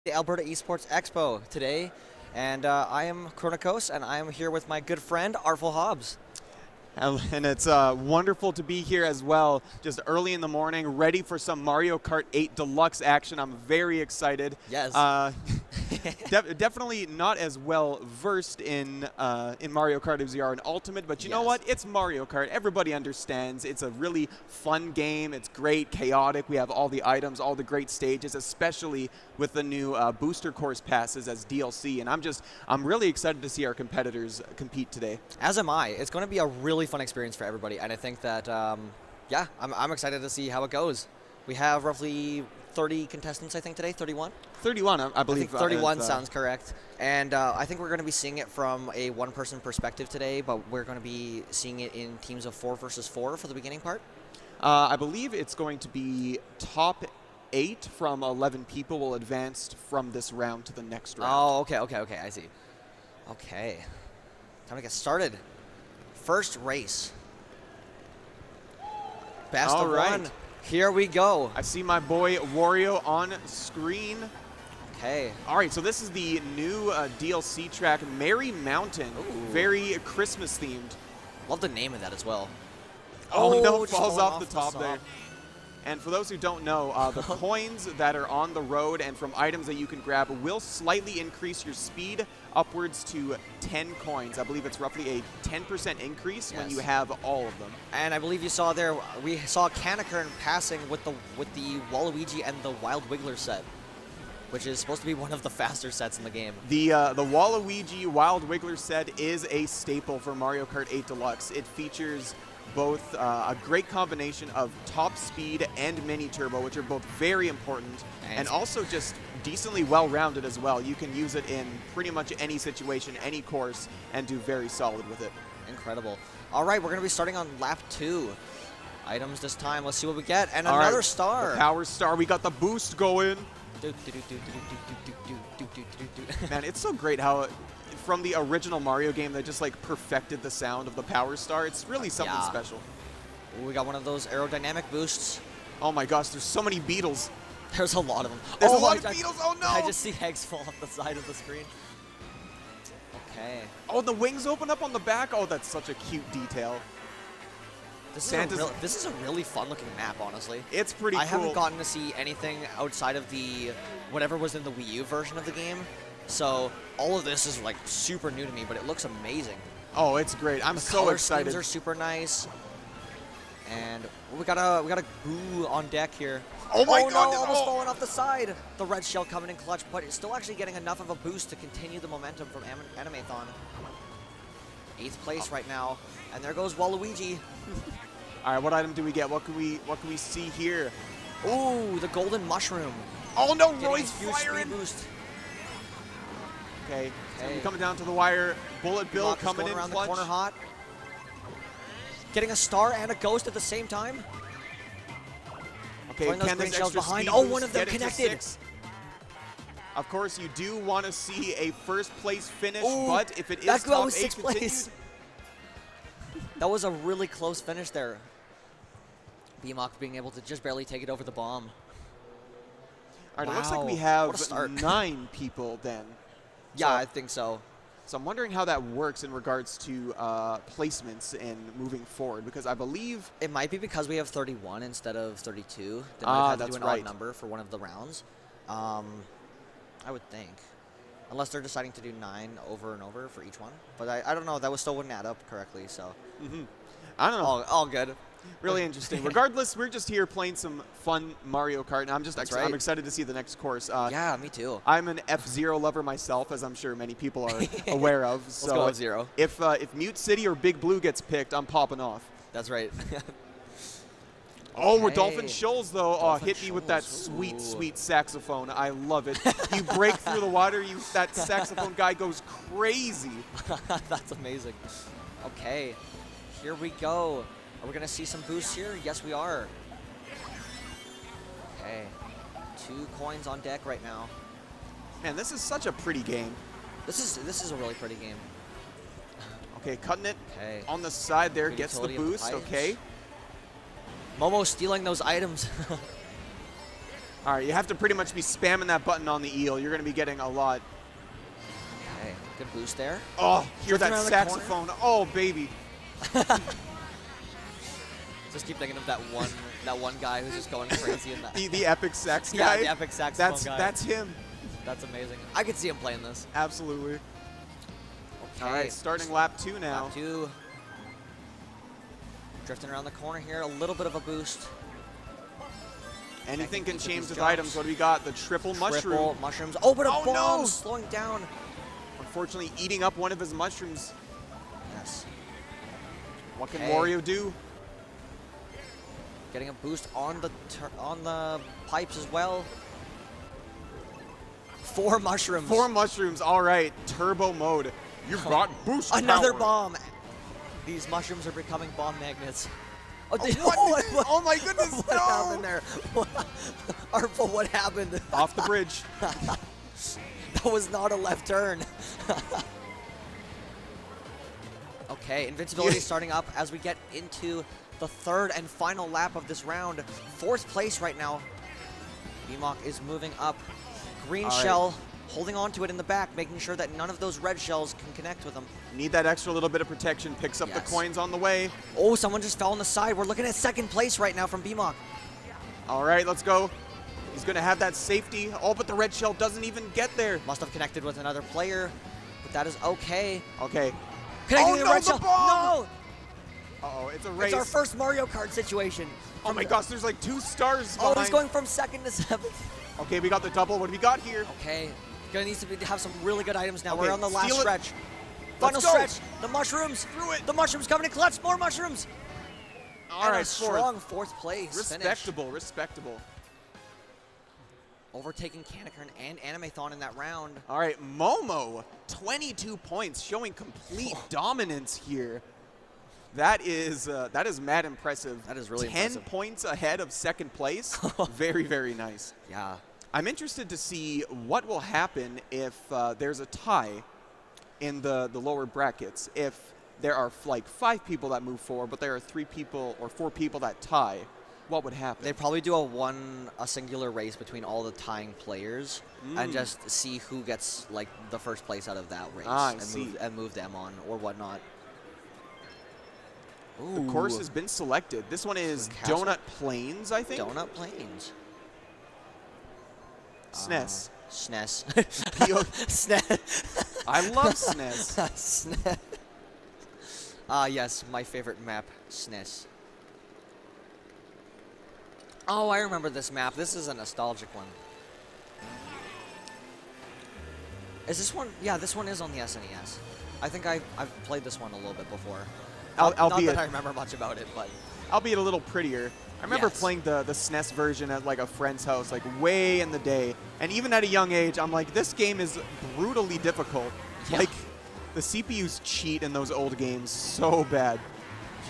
The ALBERTA ESPORTS EXPO today, and I am Chronikos, and I am here with my good friend Artful Hobbs. And it's wonderful to be here as well, just early in the morning, ready for some Mario Kart 8 Deluxe action. I'm very excited. Yes. Definitely not as well versed in Mario Kart as we are in Ultimate, but you know what? It's Mario Kart. Everybody understands. It's a really fun game. It's great, chaotic. We have all the items, all the great stages, especially with the new booster course passes as DLC. And I'm really excited to see our competitors compete today. As am I. It's going to be a really fun experience for everybody, and I think that, yeah, I'm excited to see how it goes. We have roughly 30 contestants, I think, today. 31? 31, I believe. I think 31 sounds correct. And I think we're going to be seeing it from a one-person perspective today, but we're going to be seeing it in teams of 4 versus 4 for the beginning part. I believe it's going to be top 8 from 11 people will advance from this round to the next round. Oh, okay, I see. Okay. Time to get started. First race. Best of one. Here we go. I see my boy Wario on screen. Okay. All right, so this is the new DLC track, Merry Mountain. Ooh. Very Christmas themed. Love the name of that as well. Oh no, falls off the top there. And for those who don't know, the coins that are on the road and from items that you can grab will slightly increase your speed upwards to 10 coins. I believe it's roughly a 10% increase when you have all of them. And I believe you saw there, we saw Kanekern passing with the Waluigi and the Wild Wiggler set. which is supposed to be one of the faster sets in the game. The Waluigi Wild Wiggler set is a staple for Mario Kart 8 Deluxe. It features both a great combination of top speed and mini turbo, which are both very important, and also just decently well-rounded as well. You can use it in pretty much any situation, any course, and do very solid with it. Incredible. All right, we're going to be starting on lap 2. Items this time. Let's see what we get. And another star. The power star. We got the boost going. Man, it's so great how from the original Mario game they just like perfected the sound of the power star. It's really something special. Ooh, we got one of those aerodynamic boosts. Oh my gosh, there's so many beetles. There's a lot of them. There's a lot of beetles. Oh no! I just see eggs fall off the side of the screen. Okay. Oh, the wings open up on the back. Oh, that's such a cute detail. This is a really fun-looking map, honestly. It's pretty cool. I haven't gotten to see anything outside of the whatever was in the Wii U version of the game, so all of this is like super new to me. But it looks amazing. Oh, it's great! I'm so excited. The color schemes are super nice, and we got a Boo on deck here. Oh my God! No, almost falling off the side. The red shell coming in clutch, but it's still actually getting enough of a boost to continue the momentum from Animathon. 8th place right now, and there goes Waluigi. All right, what item do we get? What can we see here? Ooh, the golden mushroom. Oh no, Getting Roy's a huge firing. boost. Okay, so we're coming down to the wire. Bullet Bill coming in around clutch. the corner hot. Getting a star and a ghost at the same time. Okay, can this green shells extra behind? speed Oh, boost one of them get into connected. 6? Of course, you do want to see a first place finish, Ooh, but if it is that top was 8 6th place. That was a really close finish there. BMOC being able to just barely take it over the bomb. All right, wow. It looks like we have 9 people then. Yeah, so, I think so. So I'm wondering how that works in regards to placements and moving forward, because I believe it might be because we have 31 instead of 32. They might have had to do an odd number for one of the rounds. I would think. Unless they're deciding to do 9 over and over for each one. But I don't know. That still wouldn't add up correctly. So I don't know. All good. Really interesting. Regardless, we're just here playing some fun Mario Kart, and I'm excited to see the next course. Yeah, me too. I'm an F-Zero lover myself, as I'm sure many people are aware of. Let's go F-Zero. If Mute City or Big Blue gets picked, I'm popping off. That's right. Oh, we're Dolphin Shoals, though. Dolphin hit me with that sweet, Ooh. sweet saxophone. I love it. You break through the water, that saxophone guy goes crazy. That's amazing. Okay, here we go. Are we going to see some boosts here? Yes, we are. Okay, 2 coins on deck right now. Man, this is such a pretty game. This is a really pretty game. Okay, cutting it Okay. on the side there, Good gets the utility of the boost. pipes. Okay. Momo stealing those items. All right, you have to pretty much be spamming that button on the eel. You're going to be getting a lot. Okay, good boost there. Oh, hear Drifting that around the saxophone. Oh, baby. Just keep thinking of that one guy who's just going crazy in that. The epic sax guy. Yeah, the epic saxophone guy. That's him. That's amazing. I could see him playing this. Absolutely. Okay. All right, starting lap 2 now. Lap 2. Drifting around the corner here, a little bit of a boost. Anything can change with jumps. items. What do we got? The triple mushroom. Mushrooms. Oh, but a Oh, bomb no. slowing down. Unfortunately, eating up one of his mushrooms. Yes. What can Okay. Wario do? Getting a boost on the pipes as well. 4 mushrooms. 4 mushrooms. All right, turbo mode. You've got boost Another power. bomb. These mushrooms are becoming bomb magnets. Oh, Oh my goodness, what no! happened there? Artful, what happened? Off the bridge. That was not a left turn. Okay, invincibility starting up as we get into the 3rd and final lap of this round. 4th place right now. BMOC is moving up. Green shell, holding on to it in the back, making sure that none of those red shells can connect with them. Need that extra little bit of protection. Picks up the coins on the way. Oh, someone just fell on the side. We're looking at 2nd place right now from BMOC. All right, let's go. He's going to have that safety. Oh, but the red shell doesn't even get there. Must have connected with another player, but that is okay. Okay. Connecting Oh, the no, red the shell. bomb! No! Uh-oh, it's a race. It's our first Mario Kart situation. Oh my gosh, there's like 2 stars Oh, behind. he's going from 2nd to 7th. Okay, we got the double. What do we got here? Okay, gonna need to have some really good items now. Okay, We're on the last steal it. stretch. Final Let's go. stretch. The mushrooms. Through it. The mushrooms coming in clutch. More mushrooms. All And right, a strong fourth place Respectable, finish. respectable. Overtaking Canicorn and Animathon in that round. All right, Momo, 22 points, showing complete dominance here. That is mad impressive. That is really 10 impressive. points ahead of second place. Very, very nice. Yeah. I'm interested to see what will happen if there's a tie in the lower brackets. If there are like 5 people that move forward, but there are 3 people or 4 people that tie, what would happen? They probably do a singular race between all the tying players and just see who gets like the first place out of that race and move them on or whatnot. Ooh. The course has been selected. This one is Donut Plains, I think. Donut Plains. SNES. SNES. SNES. I love SNES. SNES. Yes, my favorite map, SNES. Oh, I remember this map. This is a nostalgic one. Is this one? Yeah, this one is on the SNES. I think I've played this one a little bit before. Not that I remember much about it, but albeit a little prettier. I remember playing the SNES version at like a friend's house, like way in the day. And even at a young age, I'm like, this game is brutally difficult. Yeah. Like, the CPUs cheat in those old games so bad.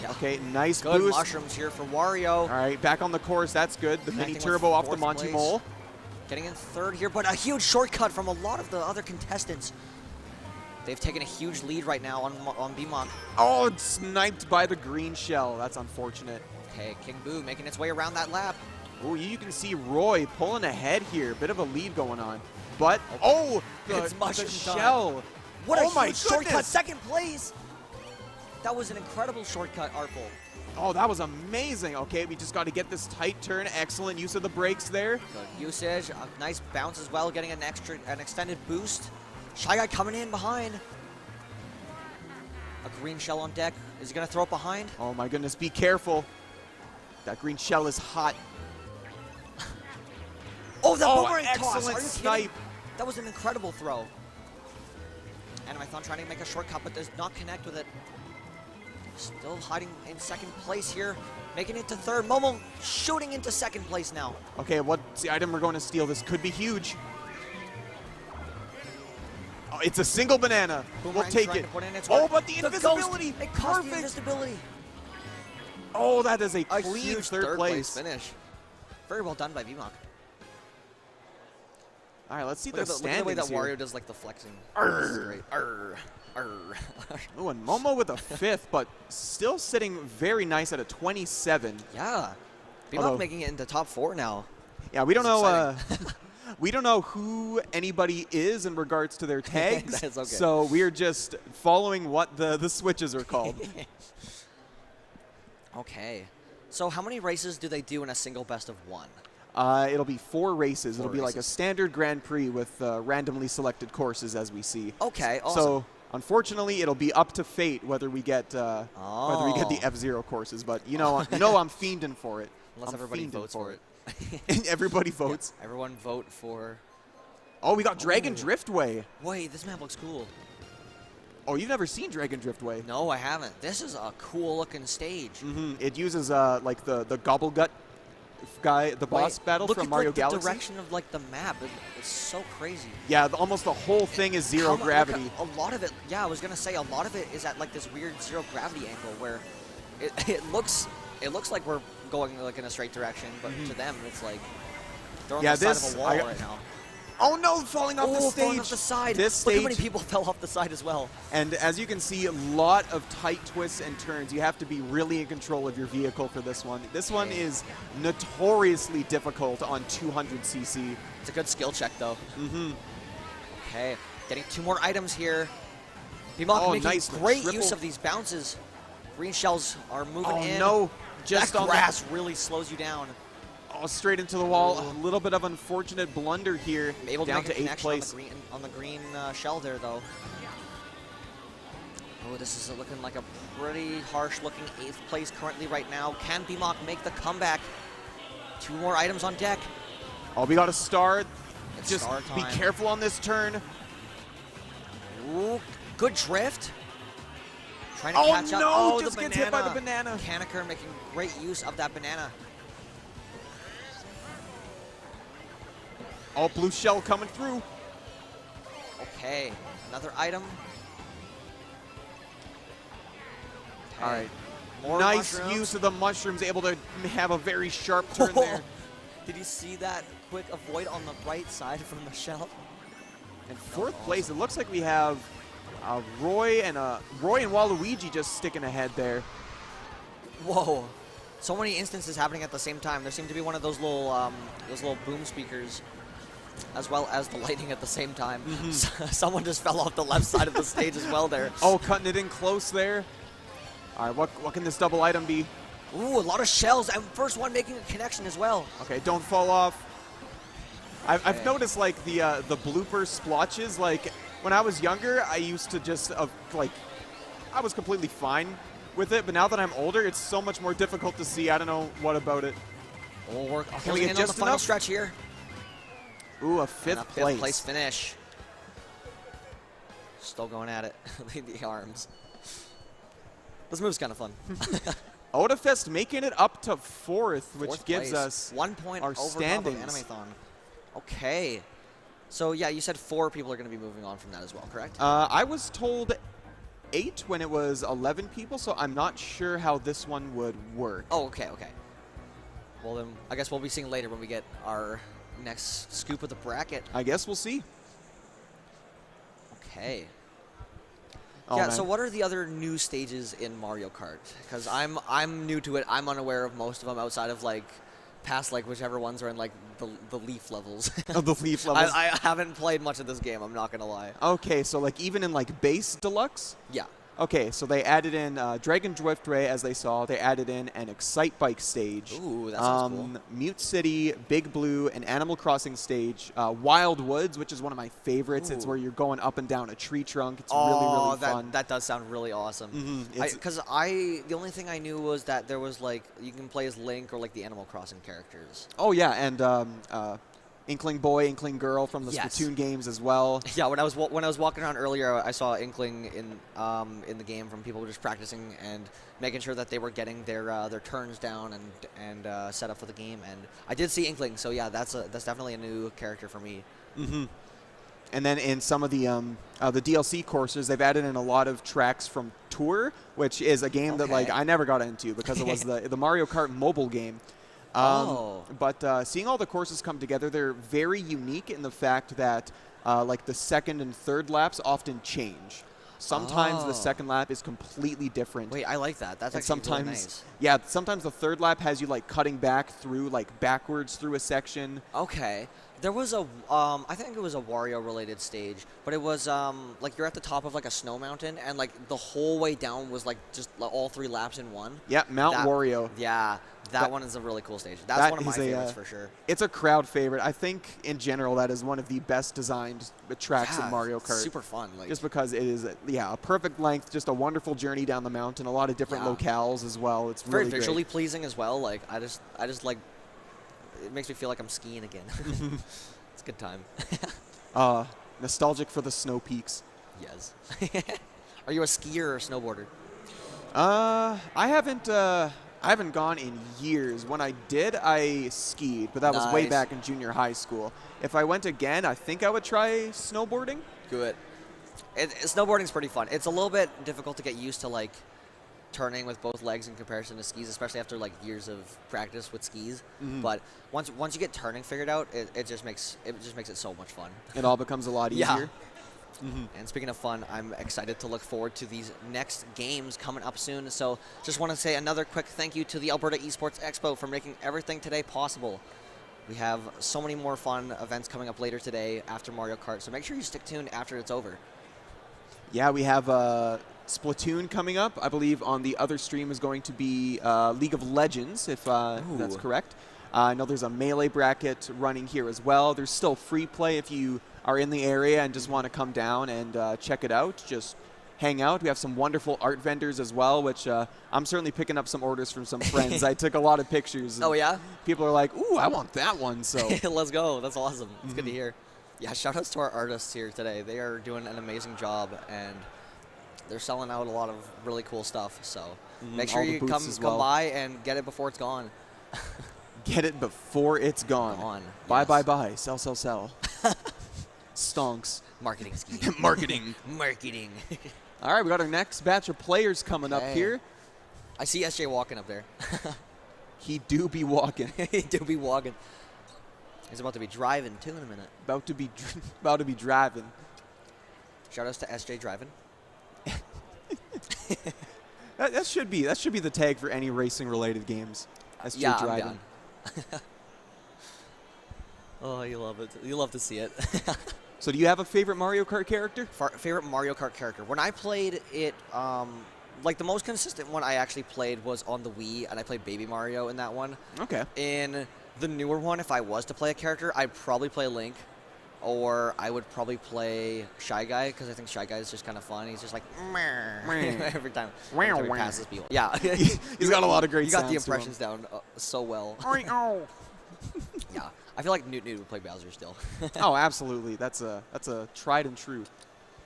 Yeah. Okay, nice good boost. mushrooms here for Wario. All right, back on the course. That's good. The mini turbo off the Monty Mole. Getting in third here, but a huge shortcut from a lot of the other contestants. They've taken a huge lead right now on BMOC. Oh, it's sniped by the green shell. That's unfortunate. Okay, King Boo making its way around that lap. Oh, you can see Roy pulling ahead here. Bit of a lead going on. But, the shell. What a huge shortcut, second place. That was an incredible shortcut, Arpel. Oh, that was amazing. Okay, we just got to get this tight turn. Excellent use of the brakes there. Good usage, a nice bounce as well, getting an extended boost. Shy Guy coming in behind. A green shell on deck. Is he going to throw it behind? Oh my goodness, be careful. That green shell is hot. Oh, the boomerang toss. Excellent Are you snipe. kidding? That was an incredible throw. Animathon trying to make a shortcut, but does not connect with it. Still hiding in second place here. Making it to third. Momo shooting into second place now. Okay, what's the item we're going to steal? This could be huge. Oh, it's a single banana. We'll take it. Oh, but the invisibility. It cost the invisibility. Oh, that is a clean huge third place finish. Very well done by VMOC. All right, let's see Look the at the way that standings here. Wario does like the flexing. Arr. Arr. Arr. Oh, and Momo with a 5th, but still sitting very nice at a 27. Yeah. VMOC making it into top 4 now. Yeah, we don't know. We don't know who anybody is in regards to their tags. That's okay. So we're just following what the switches are called. Okay. So how many races do they do in a single best of 1? It'll be 4 races. It'll be like a races. standard Grand Prix with randomly selected courses, as we see. Okay, awesome. So unfortunately, it'll be up to fate whether we get the F-Zero courses. But you know, I'm fiending for it. Unless everybody votes for it. Everybody votes. Yeah, everyone vote for. Oh, we got Dragon Driftway. Wait, this map looks cool. Oh, you've never seen Dragon Driftway? No, I haven't. This is a cool looking stage. It uses like the Gobblegut guy, the boss battle from Mario Galaxy. Look at the direction of like the map. It's so crazy. Yeah, almost the whole thing is zero gravity. A lot of it, yeah, I was gonna say a lot of it is at like this weird zero gravity angle where it looks like we're going like in a straight direction, but to them it's like they're on the side of a wall right now. Oh no, falling off the stage. Falling off the side. This Look stage, how many people fell off the side as well. And as you can see, a lot of tight twists and turns. You have to be really in control of your vehicle for this one. This one is notoriously difficult on 200cc. It's a good skill check though. Okay, getting 2 more items here. BMOC making great use of these bounces. Green shells are moving in. Oh no, just that on grass really slows you down. Oh, straight into the wall. A little bit of unfortunate blunder here. Able to down make a to 8th place. on the green shell there, though. Oh, this is looking like a pretty harsh-looking 8th place currently right now. Can BMOC make the comeback? 2 more items on deck. Oh, we got to start. It's Just star be time. careful on this turn. Ooh, good drift. Trying to Oh, catch up. no, Oh, just the gets hit by the banana. Kanneker making great use of that banana. Oh, blue shell coming through. Okay, another item. Okay. All right. More Nice mushrooms. use of the mushrooms, able to have a very sharp turn there. Did you see that quick avoid on the right side from the shell? In fourth place, it looks like we have Roy and Waluigi just sticking ahead there. Whoa. So many instances happening at the same time. There seemed to be one of those little boom speakers, as well as the lightning at the same time. Someone just fell off the left side of the stage as well there. Oh, cutting it in close there. All right, what can this double item be? Ooh, a lot of shells, and first one making a connection as well. Okay, don't fall off. I've noticed like the blooper splotches. Like when I was younger, I used to just I was completely fine with it, but now that I'm older, it's so much more difficult to see. I don't know what about it. We'll work. Can we get just on the final enough? stretch here? Ooh, a fifth place. Fifth place finish. Still going at it. The arms. This move's kind of fun. Odafest making it up to fourth, which Fourth gives place. us 1 point our over top of standings. Animathon. Okay. So yeah, you said 4 people are going to be moving on from that as well, correct? I was told 8 when it was 11 people, so I'm not sure how this one would work. Oh, okay, okay. Well then, I guess we'll be seeing later when we get our next scoop of the bracket. I guess we'll see. Okay. Oh, yeah, man. so what are the other new stages in Mario Kart? Because I'm new to it. I'm unaware of most of them outside of like past like whichever ones are in like the Leaf levels. Of the Leaf levels. I haven't played much of this game, I'm not gonna lie. Okay, so like even in like base deluxe? Yeah. Okay, so they added in Dragon Driftway, as they saw. They added in an Excite Bike stage. Ooh, that sounds cool. Mute City, Big Blue, an Animal Crossing stage. Wild Woods, which is one of my favorites. Ooh. It's where you're going up and down a tree trunk. It's really fun. That does sound really awesome. Because the only thing I knew was that there was like you can play as Link or like the Animal Crossing characters. Oh yeah, and Inkling Boy, Inkling Girl from the Yes. Splatoon games as well. Yeah, when I was walking around earlier, I saw Inkling in the game from people just practicing and making sure that they were getting their turns down and set up for the game. And I did see Inkling, so yeah, that's definitely a new character for me. And then in some of the DLC courses, they've added in a lot of tracks from Tour, which is a game that like I never got into because it was the Mario Kart mobile game. But seeing all the courses come together, they're very unique in the fact that like the second and third laps often change. Sometimes the second lap is completely different. Wait, I like that. That's and actually sometimes, really nice. yeah, sometimes the third lap has you like cutting back through like backwards through a section. Okay. There was a, I think it was a Wario-related stage, but it was like you're at the top of like a snow mountain, and like the whole way down was like just all 3 laps in one. Yeah, Mount Wario. Yeah, that one is a really cool stage. That's one of my favorites for sure. It's a crowd favorite. I think in general that is one of the best designed tracks in Mario Kart. Super fun. Like, just because it is, a perfect length, just a wonderful journey down the mountain, a lot of different locales as well. It's very really visually great. pleasing as well. Like I just like, it makes me feel like I'm skiing again. It's a good time. Nostalgic for the snow peaks. Yes. Are you a skier or a snowboarder? I haven't gone in years. When I did, I skied, but that was way back in junior high school. If I went again, I think I would try snowboarding. Good. Snowboarding's pretty fun. It's a little bit difficult to get used to like turning with both legs in comparison to skis, especially after like years of practice with skis. But once you get turning figured out, it just makes it so much fun. It all becomes a lot easier. And speaking of fun, I'm excited to look forward to these next games coming up soon. So just want to say another quick thank you to the Alberta Esports Expo for making everything today possible. We have so many more fun events coming up later today after Mario Kart, so make sure you stick tuned after it's over. Yeah, we have Splatoon coming up. I believe on the other stream is going to be League of Legends, if that's correct. I know there's a Melee bracket running here as well. There's still free play if you are in the area and just want to come down and check it out. Just hang out. We have some wonderful art vendors as well, which I'm certainly picking up some orders from some friends. I took a lot of pictures. Oh, yeah? People are like, ooh, I want that one. So let's go. That's awesome. It's good to hear. Yeah, shout outs to our artists here today. They are doing an amazing job, and they're selling out a lot of really cool stuff. So make sure you come by and get it before it's gone. Get it before it's gone. Buy, buy, buy. Sell, sell, sell. Stonks. Marketing scheme. Marketing. Marketing. All right, we got our next batch of players coming up here. I see SJ walking up there. He do be walking. He do be walking. He's about to be driving too in a minute. About to be driving. Shout outs to SJ driving. that should be the tag for any racing related games. SJ driving. I'm down. Oh, you love it. You love to see it. So do you have a favorite Mario Kart character? Favorite Mario Kart character. When I played it, like the most consistent one I actually played was on the Wii, and I played Baby Mario in that one. Okay. In the newer one, if I was to play a character, I'd probably play Link, or I would probably play Shy Guy, because I think Shy Guy is just kind of fun. He's just like, every time he passes people. Yeah. He's got a lot of great sounds. You got the impressions down so well. Yeah. I feel like Newt would play Bowser still. Oh, absolutely. That's a tried and true.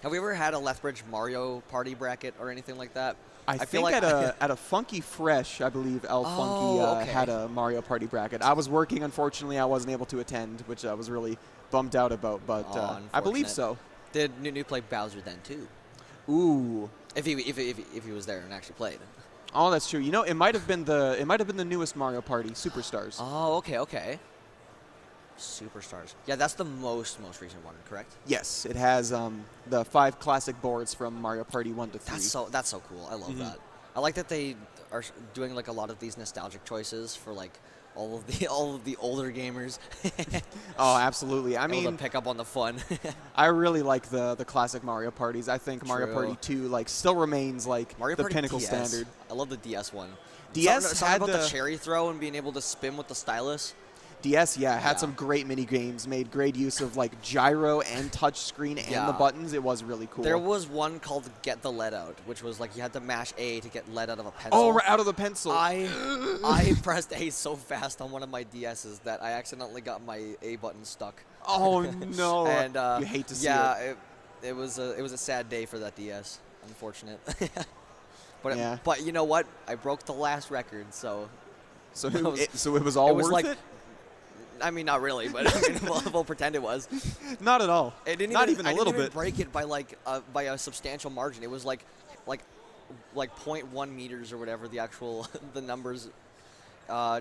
Have we ever had a Lethbridge Mario Party bracket or anything like that? I think like at a Funky Fresh, I believe El Funky had a Mario Party bracket. I was working, unfortunately, I wasn't able to attend, which I was really bummed out about. But I believe so. Did Newt play Bowser then too? Ooh. If he was there and actually played. Oh, that's true. You know, it might have been the newest Mario Party, Superstars. Oh, okay. Superstars. Yeah, that's the most recent one, correct? Yes, it has the 5 classic boards from Mario Party 1 to 3. That's so cool. I love that. I like that they are doing like a lot of these nostalgic choices for like all of the older gamers. Oh, absolutely. I mean, to pick up on the fun. I really like the classic Mario Parties. I think Mario Party 2 like still remains like Mario the Party pinnacle DS. standard. I love the DS one. DS had about the cherry throw and being able to spin with the stylus. DS, had some great mini games, made great use of like gyro and touch screen and the buttons. It was really cool. There was one called Get the Lead Out, which was like you had to mash A to get lead out of a pencil. Oh, right out of the pencil. I pressed A so fast on one of my DSs that I accidentally got my A button stuck. Oh no! And you hate to see it. It was a sad day for that DS. Unfortunate. But you know what? I broke the last record, so. So it was all worth it. I mean, not really, but I mean, we'll pretend it was. Not at all. It didn't not even a little bit. I didn't break it by like by a substantial margin. It was like 0.1 meters or whatever the actual the numbers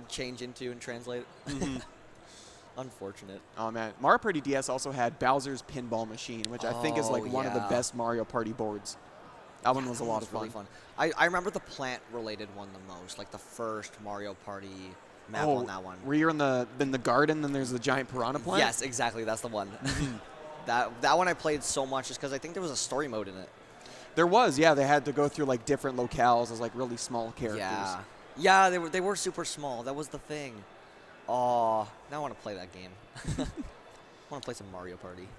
change into and translate. Unfortunate. Oh man, Mario Party DS also had Bowser's Pinball Machine, which I think is like one of the best Mario Party boards. That one was a lot of fun. Really fun. I remember the plant-related one the most, like the first Mario Party map on that one. Where you're in the garden and there's the giant piranha plant? Yes, exactly. That's the one. That one I played so much just because I think there was a story mode in it. There was, yeah. They had to go through like different locales as like really small characters. Yeah, they were super small. That was the thing. Oh, now I want to play that game. I want to play some Mario Party.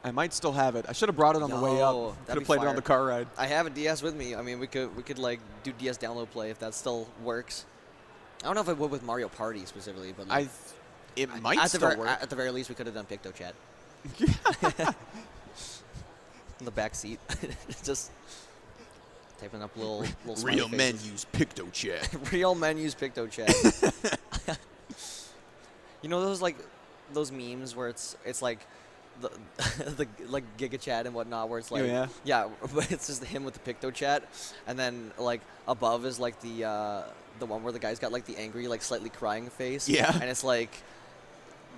I might still have it. I should have brought it on the way up. Could have played it on the car ride. I have a DS with me. I mean, we could like do DS download play if that still works. I don't know if it would with Mario Party specifically, but like, it might still work. At the very least, we could have done Picto Chat. In the back seat, just typing up little Real men use Picto Chat. Real men use Picto Chat. You know those memes where it's like the like Giga Chat and whatnot, where it's like but it's just him with the Picto Chat, and then like above is like the one where the guy's got like the angry, like slightly crying face. Yeah. And it's like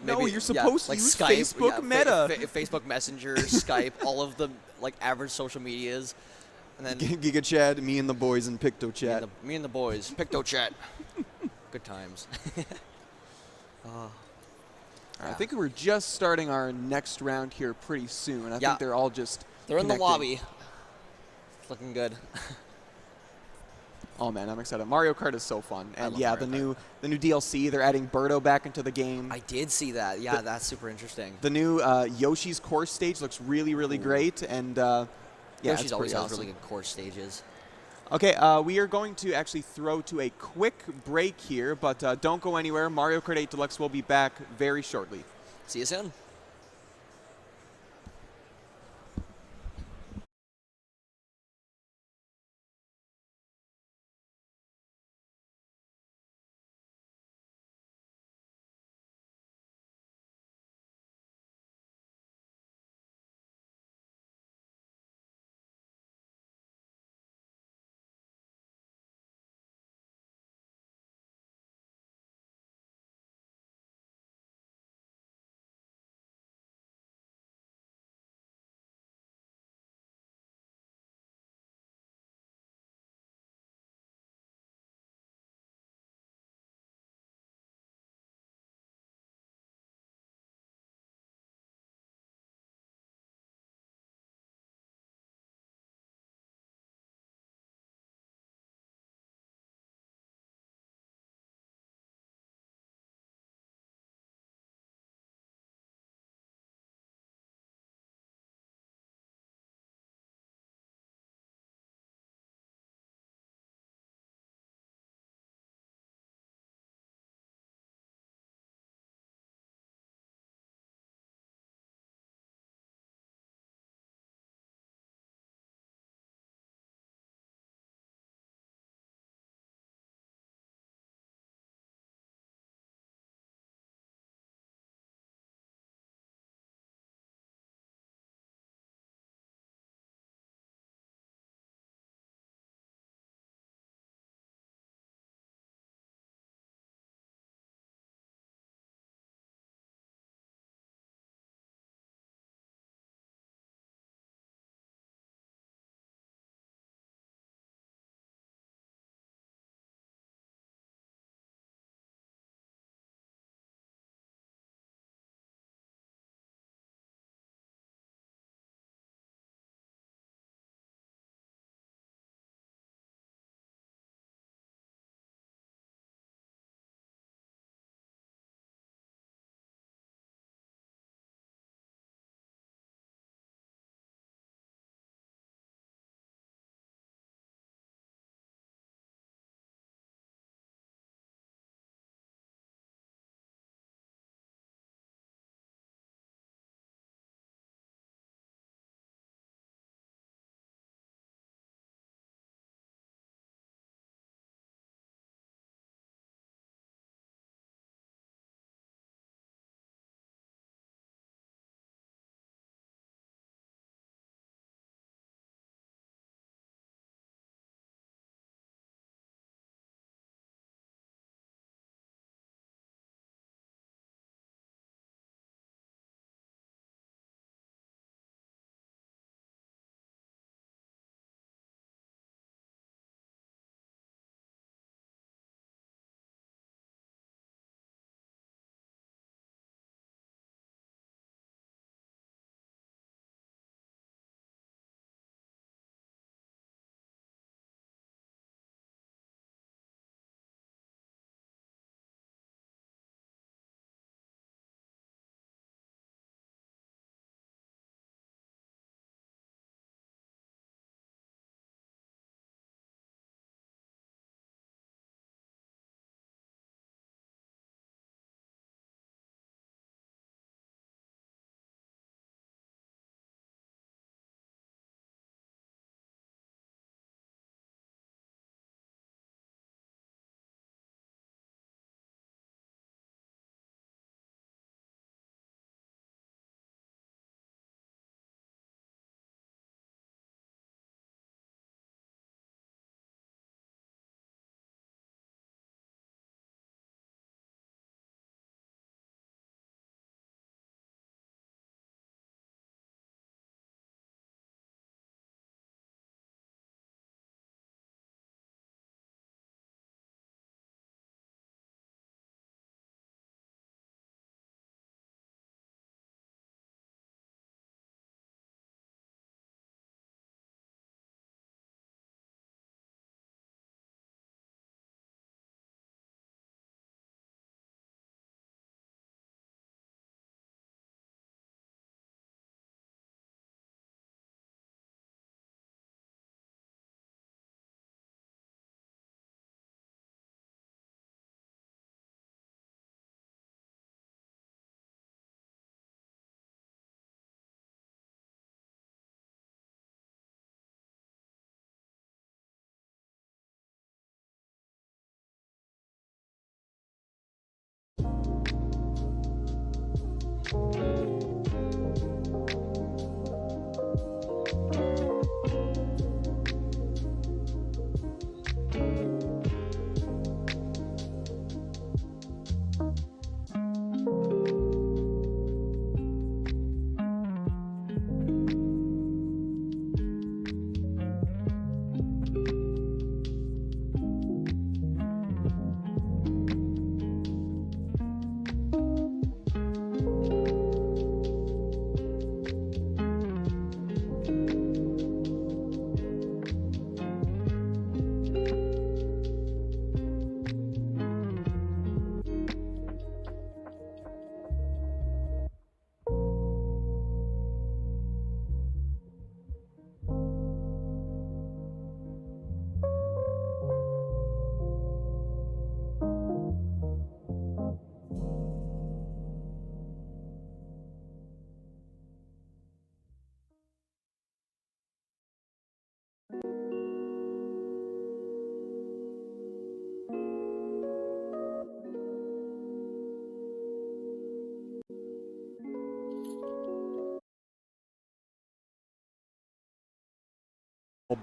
maybe, no, you're supposed to use Skype, Facebook Meta, Facebook Messenger, Skype, all of the like average social medias, and then Giga Chat, me and the boys in Picto Chat. Me and the boys, Picto Chat. Good times. I think we're just starting our next round here pretty soon. I think they're all just They're in the lobby. It's looking good. Oh man, I'm excited. Mario Kart is so fun. And yeah, the new DLC, they're adding Birdo back into the game. I did see that. Yeah, that's super interesting. The new Yoshi's Course stage looks really, really great. And Yeah, Yoshi's it's always pretty has awesome. really good course stages. Okay, we are going to actually throw to a quick break here, but don't go anywhere. Mario Kart 8 Deluxe will be back very shortly. See you soon.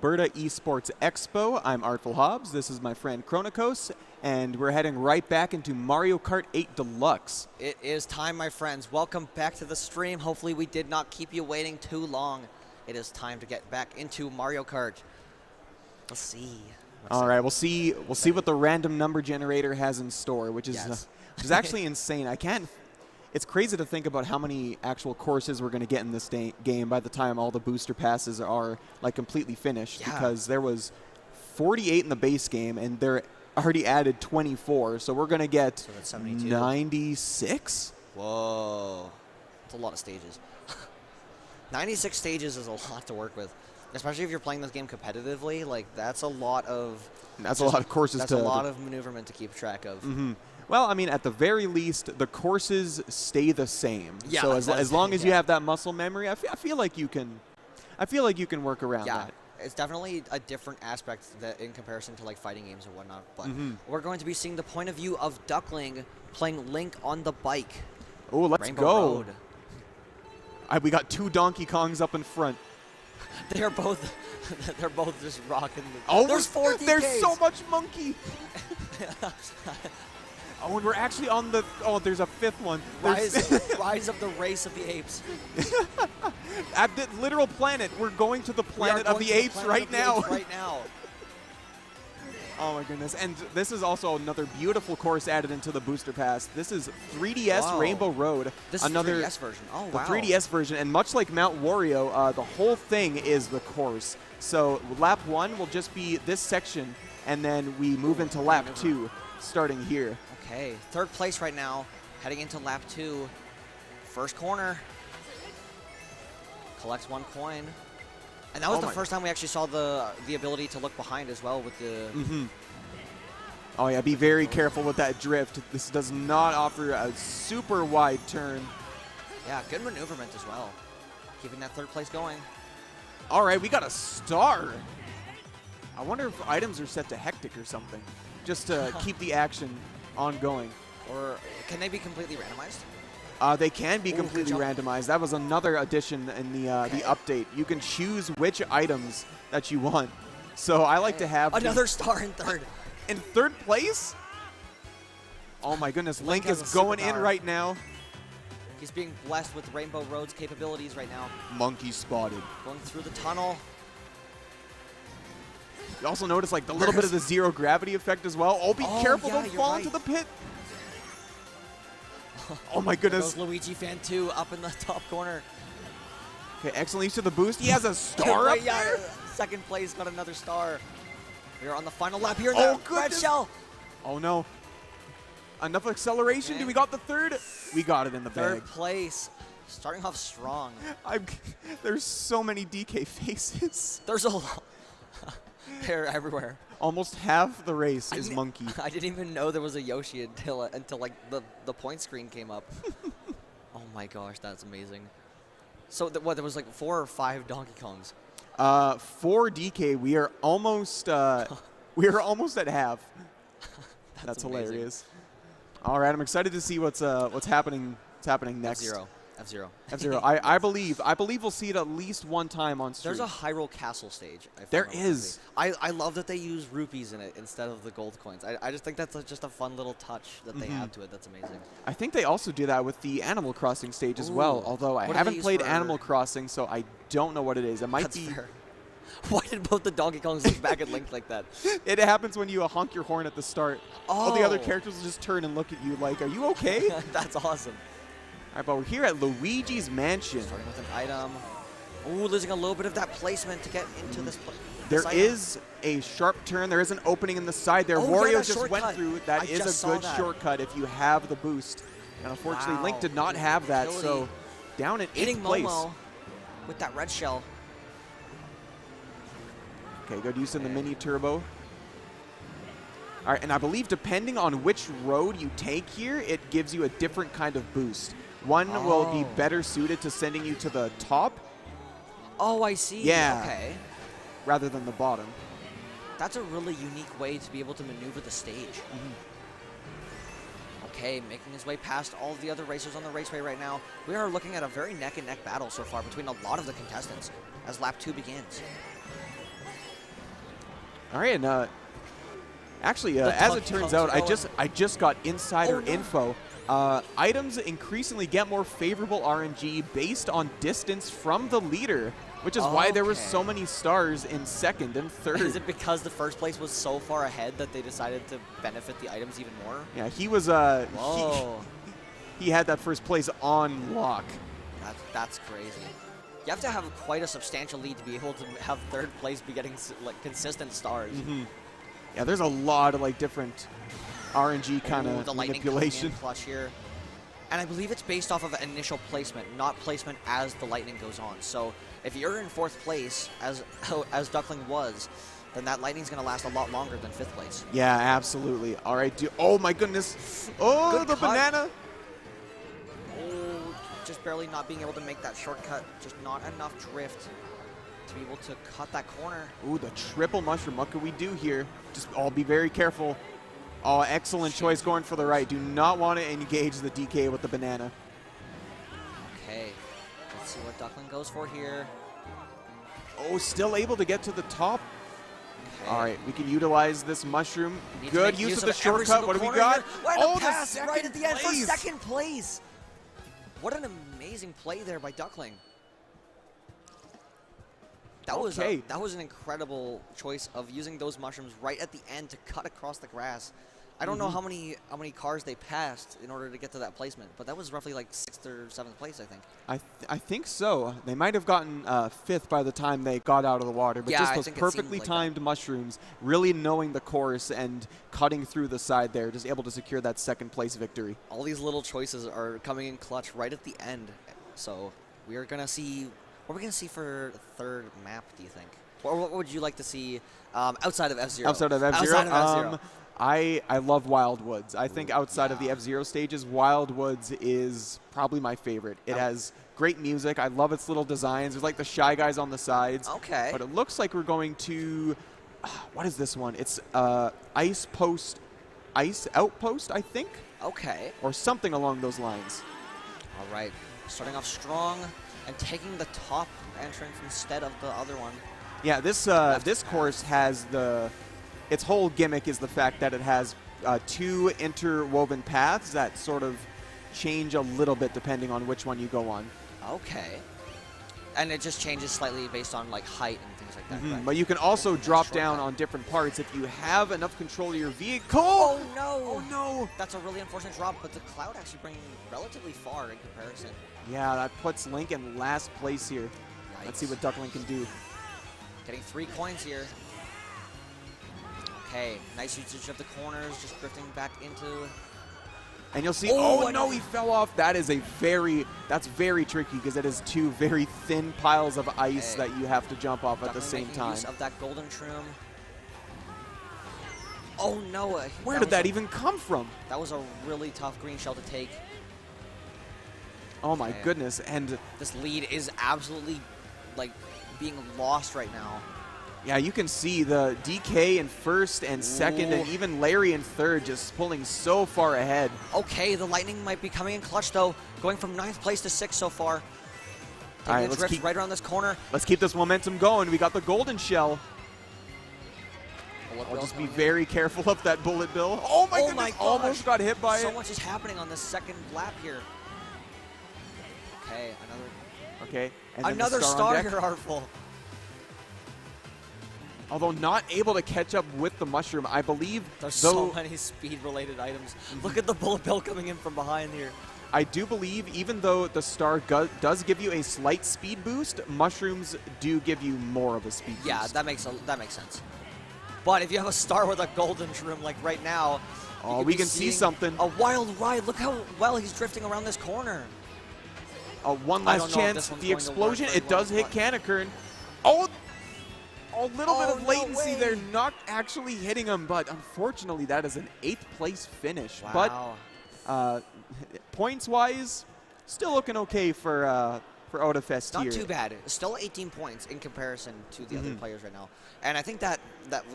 ALBERTA ESPORTS EXPO. I'm Artful Hobbs. This is my friend Chronikos, and we're heading right back into Mario Kart 8 Deluxe. It is time, my friends. Welcome back to the stream. Hopefully we did not keep you waiting too long. It is time to get back into Mario Kart. Let's see. All right, we'll see what the random number generator has in store, which is which is actually insane. It's crazy to think about how many actual courses we're going to get in this game by the time all the booster passes are like completely finished, because there was 48 in the base game and they're already added 24, so we're going to get 96. Whoa, that's a lot of stages. 96 stages is a lot to work with, especially if you're playing this game competitively. Like, that's a lot of courses. That's a lot of maneuverment to keep track of. Well, I mean, at the very least, the courses stay the same. Yeah, so as long as you have that muscle memory, I feel like you can work around that. It's definitely a different aspect that in comparison to like fighting games or whatnot. But we're going to be seeing the point of view of Duckling playing Link on the bike. Oh, let's Rainbow go. Road. We got two Donkey Kongs up in front. They're both just rocking. There's 4 DKs. There's so much monkey. Oh, and we're actually on the... Oh, there's a fifth one. Rise of the Race of the Apes. At the literal planet. We're going to the planet of the apes right now. Oh, my goodness. And this is also another beautiful course added into the booster pass. This is 3DS Rainbow Road. This is the 3DS version. Oh, wow. The 3DS version. And much like Mount Wario, the whole thing is the course. So lap 1 will just be this section, and then we move into lap 2, starting here. Okay, third place right now, heading into lap 2. First corner. Collects 1 coin. And that was the first time we actually saw the ability to look behind as well with the... Oh, yeah, be very careful with that drift. This does not offer a super wide turn. Yeah, good maneuverment as well. Keeping that third place going. All right, we got a star. I wonder if items are set to hectic or something, just to keep the action ongoing. Or can they be completely randomized? They can be completely randomized. That was another addition in the update. You can choose which items that you want. So I like to have another star in third. In third place? Oh my goodness, Link is going in right now. He's being blessed with Rainbow Road's capabilities right now. Monkey spotted. Going through the tunnel. You also notice like the little bit of the zero gravity effect as well. Oh, be careful, don't fall into the pit. Oh my goodness. There goes Luigi Fan 2 up in the top corner. Okay, excellent use of the boost. He has a star up there. Second place, got another star. We are on the final lap here. Oh, red shell. Oh no. Enough acceleration. Do we got the third? We got it in the bag. Third place. Starting off strong. There's so many DK faces. There's a lot. They're everywhere. Almost half the race is monkey. I didn't even know there was a Yoshi until like the point screen came up. Oh my gosh, that's amazing. So there was like 4 or 5 Donkey Kongs. 4 DK. We are almost at half. That's hilarious. All right, I'm excited to see what's happening next. F-Zero. F-Zero. I believe we'll see it at least one time on stream. There's a Hyrule Castle stage. There is. I love that they use rupees in it instead of the gold coins. I just think that's just a fun little touch that they add to it. That's amazing. I think they also do that with the Animal Crossing stage as well, although I haven't played Animal Crossing, so I don't know what it is. It might be... Fair. Why did both the Donkey Kongs look back at Link like that? It happens when you honk your horn at the start. All the other characters will just turn and look at you like, are you okay? That's awesome. All right, but we're here at Luigi's Mansion. Starting with an item. Ooh, losing a little bit of that placement to get into this place. There is a sharp turn. There is an opening in the side there. Wario just went through. That is a good shortcut if you have the boost. And unfortunately, Link did not have that, so down in 8th place. Momo with that red shell. Okay, good use in the mini turbo. All right, and I believe depending on which road you take here, it gives you a different kind of boost. One will be better suited to sending you to the top. Oh, I see. Yeah. Okay. Rather than the bottom. That's a really unique way to be able to maneuver the stage. Okay, making his way past all the other racers on the raceway right now. We are looking at a very neck-and-neck battle so far between a lot of the contestants as lap 2 begins. All right, and actually, as it turns out, I just got insider info. Items increasingly get more favorable RNG based on distance from the leader, which is why there were so many stars in second and third. Is it because the first place was so far ahead that they decided to benefit the items even more? Yeah, he was. He had that first place on lock. That's crazy. You have to have quite a substantial lead to be able to have third place be getting like consistent stars. Yeah, there's a lot of like different RNG kind of manipulation. Clutch here. And I believe it's based off of initial placement, not placement as the lightning goes on. So if you're in fourth place, as Duckling was, then that lightning's going to last a lot longer than fifth place. Yeah, absolutely. All right, oh my goodness. Oh, the banana. Oh, just barely not being able to make that shortcut. Just not enough drift to be able to cut that corner. Ooh, the triple mushroom. What can we do here? Just all be very careful. Oh, excellent choice going for the right. Do not want to engage the DK with the banana. Okay, let's see what Duckling goes for here. Oh, still able to get to the top. Okay. All right, we can utilize this mushroom. Good use of the shortcut. What do we got? Oh, the pass right at the end for second place. What an amazing play there by Duckling. That was an incredible choice of using those mushrooms right at the end to cut across the grass. I don't know how many cars they passed in order to get to that placement, but that was roughly like 6th or 7th place, I think. I think so. They might have gotten 5th by the time they got out of the water, but just those perfectly timed mushrooms, really knowing the course and cutting through the side there, just able to secure that second place victory. All these little choices are coming in clutch right at the end, so we are gonna see. What are we going to see for the third map, do you think? Or what would you like to see outside of F-Zero? Outside of F-Zero? I love Wildwoods. I think outside of the F-Zero stages, Wildwoods is probably my favorite. It has great music. I love its little designs. There's like the Shy Guys on the sides. Okay. But it looks like we're going to, what is this one? It's Ice Outpost, I think? Okay. Or something along those lines. All right. Starting off strong and taking the top entrance instead of the other one. Yeah, this course has its whole gimmick is the fact that it has 2 interwoven paths that sort of change a little bit depending on which one you go on. Okay. And it just changes slightly based on like height and things like that. Right? But you can also drop down on different parts if you have enough control of your vehicle. Oh no! Oh no! That's a really unfortunate drop, but the cloud actually bringing relatively far in comparison. Yeah, that puts Link in last place here. Yikes. Let's see what Duckling can do. Getting 3 coins here. Okay, nice usage of the corners, just drifting back into. And you'll see, oh no, he fell off. That's very tricky because it is 2 very thin piles of ice that you have to jump off at the same time. Use of that golden shroom. Oh no! Where did that even come from? That was a really tough green shell to take. Oh my goodness, and this lead is absolutely like being lost right now. Yeah, you can see the DK in first and second, and even Larry in third, just pulling so far ahead. Okay, the Lightning might be coming in clutch though, going from 9th place to 6th so far. All right, let's keep right around this corner. Let's keep this momentum going. We got the golden shell. I'll just be very careful of that bullet bill. Oh my goodness, almost got hit by it. So much is happening on this second lap here. Okay, another star here, Artful. Although not able to catch up with the mushroom, I believe. There's so many speed-related items. Look at the bullet bill coming in from behind here. I do believe, even though the star does give you a slight speed boost, mushrooms do give you more of a speed boost. Yeah, that makes sense. But if you have a star with a golden shroom like right now, we can see something. A wild ride. Look how well he's drifting around this corner. One last chance. The explosion. It does hit Kanekern. Oh, a little bit of latency there, not actually hitting him, but unfortunately that is an 8th place finish. Wow. But points-wise, still looking okay for Odafest here. Not too bad. Still 18 points in comparison to the other players right now. And I think that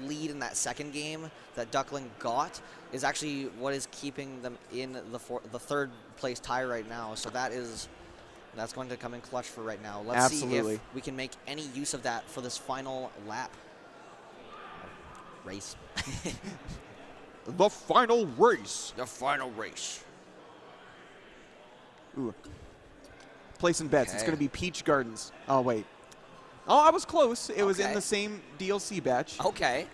lead in that second game that Duckling got is actually what is keeping them in the 3rd place tie right now. So that's going to come in clutch for right now. Let's see if we can make any use of that for this final lap. Race. The final race. The final race. Ooh. Placing bets. Okay. It's going to be Peach Gardens. Oh, wait. Oh, I was close. It was in Okay. the same DLC batch. Okay.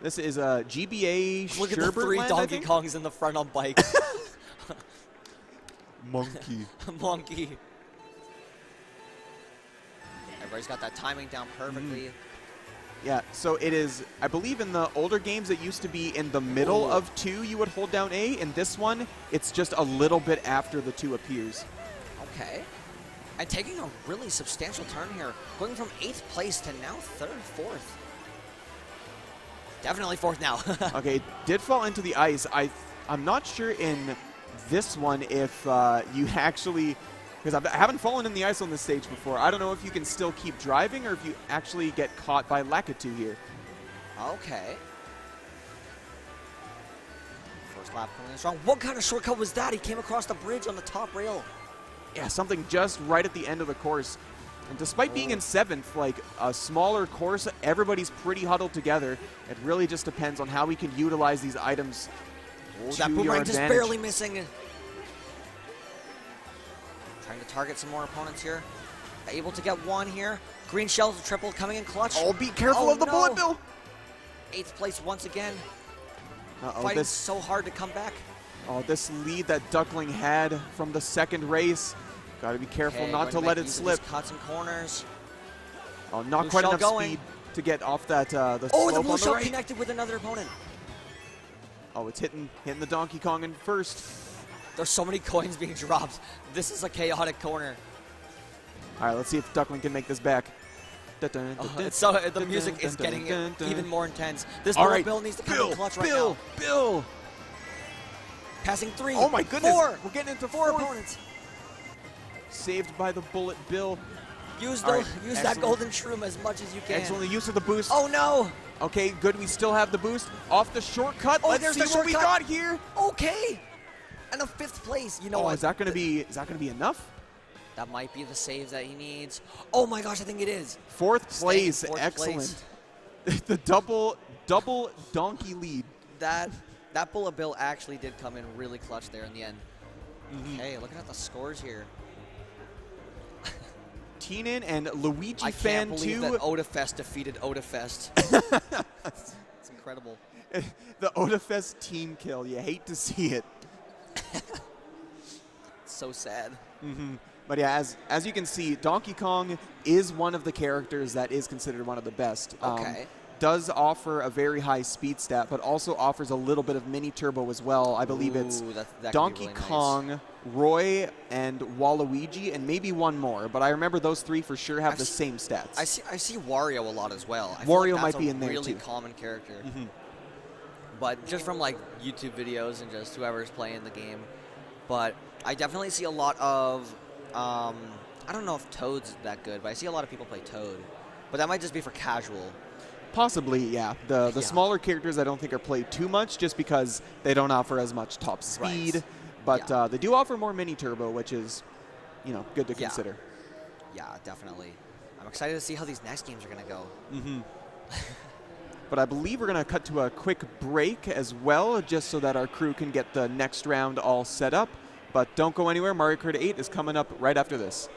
This is a GBA Look at the Sherbert 3 land, I Donkey think? Kongs in the front on bikes. Monkey. Monkey. Everybody's got that timing down perfectly. Yeah, so it is, I believe in the older games it used to be in the middle of 2 you would hold down A. In this one, it's just a little bit after the 2 appears. Okay. And taking a really substantial turn here. Going from 8th place to now 3rd, 4th. Definitely 4th now. Okay, it did fall into the ice. I'm not sure in this one if you actually, because I haven't fallen in the ice on this stage before. I don't know if you can still keep driving or if you actually get caught by Lakitu here. Okay. First lap coming in strong. What kind of shortcut was that? He came across the bridge on the top rail. Yeah, something just right at the end of the course. And despite being in 7th, like a smaller course, everybody's pretty huddled together. It really just depends on how we can utilize these items to That your boomerang just advantage. barely missing. Trying to target some more opponents here. Able to get one here. Green Shell's triple coming in clutch. Oh, be careful Oh, of the no. bullet bill. 8th place once again. Uh-oh, Fighting this, so hard to come back. this lead that Duckling had from the 2nd race. Got to be careful Okay, not to going let make it use of slip. these cuts and corners. Oh, not Blue quite shell enough going. speed to get off that the Oh, slope the blue on the shell right. connected with another opponent. Oh, it's hitting the Donkey Kong in first. There's so many coins being dropped. This is a chaotic corner. All right, let's see if Duckling can make this back. The music is getting even more intense. This All bullet right, bill needs to come in clutch right now. Bill. Passing 3. Oh my goodness, 4. we're getting into 4 fourth. opponents. Saved by the bullet bill. Use All right, that excellent. golden shroom as much as you can. Excellent use of the boost. Oh no! Okay, good. We still have the boost. Off the shortcut. Oh, Let's there's see the what we shortcut. got here. Okay! And a 5th place. You know Oh, what? is that going to be enough? That might be the save that he needs. Oh my gosh, I think it is. 4th Staying place. fourth Excellent. place. The double donkey lead. That bullet bill actually did come in really clutch there in the end. Okay, looking at the scores here. Teenan and Luigi I Fan can't believe 2. that Odafest defeated Odafest. It's incredible. The Odafest team kill. You hate to see it. So sad. But yeah, as you can see, Donkey Kong is one of the characters that is considered one of the best. Okay. Does offer a very high speed stat, but also offers a little bit of mini turbo as well. I believe it's Ooh, that could be Donkey really nice. Kong, Roy, and Waluigi, and maybe one more. But I remember those 3 for sure have the same stats. I see Wario a lot as well. I feel Wario like might that's be a in there really too. common character. But just from like YouTube videos and just whoever's playing the game. But I definitely see a lot of, I don't know if Toad's that good, but I see a lot of people play Toad. But that might just be for casual. Possibly, yeah. The Yeah. smaller characters I don't think are played too much just because they don't offer as much top speed. Right. But Yeah. they do offer more mini turbo, which is, good to Yeah. consider. Yeah, definitely. I'm excited to see how these next games are going to go. But I believe we're going to cut to a quick break as well, just so that our crew can get the next round all set up. But don't go anywhere. Mario Kart 8 is coming up right after this.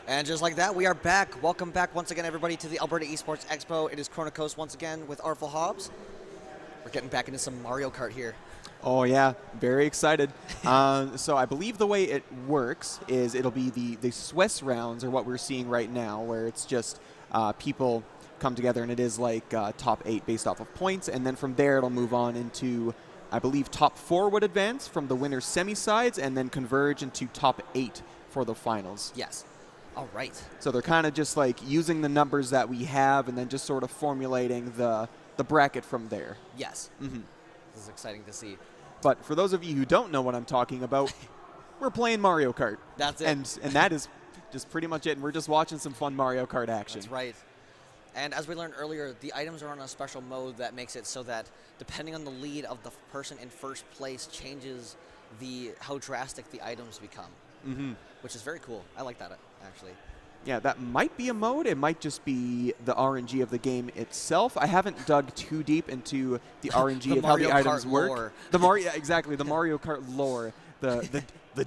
And just like that, we are back. Welcome back once again, everybody, to the Alberta Esports Expo. It is Chronicos once again with Artful Hobbs. We're getting back into some Mario Kart here. Oh, yeah. Very excited. So I believe the way it works is it'll be the Swiss rounds are what we're seeing right now, where it's just people come together, and it is like top 8 based off of points. And then from there, it'll move on into, I believe, top 4 would advance from the winner's semi-sides and then converge into top 8 for the finals. Yes. All right. So they're kind of just like using the numbers that we have and then just sort of formulating the bracket from there. Yes. Mm-hmm. This is exciting to see. But for those of you who don't know what I'm talking about, we're playing Mario Kart. That's it. And that is just pretty much it. And we're just watching some fun Mario Kart action. That's right. And as we learned earlier, the items are on a special mode that makes it so that depending on the lead of the person in first place changes how drastic the items become. Mm-hmm. Which is very cool. I like that, actually. Yeah, that might be a mode. It might just be the RNG of the game itself. I haven't dug too deep into the RNG of how the items work. Exactly, the Mario Kart lore, the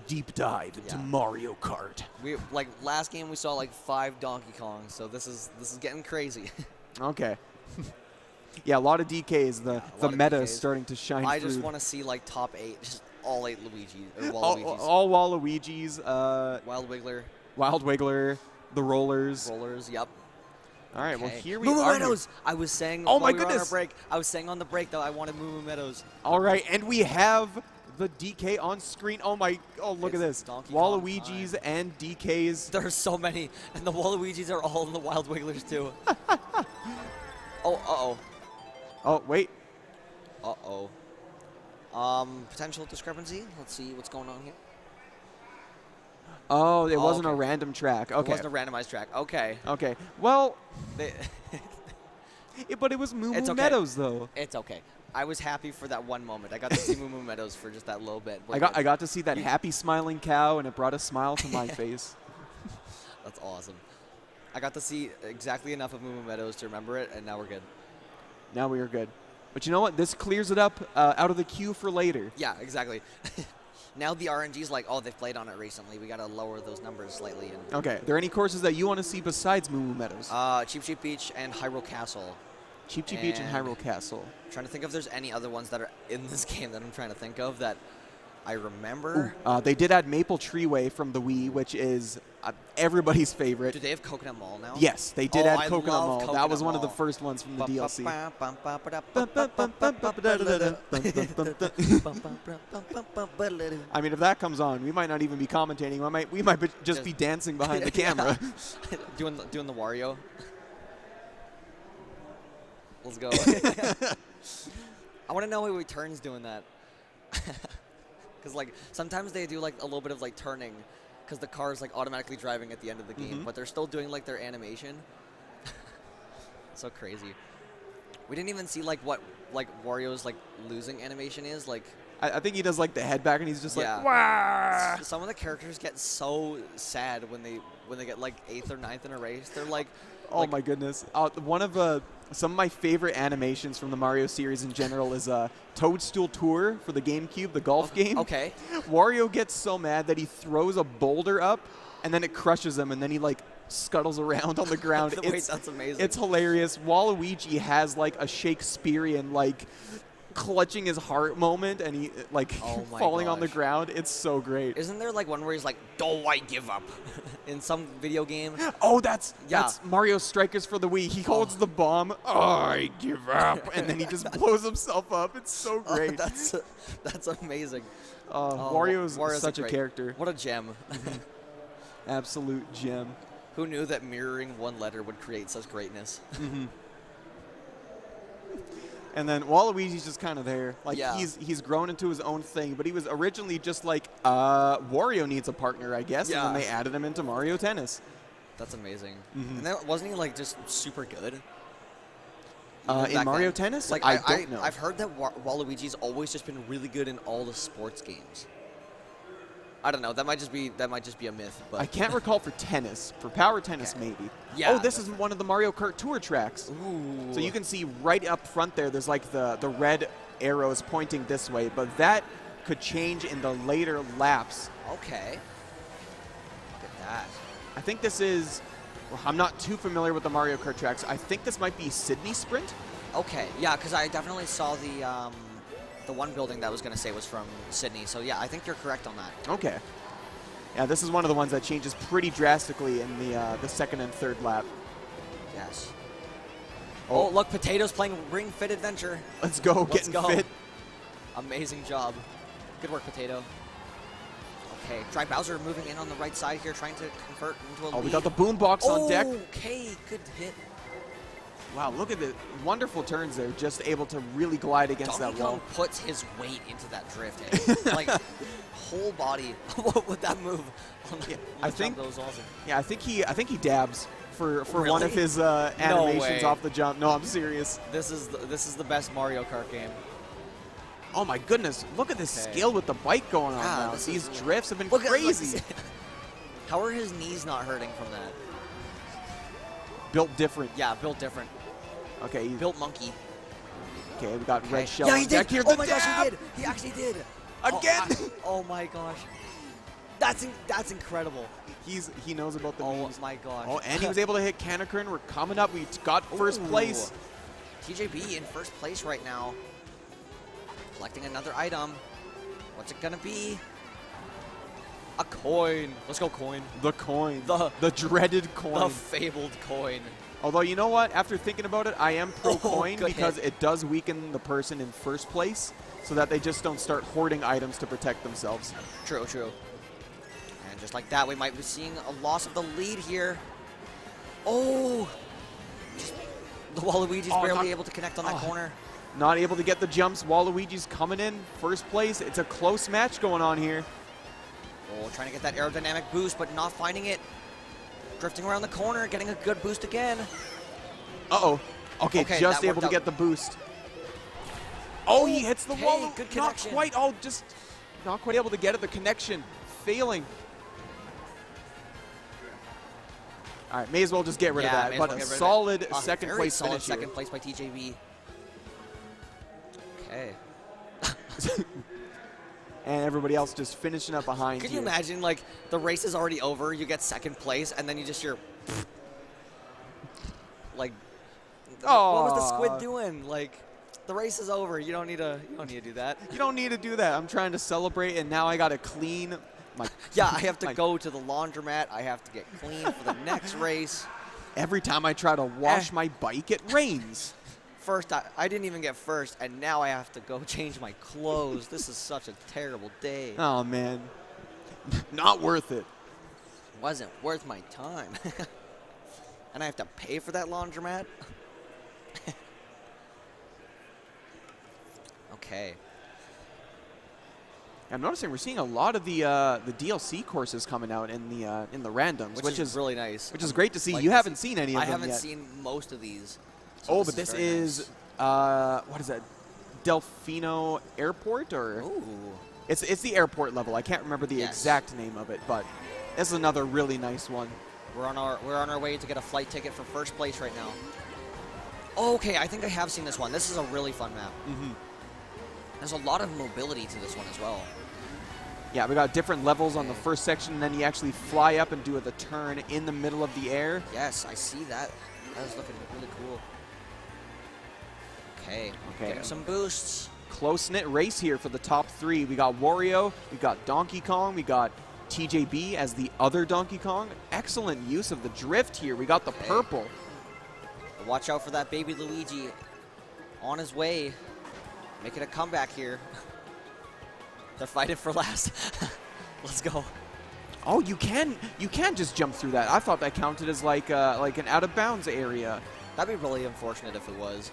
deep dive into Mario Kart. We like last game we saw like 5 Donkey Kongs, so this is getting crazy. Okay. Yeah, a lot of DKs. The meta is starting to shine through. I just want to see like top 8, just all 8 Luigi or Waluigis. All Waluigis. Wild Wiggler. Wild Wiggler. The Rollers. Rollers. Yep. All right. Okay. Well, here we Moo are. Meadows. I was saying. Oh while my we were on our goodness. break. I was saying on the break though I wanted Moo Meadows. All right, and we have the DK on screen. Oh my! Oh, look at this. Donkey Kong Waluigis time. and DKs. There's so many, and the Waluigis are all in the Wild Wigglers too. Oh, Oh wait. Potential discrepancy. Let's see what's going on here. Oh, it wasn't okay. a random track. Okay. It wasn't a randomized track. Okay. Okay. Well, They but it was Moo It's Moo okay. Meadows though. It's okay. I was happy for that one moment. I got to see Moo Moo Meadows for just that little bit. I got to see that happy smiling cow, and it brought a smile to my face. That's awesome. I got to see exactly enough of Moo Moo Meadows to remember it, and now we're good. Now we are good. But you know what? This clears it up out of the queue for later. Yeah, exactly. Now the RNG's like, oh, they've played on it recently. We got to lower those numbers slightly. And Okay. Are there any courses that you want to see besides Moo Moo Meadows? Cheap Cheap Beach and Hyrule Castle. Cheap Cheap Beach and and- Hyrule Castle. Trying to think if there's any other ones that are in this game that I'm trying to think of that I remember. They did add Maple Treeway from the Wii, which is everybody's favorite. Do they have Coconut Mall now? Yes, they did Oh, add I Coconut love Mall. That Coconut was one of the Mall. first ones from the DLC. DLC. I mean, if that comes on, we might not even be commentating. We might just be dancing behind the camera. doing the Wario. Let's go. I want to know who turns doing that. Because like sometimes they do like a little bit of like turning, because the car is like automatically driving at the end of the game, but they're still doing like their animation. So crazy. We didn't even see like what like Wario's like losing animation is like. I think he does like the head back, and he's just Yeah. like, wah! Some of the characters get so sad when they get like 8th or 9th in a race. They're like, Oh my goodness! One of some of my favorite animations from the Mario series in general is Toadstool Tour for the GameCube, the golf game. Okay. Wario gets so mad that he throws a boulder up, and then it crushes him, and then he like scuttles around on the ground. Wait, that's amazing. It's hilarious. Waluigi has like a Shakespearean like clutching his heart moment, and he like Oh my falling on the gosh. ground. It's so great. Isn't there like one where he's like, "Do I give up?" in some video game? Oh, that's Yeah. Mario Strikers for the Wii. He holds the bomb. Oh, I give up, and then he just blows himself up. It's so great. That's amazing. Wario's Wario's such a great- character. What a gem. Absolute gem. Who knew that mirroring one letter would create such greatness? And then Waluigi's just kind of there. Like Yeah. he's grown into his own thing, but he was originally just like Wario needs a partner, I guess, and Yeah. then they added him into Mario Tennis. That's amazing. And then wasn't he like just super good? In back Mario then? Tennis? Like I don't know. I've heard that Waluigi's always just been really good in all the sports games. I don't know. That might just be a myth. But I can't recall for tennis. For power tennis, Okay. maybe. Yeah, Oh, this is one of the Mario Kart Tour tracks. Ooh. So you can see right up front there's like the red arrows pointing this way, but that could change in the later laps. Okay. Look at that. I think this is, well, I'm not too familiar with the Mario Kart tracks. I think this might be Sydney Sprint. Okay. Yeah, because I definitely saw the one building that I was gonna say was from Sydney. So yeah, I think you're correct on that. Okay. Yeah, this is one of the ones that changes pretty drastically in the second and third lap. Yes. Oh. Oh, look, Potato's playing Ring Fit Adventure. Let's go, Let's getting go. fit. Amazing job. Good work, Potato. Okay, Dry Bowser moving in on the right side here, trying to convert into a lead. Oh, we got the boombox on deck. Okay, good hit. Wow, look at the wonderful turns there, just able to really glide against Donkey that wall. Kong puts his weight into that drift. Eh? Like, whole body with that move. On the, I think that was awesome. Yeah, I think he dabs for one Really? of his animations way. off the jump. No, I'm serious. This is the best Mario Kart game. Oh my goodness, look at this Okay. skill with the bike going on Yeah, now. this These is- drifts have been Look at crazy. How are his knees not hurting from that? Built different. Yeah, built different. Okay, Built monkey. okay, we got red shell Yeah, on he deck did. here. Oh The my gosh, dab! he did. He actually did. Again? Oh my gosh. That's incredible. He knows about the memes. Oh my gosh. Oh, and he was able to hit Kanekern. We're coming up. We got first place. TJB in first place right now. Collecting another item. What's it gonna be? A coin. Let's go coin. The coin. The dreaded coin. The fabled coin. Although, you know what? After thinking about it, I am pro coin because hit. it does weaken the person in first place so that they just don't start hoarding items to protect themselves. True, true. And just like that, we might be seeing a loss of the lead here. Oh! The Waluigi's barely able to connect on that corner. Not able to get the jumps. Waluigi's coming in first place. It's a close match going on here. Oh, trying to get that aerodynamic boost, but not finding it. Drifting around the corner, getting a good boost again. Uh-oh. Okay, just able to get the boost. Oh, he hits the wall. Good connection. Not quite. Oh, just not quite able to get it. The connection failing. All right, may as well just get rid of that. But a solid second place solid finish second place by TJB. Okay. And everybody else just finishing up behind. Could you imagine, like, the race is already over, you get second place, and then you just hear, like, what was the squid doing? Like, the race is over. You don't need to do that. You don't need to do that. I'm trying to celebrate, and now I got to clean my. Yeah, I have to go to the laundromat. I have to get clean for the next race. Every time I try to wash my bike, it rains. First, I didn't even get first, and now I have to go change my clothes. This is such a terrible day. Oh, man. Not worth it. Wasn't worth my time. And I have to pay for that laundromat? Okay. I'm noticing we're seeing a lot of the DLC courses coming out in the randoms, which is really nice. Which is great to see. You haven't seen any of them yet. I haven't seen most of these. So but this is what is that? Delfino Airport, or it's the airport level. I can't remember the exact name of it, but this is another really nice one. We're on our way to get a flight ticket for first place right now. Okay, I think I have seen this one. This is a really fun map. There's a lot of mobility to this one as well. Yeah, we got different levels on the first section, and then you actually fly up and do the turn in the middle of the air. Yes, I see that. That is looking really cool. Okay, getting some boosts. Close-knit race here for the top three. We got Wario, we got Donkey Kong, we got TJB as the other Donkey Kong. Excellent use of the drift here. We got the purple. Watch out for that baby Luigi on his way. Making a comeback here. They're fighting for last. Let's go. Oh, you can just jump through that. I thought that counted as like an out of bounds area. That'd be really unfortunate if it was.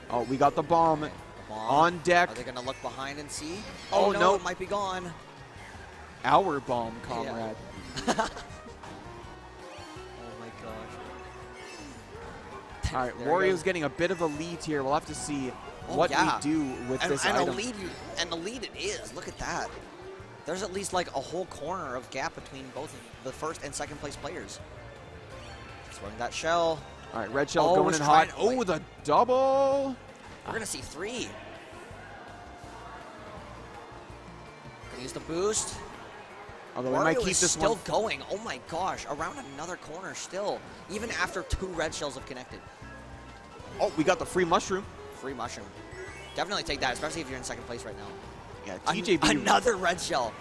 Oh, we got the bomb, on deck. Are they gonna look behind and see? Oh no, it might be gone. Our bomb, comrade. Oh my gosh. All right, Wario's getting a bit of a lead here. We'll have to see what we do with this item. And a lead it is. Look at that. There's at least like a whole corner of gap between both of the first and second place players. Throwing that shell. All right, red shell going in hot. Oh, the double. We're going to see 3. Gonna use the boost. Although we might keep this still going. Oh my gosh, around another corner still, even after 2 red shells have connected. Oh, we got the free mushroom. Free mushroom. Definitely take that, especially if you're in second place right now. Yeah, TJB. Another red shell.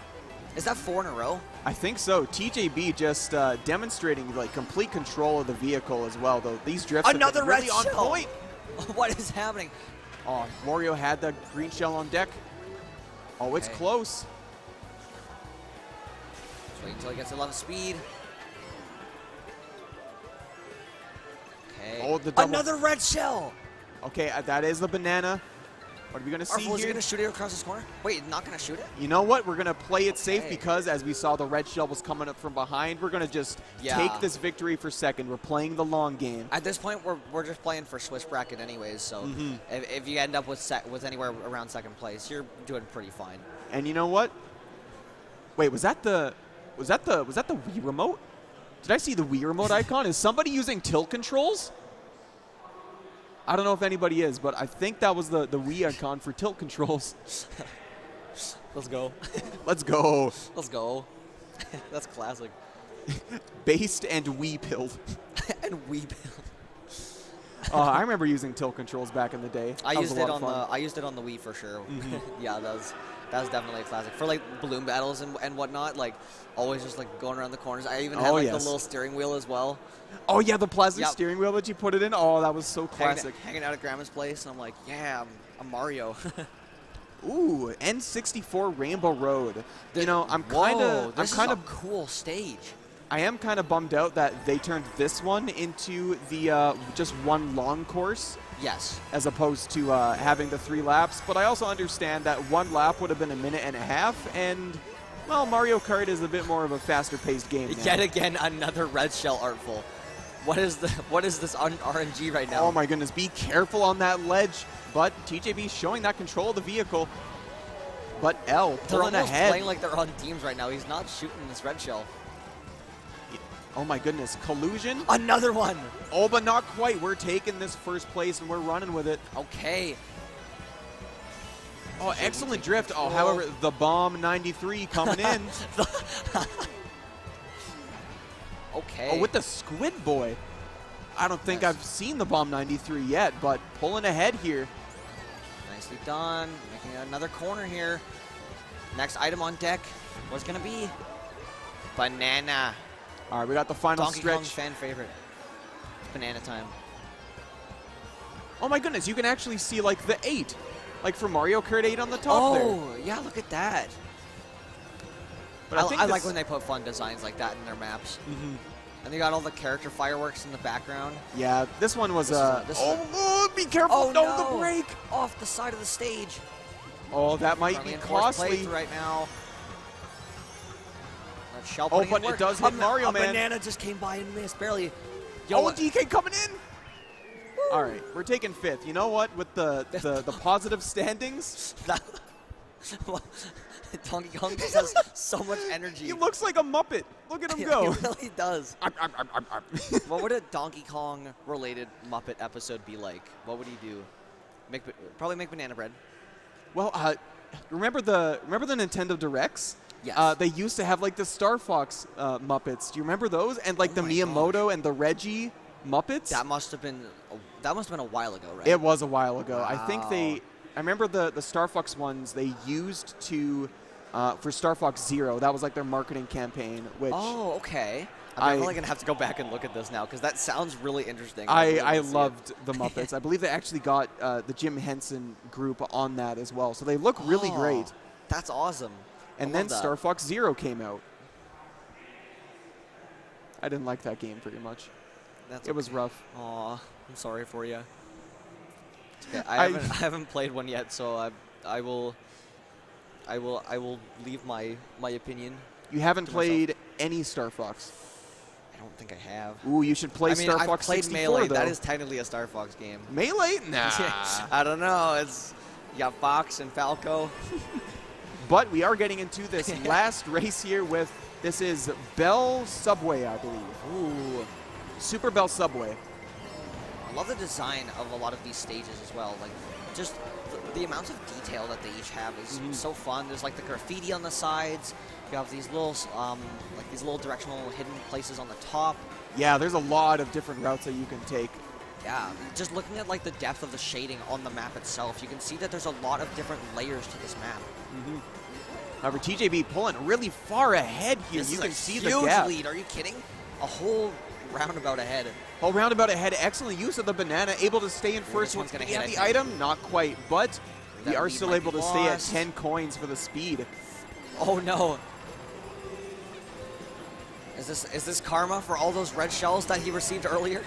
Is that 4 in a row? I think so. TJB just demonstrating like complete control of the vehicle as well, though. These drifts another have been really red on shell. point. What is happening? Oh, Wario had the green shell on deck. Oh, it's close. Just wait until he gets a lot of speed. Okay. Oh, the double. Another red shell. Okay, that is the banana. What are we going to see here? Is he going to shoot it across this corner? Wait, not going to shoot it? You know what? We're going to play it safe because as we saw the red shell was coming up from behind, we're going to just take this victory for second. We're playing the long game. At this point, we're just playing for Swiss bracket anyways, so if you end up with anywhere around second place, you're doing pretty fine. And you know what? Wait, was that the Wii remote? Did I see the Wii remote icon? Is somebody using tilt controls? I don't know if anybody is, but I think that was the Wii icon for tilt controls. Let's go. Let's go. Let's go. That's classic. Based and Wii-pilled. And Wii-pilled. I remember using tilt controls back in the day. I used it on the Wii for sure. Yeah, that was definitely a classic for like balloon battles and whatnot. Like always just like going around the corners. I even had like the little steering wheel as well. Oh yeah, the plastic steering wheel that you put it in. Oh, that was so classic. Hanging out at Grandma's place, and I'm like, yeah, I'm Mario. Ooh, N64 Rainbow Road. You know, I'm kind of cool stage. I am kind of bummed out that they turned this one into the just one long course. Yes. As opposed to having the 3 laps. But I also understand that 1 lap would have been 1.5 minutes, and, well, Mario Kart is a bit more of a faster-paced game now. Yet again, another red shell artful. What is this RNG right now? Oh my goodness, be careful on that ledge. But TJB showing that control of the vehicle. But L pulling they're almost ahead. playing like they're on teams right now. He's not shooting this red shell. Oh my goodness, collusion. Another one. Oh, but not quite. We're taking this first place and we're running with it. Okay. Oh, excellent drift. Oh, however, the bomb 93 coming in. Okay. Oh, with the Squid Boy. I don't think I've seen the bomb 93 yet, but pulling ahead here. Nicely done. Making another corner here. Next item on deck. What's going to be? Banana. All right, we got the final Donkey stretch. Kong's fan favorite. Banana time. Oh my goodness, you can actually see like the 8. Like for Mario Kart 8 on the top there. Oh, yeah, look at that. But I like when they put fun designs like that in their maps. Mm-hmm. And they got all the character fireworks in the background. Yeah, this one was be careful. Oh, no, the brake. Off the side of the stage. Oh, that might be costly right now. Shell oh, but it does hit Mario Man. Banana just came by and missed, barely. Yo, DK coming in. Woo. All right, we're taking 5th. You know what? With the positive standings. Donkey Kong just has so much energy. He looks like a Muppet. Look at him go. He really does. What would a Donkey Kong related Muppet episode be like? What would he do? Probably make banana bread. Well, remember the Nintendo Directs? Yes. They used to have like the Star Fox Muppets. Do you remember those? And like the Miyamoto and the Reggie Muppets? That must have been a while ago, right? It was a while ago. Wow. I think I remember the Star Fox ones they used to for Star Fox Zero. That was like their marketing campaign. Which okay. I'm definitely gonna have to go back and look at this now because that sounds really interesting. I loved the Muppets. I believe they actually got the Jim Henson group on that as well. So they look really great. That's awesome. And then Star Fox Zero came out. I didn't like that game very much. It was rough. Aw, I'm sorry for you. Okay, I haven't played one yet, so I will leave my opinion. You haven't played any Star Fox? I don't think I have. Ooh, you should play Star Fox 64, Melee. though. That is technically a Star Fox game. Melee? Nah. I don't know. You got Fox and Falco. But we are getting into this last race here with, this is Bell Subway, I believe. Ooh. Super Bell Subway. I love the design of a lot of these stages as well. Like, just the amount of detail that they each have is so fun. There's like the graffiti on the sides. You have these little, like these little directional hidden places on the top. Yeah, there's a lot of different routes that you can take. Yeah, just looking at like the depth of the shading on the map itself, you can see that there's a lot of different layers to this map. However, TJB pulling really far ahead here. You can see the gap. Huge lead. Are you kidding? A whole roundabout ahead. Whole roundabout ahead. Excellent use of the banana. Able to stay in first. One's gonna hit hit the item. Not quite, but we are still able to stay at 10 coins for the speed. Oh no. Is this karma for all those red shells that he received earlier?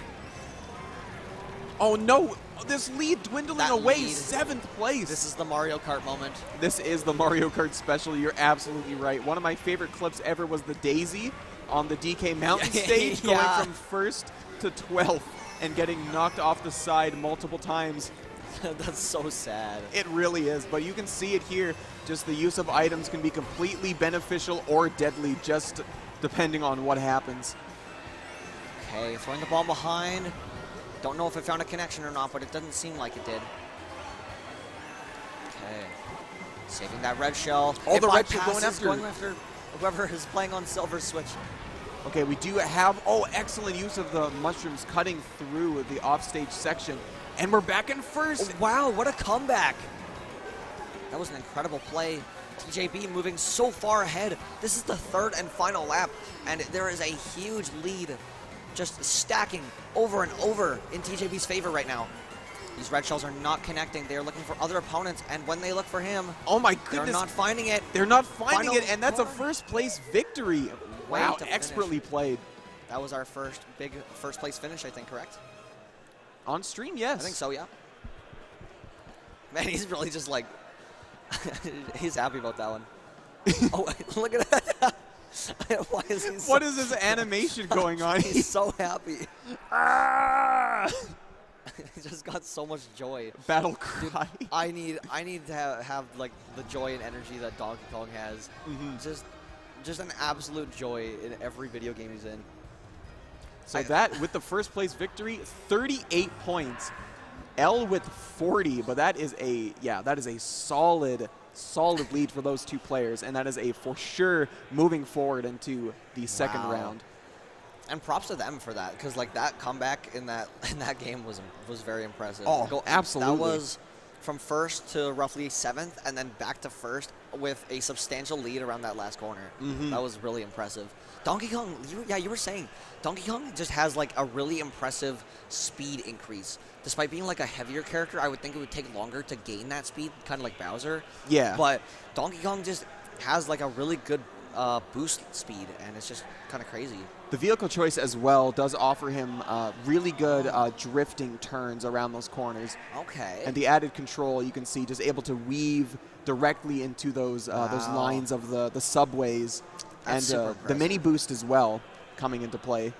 Oh no, this lead dwindling away, 7th place. This is the Mario Kart moment. This is the Mario Kart special, you're absolutely right. One of my favorite clips ever was the Daisy on the DK Mountain stage, going from 1st to 12th and getting knocked off the side multiple times. That's so sad. It really is, but you can see it here. Just the use of items can be completely beneficial or deadly, just depending on what happens. Okay, throwing the ball behind. Don't know if it found a connection or not, but it doesn't seem like it did. Okay. Saving that red shell. Oh, the red shell going after whoever is playing on silver switch. Okay, we do have, excellent use of the mushrooms cutting through the offstage section. And we're back in first. Oh, wow, what a comeback. That was an incredible play. TJB moving so far ahead. This is the third and final lap, and there is a huge lead just stacking over and over in TJB's favor right now. These red shells are not connecting. They are looking for other opponents, and when they look for him, oh my goodness, they're not finding it. They're not finding Final it, and that's a first place victory. Wow, expertly played. That was our first big first place finish, I think, correct? On stream, yes. I think so, yeah. Man, he's really just like, he's happy about that one. Oh, look at that. Why is he so what is this animation going on? He's so happy. Ah! He just got so much joy. Battle cry. Dude, I need to have like the joy and energy that Donkey Kong has. Just an absolute joy in every video game he's in. So that, with the first place victory, 38 points. L with 40, but that is a solid lead for those two players, and that is a for sure moving forward into the second round. And props to them for that, because like that comeback in that game was very impressive. Oh, absolutely. That was from first to roughly 7th, and then back to first with a substantial lead around that last corner. That was really impressive. Donkey Kong, you were saying, Donkey Kong just has like a really impressive speed increase. Despite being like a heavier character, I would think it would take longer to gain that speed, kind of like Bowser. Yeah. But Donkey Kong just has like a really good boost speed, and it's just kind of crazy. The vehicle choice as well does offer him really good drifting turns around those corners. Okay. And the added control, you can see, just able to weave directly into those lines of the subways. That's and the mini boost as well coming into play.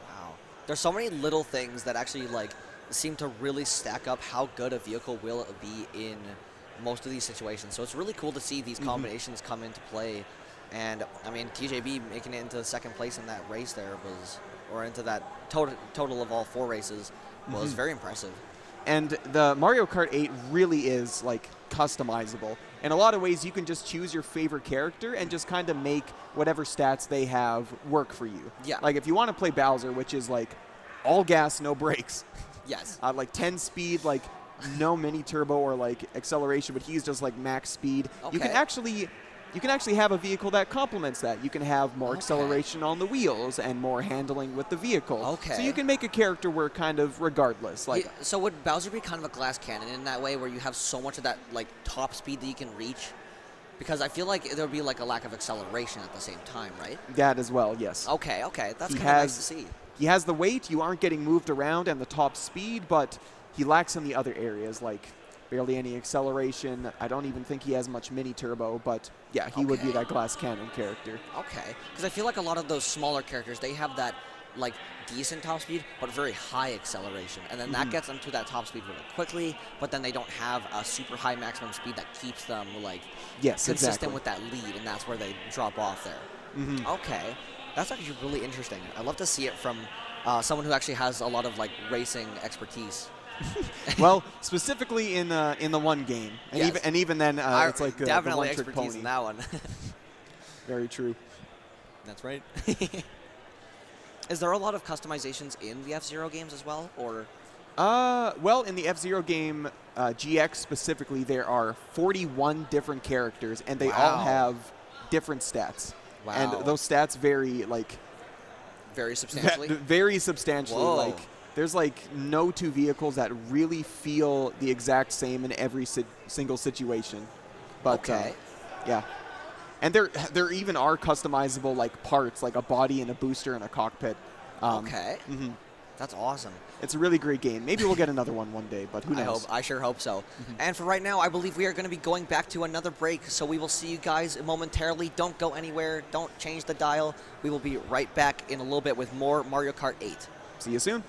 Wow. There's so many little things that actually like seem to really stack up how good a vehicle will be in most of these situations. So it's really cool to see these combinations come into play. And I mean, TJB making it into second place in that race there was, or into that total of all 4 races was very impressive. And the Mario Kart 8 really is like customizable. In a lot of ways, you can just choose your favorite character and just kind of make whatever stats they have work for you. Yeah. Like if you want to play Bowser, which is like all gas, no brakes. Yes. Like 10 speed, like no mini turbo or like acceleration, but he's just like max speed. Okay. You can actually have a vehicle that complements that. You can have more acceleration on the wheels and more handling with the vehicle. Okay. So you can make a character work kind of regardless. Like, so would Bowser be kind of a glass cannon in that way, where you have so much of that like top speed that you can reach? Because I feel like there would be like a lack of acceleration at the same time, right? that as well, yes. Okay, that's kind of nice to see. He has the weight, you aren't getting moved around, and the top speed, but he lacks in the other areas, like barely any acceleration. I don't even think he has much mini turbo, but yeah, he would be that glass cannon character. Okay, because I feel like a lot of those smaller characters, they have that like decent top speed, but very high acceleration, and then that gets them to that top speed really quickly, but then they don't have a super high maximum speed that keeps them like consistent with that lead, and that's where they drop off there. Okay, that's actually really interesting. I'd love to see it from someone who actually has a lot of like racing expertise. Well, specifically in the one game, and even then, it's like definitely the one-trick expertise pony. in that one. Very true. That's right. Is there a lot of customizations in the F-Zero games as well, or? Well, in the F-Zero game, GX specifically, there are 41 different characters, and they all have different stats. Wow. And those stats vary like very substantially. Very substantially. Whoa. Like there's like no two vehicles that really feel the exact same in every single situation. But yeah. And there even are customizable like parts, like a body and a booster and a cockpit. That's awesome. It's a really great game. Maybe we'll get another one day, but who knows? I sure hope so. And for right now, I believe we are going to be going back to another break, so we will see you guys momentarily. Don't go anywhere. Don't change the dial. We will be right back in a little bit with more Mario Kart 8. See you soon.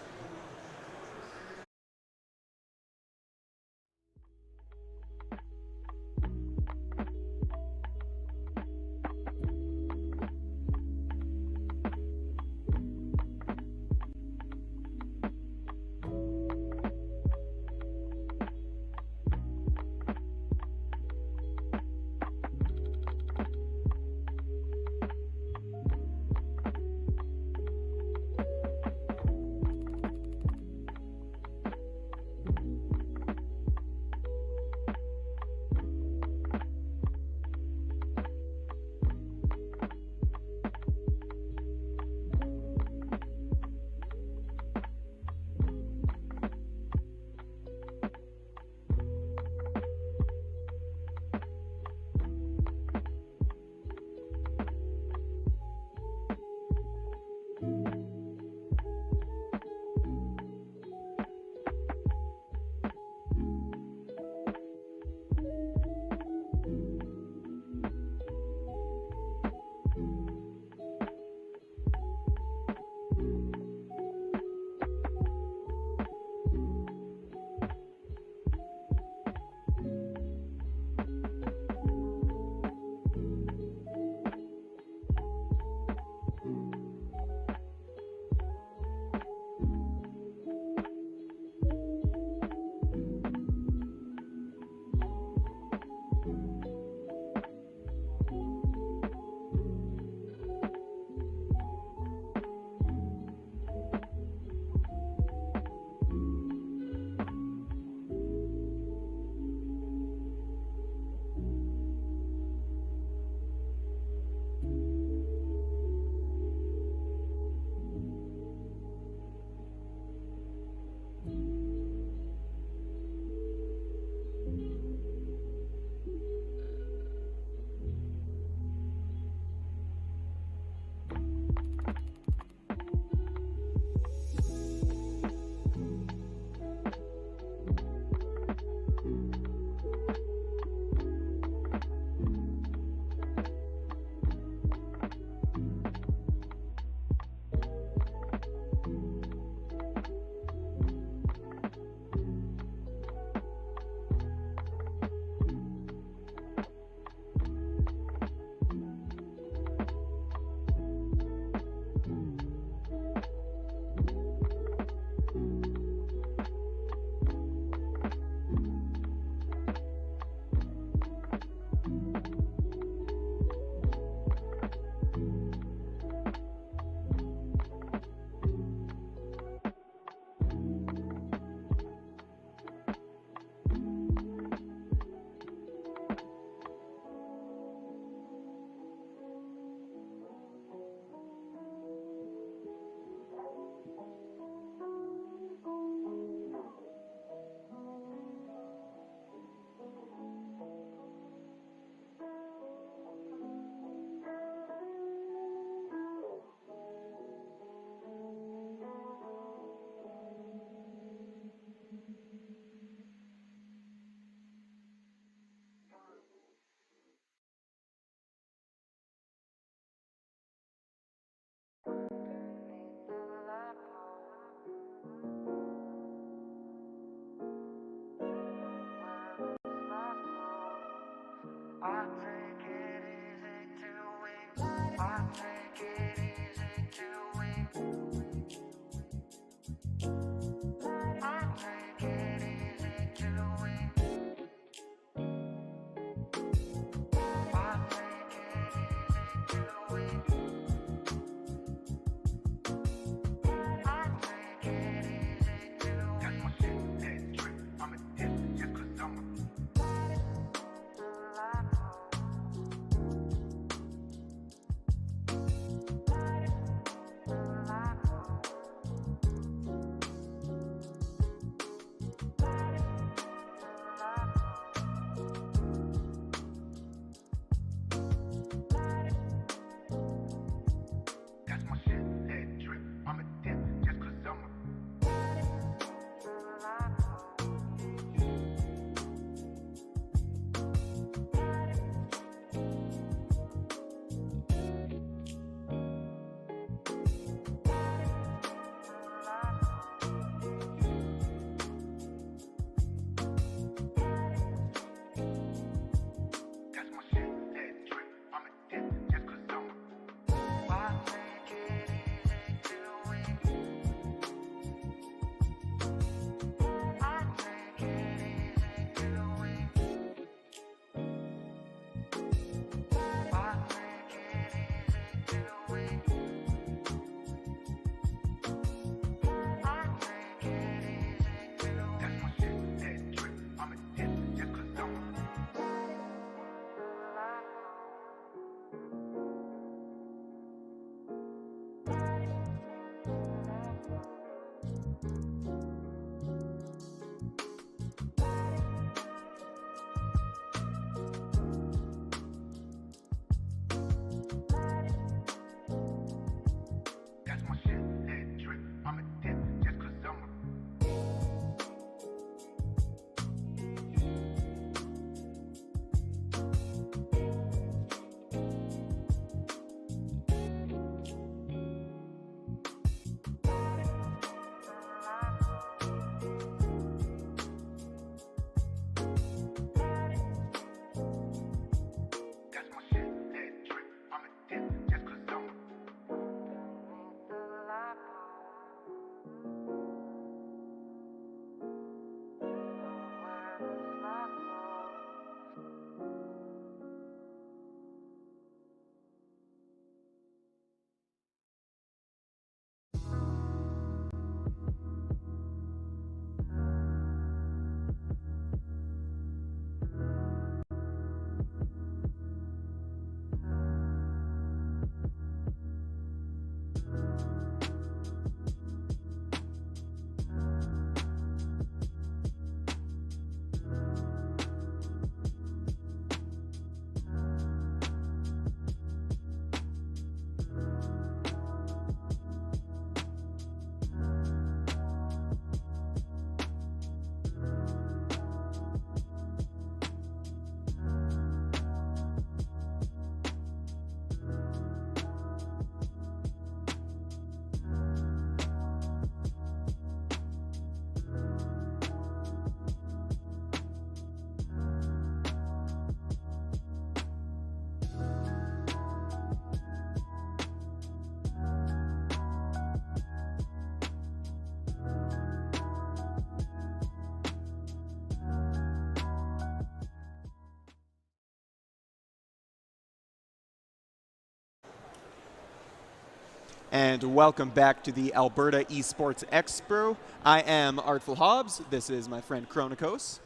And welcome back to the Alberta Esports Expo. I am Artful Hobbs. This is my friend Chronicos.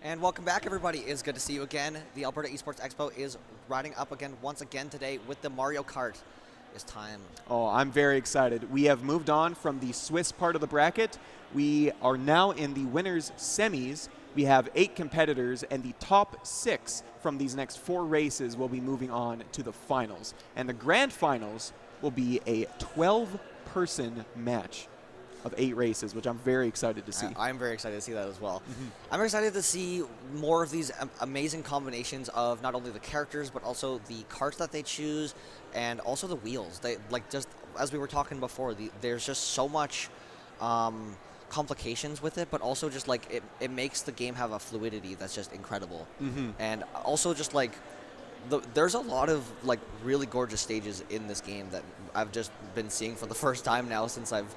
And welcome back, everybody. It's good to see you again. The Alberta Esports Expo is riding up again once again today with the Mario Kart. It's time. Oh, I'm very excited. We have moved on from the Swiss part of the bracket. We are now in the winners' semis. We have 8 competitors, and the top 6 from these next 4 races will be moving on to the finals. And the grand finals will be a 12-person match of 8 races, which I'm very excited to see. I'm very excited to see that as well. I'm excited to see more of these amazing combinations of not only the characters, but also the carts that they choose, and also the wheels. They, like, just as we were talking before, there's just so much complications with it, but also just like it makes the game have a fluidity that's just incredible. And also just like there's a lot of like really gorgeous stages in this game that I've just been seeing for the first time now, since I've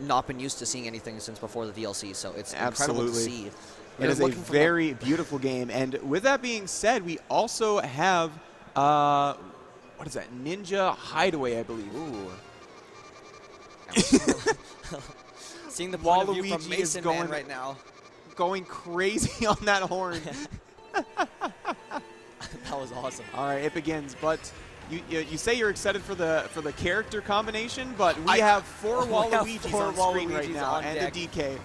not been used to seeing anything since before the DLC. So it's incredible to see. It is a very beautiful game. And with that being said, we also have what is that? Ninja Hideaway, I believe. Ooh. Seeing the point of view from Mason Man right now. Going crazy on that horn. That was awesome. All right, it begins. But you say you're excited for the character combination, but we have 4 Waluigis on screen right now, and a DK.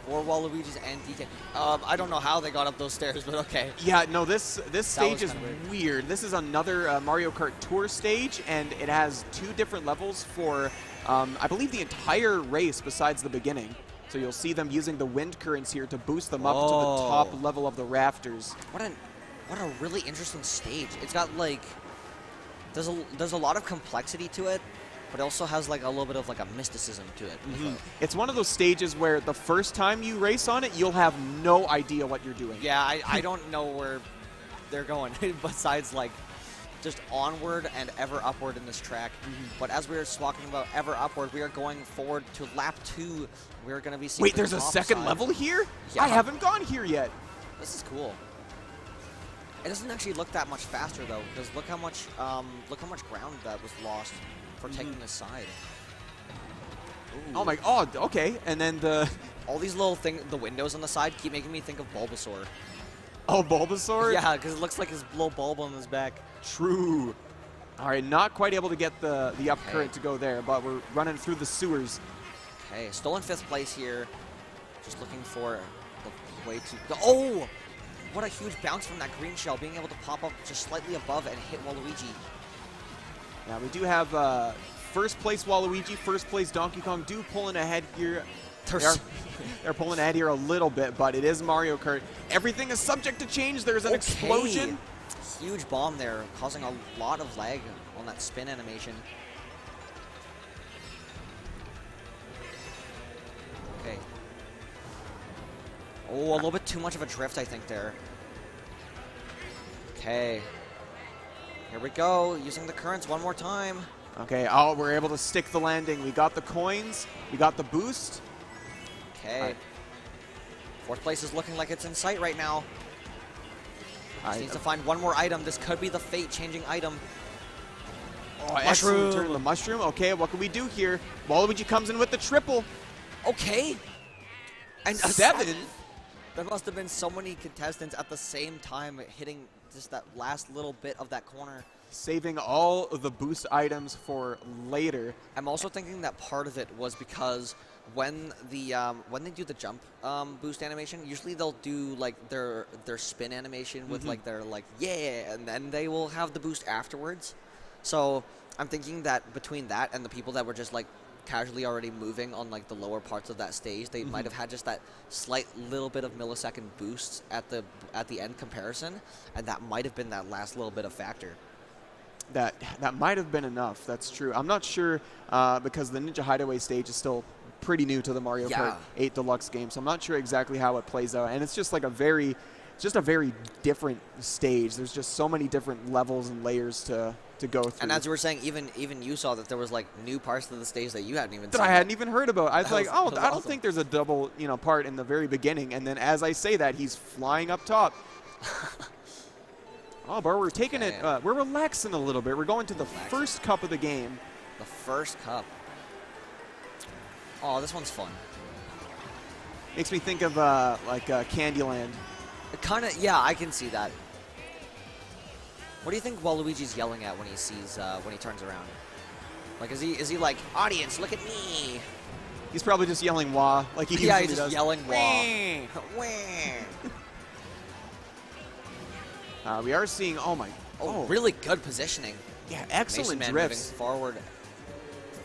4 Waluigis and DK. I don't know how they got up those stairs, but okay. Yeah, no, this stage is weird. This is another Mario Kart Tour stage, and it has 2 different levels for, I believe, the entire race besides the beginning. So you'll see them using the wind currents here to boost them up to the top level of the rafters. What a really interesting stage. It's got like there's a lot of complexity to it, but it also has like a little bit of like a mysticism to it. It's one of those stages where the first time you race on it, you'll have no idea what you're doing. Yeah, I don't know where they're going besides like just onward and ever upward in this track. But as we were talking about ever upward, we are going forward to lap 2. We're going to be seeing. Wait, there's a second level here? Yeah. I haven't gone here yet. This is cool. It doesn't actually look that much faster though, because look how much ground that was lost for taking this side. Ooh. Oh my! Oh, okay. And then all these little the windows on the side keep making me think of Bulbasaur. Oh, Bulbasaur? Yeah, because it looks like his little bulb on his back. True. All right, not quite able to get the up current to go there, but we're running through the sewers. Okay, still in 5th place here. Just looking for the way to go. Oh! What a huge bounce from that green shell, being able to pop up just slightly above and hit Waluigi. Now we do have 1st place Waluigi, 1st place Donkey Kong do pulling ahead here. They're pulling ahead here a little bit, but it is Mario Kart. Everything is subject to change. There's an explosion. Huge bomb there, causing a lot of lag on that spin animation. Okay. Oh, a little bit too much of a drift, I think, there. Okay. Here we go, using the currents one more time. Okay, oh, we're able to stick the landing. We got the coins. We got the boost. Okay. 4th place is looking like it's in sight right now. Just needs to find one more item. This could be the fate-changing item. Oh, mushroom. Turn the mushroom. Okay, what can we do here? Waluigi comes in with the triple. Okay. And a 7. There must have been so many contestants at the same time hitting just that last little bit of that corner. Saving all of the boost items for later. I'm also thinking that part of it was because when they do the jump boost animation, usually they'll do like their spin animation with like their like yeah, and then they will have the boost afterwards. So I'm thinking that between that and the people that were just like casually already moving on like the lower parts of that stage, they might have had just that slight little bit of millisecond boosts at the end comparison, and that might have been that last little bit of factor. That might have been enough. That's true. I'm not sure because the Ninja Hideaway stage is still pretty new to the Mario Kart 8 Deluxe game, so I'm not sure exactly how it plays out. And it's just like a very different stage. There's just so many different levels and layers to go through. And as you were saying, even you saw that there was like new parts of the stage that you hadn't even seen. That I hadn't even heard about. I was like, oh, I don't think there's a double part in the very beginning. And then as I say that, he's flying up top. Oh, but we're taking it. We're relaxing a little bit. We're going to the first cup of the game. The first cup. Oh, this one's fun. Makes me think of like Candyland. It kind of, yeah, I can see that. What do you think Waluigi's yelling at when he sees, when he turns around? Like, is he like, audience, look at me? He's probably just yelling wah, like he yeah, usually he's just does. yelling wah. We are seeing, Oh, really good positioning. Yeah, excellent Mason Man drifts. moving forward.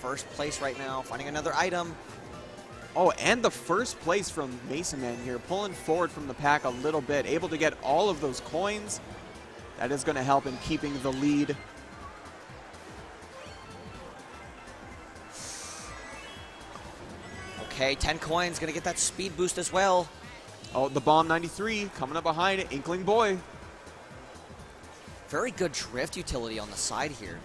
First place right now, finding another item. Oh, and the first place from Mason Man here, pulling forward from the pack a little bit, able to get all of those coins. That is going to help in keeping the lead. Okay, 10 coins, gonna get that speed boost as well. Oh, the Bomb 93 coming up behind it, Inkling Boy. Very good drift utility on the side here.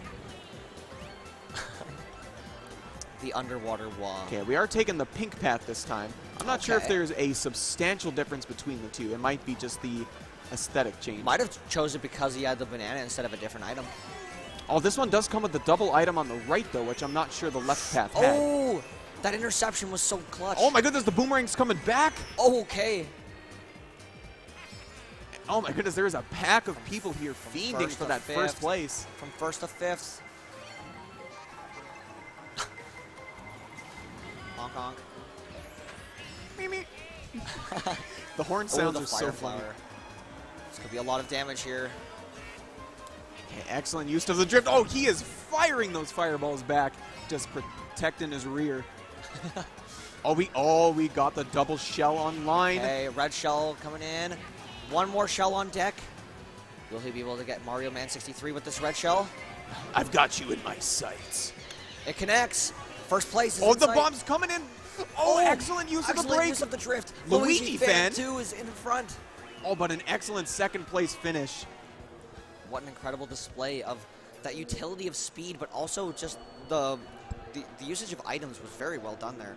The underwater wall. Okay, we are taking the pink path this time. I'm not sure if there's a substantial difference between the two. It might be just the aesthetic change. Might have chose it because he had the banana instead of a different item. Oh, this one does come with the double item on the right, though, which I'm not sure the left path had. Oh, that interception was so clutch. Oh, my goodness, the boomerang's coming back. Oh, okay. Oh, my goodness, there is a pack of people here fiending for that first place. From first to fifth. Honk, honk. The horn sounds are so funny. This could be a lot of damage here. Okay, excellent use of the drift. Oh, he is firing those fireballs back, just protecting his rear. we got the double shell online. Okay, red shell coming in. One more shell on deck. Will he be able to get Mario Man 63 with this red shell? I've got you in my sights. It connects. First place is Oh, the bomb's coming in. Oh, excellent use of the brake. Use of the drift. Luigi fan 2 is in front. Oh, but an excellent second place finish. What an incredible display of that utility of speed, but also just the usage of items was very well done there.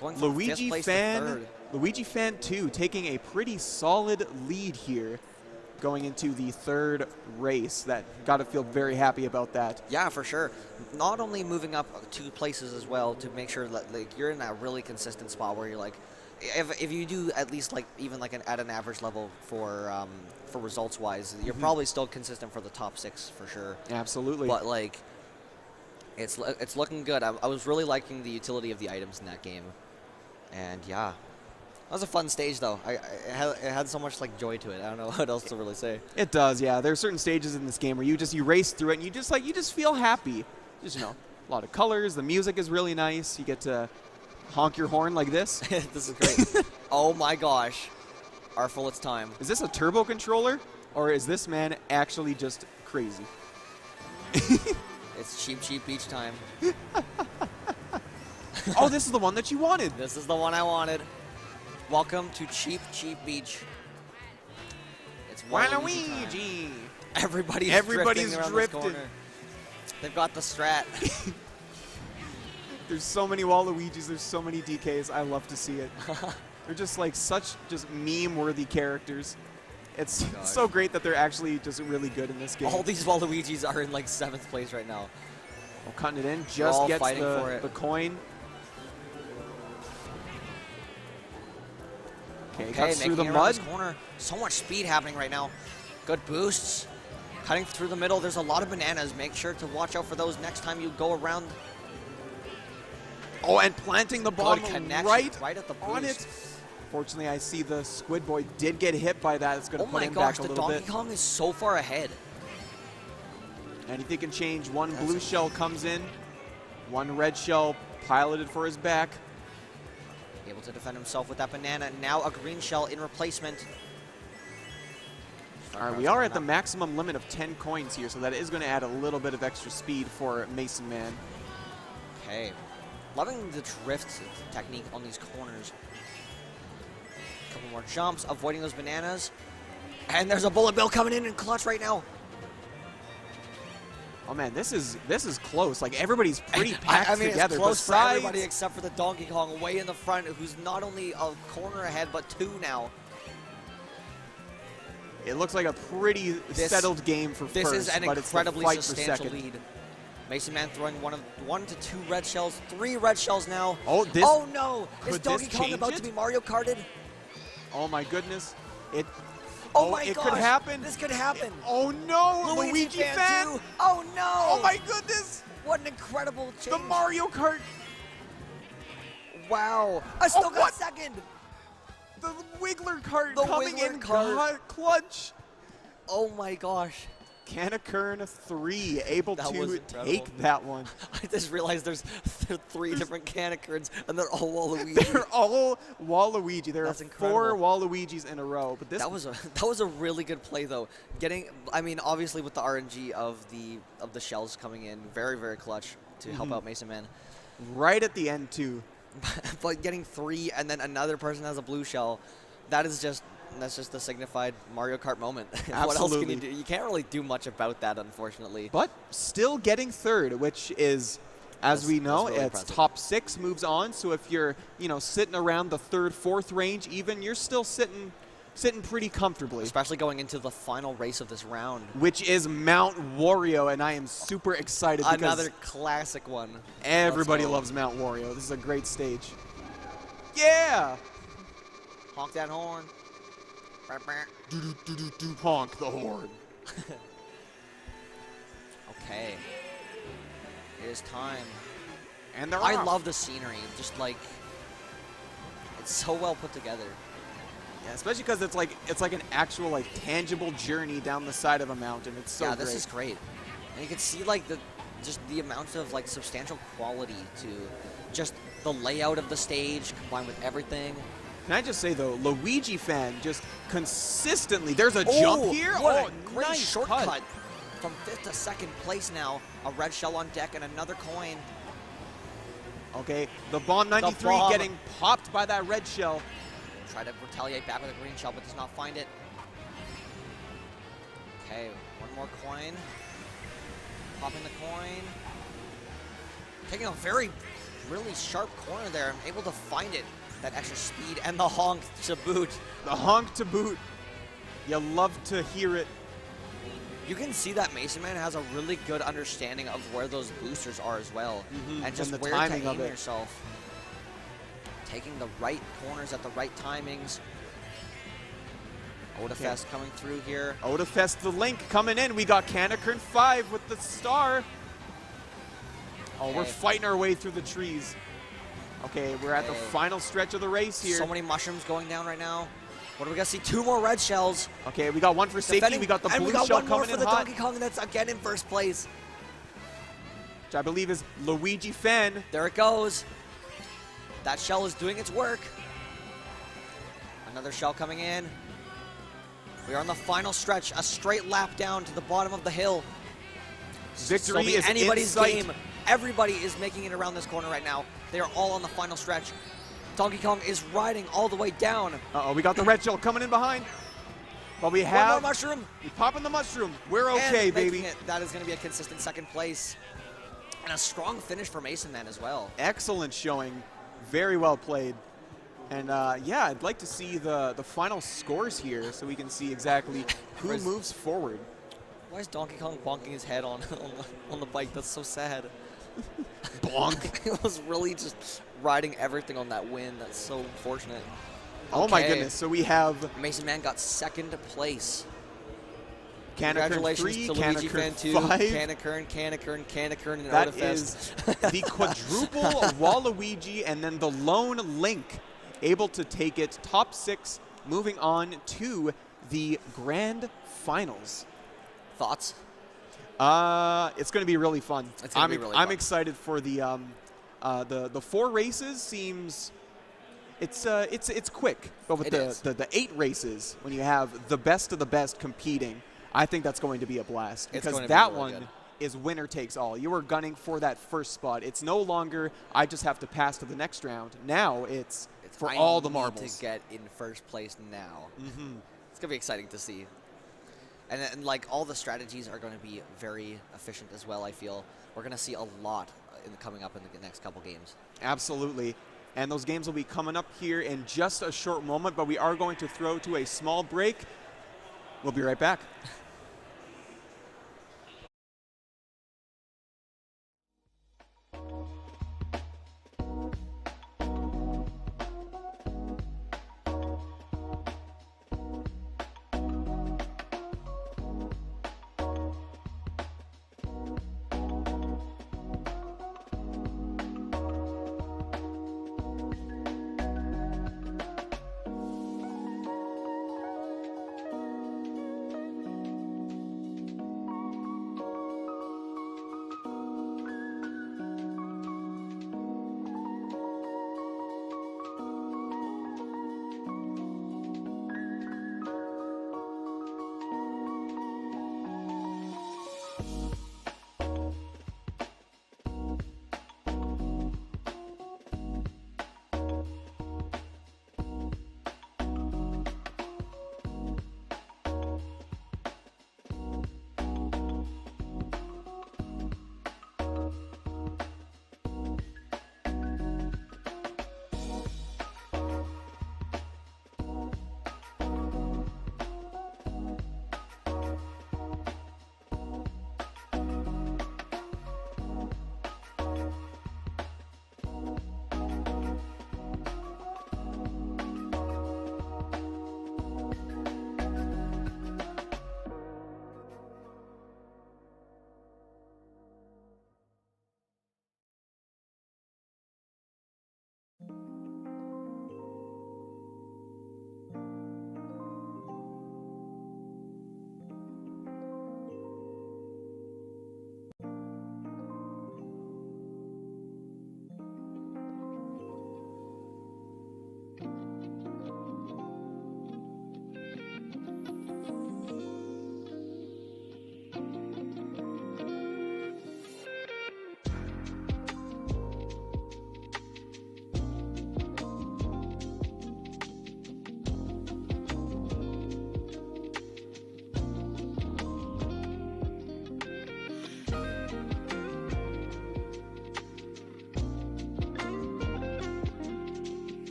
Going from Luigi fifth place fan, to third. Luigi fan 2 taking a pretty solid lead here, going into the third race. That got to feel very happy about that. Yeah, for sure. Not only moving up 2 places as well to make sure that like you're in that really consistent spot where you're like, if you do at least like even like at an average level for results wise, you're probably still consistent for the top 6 for sure. Absolutely. But like, it's looking good. I was really liking the utility of the items in that game, and yeah. That was a fun stage, though. It had so much like joy to it. I don't know what else to really say. It does, yeah. There are certain stages in this game where you race through it and you just feel happy. Just, you know, a lot of colors. The music is really nice. You get to honk your horn like this. This is great. Oh my gosh, Artful, it's time. Is this a turbo controller, or is this man actually just crazy? It's cheap beach time. Oh, this is the one that you wanted. This is the one I wanted. Welcome to Cheap Beach. It's Waluigi. Everybody's drifting around this corner. They've got the strat. There's so many Waluigis. There's so many DKs. I love to see it. They're just like such meme-worthy characters. It's so great that they're actually just really good in this game. All these Waluigis are in like 7th place right now. Oh, cutting it in. Just gets the coin. Okay, cuts through the mud. Corner. So much speed happening right now. Good boosts. Cutting through the middle. There's a lot of bananas. Make sure to watch out for those next time you go around. Oh, and planting the bomb right at the boost. On it. Fortunately, I see the Squid Boy did get hit by that. It's going to put him back a little bit. Oh my gosh, the Donkey Kong is so far ahead. Anything can change. One blue shell comes in. One red shell piloted for his back. Able to defend himself with that banana. Now a green shell in replacement. All right, we are at the maximum limit of 10 coins here, so that is going to add a little bit of extra speed for Mason Man. Okay. Loving the drift technique on these corners. A couple more jumps, avoiding those bananas. And there's a bullet bill coming in clutch right now. Oh man, this is close. Like everybody's pretty packed together. It's close for everybody except for the Donkey Kong way in the front, who's not only a corner ahead but 2 now. It looks like a pretty settled game for first. This is an incredibly substantial lead. Mason Man throwing one to two red shells, 3 red shells now. Oh, this. Oh no! Is Could Donkey this Kong change about it? to be Mario Karted? Oh my goodness! It. Oh my it gosh! could happen. This could happen. Oh no! Luigi fan! too. Oh no! Oh my goodness! What an incredible change! The Mario Kart. Wow! I still got what? second. The Wiggler kart The coming Wiggler in kart. clutch. Oh my gosh! Canakern 3 able That was to incredible. take that one. I just realized there's 3 different Canakerns and they're all Waluigi. They're all Waluigi. There That's are incredible. 4 Waluigis in a row. But this that was a really good play though. I mean, obviously with the RNG of the shells coming in, very very clutch to help out Mason Man. right at the end too. But getting 3 and then another person has a blue shell, that's just the signified Mario Kart moment. What else can you do? You can't really do much about that, unfortunately. But still getting 3rd, which is, as we know, really it's impressive. top 6 moves on. So if you're, sitting around the 3rd, 4th range, even you're still sitting pretty comfortably. Especially going into the final race of this round. Which is Mount Wario, and I am super excited because Another classic one. everybody loves Mount Wario. This is a great stage. Yeah! Honk that horn. Honk the horn. Okay. It is time. And they're I off. love the scenery. Just like, it's so well put together. Yeah, especially because it's like an actual tangible journey down the side of a mountain. It's so Yeah, great. this is great. And you can see like just the amount of substantial quality to just the layout of the stage combined with everything. Can I just say though, Luigi fan just consistently. There's a jump here. What Oh, a great nice shortcut. cut. From 5th to 2nd place now. A red shell on deck and another coin. Okay, the Bomb 93 bomb. getting popped by that red shell. Try to retaliate back with a green shell, but does not find it. Okay, one more coin. Popping the coin. Taking a really sharp corner there. I'm able to find it. That extra speed and the honk to boot. The honk to boot. You love to hear it. You can see that Mason Man has a really good understanding of where those boosters are as well. And just the where timing to of aim it. yourself. Taking the right corners at the right timings. Odafest coming through here. Odafest the link coming in. We got Canakern 5 with the star. Oh, we're Okay. fighting our way through the trees. Okay, we're at the Okay. final stretch of the race here. So many mushrooms going down right now. What are we gonna see? 2 more red shells. Okay, we got one for safety. Defending- We got the and blue we got shell one more coming for in the hot, Donkey Kong that's again in 1st place. which I believe is Luigi fan. There it goes. That shell is doing its work. Another shell coming in. We are on the final stretch, a straight lap down to the bottom of the hill. Victory be is anybody's in sight. game. Everybody is making it around this corner right now. They are all on the final stretch. Donkey Kong is riding all the way down. Uh-oh, we got the red shell coming in behind. But we One more have... mushroom. We popping the mushroom. We're And okay, making baby. it. That is going to be a consistent 2nd place. And a strong finish for Mason Man as well. Excellent showing. Very well played. And yeah, I'd like to see the final scores here so we can see exactly who Where's- moves forward. Why is Donkey Kong bonking his head on the bike? That's so sad. Bonk. He was really just riding everything on that win. That's so unfortunate. Oh my Okay. goodness. So we have Mason Man got 2nd place. Canakern Congratulations 3, to Luigi Fan Canakern 2, 5. Canakern, and That Odafest. is the quadruple Waluigi and then the lone Link able to take it top 6, moving on to the grand finals. Thoughts? It's going to be really fun. It's gonna be really I'm fun. excited for the 4 races. Seems it's quick, but with It is. the 8 races, when you have the best of the best competing, I think that's going to be a blast It's because going to be that really one good. is winner takes all. You are gunning for that first spot. It's no longer I just have to pass to the next round. Now it's for I all the need marbles. to get in 1st place now. It's going to be exciting to see. And like all the strategies are going to be very efficient as well, I feel. We're going to see a lot coming up in the next couple games. Absolutely. And those games will be coming up here in just a short moment, but we are going to throw to a small break. We'll be right back.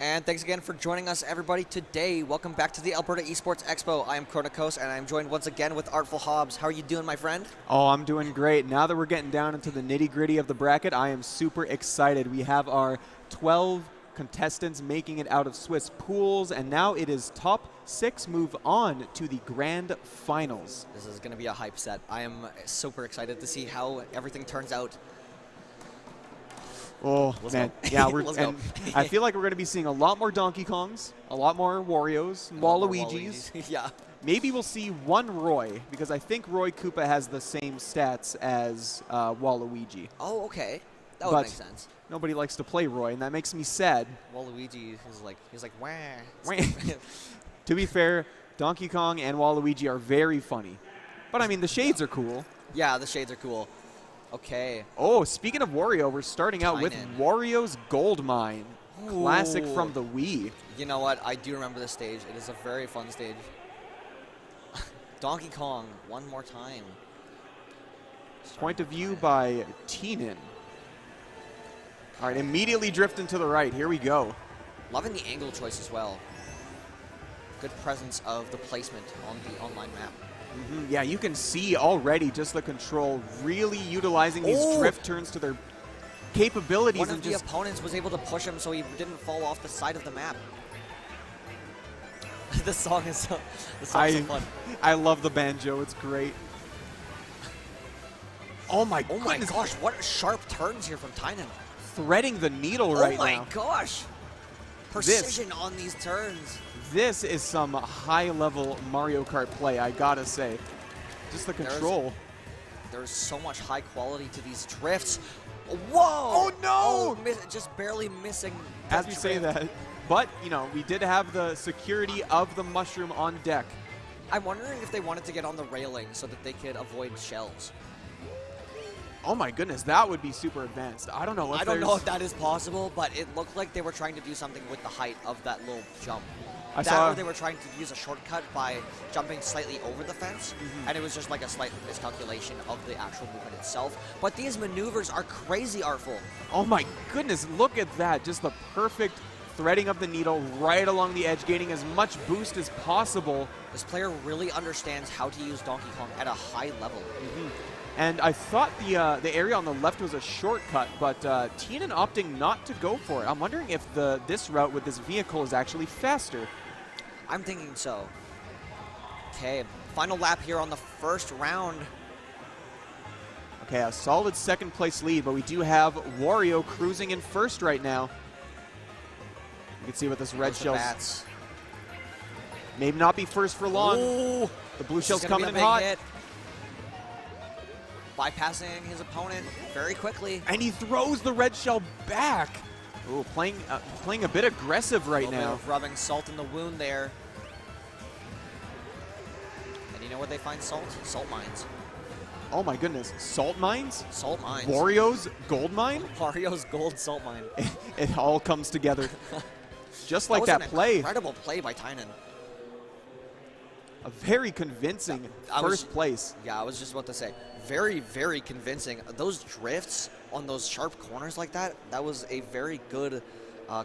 And thanks again for joining us, everybody, today. Welcome back to the Alberta Esports Expo. I am Chronicos, and I'm joined once again with Artful Hobbs. How are you doing, my friend? Oh, I'm doing great. Now that we're getting down into the nitty-gritty of the bracket, I am super excited. We have our 12 contestants making it out of Swiss pools, and now it is top 6 move on to the grand finals. This is going to be a hype set. I am super excited to see how everything turns out. Oh, Let's man. go. Yeah, Let's go. I feel like we're going to be seeing a lot more Donkey Kongs, a lot more Wario's, Waluigi's. Yeah. Maybe we'll see one Roy, because I think Roy Koopa has the same stats as Waluigi. Oh, okay. That would make sense. Nobody likes to play Roy, and that makes me sad. Waluigi is like, he's like, wah. To be fair, Donkey Kong and Waluigi are very funny. But I mean, the shades are cool. Yeah, the shades are cool. Okay. Oh, speaking of Wario, we're starting out with Tynan. Wario's Gold Mine. Classic Ooh. from the Wii. You know what? I do remember this stage. It is a very fun stage. Donkey Kong, one more time. Point of view by Tynan. All right, immediately drifting to the right. Here we go. Loving the angle choice as well. Good presence of the placement on the online map. Yeah, you can see already just the control really utilizing these drift turns to their capabilities. One of the opponents was able to push him so he didn't fall off the side of the map. This song is so fun. I love the banjo. It's great. Oh my gosh, what sharp turns here from Tynan. Threading the needle right now. Oh my gosh. Precision on these turns. This is some high-level Mario Kart play, I gotta say. Just the control. There's so much high quality to these drifts. Whoa! Oh no! Oh, just barely missing. As you say that. But, you know, we did have the security of the mushroom on deck. I'm wondering if they wanted to get on the railing so that they could avoid shells. Oh my goodness, that would be super advanced. I don't know if I don't know if that is possible, but it looked like they were trying to do something with the height of that little jump. Or they were trying to use a shortcut by jumping slightly over the fence, and it was just like a slight miscalculation of the actual movement itself. But these maneuvers are crazy artful. Oh my goodness, look at that. Just the perfect threading of the needle right along the edge, gaining as much boost as possible. This player really understands how to use Donkey Kong at a high level. And I thought the area on the left was a shortcut, but Tynan opting not to go for it. I'm wondering if this route with this vehicle is actually faster. I'm thinking so. Okay, final lap here on the first round. Okay, a solid second place lead, but we do have Wario cruising in first right now. You can see with this red shell. Maybe not be first for long. Ooh, the blue shell's coming in hot. Hit. Bypassing his opponent very quickly. And he throws the red shell back. Ooh, playing a bit aggressive right now. Bit of rubbing salt in the wound there. And you know where they find salt? Salt mines. Oh my goodness, salt mines? Salt mines. Wario's gold mine? Wario's gold salt mine. It all comes together. Just like that play. Incredible play by Tynan. A very convincing first place. Yeah, I was just about to say, very, very convincing. Those drifts on those sharp corners like that, that was a very good,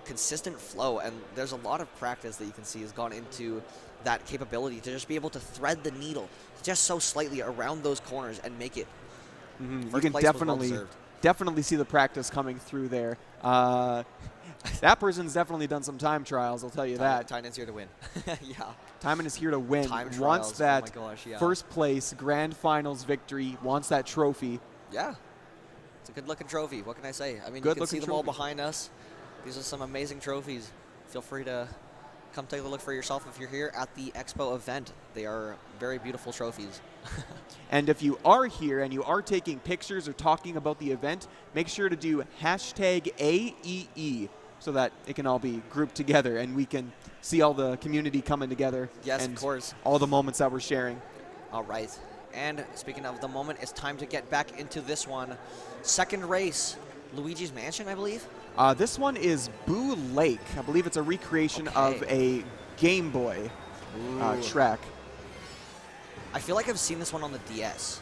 consistent flow. And there's a lot of practice that you can see has gone into that capability to just be able to thread the needle just so slightly around those corners and make it. You can definitely see the practice coming through there. That person's definitely done some time trials, I'll tell you that. Tynan's here to win. Yeah. Tynan is here to win. Wants that first place grand finals victory. Wants that trophy. Yeah. It's a good looking trophy. What can I say? I mean, you can see them all behind us. These are some amazing trophies. Feel free to come take a look for yourself if you're here at the Expo event. They are very beautiful trophies. And if you are here and you are taking pictures or talking about the event, make sure to do #AEE so that it can all be grouped together and we can see all the community coming together. Yes, and of course. All the moments that we're sharing. All right. And speaking of the moment, it's time to get back into this one. Second race, Luigi's Mansion, I believe? This one is Boo Lake. I believe it's a recreation of a Game Boy track. I feel like I've seen this one on the DS.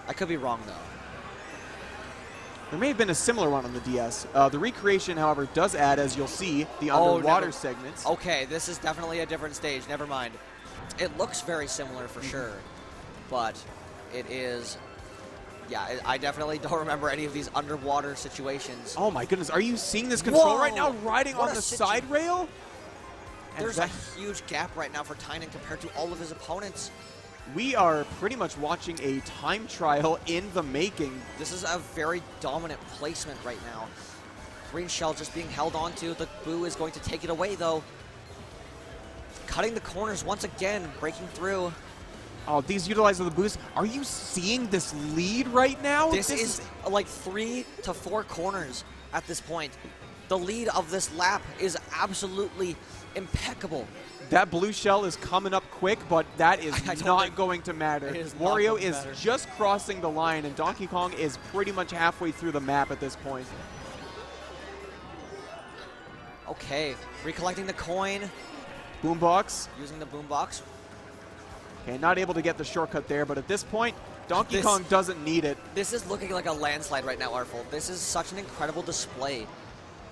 I could be wrong, though. There may have been a similar one on the DS. The recreation, however, does add, as you'll see, the underwater segments. Okay, this is definitely a different stage. Never mind. It looks very similar for sure, but it is... Yeah, I definitely don't remember any of these underwater situations. Oh my goodness, are you seeing this control right now, riding What on the side rail? There's a huge gap right now for Tynan compared to all of his opponents. We are pretty much watching a time trial in the making. This is a very dominant placement right now. Green shell just being held onto. The Boo is going to take it away, though. Cutting the corners once again, breaking through. Oh, these utilizing the boost. Are you seeing this lead right now? This is like 3 to 4 corners at this point. The lead of this lap is absolutely impeccable. That blue shell is coming up quick, but that is not going to matter. Wario is just crossing the line, and Donkey Kong is pretty much halfway through the map at this point. Okay, recollecting the coin. Boombox. Using the boombox. Okay, not able to get the shortcut there, but at this point, Donkey Kong doesn't need it. This is looking like a landslide right now, Artful. This is such an incredible display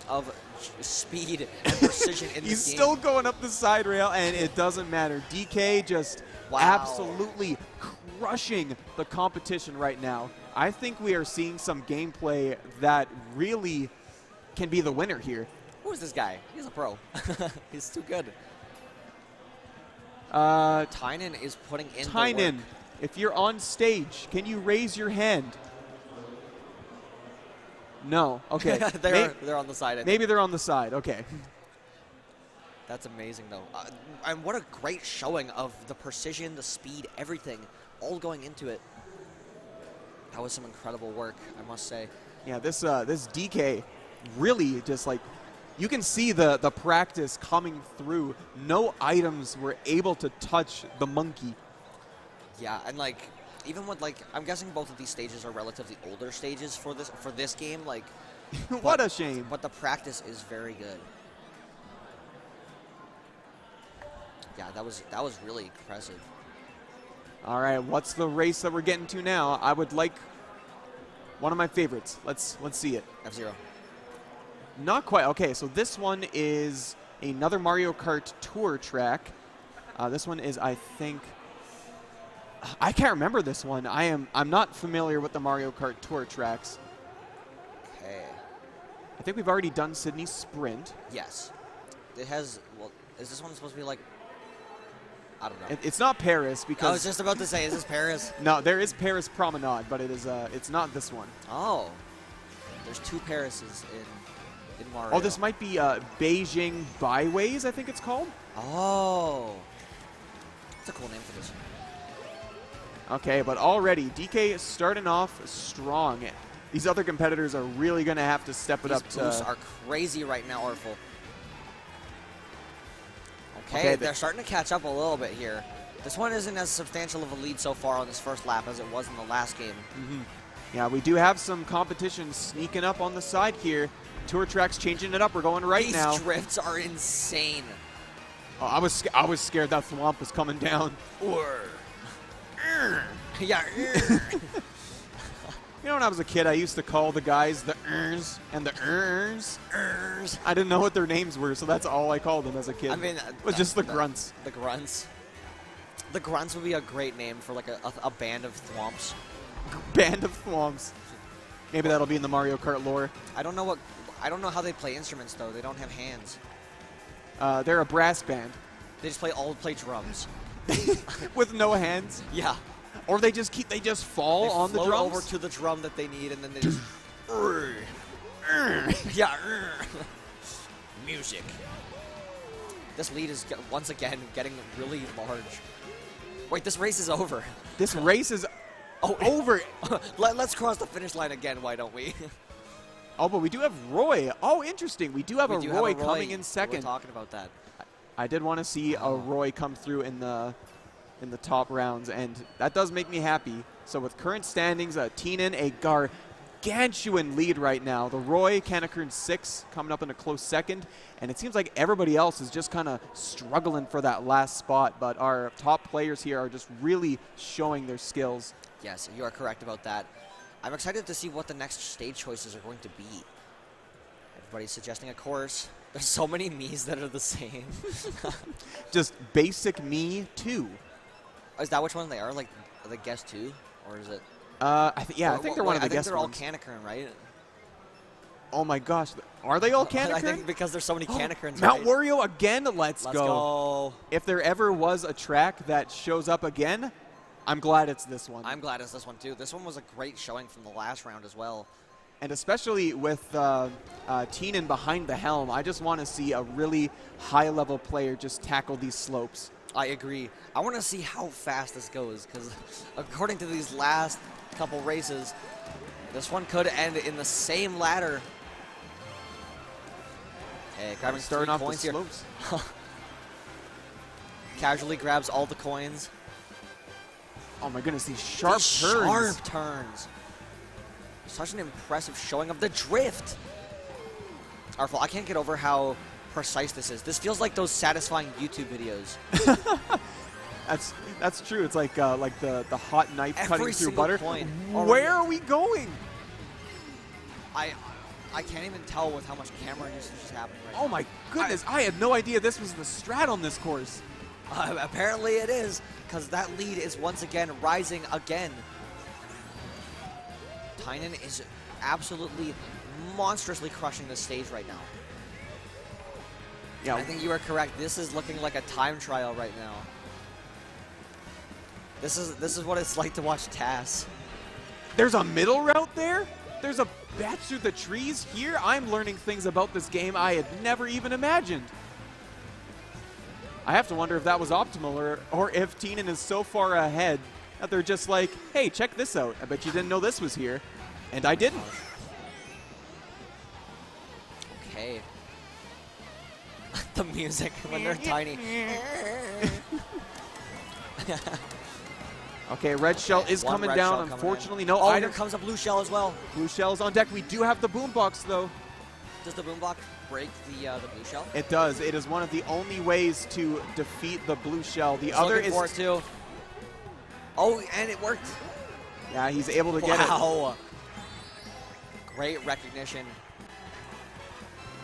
of speed and precision in this game. He's still going up the side rail, and it doesn't matter. DK just absolutely crushing the competition right now. I think we are seeing some gameplay that really can be the winner here. Who is this guy? He's a pro. He's too good. Tynan is putting in the work. If you're on stage, can you raise your hand? No. Okay. they're on the side. Maybe they're on the side. Okay. That's amazing, though. And what a great showing of the precision, the speed, everything, all going into it. That was some incredible work, I must say. Yeah, this DK really just like, you can see the practice coming through. No items were able to touch the monkey. Yeah, and like, even with like, I'm guessing both of these stages are relatively older stages for this game. Like, what a shame. But the practice is very good. Yeah, that was really impressive. All right, what's the race that we're getting to now? I would like one of my favorites. Let's see it. F-Zero. Not quite. Okay, so this one is another Mario Kart Tour track. This one is, I think, I can't remember this one. I'm not familiar with the Mario Kart Tour tracks. Okay. I think we've already done Sydney Sprint. Yes. It has. Well, is this one supposed to be like? I don't know. It's not Paris because. I was just about to say, is this Paris? No, there is Paris Promenade, but it is. It's not this one. Oh. There's 2 Parises in Mario. Oh, this might be Beijing Byways, I think it's called. Oh. That's a cool name for this. Okay, but already DK is starting off strong. These other competitors are really going to have to step it up. These boosts are crazy right now, Artful. Okay, they're starting to catch up a little bit here. This one isn't as substantial of a lead so far on this first lap as it was in the last game. Mm-hmm. Yeah, we do have some competition sneaking up on the side here. Tour tracks changing it up. We're going right now. These drifts are insane. Oh, I was scared that Thwomp was coming down. Yeah. You know, when I was a kid, I used to call the guys the Ers and the Ers. I didn't know what their names were, so that's all I called them as a kid. I mean, it was just the grunts. The grunts. The grunts would be a great name for like a band of Thwomps. Band of Thwomps. Maybe that'll be in the Mario Kart lore. I don't know how they play instruments though. They don't have hands. They're a brass band. They just play drums. With no hands? Yeah. Or they just fall on the drums? They float over to the drum that they need, and then they just... Yeah. Music. This lead is, once again, getting really large. Wait, this race is over. This race is over. Let's cross the finish line again, why don't we? Oh, but we do have Roy. Oh, interesting. We do have a Roy coming in second. We're talking about that. I did want to see a Roy come through in the top rounds, and that does make me happy. So with current standings, Tynan a gargantuan lead right now. The Roy, Kanekern 6 coming up in a close second, and it seems like everybody else is just kind of struggling for that last spot, but our top players here are just really showing their skills. Yes, you are correct about that. I'm excited to see what the next stage choices are going to be. Everybody's suggesting a course. There's so many Miis that are the same. Just basic Mii 2. Is that which one they are? Like the Guess 2? Or is it? I think they're one of the Guess they're ones. all Kanekern, right? Oh my gosh. Are they all Kanekern? I think because there's so many Kanekerns, Mount right? Wario again? Let's go. go. If there ever was a track that shows up again, I'm glad it's this one. I'm glad it's this one too. This one was a great showing from the last round as well. And especially with Teenan behind the helm, I just want to see a really high-level player just tackle these slopes. I agree. I want to see how fast this goes, because according to these last couple races, this one could end in the same ladder. Okay, grabbing starting off the coins here. slopes. Casually grabs all the coins. Oh my goodness, these sharp turns. Sharp turns. Such an impressive showing of the drift. Artful, I can't get over how precise this is. This feels like those satisfying YouTube videos. That's true. It's like the hot knife cutting through butter. Coin. Where are we going? I can't even tell with how much camera usage is happening right now. Oh my goodness, I had no idea this was the strat on this course. Apparently it is, because that lead is once again rising again. Teenan is absolutely monstrously crushing the stage right now. Yeah, I think you are correct. This is looking like a time trial right now. This is what it's like to watch TAS. There's a middle route there? There's a batch through the trees here? I'm learning things about this game I had never even imagined. I have to wonder if that was optimal or if Teenan is so far ahead that they're just like, hey, check this out. I bet you didn't know this was here. And I didn't. Okay. The music when they're tiny. Okay, red shell is One coming red down. shell Unfortunately, coming in. no Oh, item. here comes a blue shell as well. Blue shell's on deck. We do have the boombox, though. Does the boom block break the blue shell? It does. It is one of the only ways to defeat the blue shell. The other Looking is... for it too. Oh, and it worked. Yeah, he's able to get it. Wow. Great recognition.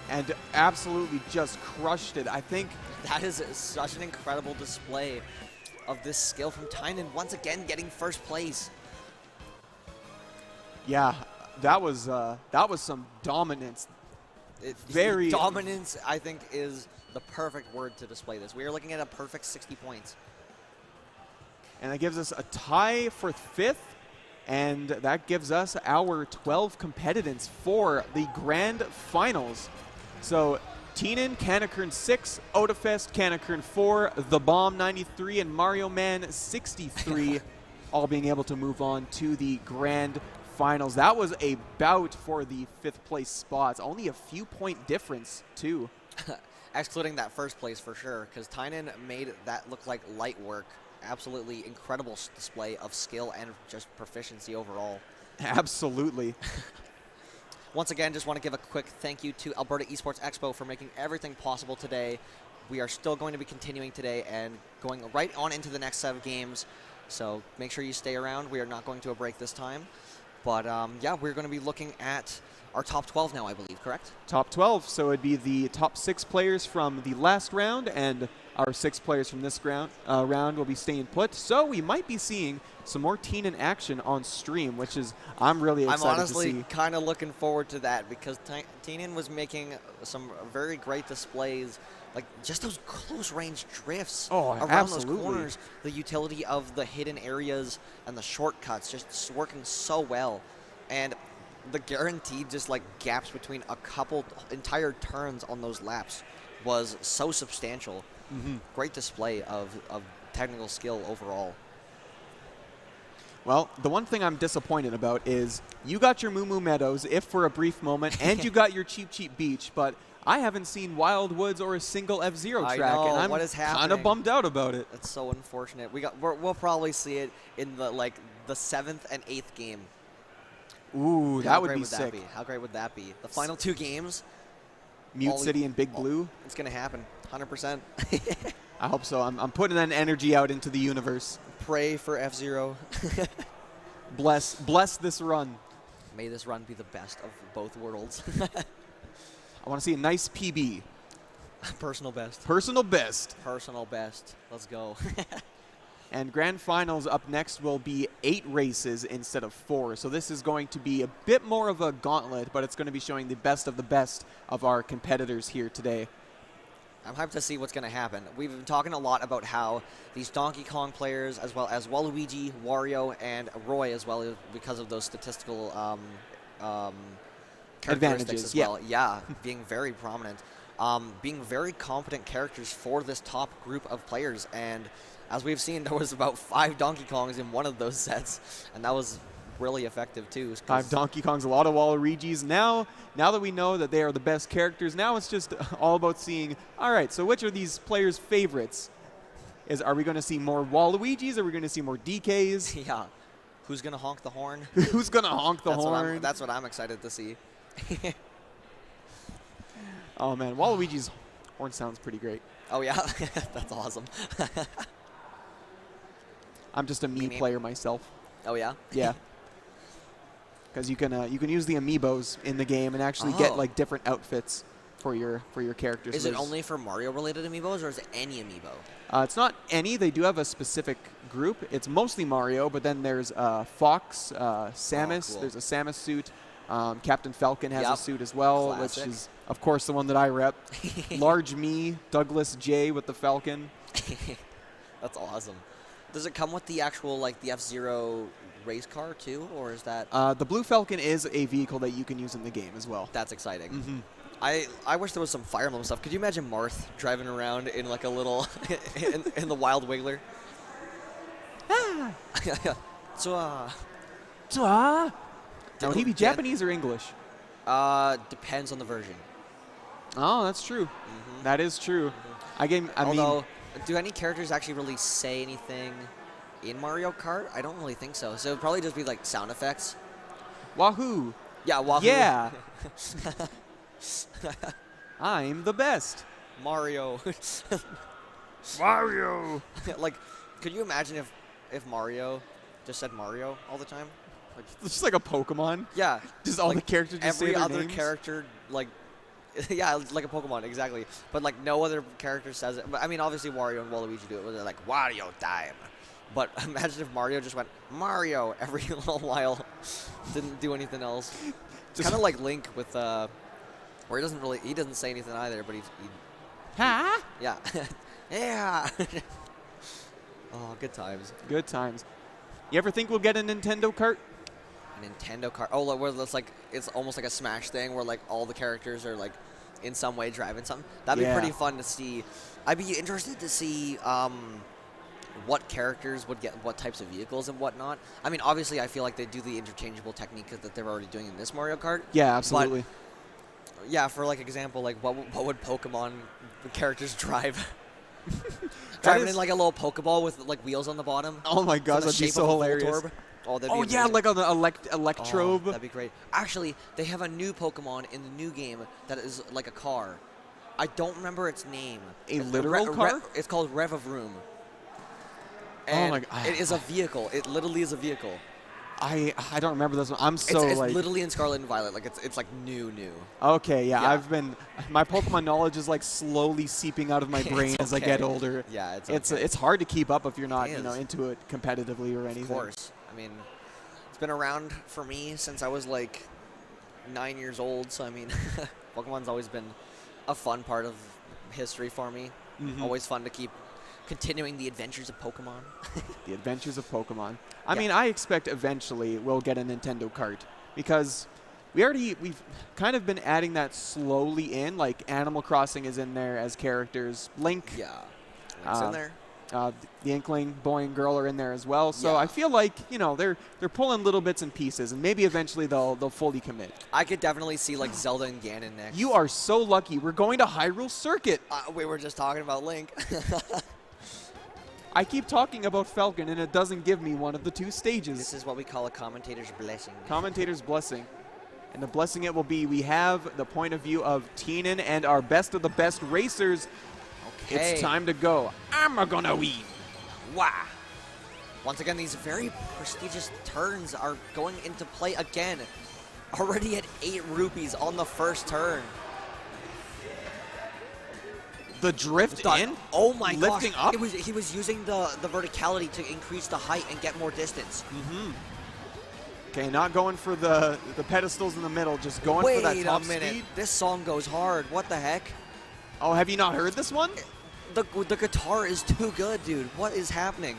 And absolutely just crushed it. I think that is such an incredible display of this skill from Teenan, once again getting first place. yeah, that was some dominance. Dominance, I think, is the perfect word to display this. We are looking at a perfect 60 points. And that gives us a tie for 5th. And that gives us our 12 competitors for the grand finals. So Teenan, Kanekern 6, Odafest, Kanekern 4, The Bomb 93, and Mario Man 63 all being able to move on to the grand finals. That was a bout for the 5th place spots. Only a few point difference, too. Excluding that first place for sure, because Teenan made that look like light work. Absolutely incredible display of skill and just proficiency overall. Absolutely. Once again, just want to give a quick thank you to Alberta Esports Expo for making everything possible today. We are still going to be continuing today and going right on into the next set of games. So make sure you stay around. We are not going to a break this time. But yeah, we're going to be looking at our top 12 now, I believe, correct? Top 12. So it'd be the top 6 players from the last round, and our 6 players from this round will be staying put. So we might be seeing some more Teenan action on stream, which is I'm really excited to see. I'm honestly kind of looking forward to that, because Teenan was making some very great displays, like just those close-range drifts around those corners, the utility of the hidden areas and the shortcuts just working so well, and the guaranteed just like gaps between a couple entire turns on those laps was so substantial. Great display of technical skill overall. Well, the one thing I'm disappointed about is you got your Moo Moo Meadows, if for a brief moment, and you got your Cheap Cheap Beach, but I haven't seen Wild Woods or a single F-Zero track, and I'm kind of bummed out about it. It's so unfortunate. We'll probably see it in the 7th and 8th game. Ooh, that would be sick. How great would that be? The final 2 games. Mute City and Big Blue. It's gonna happen, 100%. I hope so. I'm putting that energy out into the universe. Pray for F-Zero. Bless this run. May this run be the best of both worlds. I want to see a nice PB. Personal best. Personal best. Personal best. Let's go. And Grand Finals up next will be 8 races instead of 4. So this is going to be a bit more of a gauntlet, but it's going to be showing the best of our competitors here today. I'm hyped to see what's going to happen. We've been talking a lot about how these Donkey Kong players, as well as Waluigi, Wario, and Roy, as well, because of those statistical characteristics as well. Yeah, being very prominent. Being very competent characters for this top group of players. And as we've seen, there was about 5 Donkey Kongs in one of those sets, and that was really effective too. 5 Donkey Kongs, a lot of Waluigis. Now that we know that they are the best characters, now it's just all about seeing, all right, so which are these players' favorites? Are we going to see more Waluigis? Are we going to see more DKs? Yeah. Who's going to honk the horn? Who's going to honk the horn? That's what I'm excited to see. Oh, man. Waluigi's horn sounds pretty great. Oh, yeah? That's awesome. I'm just a Mii player myself. Oh, yeah? Yeah. Because you can use the amiibos in the game and actually get like different outfits for your characters. Is it only for Mario related amiibos, or is it any amiibo? It's not any. They do have a specific group. It's mostly Mario, but then there's Fox, Samus. Cool. There's a Samus suit. Captain Falcon has a suit as well, Classic. which is of course the one that I rep. Large Me, Douglas J with the Falcon. That's awesome. Does it come with the actual like the F-Zero race car too, or is that? The Blue Falcon is a vehicle that you can use in the game as well. That's exciting. Mm-hmm. I wish there was some Fire Emblem stuff. Could you imagine Marth driving around in like a little in the Wild Wiggler? Ah. Now, would he be Japanese or English? Depends on the version. Oh, that's true. Mm-hmm. That is true. Although, do any characters actually really say anything in Mario Kart? I don't really think so. So it would probably just be like sound effects. Wahoo! Yeah, wahoo. Yeah. I'm the best. Mario. Mario. Like, could you imagine if Mario just said Mario all the time? Like, it's just like a Pokemon. Yeah. Just all like the characters just say every their other names? character, like, yeah, like a Pokemon, exactly. But, like, no other character says it. But, I mean, obviously Wario and Waluigi do it, where they're like, Wario time. But imagine if Mario just went, Mario, every little while. Didn't do anything else. It's kind of like Link with, where he doesn't say anything either, but he Huh? yeah. Yeah. Oh, good times. Good times. You ever think we'll get a Nintendo Kart? Nintendo Kart. Oh, where it's almost like a Smash thing where like all the characters are like in some way driving something. That'd be pretty fun to see. I'd be interested to see what characters would get what types of vehicles and whatnot. I mean, obviously, I feel like they do the interchangeable technique that they're already doing in this Mario Kart. Yeah, absolutely. But, yeah, for like example, like what would Pokemon characters drive? Driving in like a little Pokeball with like wheels on the bottom. Oh my gosh, that'd be so hilarious. Oh, yeah, like on the Electrobe. Oh, that'd be great. Actually, they have a new Pokemon in the new game that is like a car. I don't remember its name. A literal car? It's called Revavroom. Oh my god. It is a vehicle. It literally is a vehicle. I don't remember this one. I'm so it's like literally in Scarlet and Violet. Like it's like new. Okay, yeah. My Pokemon knowledge is like slowly seeping out of my brain as I get older. Yeah, it's hard to keep up if you're not into it competitively or anything. Of course. I mean, it's been around for me since I was like 9 years old. So I mean, Pokemon's always been a fun part of history for me. Mm-hmm. Always fun to keep continuing the adventures of Pokemon. The adventures of Pokemon. I mean, I expect eventually we'll get a Nintendo Kart because we've kind of been adding that slowly in. Like Animal Crossing is in there as characters. Link. Yeah. Link's in there. The Inkling, boy and girl are in there as well. So I feel like they're pulling little bits and pieces, and maybe eventually they'll fully commit. I could definitely see like Zelda and Ganon next. You are so lucky. We're going to Hyrule Circuit. We were just talking about Link. I keep talking about Falcon, and it doesn't give me one of the 2 stages. This is what we call a commentator's blessing. Commentator's blessing. And the blessing it will be, we have the point of view of Teenan and our best of the best racers. Okay. It's time to go. I'm gonna win. Wow. Once again, these very prestigious turns are going into play again. Already at 8 rupees on the first turn. The drift in? Oh my gosh. Lifting up? He was using the verticality to increase the height and get more distance. Okay, not going for the pedestals in the middle, just going for that top Wait a minute. speed. This song goes hard. What the heck? Oh, have you not heard this one? The guitar is too good, dude. What is happening?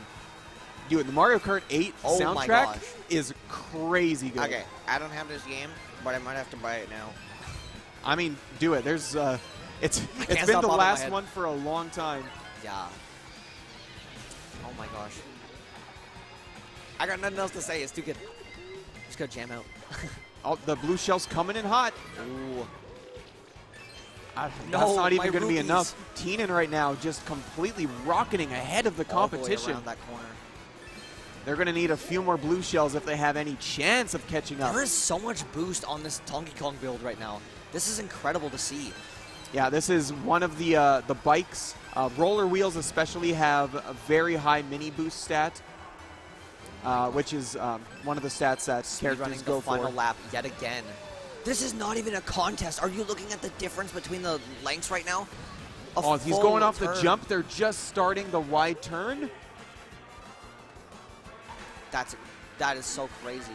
Dude, the Mario Kart 8 Oh my soundtrack gosh. is crazy good. Okay, I don't have this game, but I might have to buy it now. I mean, do it. There's it's can't been stop the bobbing my last head. one for a long time. Yeah. Oh my gosh. I got nothing else to say. It's too good. Just go jam out. Oh, the blue shell's coming in hot. Ooh. That's No, not even my going to be rupees. enough. Teenan right now just completely rocketing ahead of the competition. All the way around that corner. They're going to need a few more blue shells if they have any chance of catching up. There is so much boost on this Donkey Kong build right now. This is incredible to see. Yeah, this is one of the bikes. Roller wheels especially have a very high mini boost stat, which is one of the stats that characters Speedrunning go the final for. lap yet again. This is not even a contest. Are you looking at the difference between the lengths right now? Oh, he's full going off the turn. jump. They're just starting the wide turn. That is so crazy.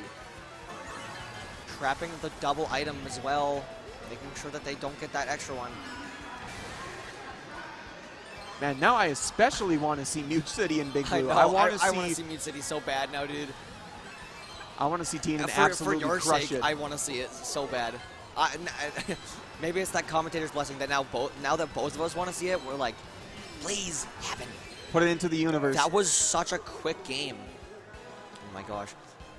Trapping the double item as well, making sure that they don't get that extra one. Man, now I especially want to see Mute City and Big Blue. I want want to to see Mute City so bad now, dude. I want to see Teenan For absolutely your crush sake, it. I want to see it so bad. Maybe it's that commentator's blessing that now that both of us want to see it, we're like, please happen. Put it into the universe. That was such a quick game. Oh my gosh.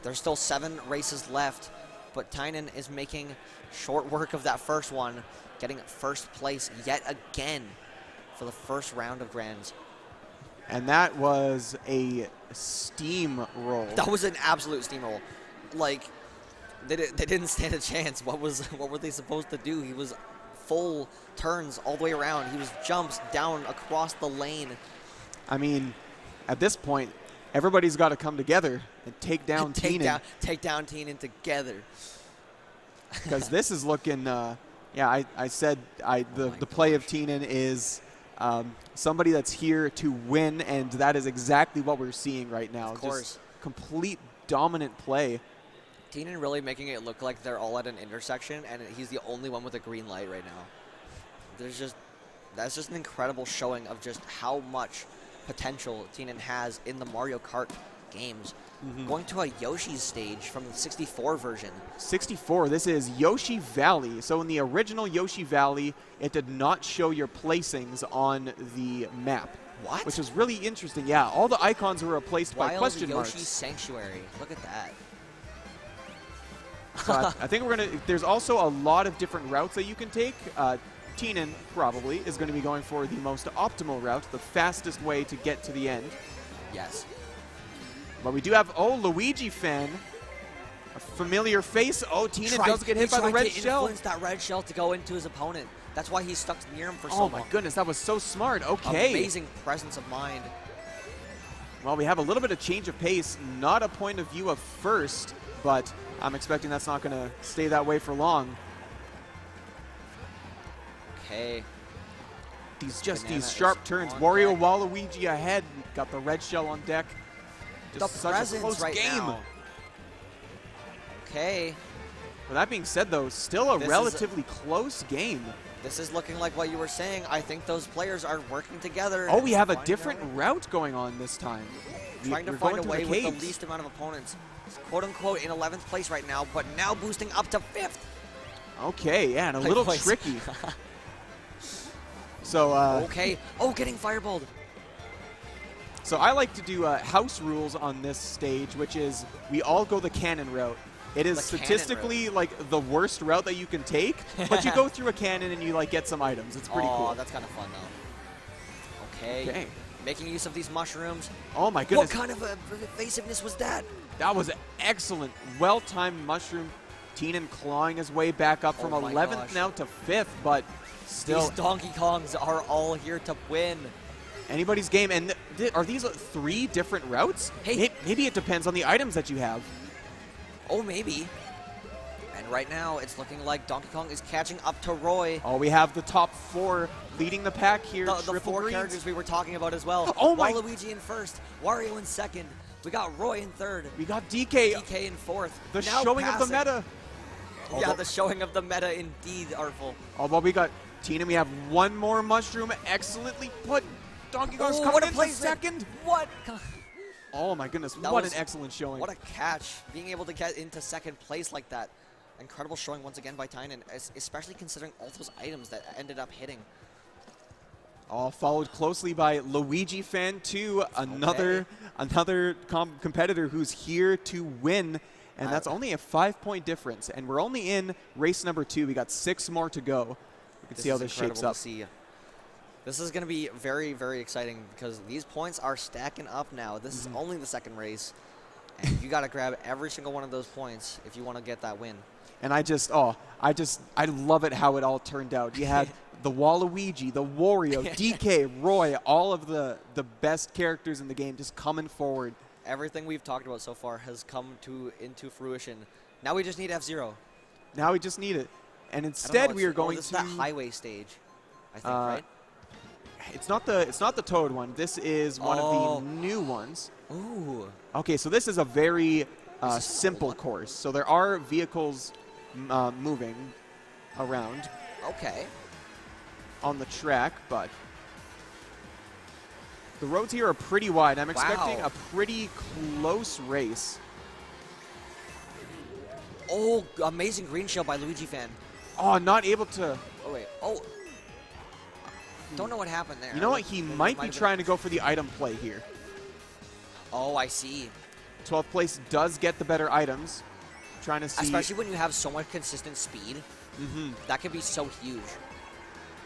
There's still 7 races left, but Tynan is making short work of that first one, getting first place yet again for the first round of Grands. And that was a steamroll. That was an absolute steamroll. Like, they didn't stand a chance. What were they supposed to do? He was full turns all the way around. He was jumps down across the lane. I mean, at this point, everybody's got to come together and take down Teenan. Take down Teenan together. Because this is looking, yeah, I said the play of Teenan is somebody that's here to win, and that is exactly what we're seeing right now. Of course. Just complete dominant play. Teenan really making it look like they're all at an intersection, and he's the only one with a green light right now. That's just an incredible showing of just how much potential Teenan has in the Mario Kart games. Going to a Yoshi's stage from the 64 version. 64, this is Yoshi Valley. So in the original Yoshi Valley, it did not show your placings on the map. What? Which is really interesting. Yeah, all the icons were replaced by Wild question Yoshi marks. Sanctuary. Look at that. So I think we're going to, there's also a lot of different routes that you can take. Teenan probably is going to be going for the most optimal route, the fastest way to get to the end. Yes. But we do have, Luigi fan, a familiar face. Oh, Teenan does get hit by the red shell. He tried to influence that red shell to go into his opponent. That's why he's stuck near him for so long. Oh my goodness, that was so smart. Okay. Amazing presence of mind. Well, we have a little bit of change of pace, not a point of view of first, but I'm expecting that's not going to stay that way for long. Okay. These sharp turns. Wario Waluigi ahead. Got the red shell on deck. Just The such a presence close right game. now. Okay. With that being said, though, still a This is relatively close game. This is looking like what you were saying. I think those players are working together. Oh, we have a Find different out. route going on this time. Trying to We're find going a way with the caves. least amount of opponents. Quote unquote in 11th place right now, but now boosting up to 5th. Okay, yeah, and a little Place. tricky. So, Okay. Oh, getting fireballed. So I like to do house rules on this stage, which is we all go the cannon route. It is The cannon statistically like the worst route that you can take, but you go through a cannon and you like get some items. It's pretty cool. Oh, that's kind of fun though. Okay. Okay. Making use of these mushrooms. Oh my goodness. What kind of evasiveness was that? That was excellent. Well-timed mushroom. Teenan clawing his way back up from Oh my 11th gosh. now to 5th, but still These Donkey Kongs are all here to win. anybody's game. And are these 3 different routes? Hey. Maybe it depends on the items that you have. Oh, maybe. And right now, it's looking like Donkey Kong is catching up to Roy. Oh, we have the top 4 leading the pack here. The 4 characters we were talking about as well. Oh my! Waluigi in first, Wario in second. We got Roy in third. We got DK. DK in fourth. The now showing passing. of the meta. Yeah, the showing of the meta indeed, Artful. Although we got Tina, we have one more mushroom. Excellently put. Donkey Kong's coming into second. What? Oh my goodness, what an excellent showing. What a catch. Being able to get into second place like that. Incredible showing once again by Tynan, especially considering all those items that ended up hitting. All followed closely by Luigi Fan 2, another competitor who's here to win. And that's only a 5-point difference. And we're only in race number 2. We got 6 more to go. We can see how this shapes up. This is going to be very, very exciting because these points are stacking up now. This is only the second race. And you got to grab every single one of those points if you want to get that win. And I love it how it all turned out. You had the Waluigi, the Wario, DK, Roy, all of the best characters in the game just coming forward. Everything we've talked about so far has come into fruition. Now we just need F-Zero. Now we just need it. And instead we are going this to... This is that highway stage, I think, right? It's not the Toad one. This is one of the new ones. Ooh. Okay, so this is a very simple course. So there are vehicles moving around. Okay. On the track, but the roads here are pretty wide. I'm expecting a pretty close race. Oh, amazing green shell by Luigi Fan. Oh, not able to. Oh, wait. Oh. Don't know what happened there. You know what? He might be trying to go for the item play here. Oh, I see. 12th place does get the better items. Trying to see. Especially when you have so much consistent speed. That can be so huge.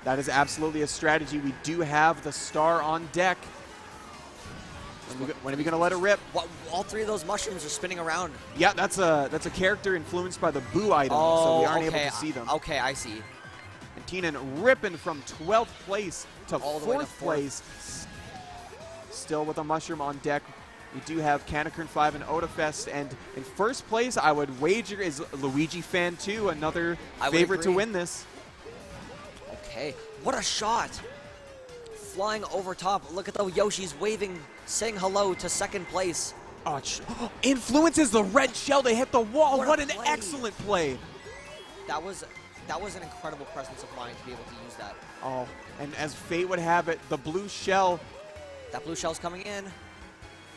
That is absolutely a strategy. We do have the star on deck. When are we going to let it rip? What, all 3 of those mushrooms are spinning around. Yeah, that's a character influenced by the Boo item, so we aren't able to see them. Okay, I see. And Teenan ripping from 12th place to 4th place. Still with a mushroom on deck. We do have Kanakern 5 and Odafest. And in first place, I would wager is Luigi Fan 2, another favorite to win this. Okay, what a shot. Flying over top. Look at the Yoshi's waving, saying hello to second place. Oh, influences the red shell to hit the wall. What an play. Excellent play. That was an incredible presence of mind to be able to use that. Oh, and as fate would have it, the blue shell. That blue shell's coming in.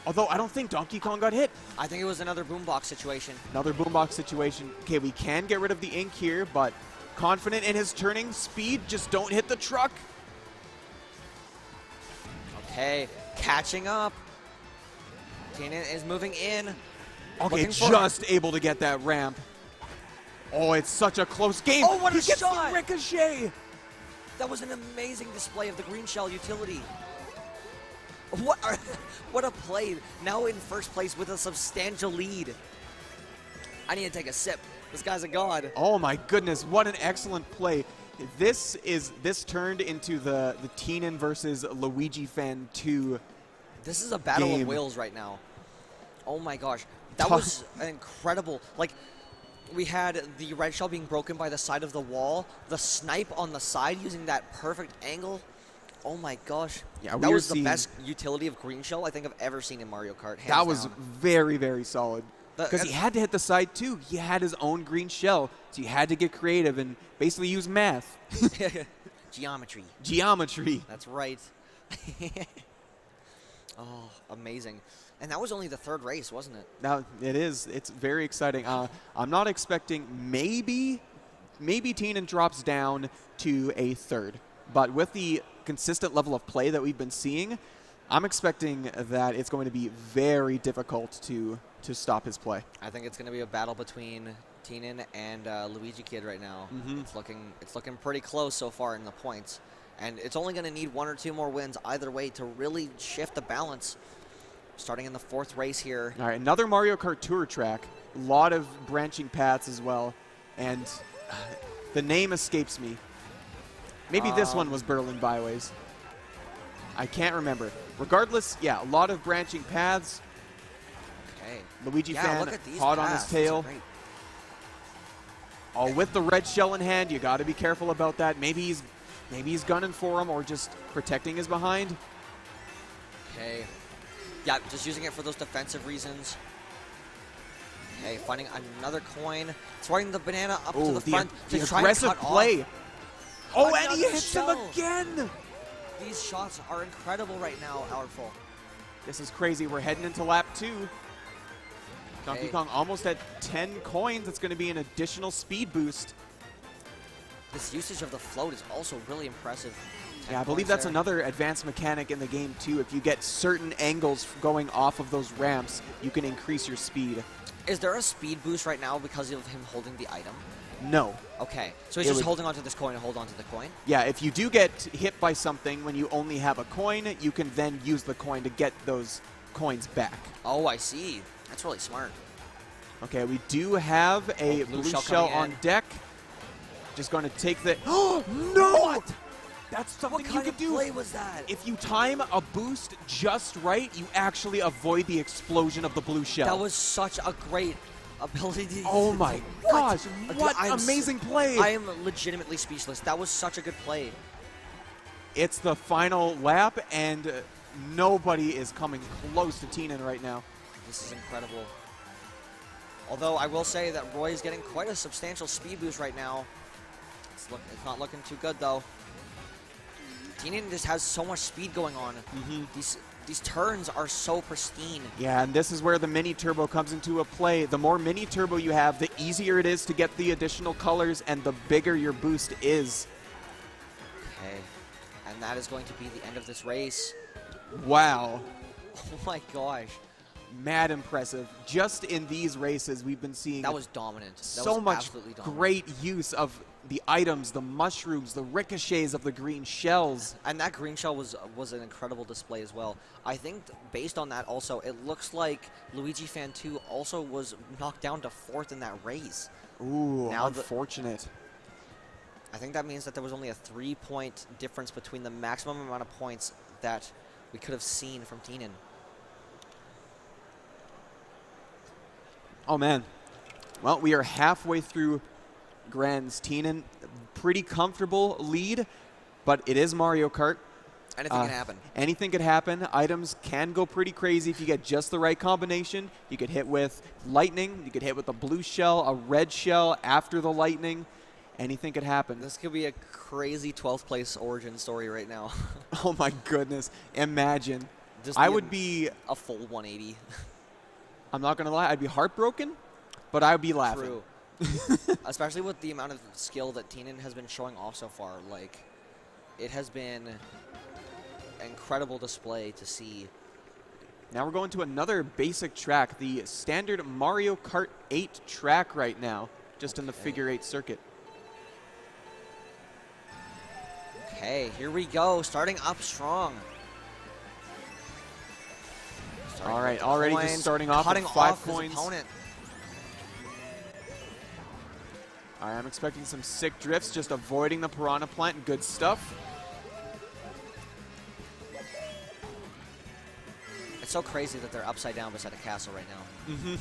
Although I don't think Donkey Kong got hit. I think it was another boombox situation. Another boombox situation. Okay, we can get rid of the ink here, but confident in his turning speed. Just don't hit the truck. Okay, catching up. Keenan is moving in. Okay, just able to get that ramp. Oh, it's such a close game. Oh, what a shot! shot! The ricochet. That was an amazing display of the green shell utility. What a play. Now in first place with a substantial lead. I need to take a sip. This guy's a god. Oh my goodness, what an excellent play. This turned into the Teenan versus Luigi Fan 2. This is a battle of wills right now. Oh my gosh. That was an incredible, like, we had the red shell being broken by the side of the wall, the snipe on the side using that perfect angle. Oh my gosh. Yeah, that was the best utility of green shell I think I've ever seen in Mario Kart. That was very, very solid. Because he had to hit the side too. He had his own green shell, so he had to get creative and basically use math. Geometry. Geometry. That's right. Oh, amazing. And that was only the third race, wasn't it? Now it is. It's very exciting. I'm not expecting maybe Teenan drops down to a third. But with the consistent level of play that we've been seeing, I'm expecting that it's going to be very difficult to stop his play. I think it's going to be a battle between Teenan and Luigi Kid right now. It's looking pretty close so far in the points. And it's only going to need 1 or 2 more wins either way to really shift the balance. Starting in the 4th race here. All right, another Mario Kart Tour track. A lot of branching paths as well. And the name escapes me. Maybe this one was Berlin Byways. I can't remember. Regardless, yeah, a lot of branching paths. Okay. Luigi Fan hot on his tail. Oh, with the red shell in hand, you got to be careful about that. Maybe he's gunning for him or just protecting his behind. Okay. Yeah, just using it for those defensive reasons. Okay, finding another coin. Throwing the banana up to the front to the try aggressive and cut play. off. Oh, and he Another hits shell. him again. These shots are incredible right now, Powerful. This is crazy. We're heading into lap 2. Donkey Okay. Kong almost at 10 coins. It's going to be an additional speed boost. This usage of the float is also really impressive. 10 Yeah, I believe points that's there. another advanced mechanic in the game, too. If you get certain angles going off of those ramps, you can increase your speed. Is there a speed boost right now because of him holding the item? No. Okay, so he's just holding onto this coin and hold onto the coin? Yeah, if you do get hit by something when you only have a coin, you can then use the coin to get those coins back. Oh, I see. That's really smart. Okay, we do have a blue shell on deck. Just going to take the... Oh, no! What? That's something What you could kind do. of play was that? If you time a boost just right, you actually avoid the explosion of the blue shell. That was such a great ability. Oh my gosh, what amazing play. I am legitimately speechless. That was such a good play. It's the final lap, and nobody is coming close to Teenan right now. This is incredible. Although I will say that Roy is getting quite a substantial speed boost right now. It's not looking too good, though. Teenan just has so much speed going on. These turns are so pristine. Yeah, and this is where the mini turbo comes into a play. The more mini turbo you have, the easier it is to get the additional colors, and the bigger your boost is. Okay, and that is going to be the end of this race. Wow. Oh my gosh. Mad impressive. Just in these races, we've been seeing That was dominant. That so was much absolutely dominant. great use of the items, the mushrooms, the ricochets of the green shells. And that green shell was an incredible display as well. I think based on that also, it looks like Luigi Fan 2 also was knocked down to 4th in that race. Ooh, Now unfortunate. I think that means that there was only a 3-point difference between the maximum amount of points that we could have seen from Teenan. Oh, man. Well, we are halfway through Grands. Teenan, pretty comfortable lead, but it is Mario Kart. Anything can happen. Anything could happen. Items can go pretty crazy if you get just the right combination. You could hit with lightning. You could hit with a blue shell, a red shell after the lightning. Anything could happen. This could be a crazy 12th place origin story right now. Oh, my goodness. Imagine. Just I would be... a full 180. I'm not going to lie. I'd be heartbroken, but I would be laughing. True. Especially with the amount of skill that Teenan has been showing off so far. Like, it has been an incredible display to see. Now we're going to another basic track, the standard Mario Kart 8 track right now, just in the figure 8 circuit. Okay, here we go. Starting up strong. All right, already just starting off cutting with 5 off coins. his opponent. All right, I'm expecting some sick drifts, just avoiding the Piranha Plant. Good stuff. It's so crazy that they're upside down beside a castle right now.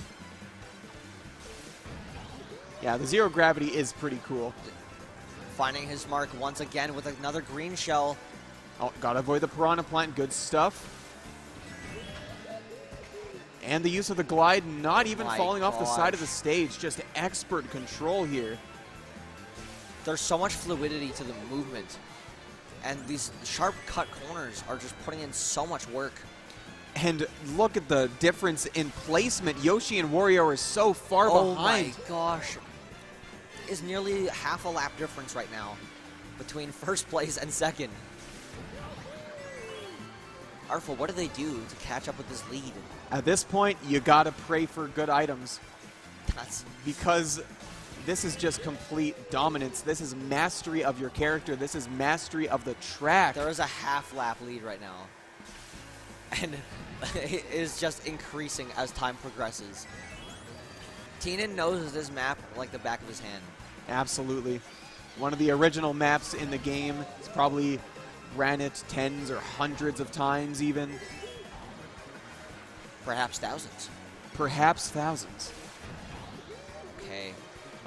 Yeah, the zero gravity is pretty cool. Finding his mark once again with another green shell. Oh, gotta avoid the Piranha Plant. Good stuff. And the use of the glide, not even falling off the side of the stage. Just expert control here. There's so much fluidity to the movement. And these sharp cut corners are just putting in so much work. And look at the difference in placement. Yoshi and Wario are so far behind. Oh my gosh. Is nearly half a lap difference right now between first place and second. Artful, what do they do to catch up with this lead? At this point, you gotta pray for good items. Because this is just complete dominance. This is mastery of your character. This is mastery of the track. There is a half lap lead right now. And it is just increasing as time progresses. Teenan knows this map like the back of his hand. Absolutely. One of the original maps in the game. It's probably ran it tens or hundreds of times even. Perhaps thousands. Perhaps thousands. Okay.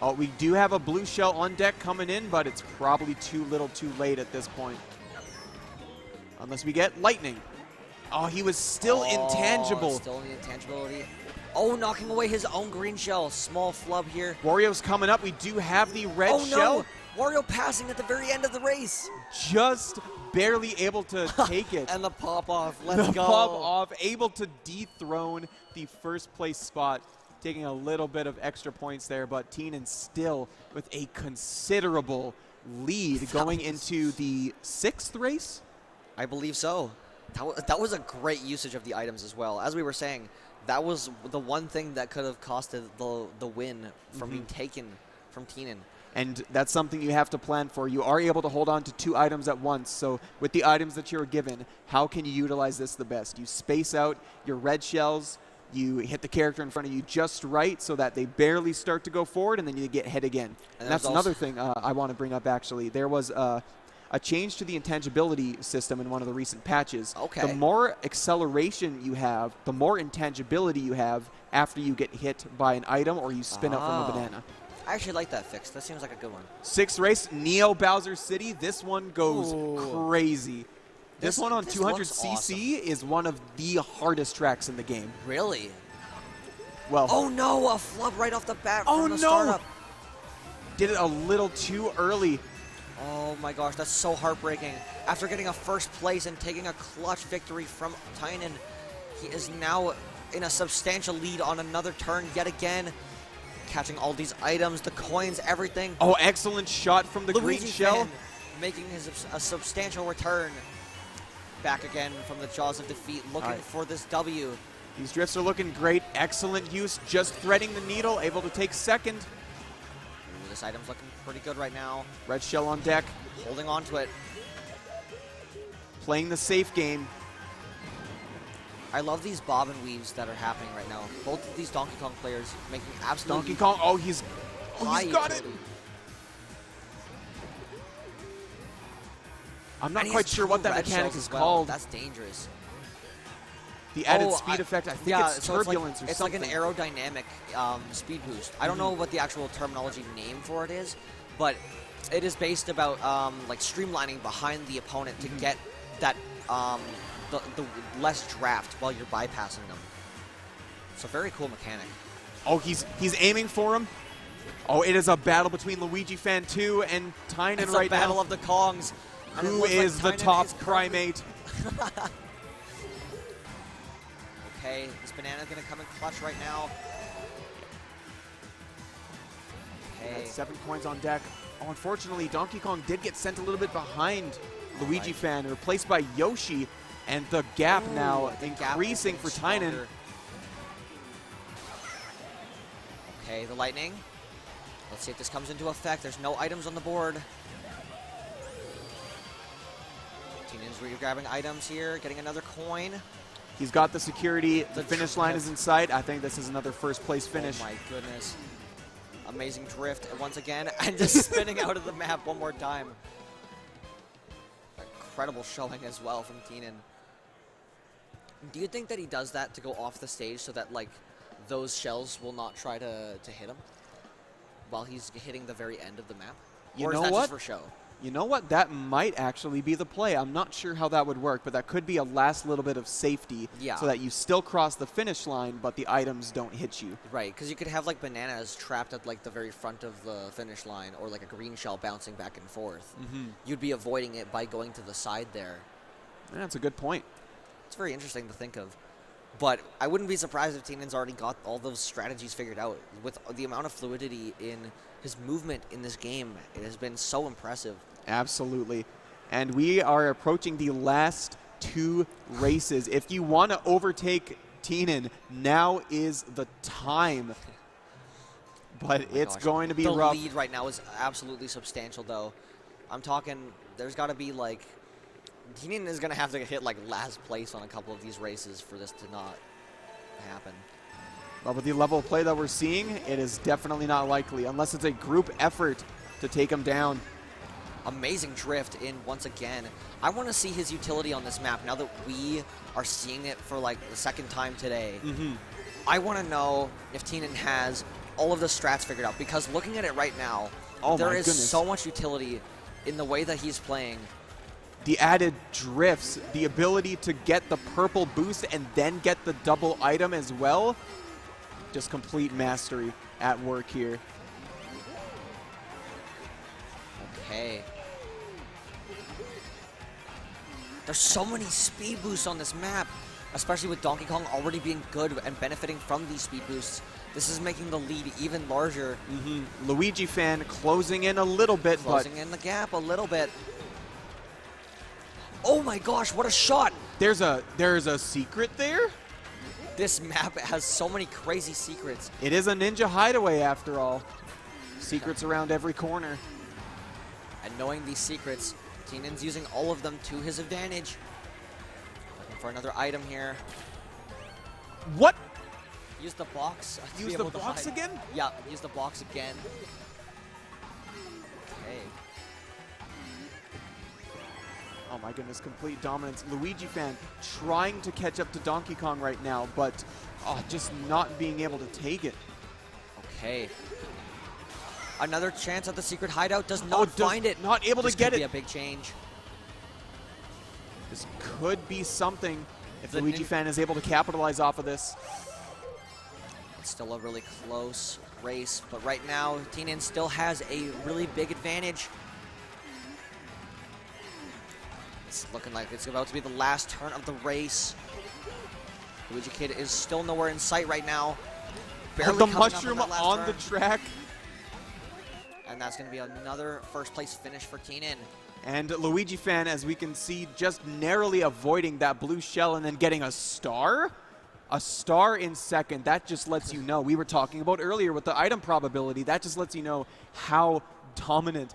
Oh, we do have a blue shell on deck coming in, but it's probably too little too late at this point. Unless we get lightning. Oh, he was still intangible. Still in the intangibility. Oh, knocking away his own green shell. Small flub here. Wario's coming up. We do have the red shell. No! Wario passing at the very end of the race. Just barely able to take it. And the pop-off. Let's go. The pop-off, able to dethrone the first place spot. Taking a little bit of extra points there, but Teenan still with a considerable lead going into the 6th race? I believe so. That was a great usage of the items as well. As we were saying, that was the one thing that could have costed the win from being taken from Teenan. And that's something you have to plan for. You are able to hold on to 2 items at once. So with the items that you're given, how can you utilize this the best? You space out your red shells. You hit the character in front of you just right so that they barely start to go forward, and then you get hit again. And that's another thing I want to bring up, actually. There was a change to the intangibility system in one of the recent patches. Okay. The more acceleration you have, the more intangibility you have after you get hit by an item or you spin out from a banana. I actually like that fix. That seems like a good one. 6th race, Neo Bowser City. This one goes crazy. This one on 200cc is one of the hardest tracks in the game. Really? Well. Oh no, a flub right off the bat from the startup. Did it a little too early. Oh my gosh, that's so heartbreaking. After getting a first place and taking a clutch victory from Teenan, he is now in a substantial lead on another turn yet again. Catching all these items, the coins, everything. Oh, excellent shot from the green shell. Making a substantial return. Back again from the jaws of defeat, looking for this W. These drifts are looking great. Excellent use, just threading the needle, able to take 2nd. Ooh, this item's looking pretty good right now. Red shell on deck. Holding on to it. Playing the safe game. I love these bob and weaves that are happening right now. Both of these Donkey Kong players making absolutely Donkey Kong, he's got it. I'm not quite sure what that mechanic is called. That's dangerous. The added speed effect, I think it's turbulence or something. It's like an aerodynamic speed boost. I don't know what the actual terminology name for it is, but it is based about like streamlining behind the opponent to get that the less draft while you're bypassing them. It's a very cool mechanic. Oh, he's aiming for him. Oh, it is a battle between Luigi Fan 2 and Teenan right now. It's a battle of the Kongs. Who is the top primate? Okay, this banana's gonna come in clutch right now. Okay. 7 coins on deck. Oh, unfortunately, Donkey Kong did get sent a little bit behind Luigi Fan, replaced by Yoshi, and the gap now increasing for Teenan. Okay, the lightning. Let's see if this comes into effect. There's no items on the board. Teenan's grabbing items here, getting another coin. He's got the security. The finish line is in sight. I think this is another 1st place finish. Oh my goodness. Amazing drift once again, and just spinning out of the map one more time. Incredible showing as well from Teenan. Do you think that he does that to go off the stage so that like those shells will not try to hit him while he's hitting the very end of the map? Or is that just for show? You know what? That might actually be the play. I'm not sure how that would work, but that could be a last little bit of safety so that you still cross the finish line, but the items don't hit you. Right, because you could have like bananas trapped at like the very front of the finish line, or like a green shell bouncing back and forth. You'd be avoiding it by going to the side there. Yeah, that's a good point. It's very interesting to think of. But I wouldn't be surprised if Teenan's already got all those strategies figured out. With the amount of fluidity in his movement in this game, it has been so impressive. Absolutely. And we are approaching the last 2 races. If you want to overtake Teenan, now is the time. But it's going to be rough. The lead right now is absolutely substantial, though. I'm talking, there's got to be like, Teenan is going to have to hit like last place on a couple of these races for this to not happen. Well, with the level of play that we're seeing, it is definitely not likely, unless it's a group effort to take him down. Amazing drift in once again. I want to see his utility on this map now that we are seeing it for like the 2nd time today. I want to know if Teenan has all of the strats figured out, because looking at it right now, there is so much utility in the way that he's playing. The added drifts, the ability to get the purple boost and then get the double item as well. Just complete mastery at work here. Okay. There's so many speed boosts on this map, especially with Donkey Kong already being good and benefiting from these speed boosts. This is making the lead even larger. Luigi fan closing in a little bit, closing in the gap a little bit. Oh my gosh, what a shot! There's a secret there? This map has so many crazy secrets. It is a ninja hideaway after all. Secrets around every corner. And knowing these secrets, Teenan's using all of them to his advantage. Looking for another item here. What? Use the box. Use the box again? Yeah, use the box again. Okay. Oh my goodness, complete dominance. Luigi fan trying to catch up to Donkey Kong right now, but just not being able to take it. Okay. Another chance at the secret hideout, does not find it. Not able to get it. This could be a big change. This could be something if Luigi fan is able to capitalize off of this. It's still a really close race, but right now, Teenan still has a really big advantage. It's looking like it's about to be the last turn of the race. Luigi Kid is still nowhere in sight right now. Barely the coming mushroom up on the track. And that's going to be another first place finish for Teenan. And Luigi fan, as we can see, just narrowly avoiding that blue shell and then getting a star? A star in second. That just lets you know. We were talking about earlier with the item probability. That just lets you know how dominant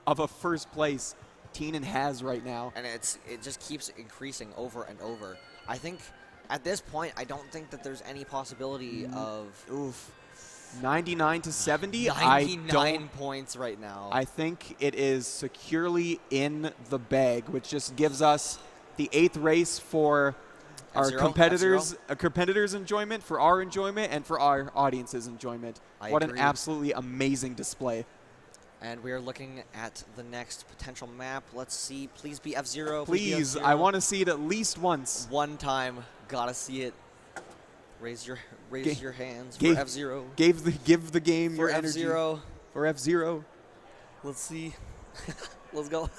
of a first place Teenan has right now. And it just keeps increasing over and over. I think at this point, I don't think that there's any possibility of... Oof. 99 to 70. 99 points right now. I think it is securely in the bag, which just gives us the 8th race for our competitors' enjoyment, for our enjoyment, and for our audience's enjoyment. What an absolutely amazing display. And we are looking at the next potential map. Let's see. Please be F-Zero. Please, I want to see it at least once. One time. Gotta see it. Raise your hands for F-Zero. Give the game your energy. F-Zero. For F-Zero. Let's see. Let's go.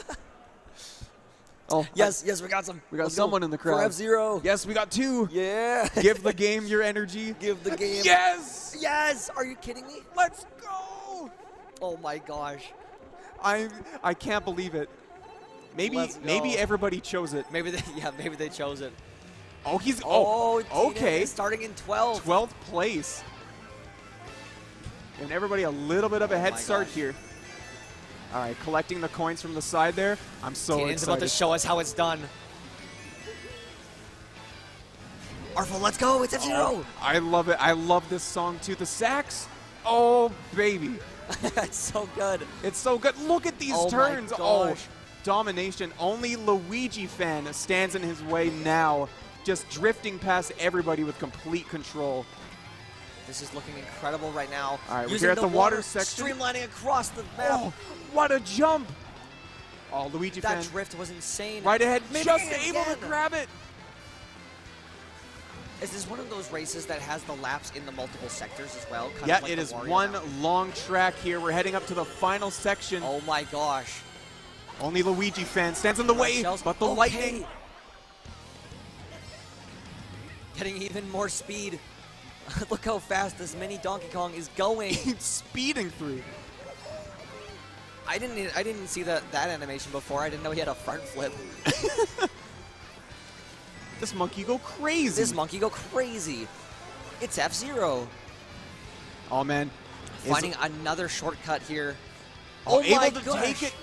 Oh, yes, we got some. We got someone in the crowd. For F-Zero. Yes, we got 2. Yeah. Give the game your energy. Give the game. Yes. Yes. Are you kidding me? Let's go. Oh my gosh. I can't believe it. Maybe everybody chose it. Maybe they chose it. Oh, he's okay. Starting in 12th. 12th place. And everybody a little bit of a head start here. All right, collecting the coins from the side there. I'm so excited. Teenan's about to show us how it's done. Artful, let's go. It's F-Zero. I love it. I love this song too. The sax. Oh, baby. It's so good. It's so good. Look at these turns. My gosh. Oh, domination. Only Luigi fan stands in his way now. Just drifting past everybody with complete control. This is looking incredible right now. All right, we're here at the water section. Streamlining across the map. Oh, what a jump. Oh, Luigi fan. That drift was insane. Right ahead, just able to grab it. Is this one of those races that has the laps in the multiple sectors as well? Yeah, like it is one long track here. We're heading up to the final section. Oh my gosh. Only Luigi fan stands in the way, but the lightning. Getting even more speed. Look how fast this mini Donkey Kong is going. It's speeding through. I didn't see that animation before. I didn't know he had a front flip. This monkey go crazy. It's F-Zero. Oh man. Finding another shortcut here. Oh, able to take it.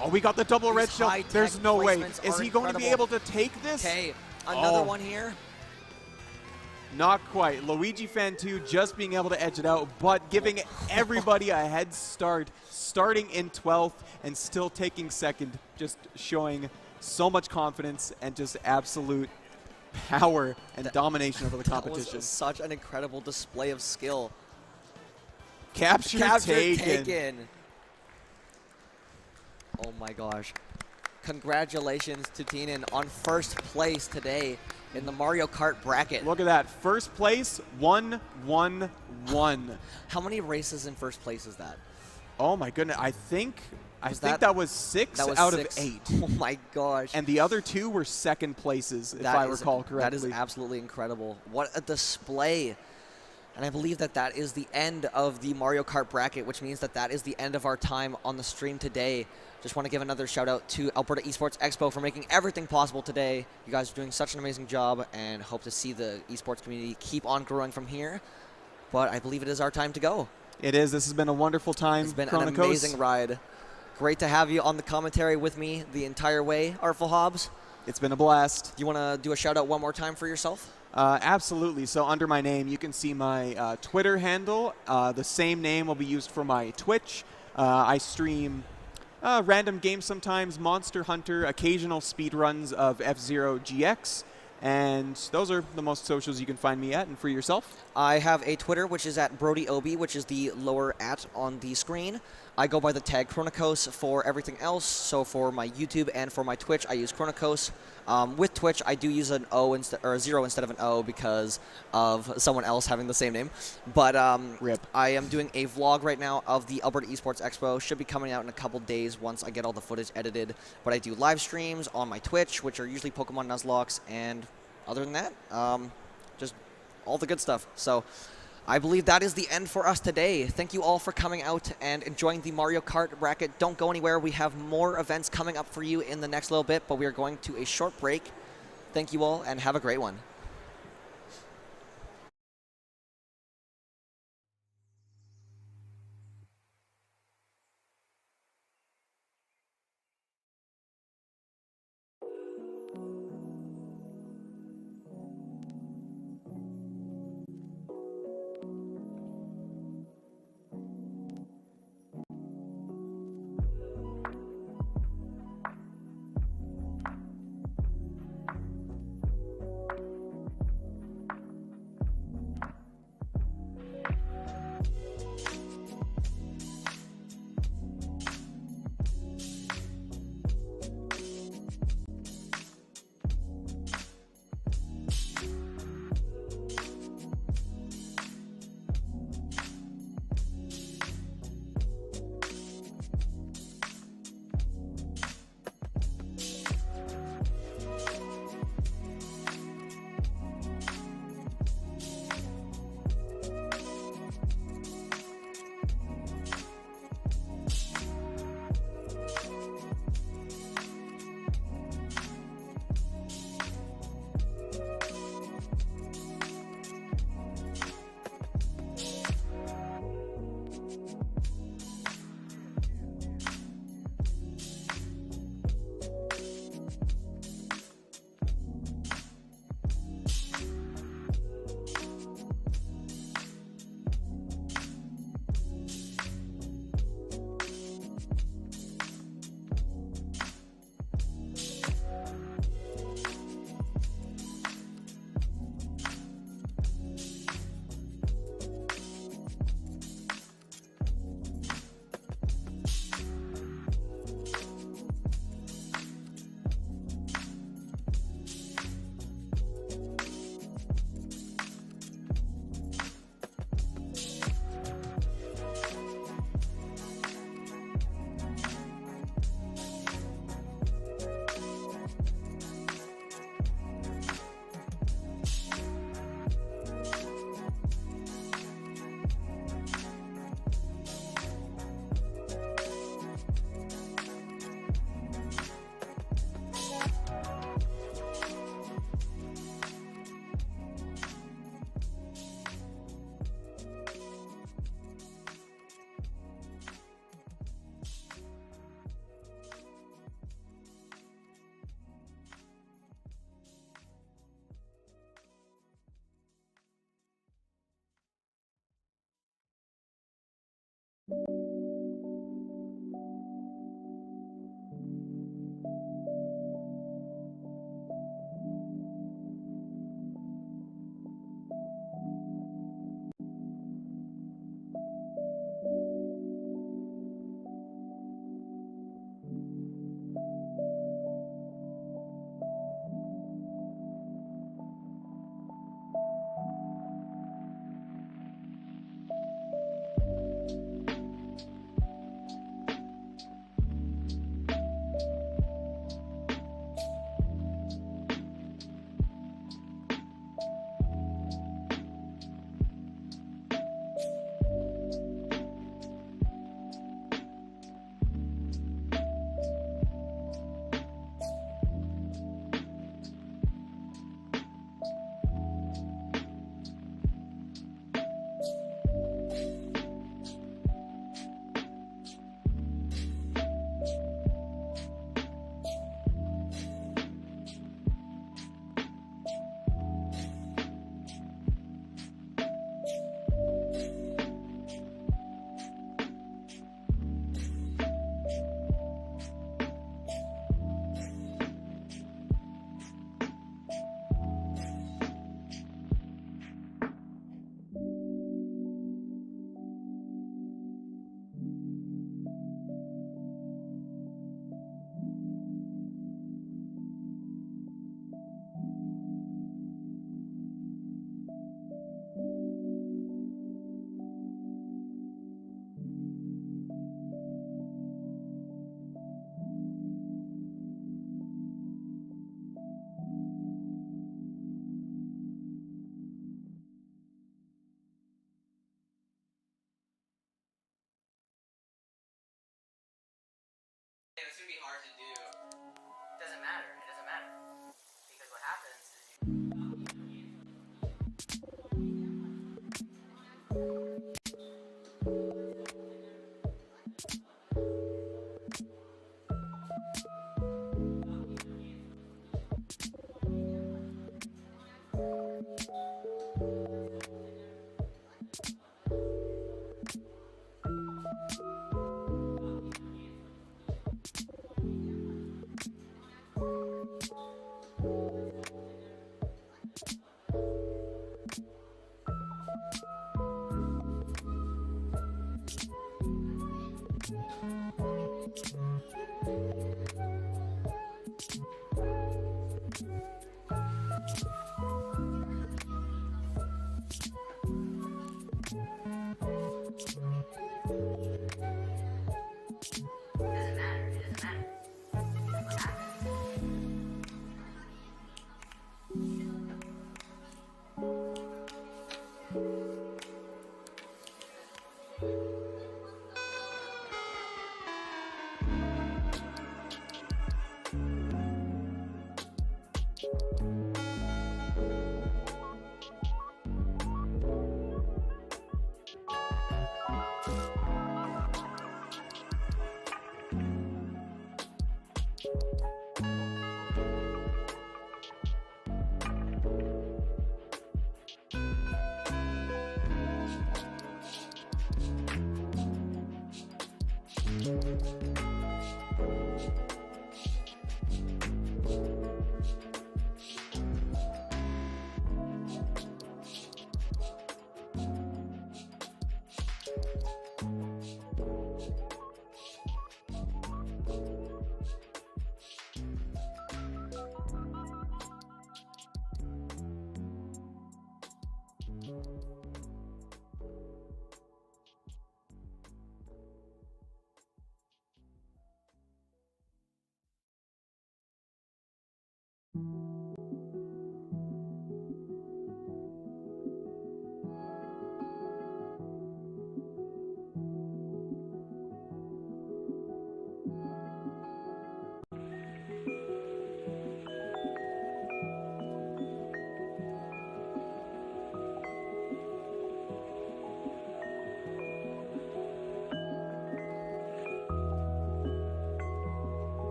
Oh, we got the double red shell. There's no way. Is he going to be able to take this? Okay, another one here. Not quite. Luigi fan 2 just being able to edge it out, but giving everybody a head start, starting in 12th and still taking second, just showing so much confidence and just absolute power and domination over the competition. That was such an incredible display of skill. Capture taken. Oh my gosh. Congratulations to Teenan on first place today in the Mario Kart bracket. Look at that. First place, 1-1-1. How many races in first place is that? Oh my goodness. I think that was 6 out of 8. Oh my gosh. And the other 2 were second places, if I recall correctly. That is absolutely incredible. What a display. And I believe that that is the end of the Mario Kart bracket, which means that that is the end of our time on the stream today. Just want to give another shout out to Alberta Esports Expo for making everything possible today. You guys are doing such an amazing job, and hope to see the esports community keep on growing from here. But I believe it is our time to go. It is. This has been a wonderful time. It's been an amazing ride. Great to have you on the commentary with me the entire way, Artful Hobbs. It's been a blast. Do you want to do a shout out one more time for yourself? Absolutely. So under my name, you can see my Twitter handle. The same name will be used for my Twitch. I stream random games sometimes, Monster Hunter, occasional speedruns of F-Zero GX. And those are the most socials you can find me at. And for yourself? I have a Twitter, which is at BrodyOB, which is the lower @ on the screen. I go by the tag Chronicos for everything else. So for my YouTube and for my Twitch, I use Chronicos. With Twitch, I do use an O or a 0 instead of an O because of someone else having the same name. But RIP. I am doing a vlog right now of the Alberta Esports Expo. Should be coming out in a couple days once I get all the footage edited. But I do live streams on my Twitch, which are usually Pokemon Nuzlocke, and other than that, just all the good stuff. So I believe that is the end for us today. Thank you all for coming out and enjoying the Mario Kart bracket. Don't go anywhere. We have more events coming up for you in the next little bit, but we are going to a short break. Thank you all, and have a great one. gonna be hard to do. It doesn't matter. It doesn't matter. Because what happens is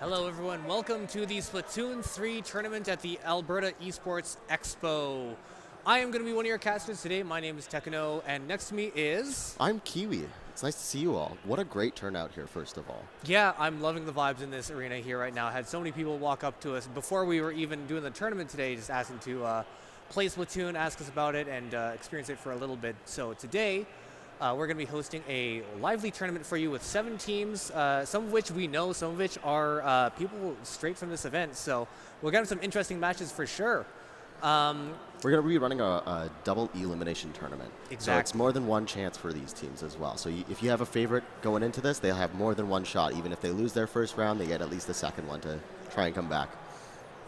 Hello everyone, welcome to the Splatoon 3 tournament at the ALBERTA ESPORTS EXPO. I am going to be one of your casters today. My name is Tekano, and next to me is... I'm Kiwi. It's nice to see you all. What a great turnout here, first of all. Yeah, I'm loving the vibes in this arena here right now. I had so many people walk up to us before we were even doing the tournament today, just asking to play Splatoon, ask us about it, and experience it for a little bit. So today, we're going to be hosting a lively tournament for you with 7 teams, some of which we know, some of which are people straight from this event. So we're going to have some interesting matches for sure. We're going to be running a double elimination tournament. Exactly. So it's more than one chance for these teams as well. So if you have a favorite going into this, they'll have more than one shot. Even if they lose their first round, they get at least the second one to try and come back.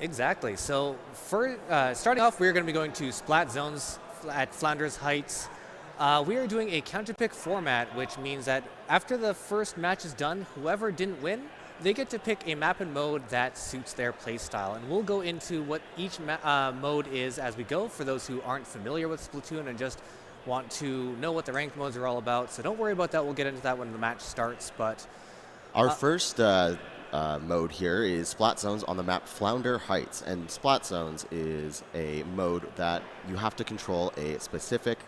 Exactly. So for starting off, we're going to be going to Splat Zones at Flanders Heights. We are doing a counterpick format, which means that after the first match is done, whoever didn't win, they get to pick a map and mode that suits their playstyle. And we'll go into what each mode is as we go for those who aren't familiar with Splatoon and just want to know what the ranked modes are all about. So don't worry about that. We'll get into that when the match starts. But our first mode here is Splat Zones on the map Flounder Heights. And Splat Zones is a mode that you have to control a specific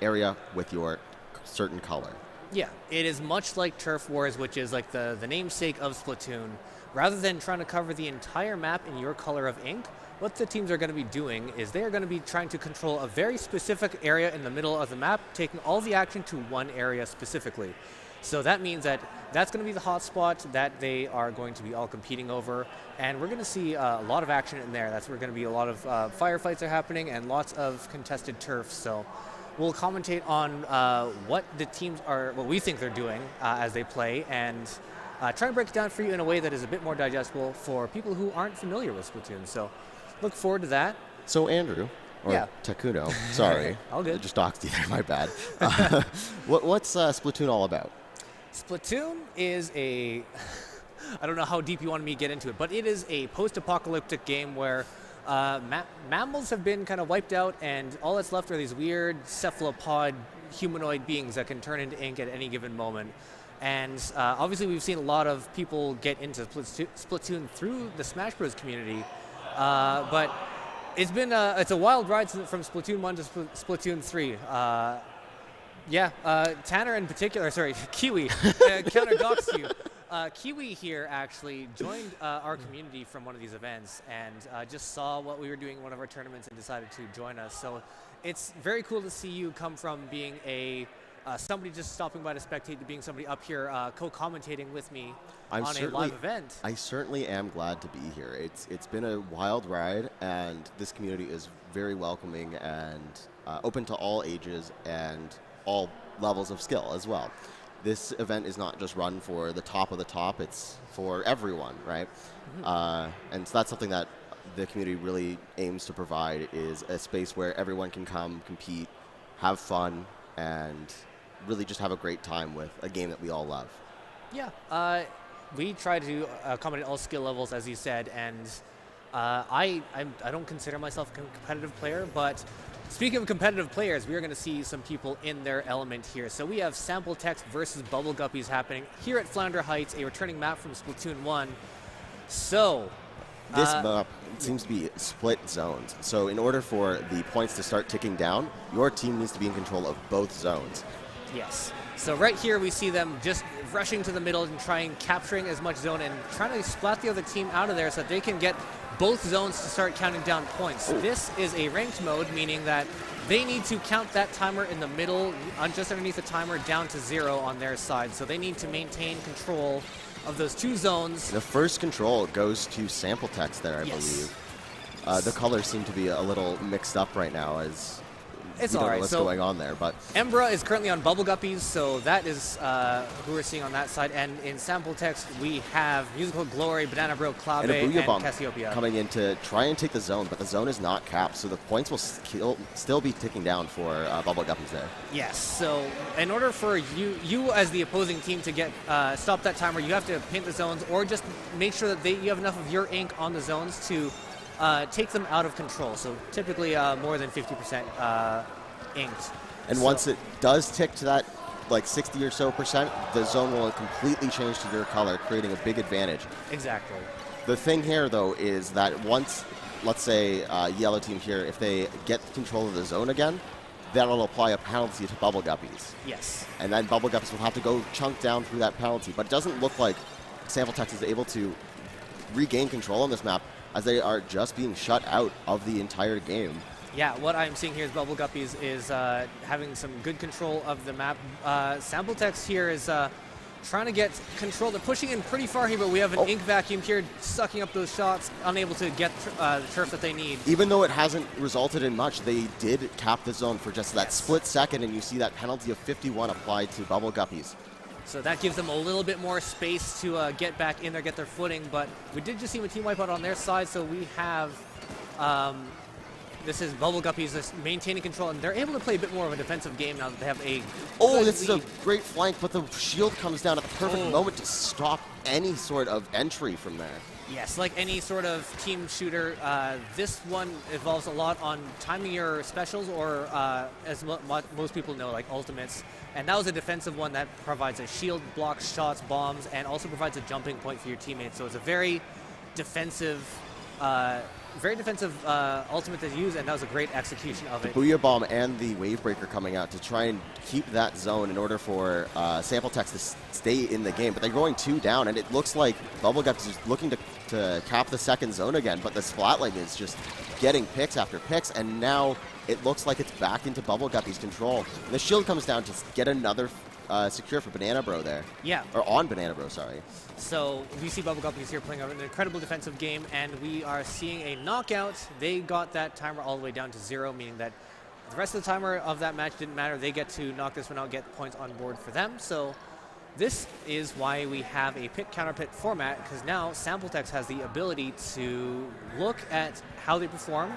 area with your certain color. Yeah, it is much like Turf Wars, which is like the namesake of Splatoon. Rather than trying to cover the entire map in your color of ink, what the teams are going to be doing is they are going to be trying to control a very specific area in the middle of the map, taking all the action to one area specifically. So that means that that's going to be the hotspot that they are going to be all competing over, and we're going to see a lot of action in there. That's where going to be a lot of firefights are happening and lots of contested turf. So we'll commentate on what the teams are, what we think they're doing as they play, and try to break it down for you in a way that is a bit more digestible for people who aren't familiar with Splatoon. So look forward to that. So Andrew, or Takuno, sorry. All good. I just doxed you there, my bad. What's Splatoon all about? Splatoon is a, I don't know how deep you want me to get into it, but it is a post-apocalyptic game where mammals have been kind of wiped out, and all that's left are these weird cephalopod humanoid beings that can turn into ink at any given moment. And obviously we've seen a lot of people get into Splatoon through the Smash Bros. Community, but it's been it's a wild ride from Splatoon 1 to Splatoon 3. Tanner in particular, sorry, Kiwi, counter-doxed you. Kiwi here actually joined our community from one of these events and just saw what we were doing in one of our tournaments and decided to join us. So it's very cool to see you come from being somebody just stopping by to spectate to being somebody up here co-commentating with me on a live event. I certainly am glad to be here. It's been a wild ride, and this community is very welcoming and open to all ages and all levels of skill as well. This event is not just run for the top of the top, it's for everyone, right? Mm-hmm. And so that's something that the community really aims to provide, is a space where everyone can come, compete, have fun, and really just have a great time with a game that we all love. Yeah, we try to accommodate all skill levels, as you said, and I don't consider myself a competitive player, but speaking of competitive players, we are going to see some people in their element here. So we have Sample Text versus Bubble Guppies happening here at Flounder Heights, a returning map from Splatoon 1. So this map seems to be split zones. So in order for the points to start ticking down, your team needs to be in control of both zones. Yes. So right here we see them just rushing to the middle and capturing as much zone and trying to splat the other team out of there so that they can get both zones to start counting down points. Ooh. This is a ranked mode, meaning that they need to count that timer in the middle, just underneath the timer, down to 0 on their side. So they need to maintain control of those 2 zones. The first control goes to Sample Text there, I believe. The colors seem to be a little mixed up right now, as it's we don't all right. know what's So going on there, but Embra is currently on Bubble Guppies, so that is who we're seeing on that side. And in Sample Text, we have Musical Glory, Banana Bro, Clave, and Cassiopeia coming in to try and take the zone, but the zone is not capped, so the points will still be ticking down for Bubble Guppies there. Yes, so in order for you as the opposing team to get stop that timer, you have to paint the zones or just make sure that you have enough of your ink on the zones to take them out of control. So typically more than 50% inked. And once it does tick to that like 60 or so percent, the zone will completely change to your color, creating a big advantage. Exactly. The thing here, though, is that once, let's say, yellow team here, if they get control of the zone again, that'll apply a penalty to Bubble Guppies. Yes. And then Bubble Guppies will have to go chunk down through that penalty. But it doesn't look like Sample Text is able to regain control on this map, as they are just being shut out of the entire game. Yeah, what I'm seeing here is Bubble Guppies is having some good control of the map. Sample Text here is trying to get control. They're pushing in pretty far here, but we have an ink vacuum here sucking up those shots, unable to get the turf that they need. Even though it hasn't resulted in much, they did cap the zone for just that split second, and you see that penalty of 51 applied to Bubble Guppies. So that gives them a little bit more space to get back in there, get their footing, but we did just see a team wipeout on their side, so we have this is Bubble Guppies just maintaining control, and they're able to play a bit more of a defensive game now that they have a Oh, this is a great flank, but the shield comes down at the perfect moment to stop any sort of entry from there. Yes, like any sort of team shooter, this one involves a lot on timing your specials, or as most people know, like ultimates. And that was a defensive one that provides a shield, blocks shots, bombs, and also provides a jumping point for your teammates. So it's a very defensive ultimate to use, and that was a great execution of it. Booyah Bomb and the Wave Breaker coming out to try and keep that zone in order for Sample Text to stay in the game. But they're going 2 down, and it looks like Bubble Guppies is looking to cap the second zone again, but the Splatling is just getting picks after picks, and now it looks like it's back into Bubble Guppies' control. And the shield comes down to get another secure for Banana Bro there. Yeah. Or on Banana Bro, sorry. So we see Bubble Guppies here playing an incredible defensive game, and we are seeing a knockout. They got that timer all the way down to 0, meaning that the rest of the timer of that match didn't matter. They get to knock this one out, get points on board for them. So this is why we have a pit counter pit format, because now Sample Text has the ability to look at how they performed,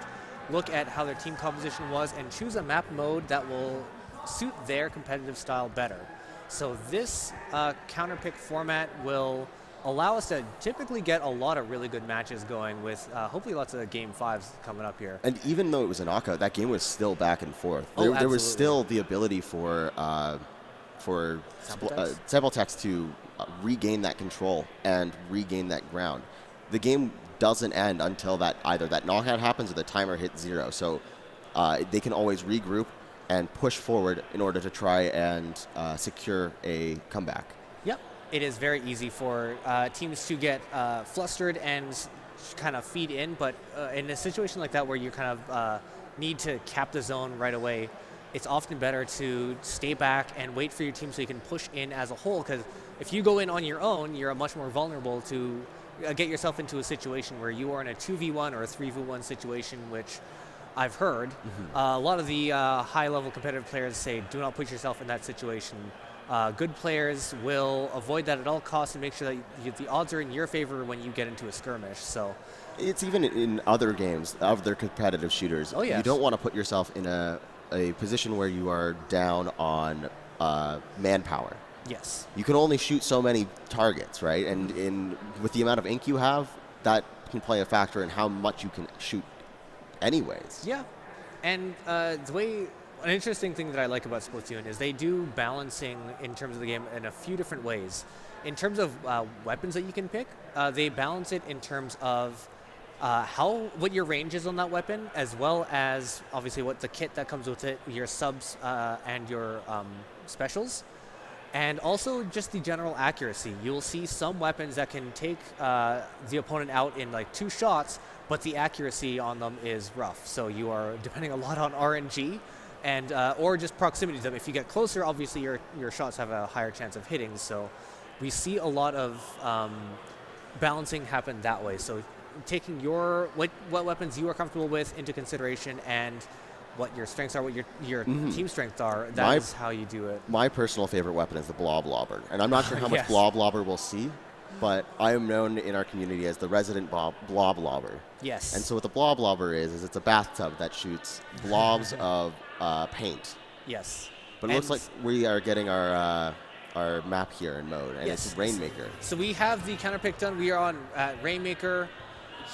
look at how their team composition was, and choose a map mode that will suit their competitive style better. So this counter pick format will allow us to typically get a lot of really good matches going, with hopefully lots of Game 5s coming up here. And even though it was a knockout, that game was still back and forth. There was still the ability for Sample Text to regain that control and regain that ground. The game doesn't end until either that knockout happens or the timer hits 0. So they can always regroup and push forward in order to try and secure a comeback. Yep. It is very easy for teams to get flustered and kind of feed in, but in a situation like that where you kind of need to cap the zone right away, it's often better to stay back and wait for your team so you can push in as a whole, because if you go in on your own, you're much more vulnerable to get yourself into a situation where you are in a 2v1 or a 3v1 situation, which I've heard. A lot of the high-level competitive players say, do not put yourself in that situation. Good players will avoid that at all costs and make sure that the odds are in your favor when you get into a skirmish. So it's even in other games, other competitive shooters. Oh, yes. You don't want to put yourself in a position where you are down on manpower. Yes. You can only shoot so many targets, right? And with the amount of ink you have, that can play a factor in how much you can shoot anyways. Yeah. And an interesting thing that I like about Splatoon is they do balancing in terms of the game in a few different ways. In terms of weapons that you can pick, they balance it in terms of what your range is on that weapon, as well as obviously what the kit that comes with it, your subs and your specials, and also just the general accuracy. You'll see some weapons that can take the opponent out in like 2 shots, but the accuracy on them is rough. So you are depending a lot on RNG and or just proximity to them. If you get closer, obviously your shots have a higher chance of hitting. So we see a lot of balancing happen that way. So taking what weapons you are comfortable with into consideration, and what your strengths are, what your team strengths are, that's how you do it. My personal favorite weapon is the Blob Lobber, and I'm not sure how much Blob Lobber we'll see, but I am known in our community as the resident Blob Lobber. Yes. And so what the Blob Lobber is it's a bathtub that shoots blobs of paint. Yes. But it looks like we are getting our map here in mode, and it's Rainmaker. So we have the counter pick done. We are on Rainmaker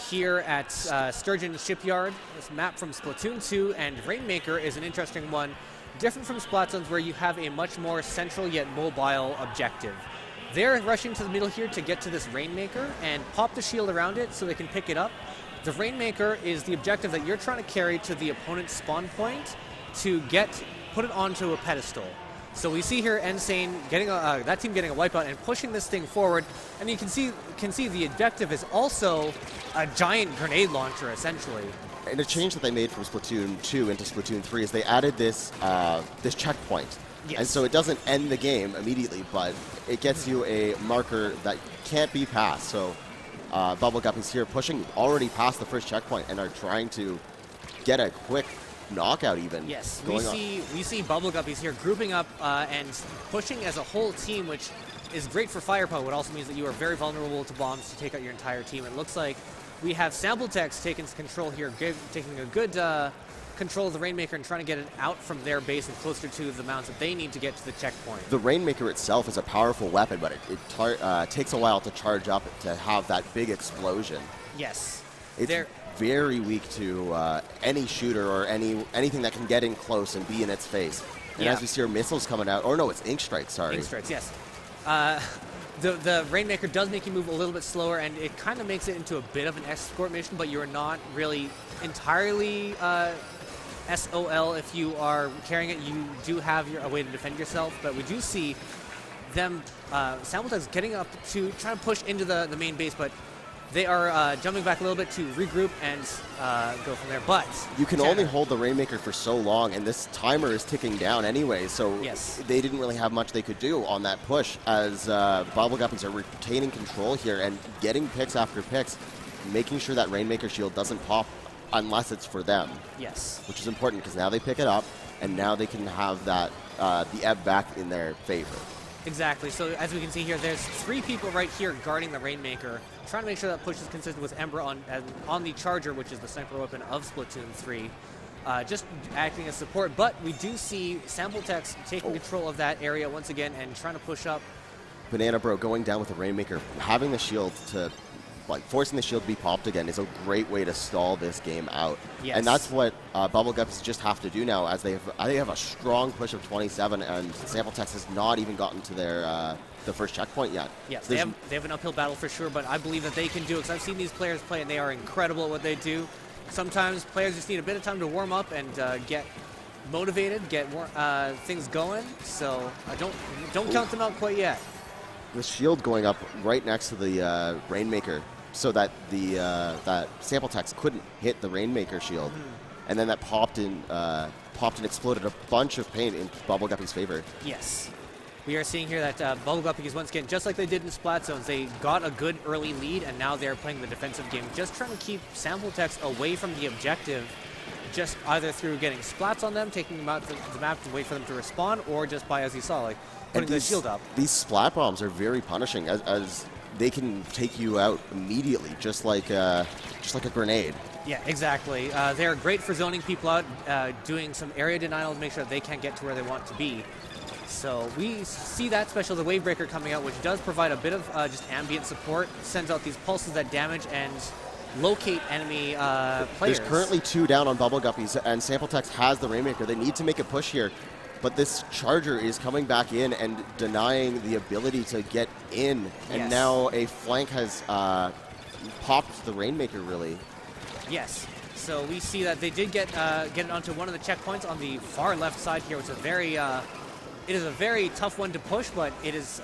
here at Sturgeon Shipyard. This map from Splatoon 2, and Rainmaker is an interesting one different from Splatzones where you have a much more central yet mobile objective. They're rushing to the middle here to get to this Rainmaker and pop the shield around it so they can pick it up. The Rainmaker is the objective that you're trying to carry to the opponent's spawn point to put it onto a pedestal. So we see here Insane getting that team getting a wipeout and pushing this thing forward, and you can see the objective is also a giant grenade launcher essentially. And a change that they made from Splatoon 2 into Splatoon 3 is they added this this checkpoint. Yes. And so it doesn't end the game immediately, but it gets you a marker that can't be passed. So Bubble Guppies here pushing already past the first checkpoint and are trying to get a quick knockout even. Yes, we see Bubble Guppies here grouping up and pushing as a whole team, which is great for firepower. It also means that you are very vulnerable to bombs to take out your entire team. It looks like we have Sampletex taking control here, taking a good control of the Rainmaker and trying to get it out from their base and closer to the mounts that they need to get to the checkpoint. The Rainmaker itself is a powerful weapon, but it takes a while to charge up to have that big explosion. Yes. It's very weak to any shooter or anything that can get in close and be in its face. And as we see our missiles coming out, or no, it's Ink Strikes, sorry. Ink Strikes, yes. The Rainmaker does make you move a little bit slower, and it kind of makes it into a bit of an escort mission, but you're not really entirely SOL if you are carrying it. You do have a way to defend yourself, but we do see them, Sampletex getting up to try to push into the main base, but they are jumping back a little bit to regroup and go from there. But you can only hold the Rainmaker for so long, and this timer is ticking down anyway, so yes, they didn't really have much they could do on that push as Bubble Guppies are retaining control here and getting picks after picks, making sure that Rainmaker shield doesn't pop unless it's for them. Yes. Which is important because now they pick it up, and now they can have that the ebb back in their favor. Exactly. So as we can see here, there's 3 people right here guarding the Rainmaker, trying to make sure that push is consistent with Ember on the Charger, which is the sniper weapon of Splatoon 3, just acting as support. But we do see Sampletex taking control of that area once again and trying to push up. Banana Bro going down with the Rainmaker, having the shield to, forcing the shield to be popped again is a great way to stall this game out. Yes. And that's what Bubble Guppies just have to do now, as they have a strong push of 27, and Sampletex has not even gotten to their the first checkpoint yet. Yes, So they have an uphill battle for sure, but I believe that they can do it because I've seen these players play and they are incredible at what they do. Sometimes players just need a bit of time to warm up and get motivated, get things going. So don't count them out quite yet. The shield going up right next to the Rainmaker, so that the that Sampletex couldn't hit the Rainmaker shield, and then that popped and exploded a bunch of paint in Bubble Guppy's favor. Yes. We are seeing here that Bubble Guppies, once again, just like they did in Splatzones, they got a good early lead, and now they're playing the defensive game, just trying to keep Sampletex away from the objective, just either through getting splats on them, taking them out to the map to wait for them to respawn, or just by, as you saw, like putting the shield up. These splat bombs are very punishing, as they can take you out immediately, just like a grenade. Yeah, exactly. They're great for zoning people out, doing some area denial to make sure that they can't get to where they want to be. So we see that special, the Wavebreaker, coming out, which does provide a bit of just ambient support, sends out these pulses that damage and locate enemy players. There's currently 2 down on Bubble Guppies, and Sampletex has the Rainmaker. They need to make a push here, but this Charger is coming back in and denying the ability to get in, and now a flank has popped the Rainmaker, really. Yes. So we see that they did get it onto one of the checkpoints on the far left side here, which is a very it is a very tough one to push, but it is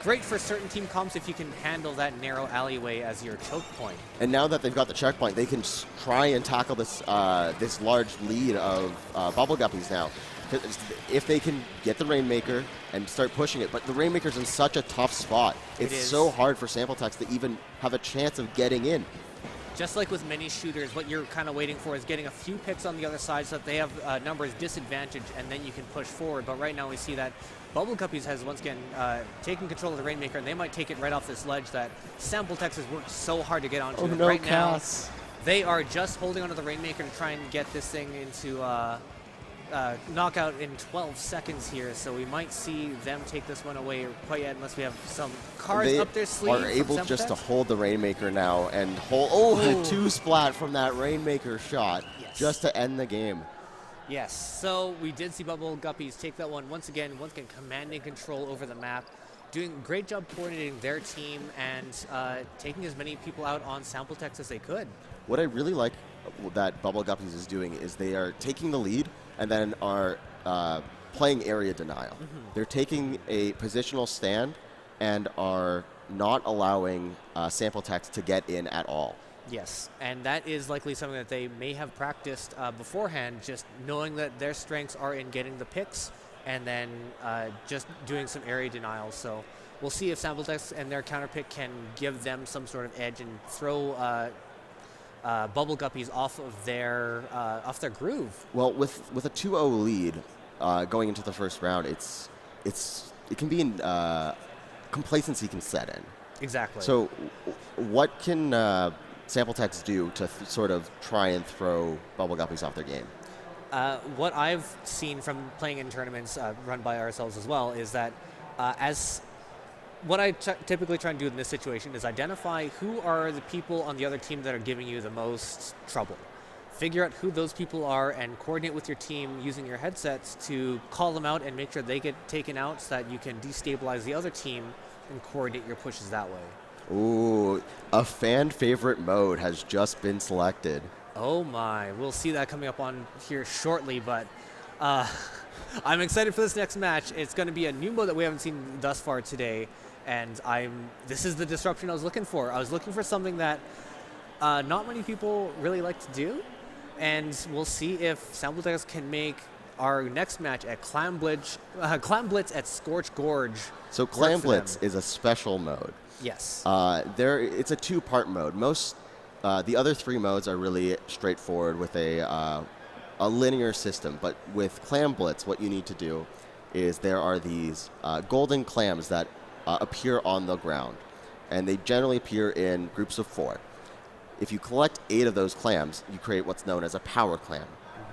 great for certain team comps if you can handle that narrow alleyway as your choke point. And now that they've got the checkpoint, they can try and tackle this this large lead of Bubble Guppies now. If they can get the Rainmaker and start pushing it, but the Rainmaker's in such a tough spot. It's so hard for Sampletex to even have a chance of getting in. Just like with many shooters, what you're kind of waiting for is getting a few picks on the other side so that they have numbers disadvantage, and then you can push forward. But right now we see that Bubble Guppies has once again taken control of the Rainmaker, and they might take it right off this ledge that Sampletex has worked so hard to get onto. Oh, no, right Cass. Now, they are just holding onto the Rainmaker to try and get this thing into knockout in 12 seconds here, so we might see them take this one away quite yet unless we have some cards up their sleeve. They are able just to hold the Rainmaker now and hold. Oh, the 2 splat from that Rainmaker shot just to end the game. Yes, so we did see Bubble Guppies take that one once again commanding control over the map, doing a great job coordinating their team and taking as many people out on sample text as they could. What I really like that Bubble Guppies is doing is they are taking the lead and then are playing area denial. They're taking a positional stand and are not allowing sample text to get in at all. Yes, and that is likely something that they may have practiced beforehand, just knowing that their strengths are in getting the picks and then just doing some area denial. So we'll see if sample text and their counter pick can give them some sort of edge and throw Bubble Guppies off of their groove. Well, with a 2-0 lead going into the first round, it can be in complacency can set in. Exactly. So what can sample text do to sort of try and throw Bubble Guppies off their game? What I've seen from playing in tournaments run by ourselves as well is that what I typically try and do in this situation is identify who are the people on the other team that are giving you the most trouble. Figure out who those people are and coordinate with your team using your headsets to call them out and make sure they get taken out so that you can destabilize the other team and coordinate your pushes that way. Ooh, a fan favorite mode has just been selected. Oh my, we'll see that coming up on here shortly, but I'm excited for this next match. It's going to be a new mode that we haven't seen thus far today, and this is the disruption I was looking for. I was looking for something that not many people really like to do, and we'll see if sample text can make our next match at Clam Blitz at Scorch Gorge. So Clam Blitz is a special mode. Yes. It's a two-part mode. The other three modes are really straightforward with a linear system, but with Clam Blitz, what you need to do is there are these golden clams that appear on the ground, and they generally appear in groups of 4. If you collect 8 of those clams, you create what's known as a power clam,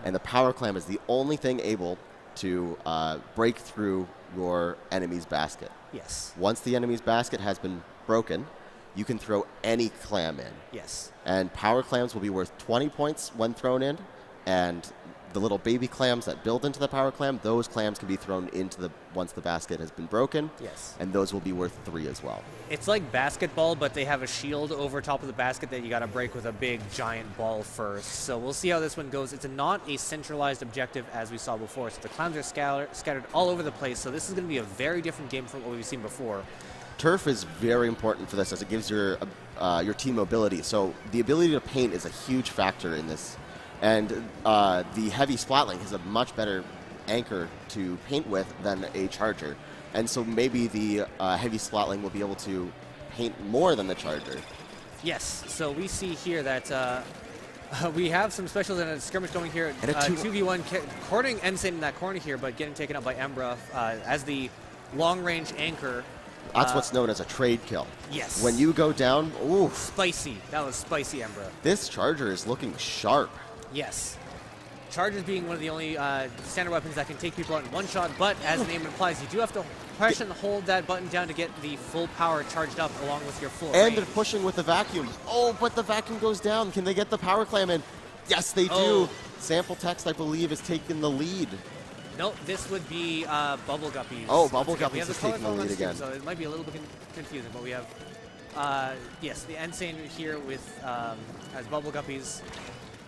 and the power clam is the only thing able to break through your enemy's basket. Yes. Once the enemy's basket has been broken, you can throw any clam in. Yes. And power clams will be worth 20 points when thrown in, and the little baby clams that build into the power clam, those clams can be thrown into once the basket has been broken. Yes. And those will be worth 3 as well. It's like basketball, but they have a shield over top of the basket that you got to break with a big giant ball first. So we'll see how this one goes. It's not a centralized objective as we saw before. So the clams are scattered all over the place. So this is going to be a very different game from what we've seen before. Turf is very important for this as it gives your team mobility. So the ability to paint is a huge factor in this. And the heavy splatling is a much better anchor to paint with than a charger. And so maybe the heavy splatling will be able to paint more than the charger. Yes, so we see here that we have some specials and a skirmish going here. And a 2v1 cornering Ensign in that corner here, but getting taken out by Embra as the long-range anchor. That's what's known as a trade kill. Yes. When you go down, oof. Spicy. That was spicy, Embra. This charger is looking sharp. Yes. Chargers being one of the only standard weapons that can take people out in one shot, but as the name implies, you do have to press and hold that button down to get the full power charged up along with your full range. And pushing with the vacuum. Oh, but the vacuum goes down. Can they get the power clam in? Yes, they do. Sample text, I believe, is taking the lead. Nope, this would be Bubble Guppies. Oh, Bubble Guppies we have is the taking the lead again. So it might be a little bit confusing, but we have, yes, the Insane here with as Bubble Guppies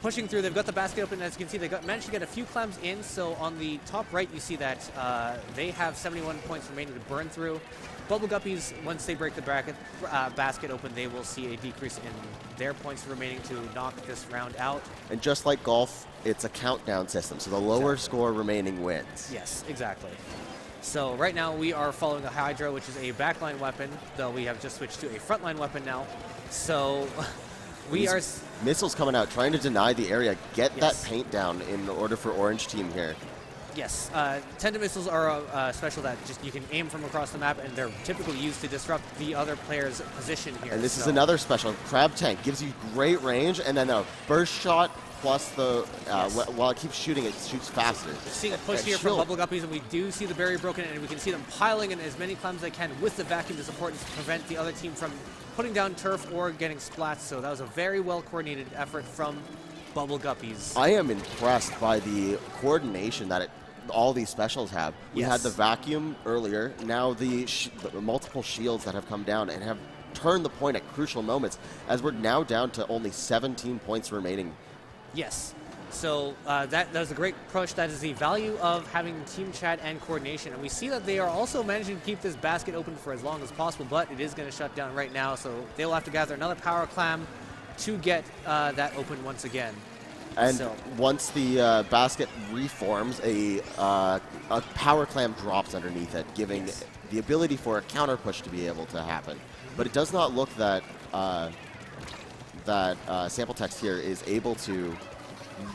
pushing through. They've got the basket open. As you can see, they managed to get a few clams in. So on the top right, you see that they have 71 points remaining to burn through. Bubble Guppies, once they break the basket open, they will see a decrease in their points remaining to knock this round out. And just like golf, it's a countdown system, so the lower score remaining wins. Yes, exactly. So right now we are following a Hydra, which is a backline weapon, though we have just switched to a frontline weapon now. So we are... Missiles coming out, trying to deny the area. Get that paint down in order for Orange Team here. Yes, tendon missiles are a special that just you can aim from across the map, and they're typically used to disrupt the other player's position here. And this is another special. Crab Tank gives you great range, and then a burst shot plus the while it keeps shooting, it shoots faster. We're seeing a push here from Bubble Guppies, and we do see the barrier broken, and we can see them piling in as many clams as they can with the vacuum to support and to prevent the other team from putting down turf or getting splats. So that was a very well coordinated effort from Bubble Guppies. I am impressed by the coordination that all these specials have. We had the vacuum earlier, now the multiple shields that have come down and have turned the point at crucial moments, as we're now down to only 17 points remaining. Yes. So that was a great push. That is the value of having team chat and coordination. And we see that they are also managing to keep this basket open for as long as possible, but it is going to shut down right now. So they'll have to gather another power clam to get that open once again. And once the basket reforms, a power clam drops underneath it, giving the ability for a counter push to be able to happen. But it does not look that Sample Text here is able to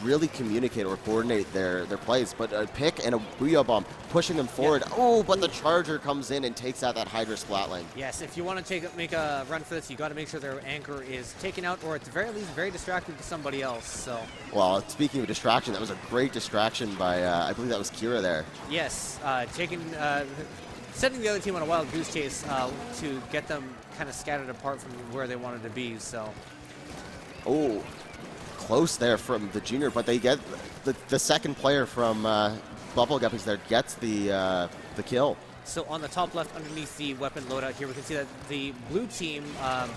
really communicate or coordinate their plays. But a pick and a Booyah Bomb pushing them forward. Oh, but the Charger comes in and takes out that Hydra Splatling. Yes, if you want to make a run for this, you got to make sure their anchor is taken out, or at the very least, very distracted to somebody else. So. Well, speaking of distraction, that was a great distraction by, I believe that was Kira there. Yes, setting the other team on a wild goose chase to get them kind of scattered apart from where they wanted to be. So. Oh. Close there from the junior, but they get the second player from Bubble Guppies there gets the kill. So on the top left, underneath the weapon loadout here, we can see that the blue team,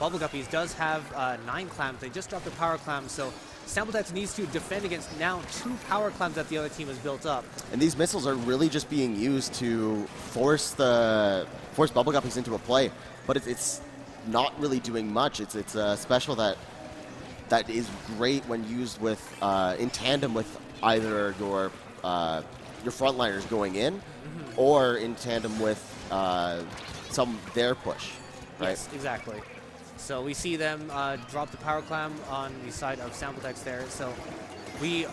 Bubble Guppies, does have 9 clams. They just dropped a power clam, so Sampletex needs to defend against now 2 power clams that the other team has built up. And these missiles are really just being used to force Bubble Guppies into a play, but it's not really doing much. It's a special that is great when used with in tandem with either your frontliners going in, or in tandem with their push. Right? Yes, exactly. So we see them drop the power clam on the side of Sampletex there. So we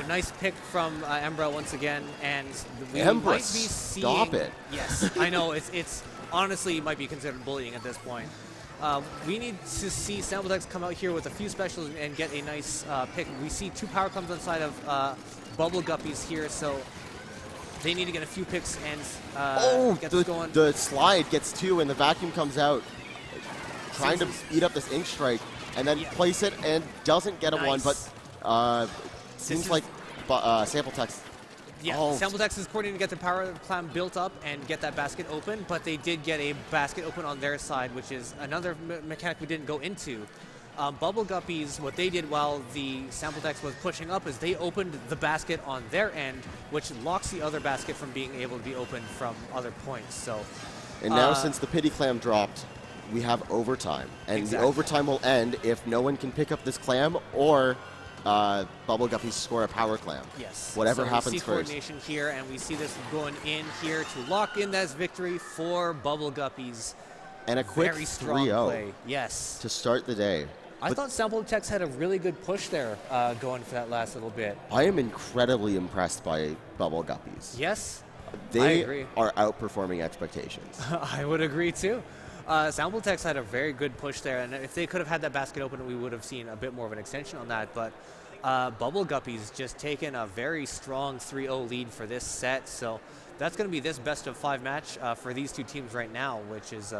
nice pick from Embra once again, and we Embra, might be seeing. Stop it! Yes, I know it's honestly might be considered bullying at this point. We need to see Sampletex come out here with a few specials and get a nice pick. We see 2 power clams on the side of Bubble Guppies here, so they need to get a few picks and get this going. The slide gets 2 and the vacuum comes out, trying to eat up this ink strike, and then place it and doesn't get a one, but seems like Sampletex. Yeah, Sampletex is coordinating to get the power clam built up and get that basket open, but they did get a basket open on their side, which is another mechanic we didn't go into. Bubble Guppies, what they did while the Sampletex was pushing up is they opened the basket on their end, which locks the other basket from being able to be opened from other points. So, and now since the pity clam dropped, we have overtime, and the overtime will end if no one can pick up this clam or Bubble Guppies score a power clam. Yes. Whatever happens we see first. Coordination here, and we see this going in here to lock in that victory for Bubble Guppies. And a quick very strong 3-0 play. Yes. to start the day. I thought Sampletex had a really good push there going for that last little bit. I am incredibly impressed by Bubble Guppies. Yes. They I agree. are outperforming expectations. I would agree too. Sampletex had a very good push there, and if they could have had that basket open, we would have seen a bit more of an extension on that. But Bubble Guppies just taken a very strong 3-0 lead for this set. So that's going to be this best of 5 match for these 2 teams right now, which is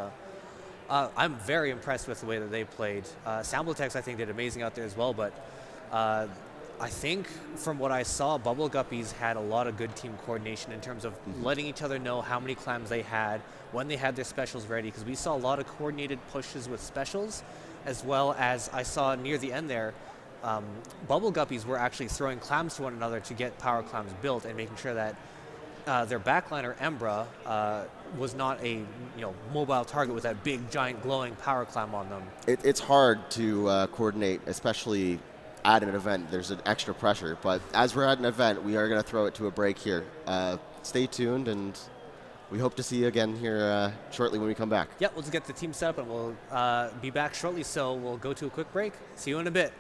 I'm very impressed with the way that they played. Sampletex, I think, did amazing out there as well, but I think from what I saw, Bubble Guppies had a lot of good team coordination in terms of letting each other know how many clams they had, when they had their specials ready, because we saw a lot of coordinated pushes with specials, as well as I saw near the end there, Bubble Guppies were actually throwing clams to one another to get power clams built and making sure that their backliner Embra was not a mobile target with that big giant glowing power clam on them. It's hard to coordinate, especially at an event. There's an extra pressure, but as we're at an event, we are going to throw it to a break here. Stay tuned, and we hope to see you again here shortly when we come back. Yeah, we'll just get the team set up, and we'll be back shortly, so we'll go to a quick break. See you in a bit.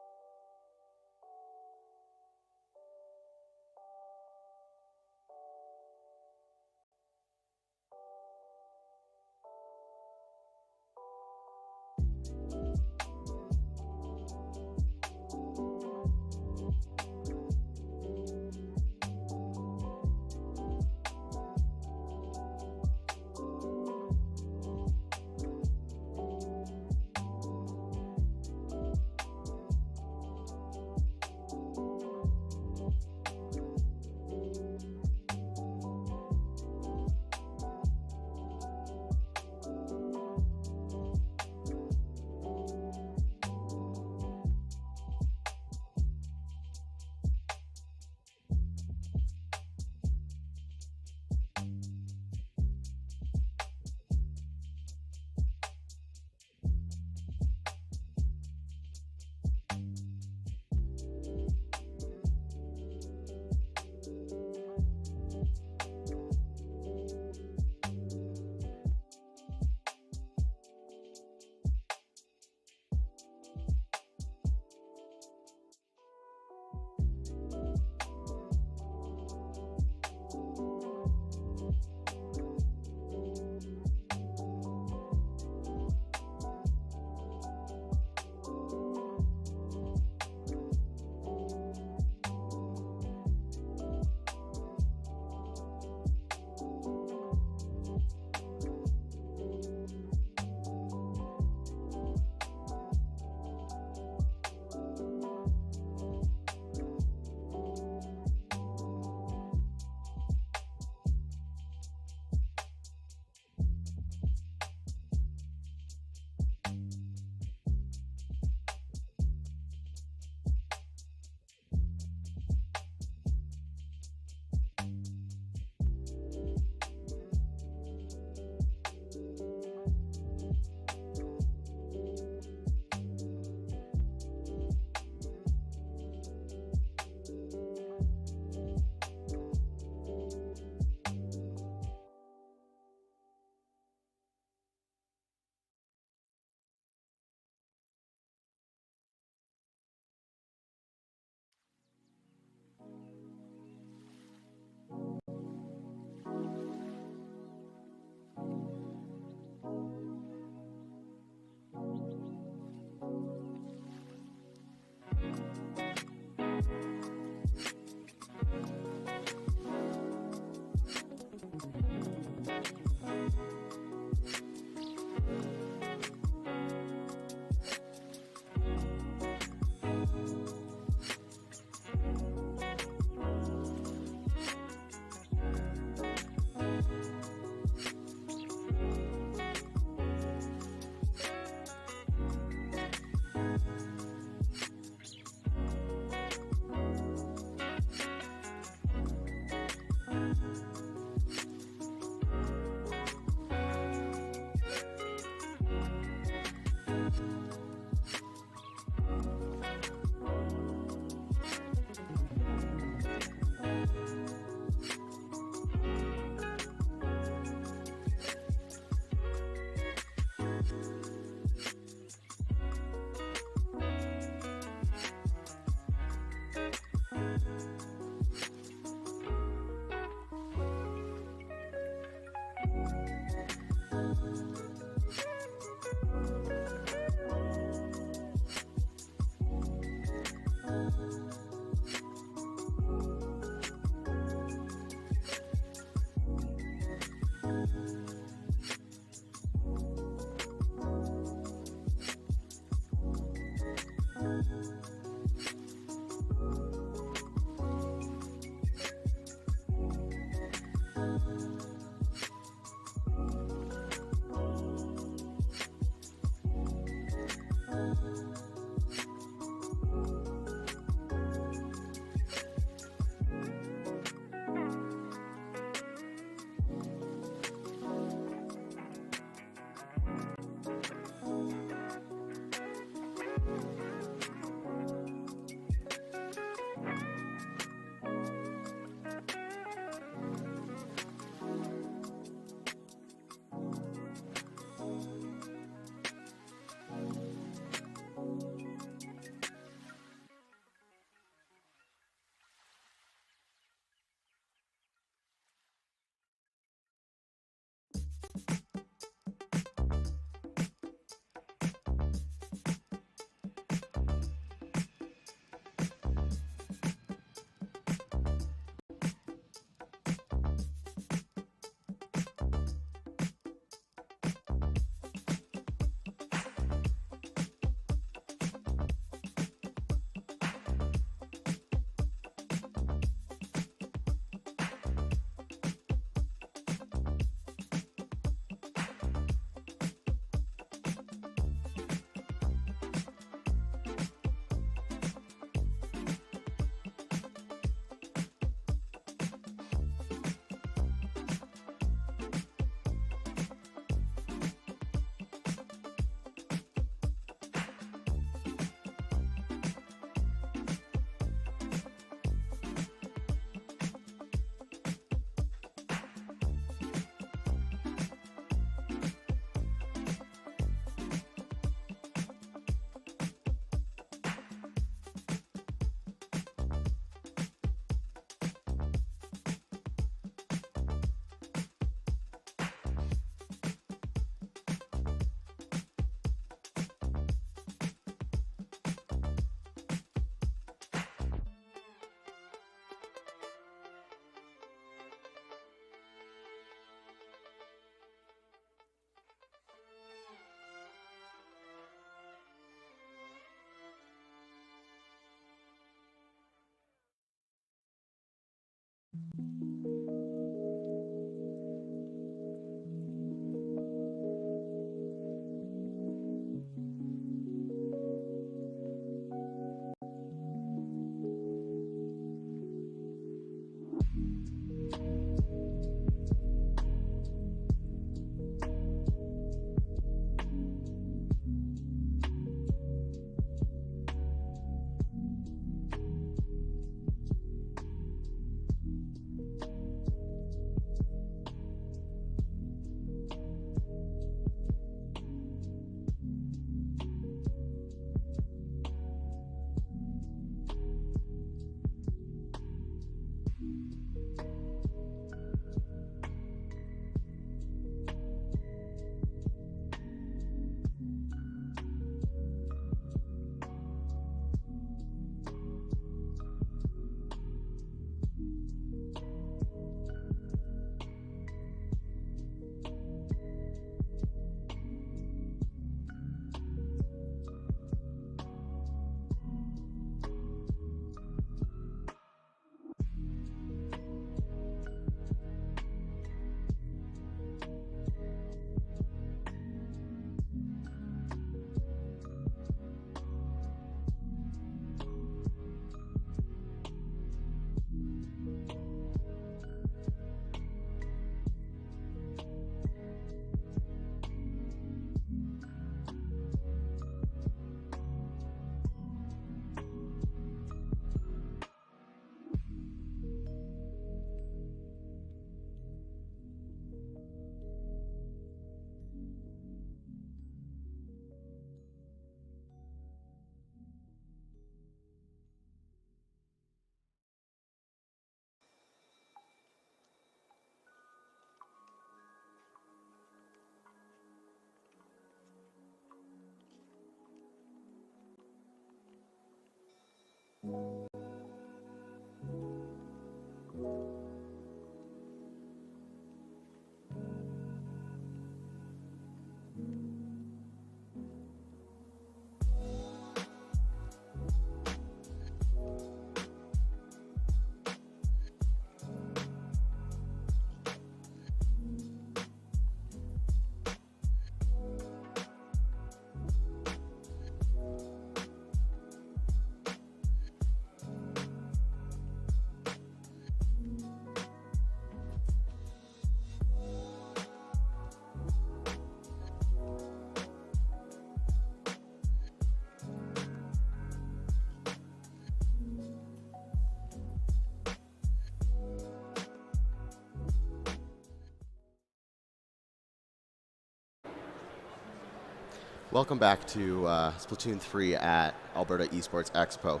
Welcome back to Splatoon 3 at ALBERTA ESPORTS EXPO.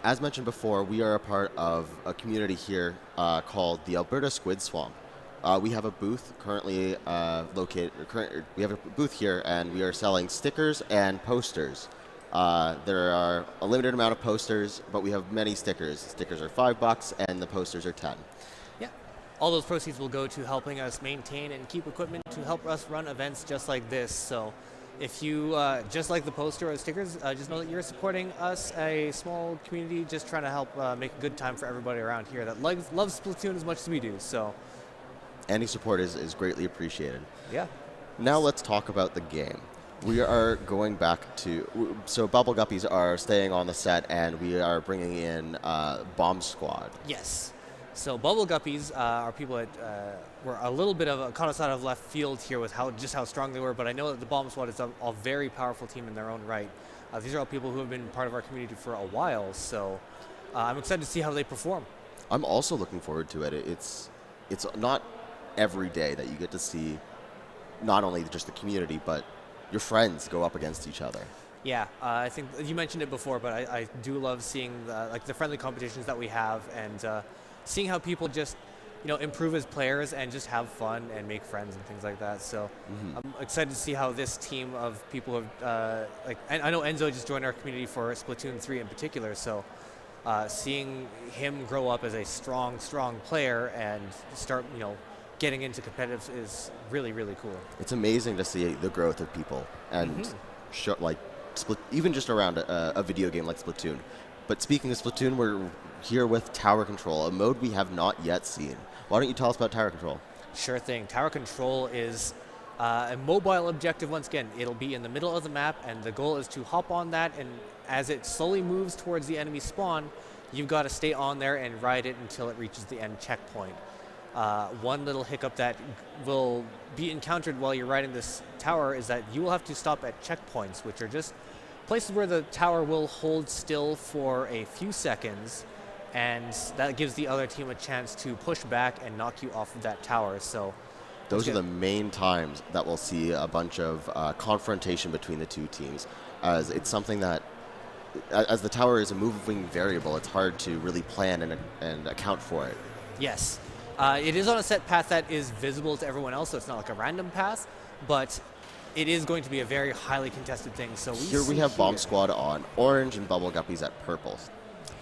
As mentioned before, we are a part of a community here called the Alberta Squid Swamp. We have a booth currently we have a booth here, and we are selling stickers and posters. There are a limited amount of posters, but we have many stickers. Stickers are $5, and the posters are 10. Yeah. All those proceeds will go to helping us maintain and keep equipment to help us run events just like this. So if you just like the poster or the stickers, just know that you're supporting us, a small community, just trying to help make a good time for everybody around here that loves Splatoon as much as we do. So any support is greatly appreciated. yeah. Now let's talk about the game. We are going back to, so Bubble Guppies are staying on the set, and we are bringing in Bomb Squad. Yes. So Bubble Guppies are people that were a little bit of caught us out of left field here with just how strong they were, but I know that the Bomb Squad is a very powerful team in their own right. These are all people who have been part of our community for a while, so I'm excited to see how they perform. I'm also looking forward to it. It's not every day that you get to see not only just the community, but your friends go up against each other. Yeah, I think you mentioned it before, but I do love seeing the friendly competitions that we have, and seeing how people just, improve as players and just have fun and make friends and things like that. So I'm excited to see how this team of people have, I know Enzo just joined our community for Splatoon 3 in particular, so seeing him grow up as a strong player and start, getting into competitive is really, really cool. It's amazing to see the growth of people and even just around a video game like Splatoon. But speaking of Splatoon, we're here with Tower Control, a mode we have not yet seen. Why don't you tell us about Tower Control? Sure thing. Tower Control is a mobile objective once again. It'll be in the middle of the map, and the goal is to hop on that, and as it slowly moves towards the enemy spawn, you've got to stay on there and ride it until it reaches the end checkpoint. One little hiccup that will be encountered while you're riding this tower is that you will have to stop at checkpoints, which are just places where the tower will hold still for a few seconds, and that gives the other team a chance to push back and knock you off of that tower. So those are the main times that we'll see a bunch of confrontation between the two teams, as it's something that, as the tower is a moving variable, it's hard to really plan and account for it. Yes. It is on a set path that is visible to everyone else, so it's not like a random path, but it is going to be a very highly contested thing. So here we have Bomb Squad on orange and Bubble Guppies at purple.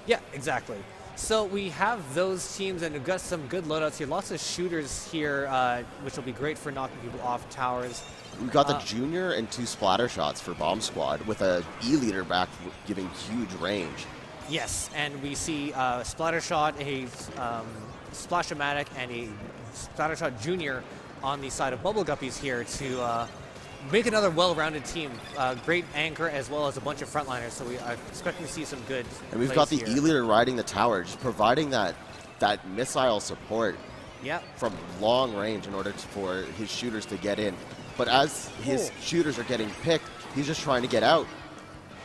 Yeah, exactly. So we have those teams, and we've got some good loadouts here. Lots of shooters here, which will be great for knocking people off towers. We've got the junior and 2 splatter shots for Bomb Squad, with a E-leader back giving huge range. Yes, and we see Splattershot, a Splash-O-Matic, and a Splattershot Junior on the side of Bubble Guppies here to make another well-rounded team. Great anchor as well as a bunch of frontliners, so we are expecting to see some good And we've got the E-leader riding the tower, just providing that missile support from long range in order for his shooters to get in. But as his shooters are getting picked, he's just trying to get out.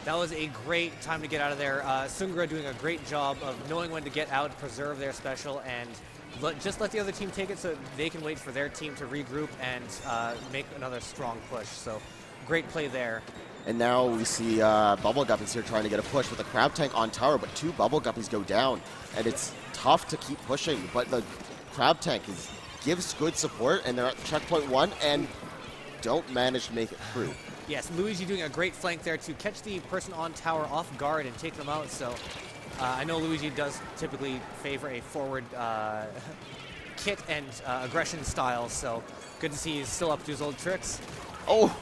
That was a great time to get out of there. Sungra doing a great job of knowing when to get out, preserve their special, and just let the other team take it so they can wait for their team to regroup and make another strong push. So great play there. And now we see Bubble Guppies here trying to get a push with a Crab Tank on tower, but 2 Bubble Guppies go down, and it's tough to keep pushing, but the Crab Tank gives good support, and they're at checkpoint 1 and don't manage to make it through. Yes, Luigi doing a great flank there to catch the person on tower off guard and take them out. So I know Luigi does typically favor a forward kit and aggression style, so good to see he's still up to his old tricks. Oh,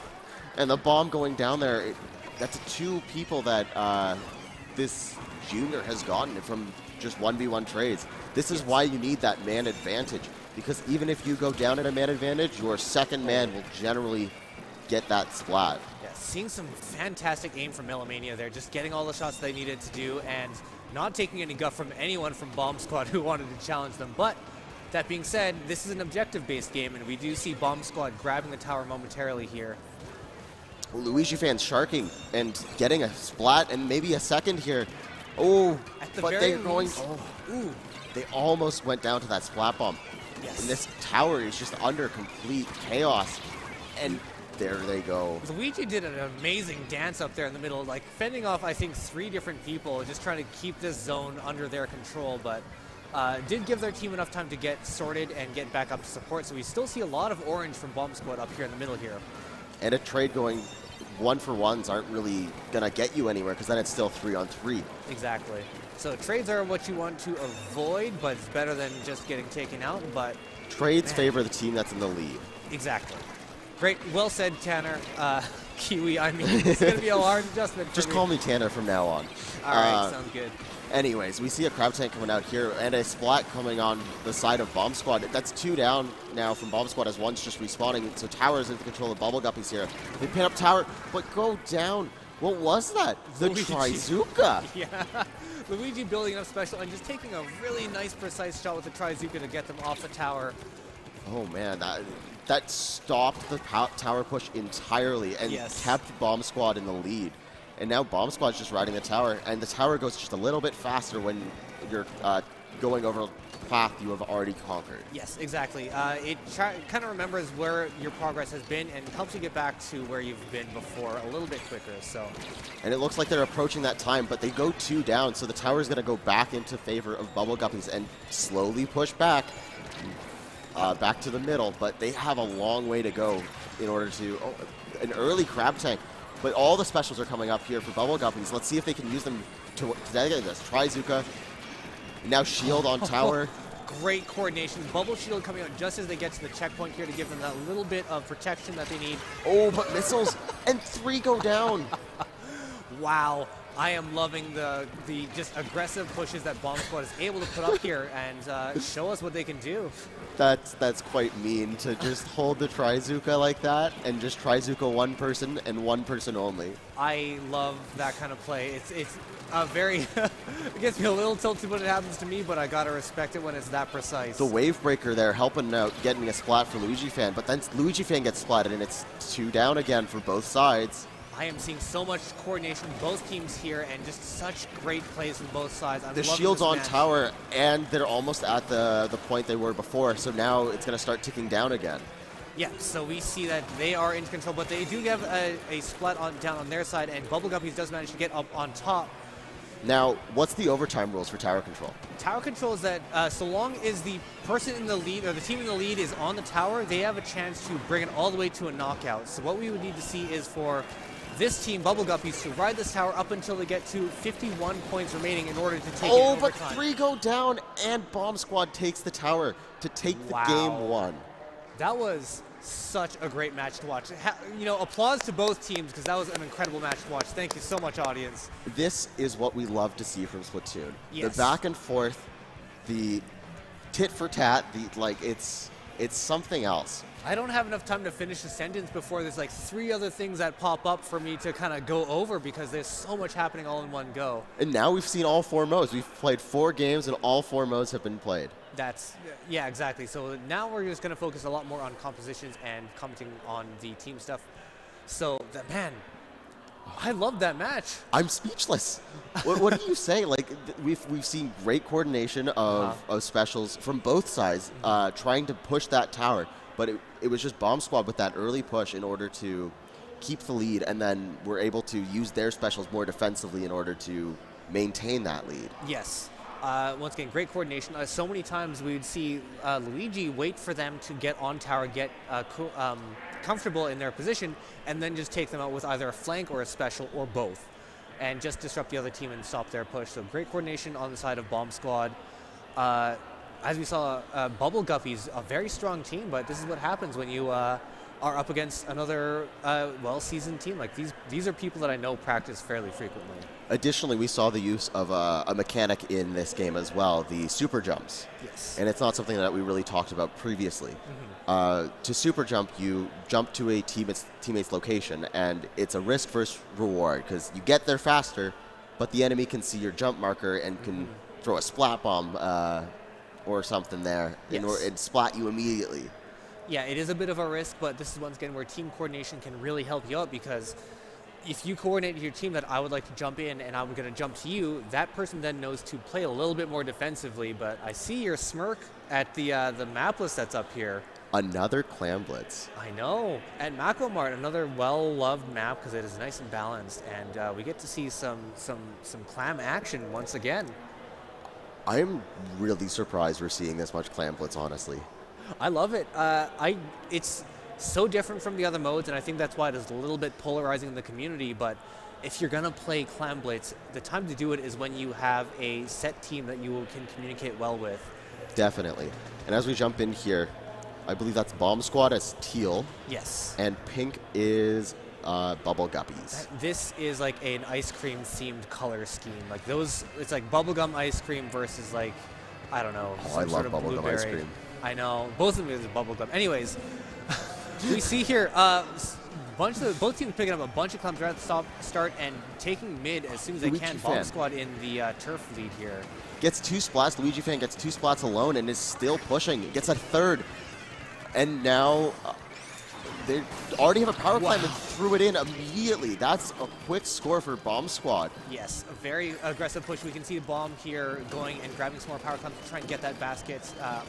and the bomb going down there, that's 2 people that this junior has gotten from just 1v1 trades. This is why you need that man advantage, because even if you go down at a man advantage, your second man will generally get that splat. Yeah, seeing some fantastic aim from Melomania there, just getting all the shots they needed to do and not taking any guff from anyone from Bomb Squad who wanted to challenge them. But that being said, this is an objective-based game, and we do see Bomb Squad grabbing the tower momentarily here. Luigi fans sharking and getting a splat and maybe a second here. Oh, but they're going. Ooh, they almost went down to that splat bomb. Yes. And this tower is just under complete chaos. And there they go. Luigi did an amazing dance up there in the middle, like fending off, I think, 3 different people, just trying to keep this zone under their control, but did give their team enough time to get sorted and get back up to support. So we still see a lot of orange from Bomb Squad up here in the middle here. And a trade going 1-for-1s aren't really going to get you anywhere, because then it's still 3-on-3. Exactly. So trades are what you want to avoid, but it's better than just getting taken out. But Trades favor the team that's in the lead. Exactly. Great. Well said, Tanner. Kiwi, I mean, it's going to be a hard adjustment. Just call me Tanner from now on. All right, sounds good. Anyways, we see a Crab Tank coming out here and a Splat coming on the side of Bomb Squad. That's 2 down now from Bomb Squad as one's just respawning. So Tower's in control of Bubble Guppies here. They pin up Tower, but go down. What was that? The Luigi. Trizuka. Yeah. Luigi building up special and just taking a really nice, precise shot with the Trizuka to get them off the tower. Oh, man. That stopped the tower push entirely and kept Bomb Squad in the lead. And now Bomb Squad's just riding the tower, and the tower goes just a little bit faster when you're going over a path you have already conquered. Yes, exactly. It kind of remembers where your progress has been and helps you get back to where you've been before a little bit quicker. So, and it looks like they're approaching that time, but they go 2 down, so the tower is going to go back into favor of Bubble Guppies and slowly push back to the middle. But they have a long way to go in order to an early Crab Tank. But all the specials are coming up here for Bubble Guppies. Let's see if they can use them to get this. Trizuka, now Shield on tower. Great coordination. Bubble Shield coming out just as they get to the checkpoint here to give them that little bit of protection that they need. Oh, but missiles, and 3 go down. Wow. I am loving the just aggressive pushes that Bomb Squad is able to put up here and show us what they can do. That's quite mean to just hold the Trizuka like that and just Trizuka one person and one person only. I love that kind of play. It's a very it gets me a little tilted when it happens to me, but I gotta respect it when it's that precise. The wave breaker there helping out, getting a splat for Luigi Fan, but then Luigi Fan gets splatted and it's 2 down again for both sides. I am seeing so much coordination from both teams here and just such great plays from both sides. The shield's on tower, and they're almost at the point they were before, so now it's going to start ticking down again. Yeah, so we see that they are in control, but they do have a split down on their side, and Bubble Guppies does manage to get up on top. Now, what's the overtime rules for tower control? Tower control is that so long as the person in the lead, or the team in the lead is on the tower, they have a chance to bring it all the way to a knockout. So what we would need to see is for this team, Bubble Guppies, to ride this tower up until they get to 51 points remaining in order to take it in overtime. But 3 go down, and Bomb Squad takes the tower to take the game 1. That was such a great match to watch. You know, applause to both teams because that was an incredible match to watch. Thank you so much, audience. This is what we love to see from Splatoon. Yes. The back and forth, the tit for tat, it's something else. I don't have enough time to finish the sentence before there's like 3 other things that pop up for me to kind of go over because there's so much happening all in one go. And now we've seen all 4 modes. We've played 4 games and all 4 modes have been played. Yeah, exactly. So now we're just going to focus a lot more on compositions and commenting on the team stuff. So, man, I love that match. I'm speechless. What do you say? Like, we've seen great coordination of specials from both sides trying to push that tower. But it was just Bomb Squad with that early push in order to keep the lead, and then we're able to use their specials more defensively in order to maintain that lead. Yes. Once again, great coordination. So many times we would see Luigi wait for them to get on tower, get comfortable in their position, and then just take them out with either a flank or a special or both, and just disrupt the other team and stop their push. So great coordination on the side of Bomb Squad. As we saw, Bubble Guppies, a very strong team, but this is what happens when you are up against another well-seasoned team. Like these are people that I know practice fairly frequently. Additionally, we saw the use of a mechanic in this game as well, the super jumps. Yes. And it's not something that we really talked about previously. To super jump, you jump to a teammate's location, and it's a risk versus reward because you get there faster, but the enemy can see your jump marker and can throw a splat bomb or something there and splat you immediately. Yeah, it is a bit of a risk, but this is once again where team coordination can really help you out because if you coordinate with your team that I would like to jump in and I'm going to jump to you, that person then knows to play a little bit more defensively. But I see your smirk at the map list that's up here. Another Clam Blitz. I know. At Mako Mart, another well-loved map because it is nice and balanced, and we get to see some Clam action once again. I'm really surprised we're seeing this much Clam Blitz, honestly. I love it. It's so different from the other modes, and I think that's why it is a little bit polarizing in the community, but if you're going to play Clam Blitz, the time to do it is when you have a set team that you can communicate well with. Definitely. And as we jump in here, I believe that's Bomb Squad as teal. Yes. And pink is Bubble Guppies. This is like an ice cream themed color scheme. Like those, it's like bubblegum ice cream versus like, I don't know. Oh, I love bubblegum ice cream. I know. Both of them is bubblegum. Anyways, we see here both teams picking up a bunch of Clams right at the start and taking mid as soon as they can. Bomb Squad in the turf lead here. Gets 2 splats. Luigi Fan gets 2 splats alone and is still pushing. Gets a third. And now they already have a power climb and threw it in immediately. That's a quick score for Bomb Squad. Yes, a very aggressive push. We can see the Bomb here going and grabbing some more power climbs to try and get that basket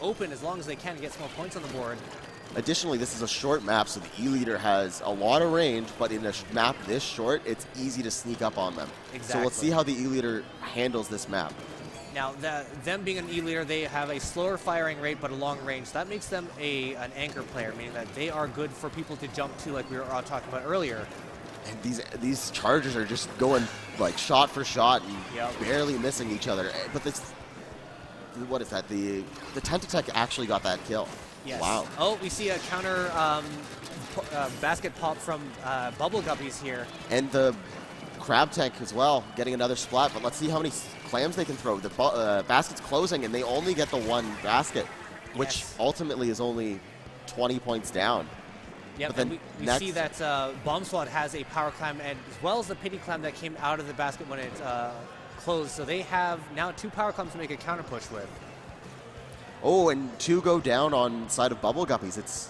open as long as they can and get some more points on the board. Additionally, this is a short map, so the E-Leader has a lot of range, but in a map this short, it's easy to sneak up on them. Exactly. So let's see how the E-Leader handles this map. Now, them being an E-Leader, they have a slower firing rate but a long range. So that makes them an anchor player, meaning that they are good for people to jump to like we were all talking about earlier. And these charges are just going like shot for shot and barely missing each other. But this, what is that? The Tentactech actually got that kill. Yes. Wow. Oh, we see a counter basket pop from Bubble Guppies here. And the Crab Tank as well, getting another splat. But let's see how many clams they can throw. The basket's closing, and they only get the 1 basket, which ultimately is only 20 points down. Yeah, but then we see that Bomb Squad has a power climb, and as well as the pity climb that came out of the basket when it closed. So they have now 2 power climbs to make a counter push with. Oh, and 2 go down on side of Bubble Guppies.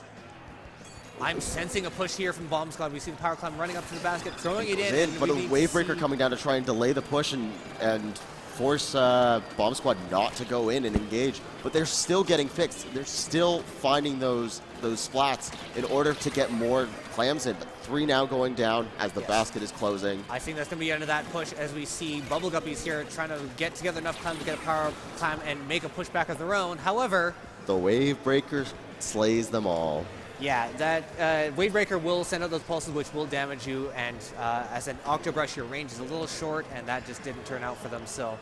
I'm sensing a push here from Bomb Squad. We see the power climb running up to the basket, throwing it in. But a wave breaker coming down to try and delay the push and force Bomb Squad not to go in and engage. But they're still getting fixed. They're still finding those splats in order to get more clams in. But 3 now going down as the basket is closing. I think that's going to be the end of that push as we see Bubble Guppies here trying to get together enough clams to get a power climb and make a pushback of their own. However, the wave breaker slays them all. Yeah, that wave breaker will send out those pulses which will damage you, and as an Octobrush, your range is a little short, and that just didn't turn out for them. So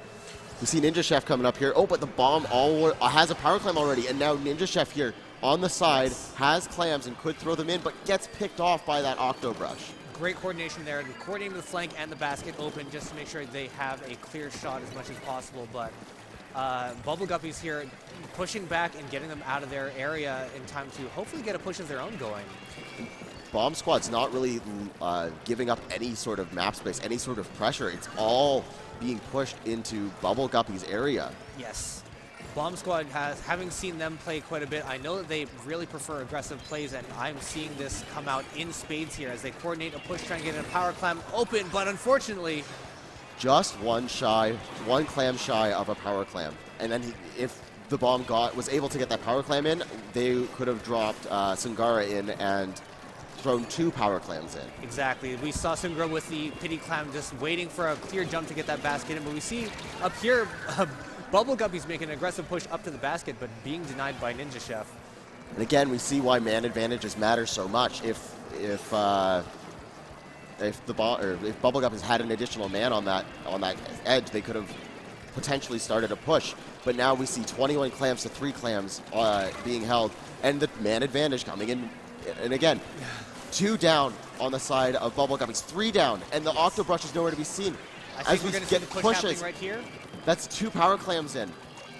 we see Ninja Chef coming up here. Oh, but the Bomb has a power climb already, and now Ninja Chef here on the side has clams and could throw them in, but gets picked off by that Octobrush. Great coordination there, coordinating the flank and the basket open just to make sure they have a clear shot as much as possible. But Bubble Guppies here pushing back and getting them out of their area in time to hopefully get a push of their own going. Bomb Squad's not really giving up any sort of map space, any sort of pressure. It's all being pushed into Bubble Guppy's area. Yes. Bomb Squad having seen them play quite a bit, I know that they really prefer aggressive plays, and I'm seeing this come out in spades here as they coordinate a push, trying to get a power climb open, but unfortunately, just one clam shy of a power clam. And then if the Bomb was able to get that power clam in, they could have dropped Sungara in and thrown 2 power clams in. Exactly. We saw Sungara with the pity clam just waiting for a clear jump to get that basket in, but we see up here Bubble Guppy's making an aggressive push up to the basket, but being denied by Ninja Chef. And again, we see why man advantages matter so much. If Bubble Gup has had an additional man on that edge, they could have potentially started a push. But now we see 21 clams to 3 clams being held, and the man advantage coming in. And again, 2 down on the side of Bubble Guppies, 3 down, and the Octobrush is nowhere to be seen. I think we're going to see the push happening right here. That's 2 power clams in.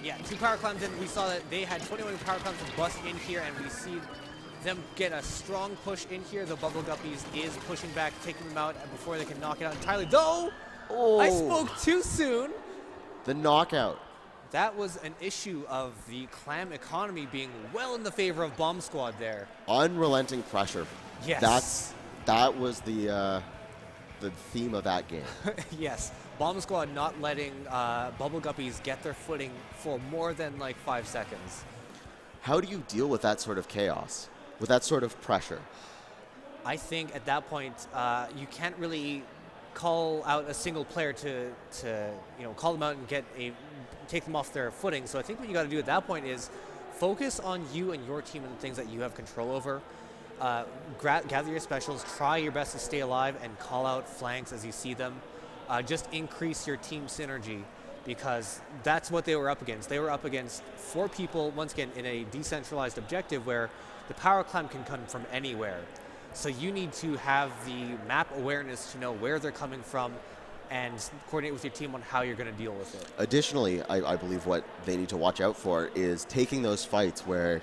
Yeah, 2 power clams in. We saw that they had 21 power clams to bust in here, and we see them get a strong push in here. The Bubble Guppies is pushing back, taking them out before they can knock it out entirely. Though, I spoke too soon. The knockout. That was an issue of the clam economy being well in the favor of Bomb Squad there. Unrelenting pressure. Yes. That was the theme of that game. Yes. Bomb Squad not letting Bubble Guppies get their footing for more than like 5 seconds. How do you deal with that sort of chaos, with that sort of pressure? I think at that point, you can't really call out a single player to call them out and take them off their footing. So I think what you got to do at that point is focus on you and your team and the things that you have control over. Gather your specials, try your best to stay alive, and call out flanks as you see them. Just increase your team synergy, because that's what they were up against. They were up against 4 people, once again, in a decentralized objective where the power climb can come from anywhere. So you need to have the map awareness to know where they're coming from and coordinate with your team on how you're going to deal with it. Additionally, I believe what they need to watch out for is taking those fights where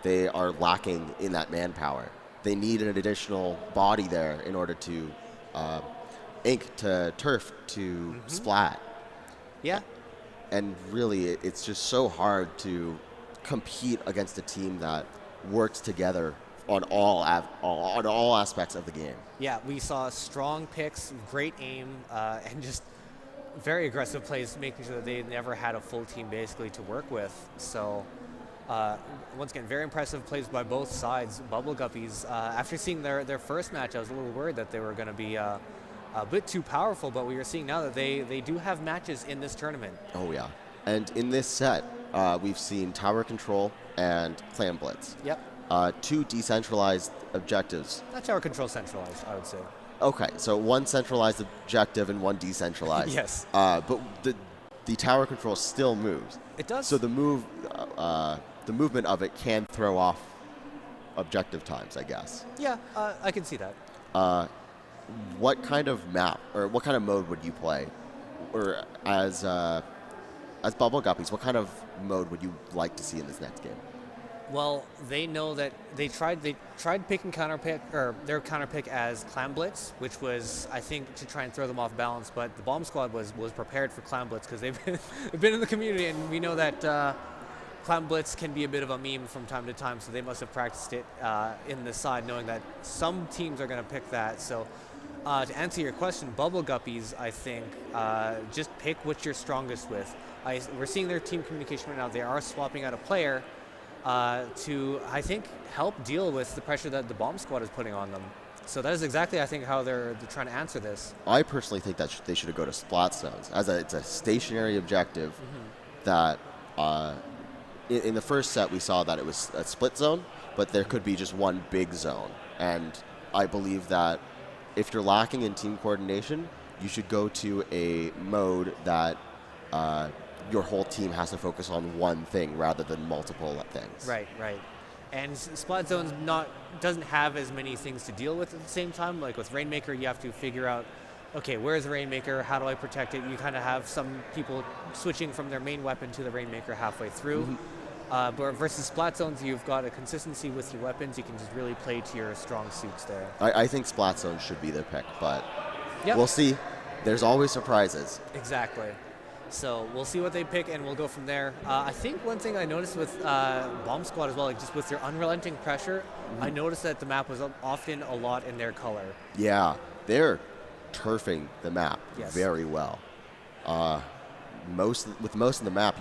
they are lacking in that manpower. They need an additional body there in order to ink to turf to splat. Yeah. And really, it's just so hard to compete against a team that works together on all aspects of the game. Yeah, we saw strong picks, great aim, and just very aggressive plays, making sure that they never had a full team basically to work with. So once again, very impressive plays by both sides. Bubble Guppies, after seeing their first match, I was a little worried that they were going to be a bit too powerful, but we are seeing now that they do have matches in this tournament. Oh yeah, and in this set, we've seen Tower Control and Clan Blitz. Yep. 2 decentralized objectives. Not Tower Control centralized, I would say. Okay, so 1 centralized objective and 1 decentralized. Yes. But the Tower Control still moves. It does. So the movement of it can throw off objective times, I guess. Yeah, I can see that. What kind of map or what kind of mode would you play, or as Bubble Guppies, what kind of mode would you like to see in this next game? Well, they know that they tried picking their counter pick as Clan Blitz, which was, I think, to try and throw them off balance. But the Bomb Squad was prepared for Clan Blitz because they've been in the community, and we know that Clan Blitz can be a bit of a meme from time to time. So they must have practiced it in the side, knowing that some teams are going to pick that. So to answer your question, Bubble Guppies, I think, just pick what you're strongest with. We're seeing their team communication right now. They are swapping out a player to, I think, help deal with the pressure that the Bomb Squad is putting on them. So that is exactly, I think, how they're trying to answer this. I personally think that they should go to splat zones. It's a stationary objective that in the first set we saw that it was a split zone, but there could be just one big zone. And I believe that if you're lacking in team coordination, you should go to a mode that your whole team has to focus on one thing rather than multiple things. Right. And Splat Zones doesn't have as many things to deal with at the same time. Like with Rainmaker, you have to figure out, okay, where's the Rainmaker? How do I protect it? You kind of have some people switching from their main weapon to the Rainmaker halfway through. But versus Splat Zones, you've got a consistency with your weapons. You can just really play to your strong suits there. I think Splat Zones should be their pick, but we'll see. There's always surprises. Exactly. So we'll see what they pick, and we'll go from there. I think one thing I noticed with Bomb Squad as well, like just with their unrelenting pressure, I noticed that the map was often a lot in their color. Yeah, they're turfing the map Yes. very well. Most of the map,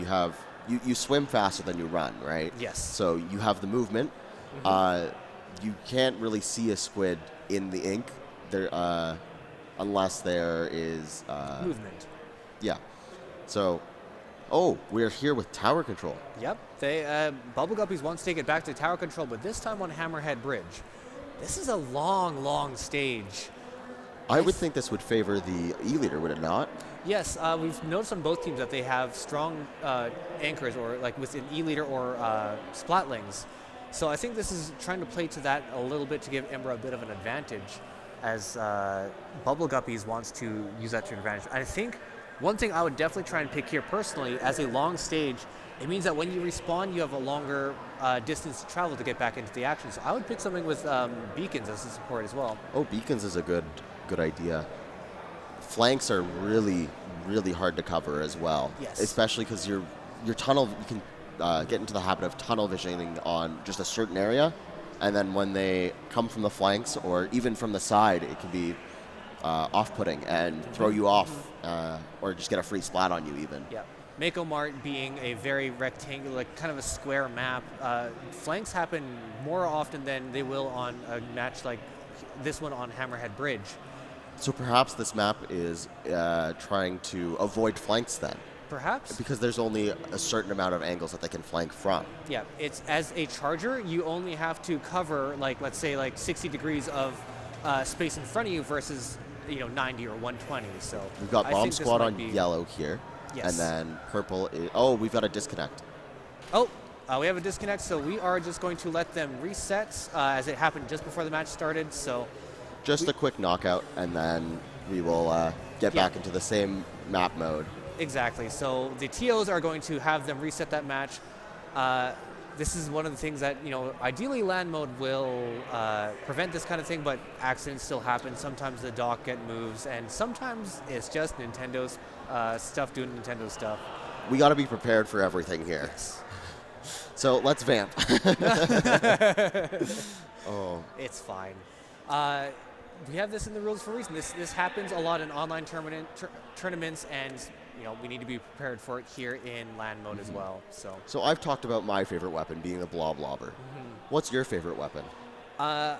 you swim faster than you run, right? Yes. So you have the movement. You can't really see a squid in the ink there unless there is Movement. Yeah. So, we're here with tower control. Yep. They Bubble Guppies wants to take it back to tower control, but this time on Hammerhead Bridge. This is a long, long stage. I would think this would favor the E-leader, would it not? Yes, we've noticed on both teams that they have strong anchors, or like with an E-leader or splatlings. So I think this is trying to play to that a little bit to give Ember a bit of an advantage, as Bubble Guppies wants to use that to an advantage. I think one thing I would definitely try and pick here personally, as a long stage, it means that when you respawn, you have a longer distance to travel to get back into the action. So I would pick something with beacons as a support as well. Oh, beacons is a good idea. Flanks are really, really hard to cover as well. Yes. Especially because your tunnel, you can get into the habit of tunnel visioning on just a certain area, and then when they come from the flanks or even from the side, it can be off-putting and throw you off, or just get a free splat on you even. Yeah. Mako Mart being a very rectangular, like kind of a square map, flanks happen more often than they will on a match like this one on Hammerhead Bridge. So perhaps this map is trying to avoid flanks then. Perhaps. Because there's only a certain amount of angles that they can flank from. Yeah, it's as a charger, you only have to cover like, let's say like 60 degrees of space in front of you versus 90 or 120. So we've got Bomb Squad on yellow here. Yes. And then purple is, oh, we've got a disconnect. Oh, we have a disconnect, so we are just going to let them reset as it happened just before the match started. So just a quick knockout, and then we will get back into the same map mode. Exactly. So the TOs are going to have them reset that match. This is one of the things that, ideally LAN mode will prevent this kind of thing, but accidents still happen. Sometimes the dock get moves, and sometimes it's just Nintendo's stuff doing Nintendo stuff. We got to be prepared for everything here. Yes. So let's vamp. Oh. It's fine. We have this in the rules for a reason. This happens a lot in online tournaments, and we need to be prepared for it here in LAN mode as well. So I've talked about my favorite weapon being the Blob Lobber. What's your favorite weapon? One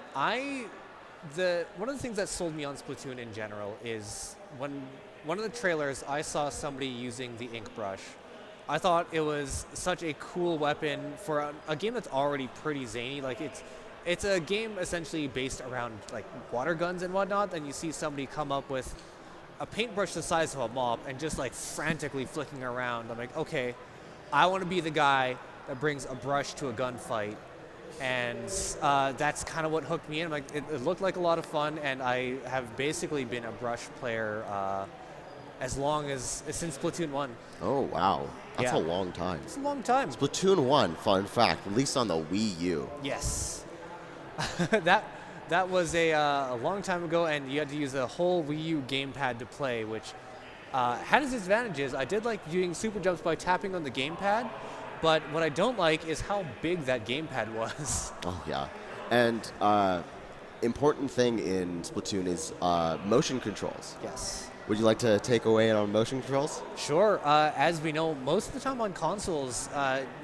of the things that sold me on Splatoon in general is when one of the trailers I saw somebody using the ink brush. I thought it was such a cool weapon for a game that's already pretty zany. Like it's a game essentially based around like water guns and whatnot, and you see somebody come up with a paintbrush the size of a mop and just like frantically flicking around. I'm like, okay, I want to be the guy that brings a brush to a gunfight, and that's kind of what hooked me in. Like it looked like a lot of fun, and I have basically been a brush player since Splatoon 1. Oh wow, that's a long time. It's a long time. Splatoon 1, fun fact, released on the Wii U. Yes. That was a long time ago, and you had to use a whole Wii U gamepad to play, which had its advantages. I did like doing super jumps by tapping on the gamepad, but what I don't like is how big that gamepad was. Oh yeah, and important thing in Splatoon is motion controls. Yes. Would you like to take away on motion controls? Sure. As we know, most of the time on consoles,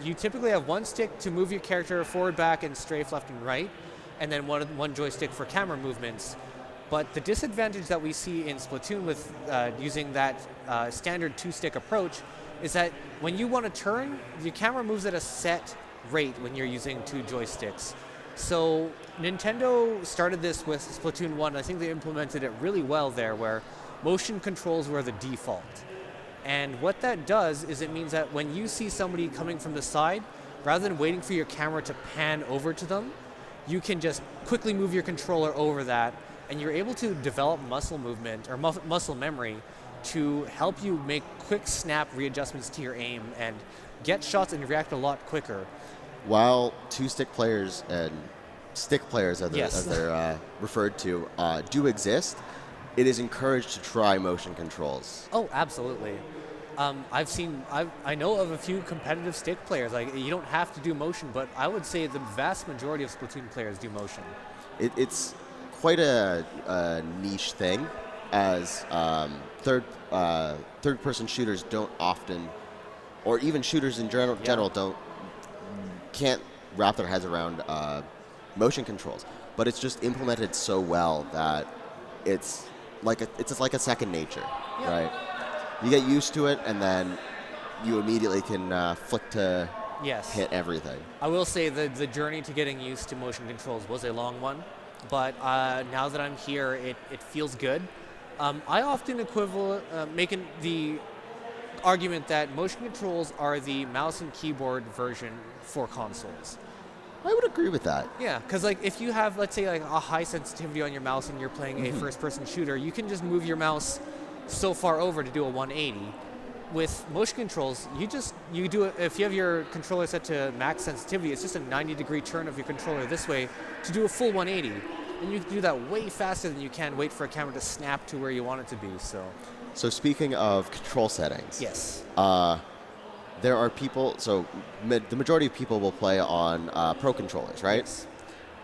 you typically have one stick to move your character forward, back, and strafe left and right, and then one joystick for camera movements. But the disadvantage that we see in Splatoon with using that standard two-stick approach is that when you want to turn, your camera moves at a set rate when you're using two joysticks. So Nintendo started this with Splatoon 1. I think they implemented it really well there, where motion controls were the default. And what that does is it means that when you see somebody coming from the side, rather than waiting for your camera to pan over to them, you can just quickly move your controller over that, and you're able to develop muscle movement or muscle memory to help you make quick snap readjustments to your aim and get shots and react a lot quicker. While two-stick players and stick players, as they're referred to, do exist, it is encouraged to try motion controls. Oh, absolutely. I know of a few competitive stick players. Like, you don't have to do motion, but I would say the vast majority of Splatoon players do motion. It's quite a niche thing, as third-person shooters don't often, or even shooters in general can't wrap their heads around motion controls. But it's just implemented so well that it's just like a second nature, right? You get used to it, and then you immediately can flick to hit everything. I will say the journey to getting used to motion controls was a long one, but now that I'm here, it feels good. I often making the argument that motion controls are the mouse and keyboard version for consoles. I would agree with that. Yeah, because like if you have, let's say, like a high sensitivity on your mouse and you're playing a first-person shooter, you can just move your mouse so far over to do a 180. With motion controls, you do it if you have your controller set to max sensitivity. It's just a 90-degree turn of your controller this way to do a full 180, and you can do that way faster than you can wait for a camera to snap to where you want it to be. So speaking of control settings, yes. There are people, so the majority of people will play on Pro controllers, right?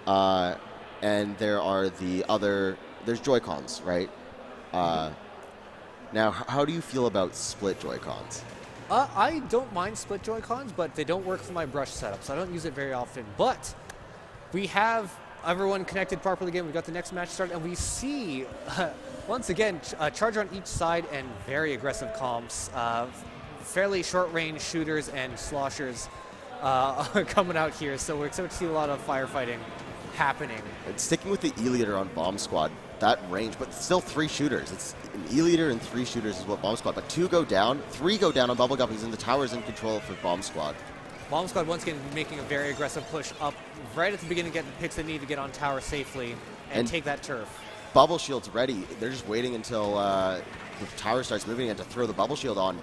Yes. And there's Joy-Cons, right? Now, how do you feel about split Joy-Cons? I don't mind split Joy-Cons, but they don't work for my brush setup, so I don't use it very often. But we have everyone connected properly again. We've got the next match started, and we see, once again, a charger on each side and very aggressive comps. Fairly short-range shooters and sloshers are coming out here, so we're excited to see a lot of firefighting happening. And sticking with the E-Leader on Bomb Squad, that range, but still 3 shooters. It's an E-Leader and 3 shooters is what Bomb Squad, but 2 go down, 3 go down on Bubble Guppies, and the tower's in control for Bomb Squad. Bomb Squad once again making a very aggressive push up right at the beginning, getting picks the need to get on tower safely and take that turf. Bubble Shield's ready. They're just waiting until the tower starts moving and to throw the Bubble Shield on.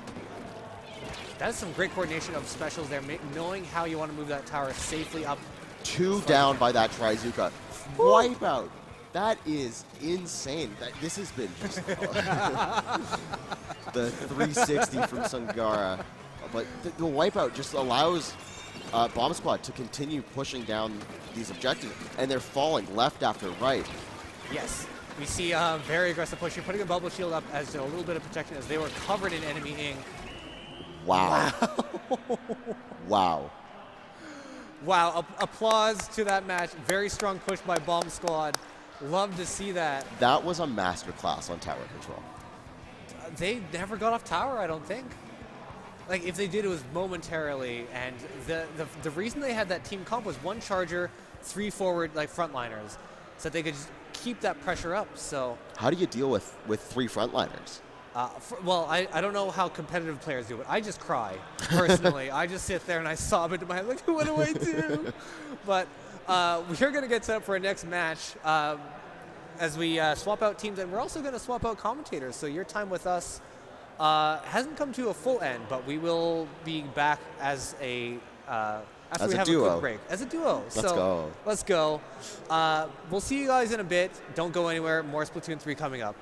That's some great coordination of specials there, knowing how you want to move that tower safely up. 2 down by that Trizuka. Wipeout. That is insane. This has been just the 360 from Sungara. But the wipeout just allows Bomb Squad to continue pushing down these objectives, and they're falling left after right. Yes, we see a very aggressive push. You're putting a bubble shield up as a little bit of protection as they were covered in enemy ink. Wow. Wow. Wow, applause to that match. Very strong push by Bomb Squad. Love to see that. That was a masterclass on tower control. They never got off tower, I don't think. Like, if they did, it was momentarily, and the reason they had that team comp was 1 charger, 3 forward, like, frontliners, so that they could just keep that pressure up, so... How do you deal with 3 frontliners? Well, I don't know how competitive players do it. I just cry, personally. I just sit there and I sob into my head, like, what do I do? But we're going to get set up for our next match as we swap out teams, and we're also going to swap out commentators, so your time with us hasn't come to a full end, but we will be back as a after we have a quick break. As a duo. Let's go. We'll see you guys in a bit. Don't go anywhere. More Splatoon 3 coming up.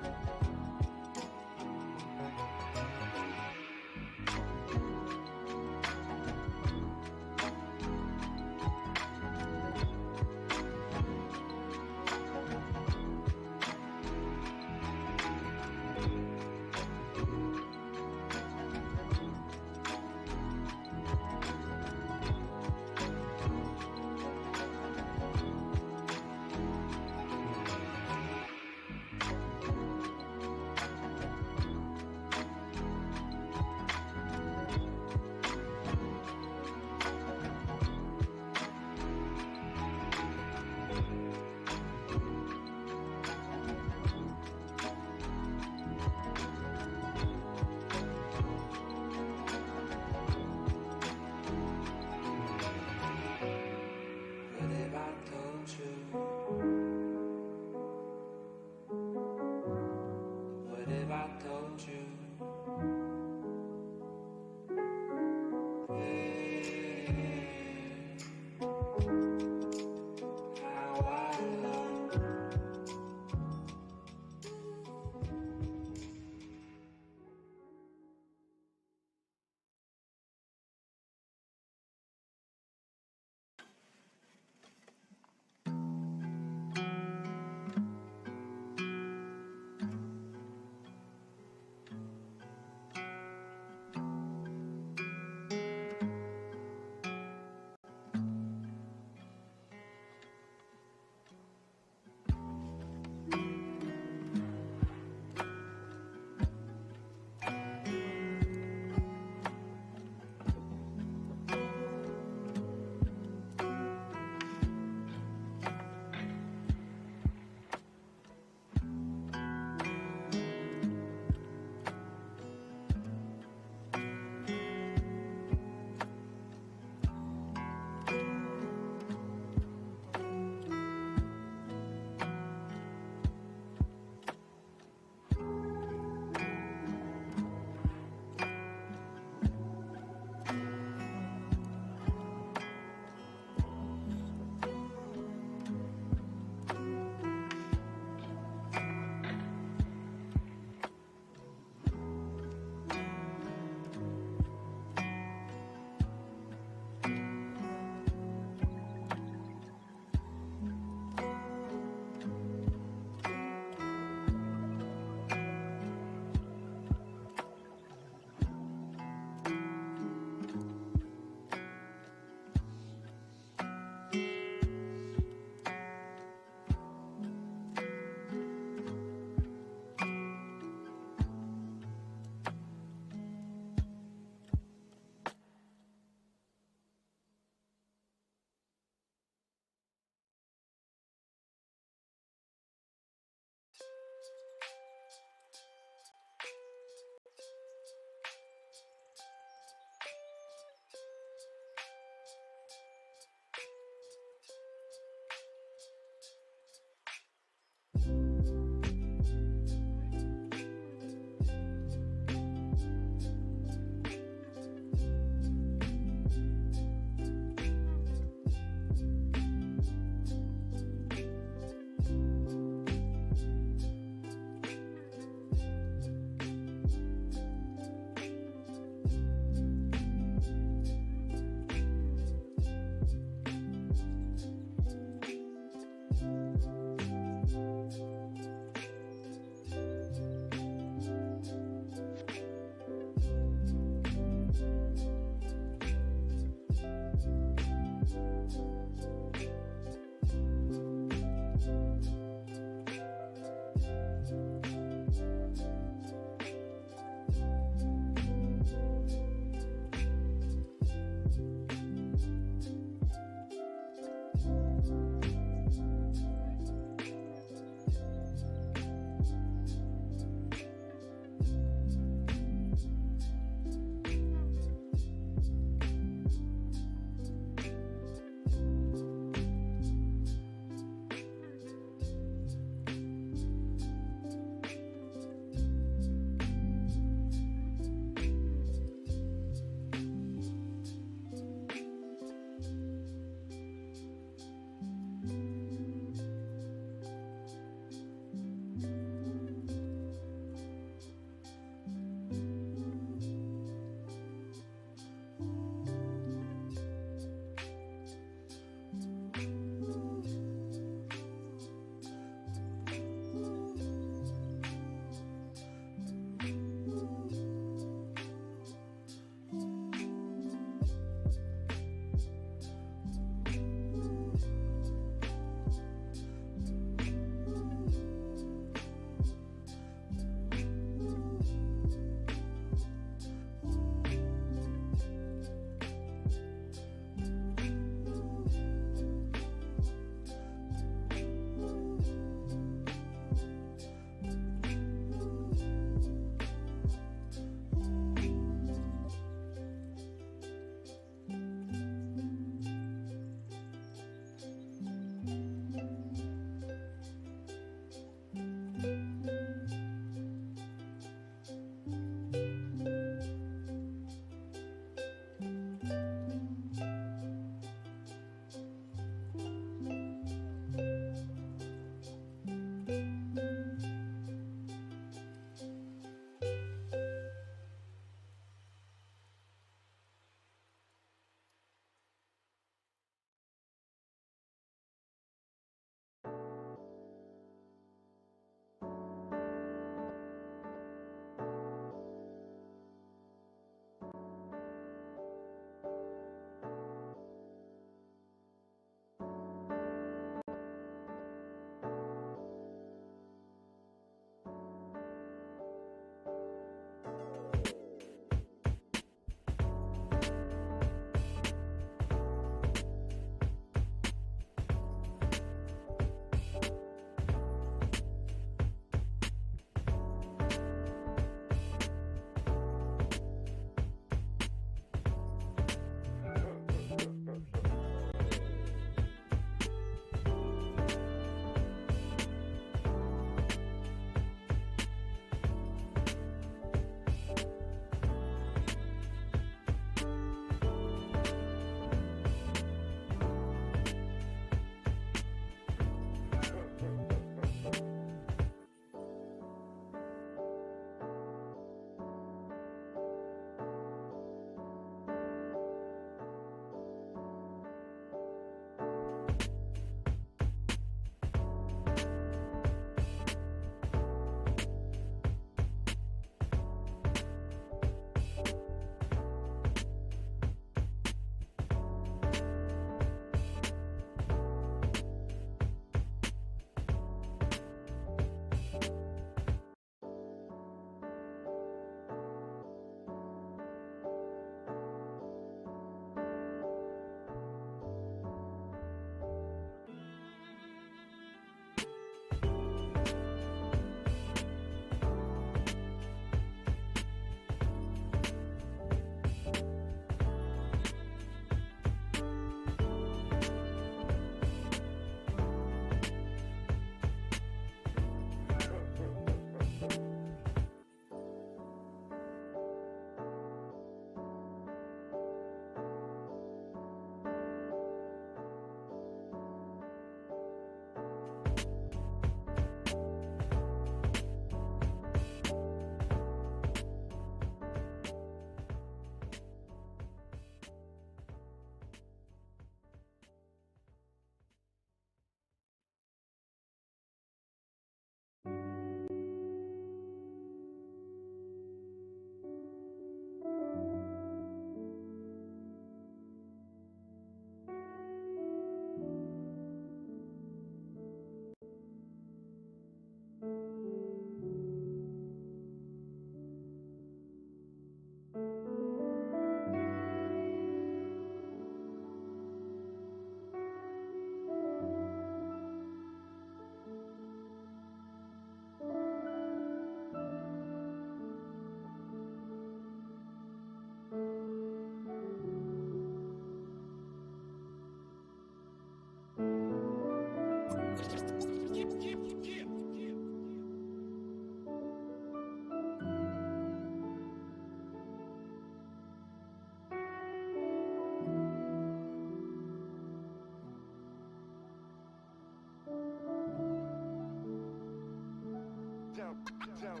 Don't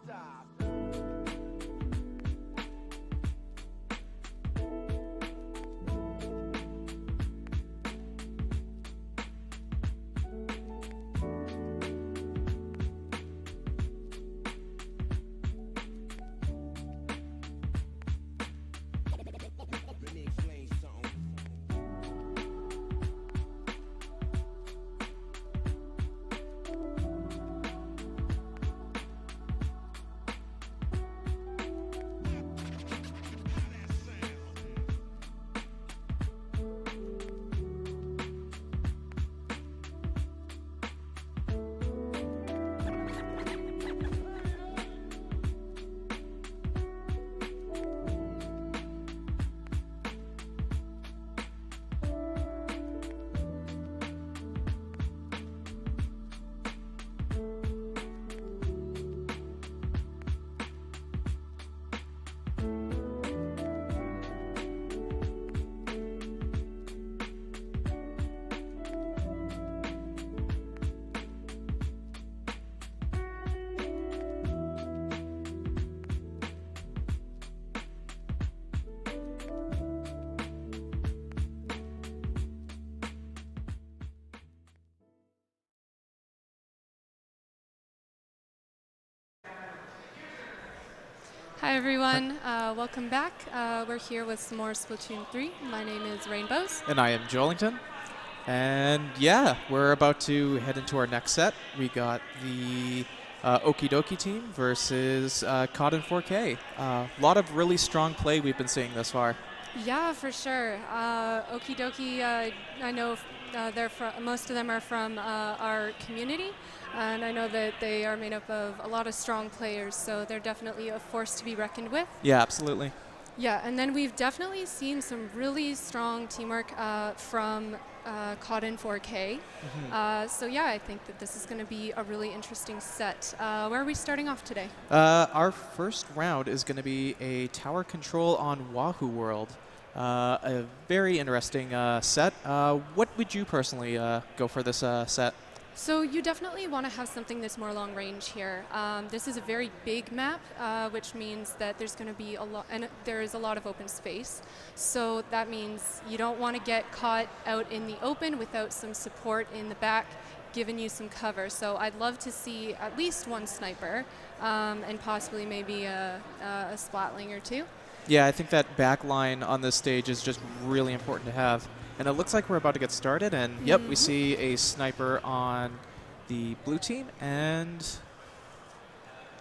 stop. Let me explain something. Hi everyone, welcome back. We're here with some more Splatoon 3. My name is Rainbows. And I am Joelington. And yeah, we're about to head into our next set. We got the Okie Dokie team versus COD in 4K. A lot of really strong play we've been seeing thus far. Yeah, for sure. Okie Dokie, I know most of them are from our community, and I know that they are made up of a lot of strong players, so they're definitely a force to be reckoned with. Yeah, absolutely. Yeah, and then we've definitely seen some really strong teamwork from COD in 4K. So yeah, I think that this is going to be a really interesting set. Where are we starting off today? Our first round is going to be a tower control on Wahoo World. A very interesting set. What would you personally go for this set? So you definitely want to have something that's more long range here. This is a very big map, which means that there's going to be a lot, and there is a lot of open space. So that means you don't want to get caught out in the open without some support in the back, giving you some cover. So I'd love to see at least one sniper, and possibly maybe a splatling or two. Yeah, I think that back line on this stage is just really important to have. And it looks like we're about to get started, and yep, we see a sniper on the blue team, and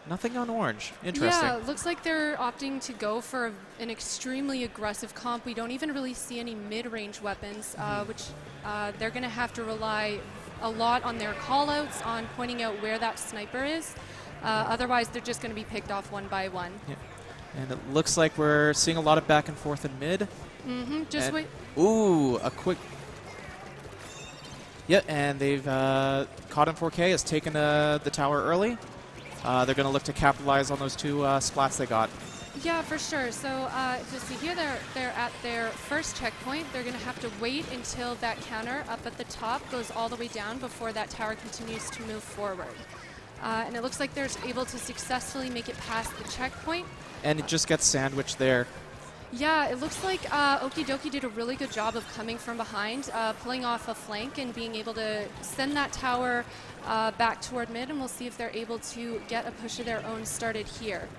nothing on orange. Interesting. Yeah, it looks like they're opting to go for an extremely aggressive comp. We don't even really see any mid-range weapons, which they're going to have to rely a lot on their call-outs, on pointing out where that sniper is. Otherwise, they're just going to be picked off one by one. Yeah. And it looks like we're seeing a lot of back and forth in mid. Just wait. Ooh, a quick. Yeah, and they've COD in 4K has taken the tower early. They're going to look to capitalize on those two splats they got. Yeah, for sure. So to see here, they're at their first checkpoint. They're going to have to wait until that counter up at the top goes all the way down before that tower continues to move forward. And it looks like they're able to successfully make it past the checkpoint. And it just gets sandwiched there. Yeah, it looks like Okie Dokie did a really good job of coming from behind, pulling off a flank and being able to send that tower back toward mid, and we'll see if they're able to get a push of their own started here.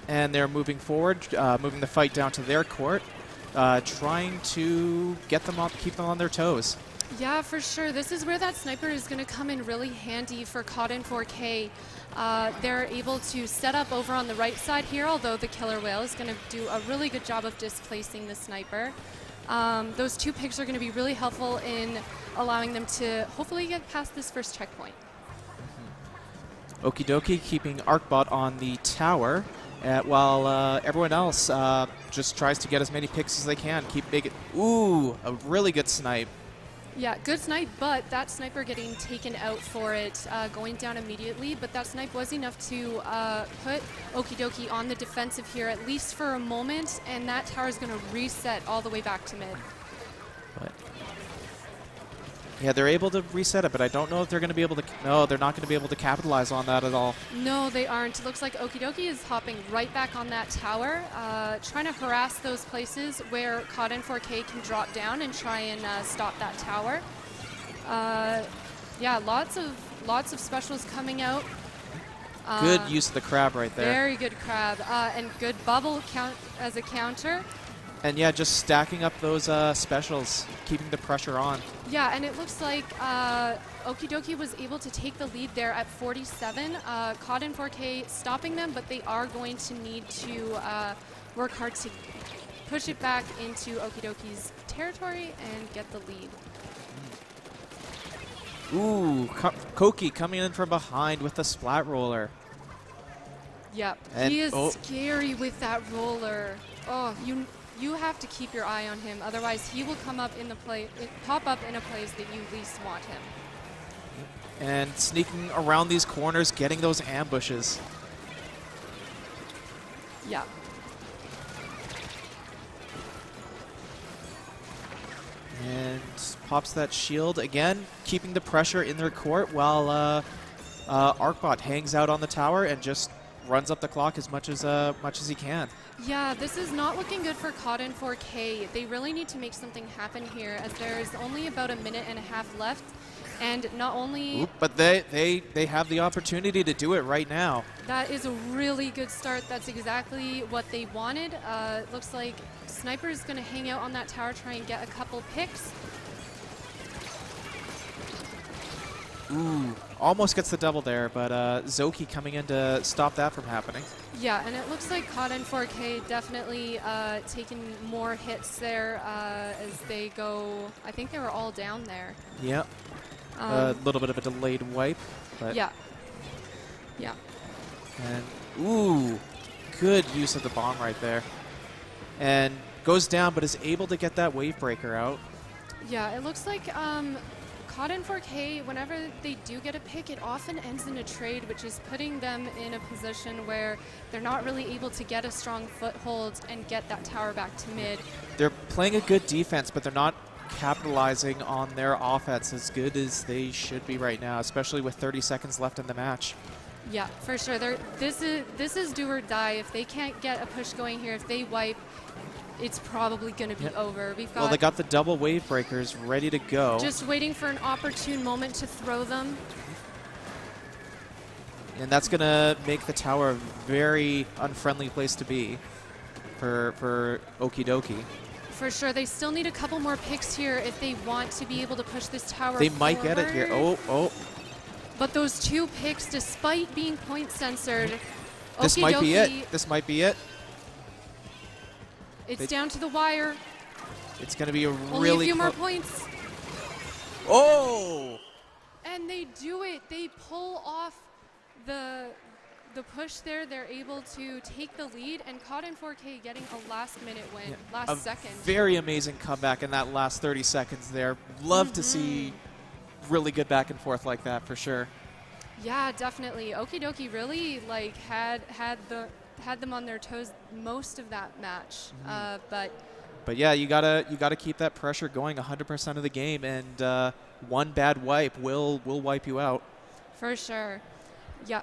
And they're moving forward, moving the fight down to their court, trying to get them up, keep them on their toes. Yeah, for sure. This is where that sniper is going to come in really handy for COD in 4K. They're able to set up over on the right side here, although the killer whale is going to do a really good job of displacing the sniper. Those two picks are going to be really helpful in allowing them to hopefully get past this first checkpoint. Okie Dokie keeping Arcbot on the tower, while everyone else just tries to get as many picks as they can. Keep making. Ooh, a really good snipe. Yeah, good snipe, but that sniper getting taken out for it, going down immediately. But that snipe was enough to put Okie Dokie on the defensive here, at least for a moment, and that tower is going to reset all the way back to mid. But Yeah, they're able to reset it, but I don't know if they're going to be able to. No, they're not going to be able to capitalize on that at all. No, they aren't. It looks like Okie Dokie is hopping right back on that tower, trying to harass those places where Cotton 4K can drop down and try and stop that tower. Yeah, lots of specials coming out. Good use of the crab right there. Very good crab, and good bubble count as a counter. And yeah, just stacking up those specials, keeping the pressure on. Yeah, and it looks like Okie Dokie was able to take the lead there at 47. Cotton 4K stopping them, but they are going to need to work hard to push it back into Okie Dokie's territory and get the lead. Ooh, Koki coming in from behind with the splat roller. Yep, And he is scary with that roller. Oh, you have to keep your eye on him, otherwise he will come up in the pop up in a place that you least want him. And sneaking around these corners, getting those ambushes. Yeah. And pops that shield again, keeping the pressure in their court while Arcbot hangs out on the tower and just runs up the clock as much as he can. Yeah, this is not looking good for Cotton 4K. They really need to make something happen here, as there's only about a minute and a half left. And not only... Oop, but they have the opportunity to do it right now. That is a really good start. That's exactly what they wanted. Looks like Sniper is going to hang out on that tower, try and get a couple picks. Ooh, almost gets the double there, but Zoki coming in to stop that from happening. Yeah, and it looks like Cotton 4K definitely taking more hits there as they go. I think they were all down there. Yep. A little bit of a delayed wipe. But yeah. Yeah. And ooh, good use of the bomb right there. And goes down, but is able to get that wave breaker out. Yeah, it looks like Cotton 4K, whenever they do get a pick, it often ends in a trade, which is putting them in a position where they're not really able to get a strong foothold and get that tower back to mid. They're playing a good defense, but they're not capitalizing on their offense as good as they should be right now, especially with 30 seconds left in the match. Yeah, for sure. This is do or die. If they can't get a push going here, if they wipe, it's probably going to be over. Well, they got the double wave breakers ready to go. Just waiting for an opportune moment to throw them. And that's going to make the tower a very unfriendly place to be for Okie Dokie. For sure. They still need a couple more picks here if they want to be able to push this tower They forward. might get it here. Oh. But those 2 picks, despite being point censored, This Okie might be Dokie, it. This might be it. It's down to the wire. It's going to be a Only really a few more points. Oh! And they do it. They pull off the push there. They're able to take the lead, and Cotton 4K getting a last-minute win, last second. Very amazing comeback in that last 30 seconds there. Love to see really good back and forth like that for sure. Yeah, definitely. Okie Dokie really had them on their toes most of that match, But yeah, you gotta keep that pressure going 100% of the game, and one bad wipe will wipe you out. For sure. Yeah.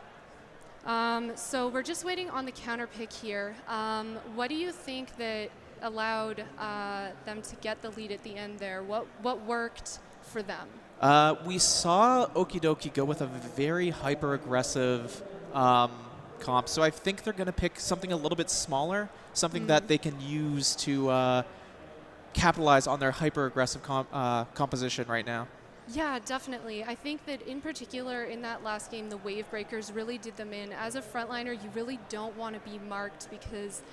So we're just waiting on the counter pick here. What do you think that allowed them to get the lead at the end there? What worked for them? We saw Okie Dokie go with a very hyper-aggressive comp, so I think they're going to pick something a little bit smaller, something that they can use to capitalize on their hyper-aggressive composition right now. Yeah, definitely. I think that in particular in that last game, the wave breakers really did them in. As a frontliner, you really don't want to be marked because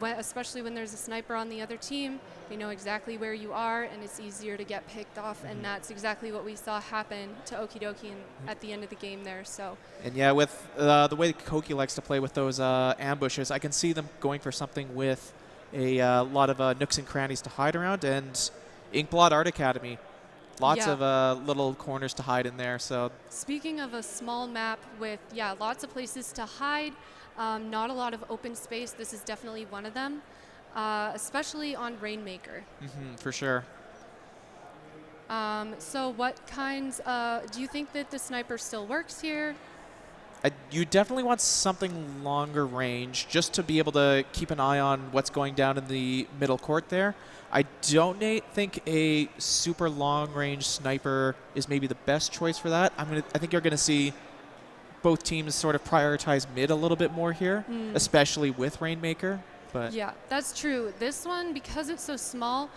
especially when there's a sniper on the other team, they know exactly where you are, and it's easier to get picked off, and that's exactly what we saw happen to Okie Dokie at the end of the game there. So. And yeah, with the way Koki likes to play with those ambushes, I can see them going for something with a lot of nooks and crannies to hide around, and Inkblot Art Academy. Lots of little corners to hide in there. So speaking of a small map with, lots of places to hide, not a lot of open space, this is definitely one of them, especially on Rainmaker. For sure. So what kinds, do you think that the sniper still works here? You definitely want something longer range just to be able to keep an eye on what's going down in the middle court there. I don't think a super long range sniper is maybe the best choice for that. I think you're going to see both teams sort of prioritize mid a little bit more here, especially with Rainmaker. But yeah, that's true. This one, because it's so small,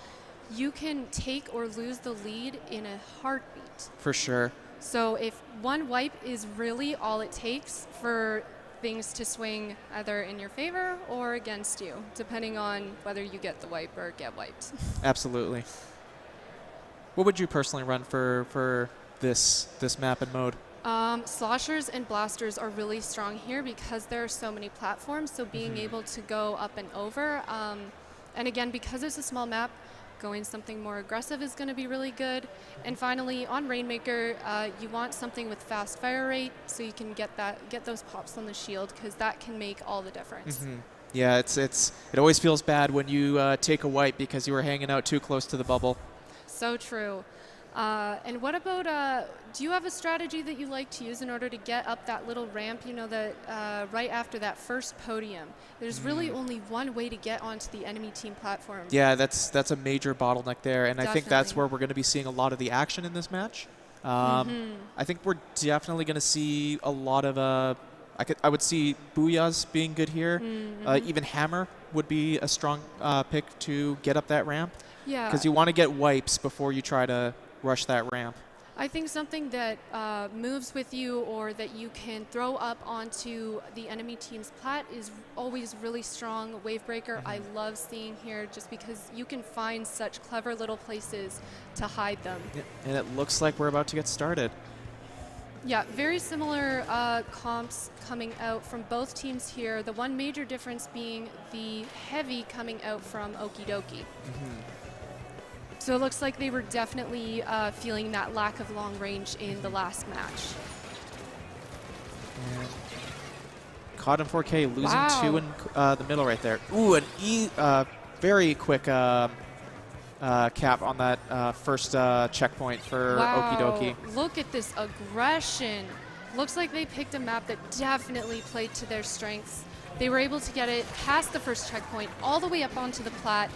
you can take or lose the lead in a heartbeat. For sure. So if one wipe is really all it takes for things to swing either in your favor or against you, depending on whether you get the wipe or get wiped. Absolutely. What would you personally run for this map and mode? Sloshers and blasters are really strong here because there are so many platforms, so being able to go up and over. And again, because it's a small map, going something more aggressive is going to be really good. And finally, on Rainmaker, you want something with fast fire rate so you can get those pops on the shield, because that can make all the difference. Yeah, it always feels bad when you take a wipe because you were hanging out too close to the bubble. So true. And what about, do you have a strategy that you like to use in order to get up that little ramp, you know, that right after that first podium? There's really only one way to get onto the enemy team platform. Yeah, that's a major bottleneck there, and Definitely. I think that's where we're going to be seeing a lot of the action in this match. I think we're definitely going to see a lot of, I would see Booyahs being good here. Even Hammer would be a strong pick to get up that ramp. Yeah. Because you want to get wipes before you try to rush that ramp. I think something that moves with you or that you can throw up onto the enemy team's plat is always really strong. Wavebreaker, I love seeing here just because you can find such clever little places to hide them. Yeah, and it looks like we're about to get started. Yeah, very similar comps coming out from both teams here. The one major difference being the heavy coming out from Okie Dokie. So it looks like they were definitely feeling that lack of long range in the last match. And caught in 4K, losing 2 in the middle right there. Ooh, an very quick cap on that first checkpoint for Okie Dokie. Look at this aggression. Looks like they picked a map that definitely played to their strengths. They were able to get it past the first checkpoint, all the way up onto the plat.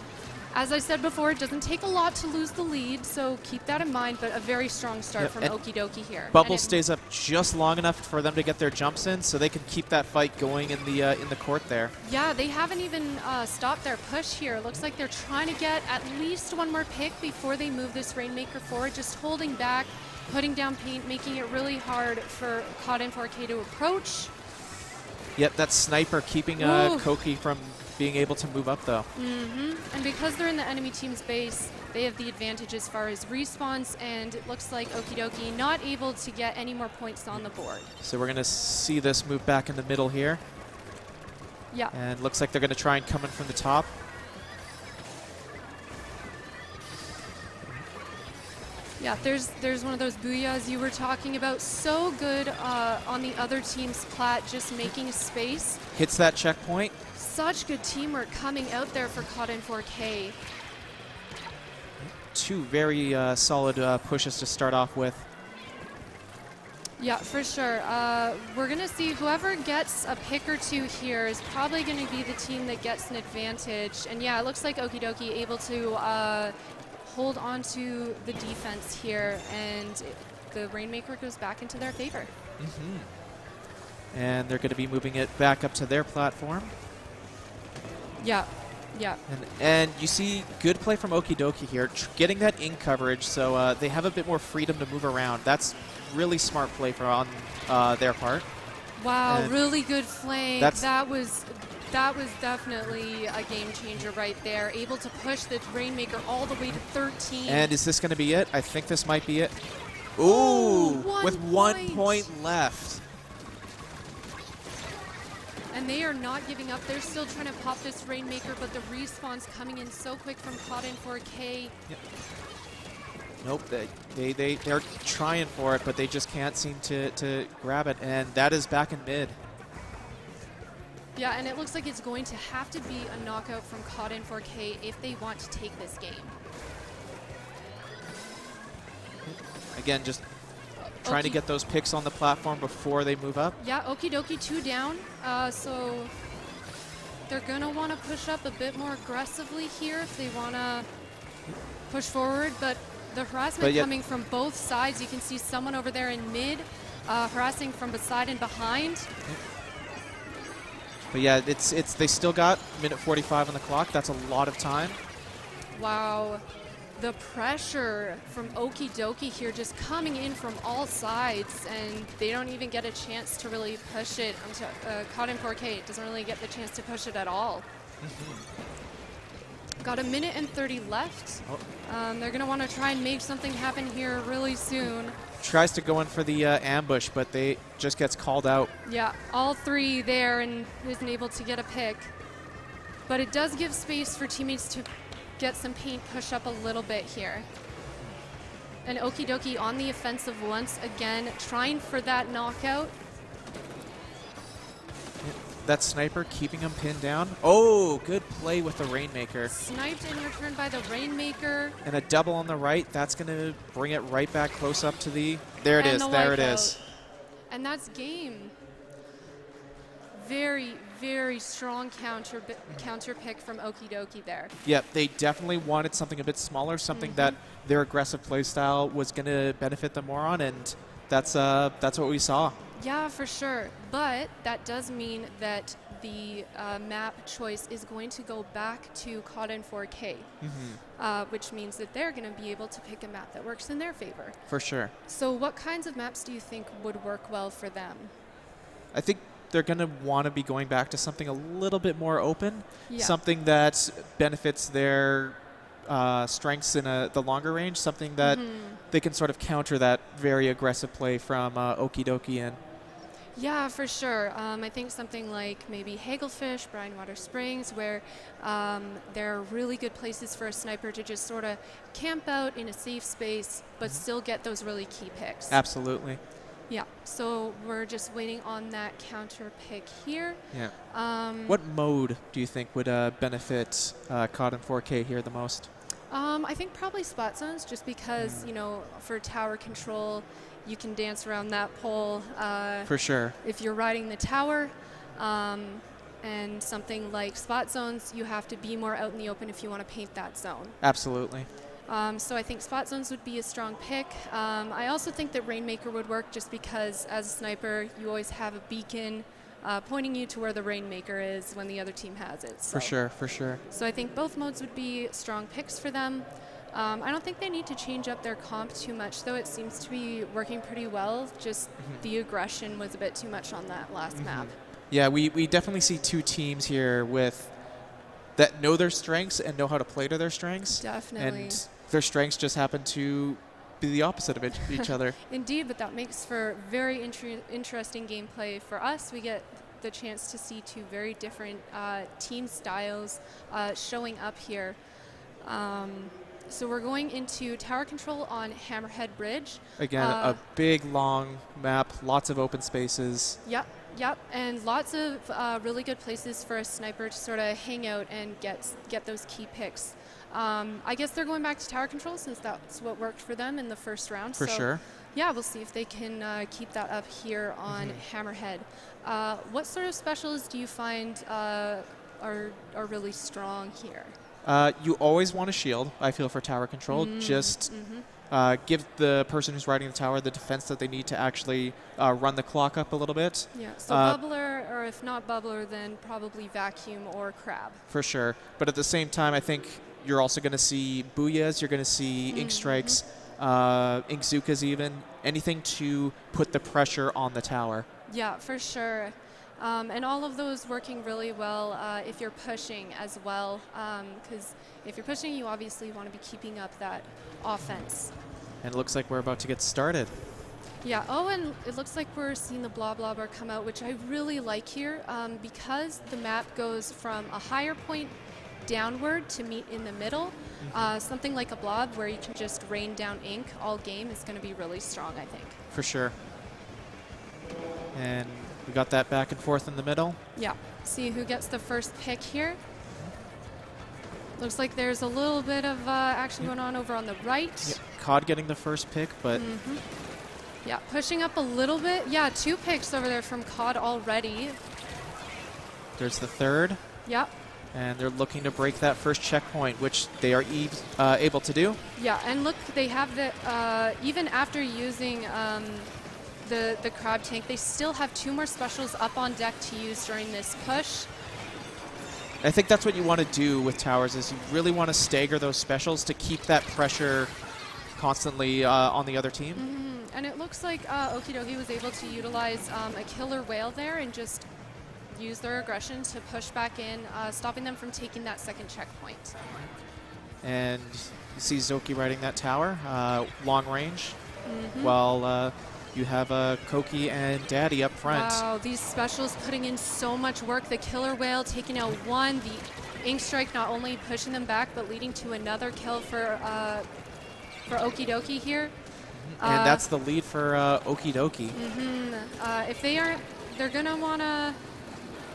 As I said before, it doesn't take a lot to lose the lead, so keep that in mind, but a very strong start from Okie Dokie here. Bubble stays up just long enough for them to get their jumps in, so they can keep that fight going in the court there. Yeah, they haven't even stopped their push here. Looks like they're trying to get at least one more pick before they move this Rainmaker forward, just holding back, putting down paint, making it really hard for Caught in 4K to approach. Yep, that sniper keeping Koki from being able to move up, though. And because they're in the enemy team's base, they have the advantage as far as respawns, and it looks like Okie Dokie not able to get any more points on the board. So we're going to see this move back in the middle here. Yeah. And looks like they're going to try and come in from the top. Yeah, there's one of those booyahs you were talking about. So good on the other team's plat, just making space. Hits that checkpoint. Such good teamwork coming out there for Caught in 4K. 2 very solid pushes to start off with. Yeah, for sure. We're going to see whoever gets a pick or 2 here is probably going to be the team that gets an advantage. And yeah, it looks like Okie Dokie able to hold on to the defense here, and the Rainmaker goes back into their favor. And they're going to be moving it back up to their platform. Yeah, yeah. And you see good play from Okie Dokie here, getting that in coverage, so they have a bit more freedom to move around. That's really smart play on their part. Wow, And really good flank. That was definitely a game changer right there. Able to push the Rainmaker all the way to 13. And is this going to be it? I think this might be it. Ooh, with 1 point left. And they are not giving up. They're still trying to pop this Rainmaker, but the respawn's coming in so quick from Caught in 4K. Yep. Nope, they're trying for it, but they just can't seem to grab it, and that is back in mid. Yeah, and it looks like it's going to have to be a knockout from Caught in 4K if they want to take this game. Again, just trying to get those picks on the platform before they move up. Yeah, Okie dokie, 2 down. So they're going to want to push up a bit more aggressively here if they want to push forward. But the harassment coming from both sides. You can see someone over there in mid harassing from beside and behind. But yeah, they still got minute 45 on the clock. That's a lot of time. Wow. The pressure from Okie dokie here just coming in from all sides, and they don't even get a chance to really push it. Caught in 4K doesn't really get the chance to push it at all. Got a minute and 30 left. They're going to want to try and make something happen here really soon. Tries to go in for the ambush, but they just gets called out. Yeah, all 3 there and isn't able to get a pick. But it does give space for teammates to get some paint push up a little bit here. And Okie dokie on the offensive once again, trying for that knockout. That sniper keeping him pinned down. Oh, good play with the Rainmaker. Sniped in return by the Rainmaker. And a double on the right. That's going to bring it right back close up to the... There it is. There it is. And that's game. Very, very strong counter pick from Okie dokie there. Yeah, they definitely wanted something a bit smaller, something that their aggressive playstyle was going to benefit them more on, and that's what we saw. Yeah, for sure. But that does mean that the map choice is going to go back to COD in 4K, which means that they're going to be able to pick a map that works in their favor. For sure. So what kinds of maps do you think would work well for them? I think they're going to want to be going back to something a little bit more open, something that benefits their strengths in the longer range, something that they can sort of counter that very aggressive play from Okie dokie in. Yeah, for sure. I think something like maybe Hagelfish, Brinewater Springs, where there are really good places for a sniper to just sort of camp out in a safe space, but still get those really key picks. Absolutely. Yeah, so we're just waiting on that counter pick here. Yeah. What mode do you think would benefit COD in 4K here the most? I think probably spot zones, just because, you know, for tower control, you can dance around that pole. For sure. If you're riding the tower, and something like spot zones, you have to be more out in the open if you want to paint that zone. Absolutely. So I think spot zones would be a strong pick. I also think that Rainmaker would work just because as a sniper, you always have a beacon pointing you to where the Rainmaker is when the other team has it. So. For sure, for sure. So I think both modes would be strong picks for them. I don't think they need to change up their comp too much, though. It seems to be working pretty well. Just the aggression was a bit too much on that last map. Yeah, we definitely see two teams here with that know their strengths and know how to play to their strengths. Definitely. And their strengths just happen to be the opposite of each other. Indeed, but that makes for very interesting gameplay for us. We get the chance to see two very different team styles showing up here. So we're going into tower control on Hammerhead Bridge. Again, a big, long map, lots of open spaces. Yep, and lots of really good places for a sniper to sort of hang out and get those key picks. I guess they're going back to tower control since that's what worked for them in the first round. For sure. Yeah, we'll see if they can keep that up here on Hammerhead. What sort of specials do you find are really strong here? You always want a shield, I feel, for tower control. Just give the person who's riding the tower the defense that they need to actually run the clock up a little bit. Yeah, so bubbler, or if not bubbler, then probably vacuum or crab. For sure. But at the same time, I think you're also going to see booyahs, you're going to see ink strikes, ink zukas even, anything to put the pressure on the tower. Yeah, for sure. And all of those working really well if you're pushing as well, because if you're pushing, you obviously want to be keeping up that offense. And it looks like we're about to get started. Yeah, oh, and it looks like we're seeing the blob bar come out, which I really like here, because the map goes from a higher point downward to meet in the middle. Something like a blob where you can just rain down ink all game is going to be really strong, I think. For sure. And we got that back and forth in the middle. Yeah. See who gets the first pick here. Looks like there's a little bit of action going on over on the right. Yep. COD getting the first pick, but Yeah, pushing up a little bit. Yeah, 2 picks over there from COD already. there's the third. Yeah. And they're looking to break that first checkpoint, which they are able to do. Yeah, and look, they have the, even after using the crab tank, they still have 2 more specials up on deck to use during this push. I think that's what you want to do with towers, is you really want to stagger those specials to keep that pressure constantly on the other team. And it looks like Okie Dokie was able to utilize a killer whale there and just use their aggression to push back in, stopping them from taking that second checkpoint. And you see Zoki riding that tower, long range, while you have Koki and Daddy up front. Wow, these specials putting in so much work. The killer whale taking out 1, the ink strike not only pushing them back, but leading to another kill for Okie Dokie here. And that's the lead for Okie Dokie. If they aren't, they're gonna wanna,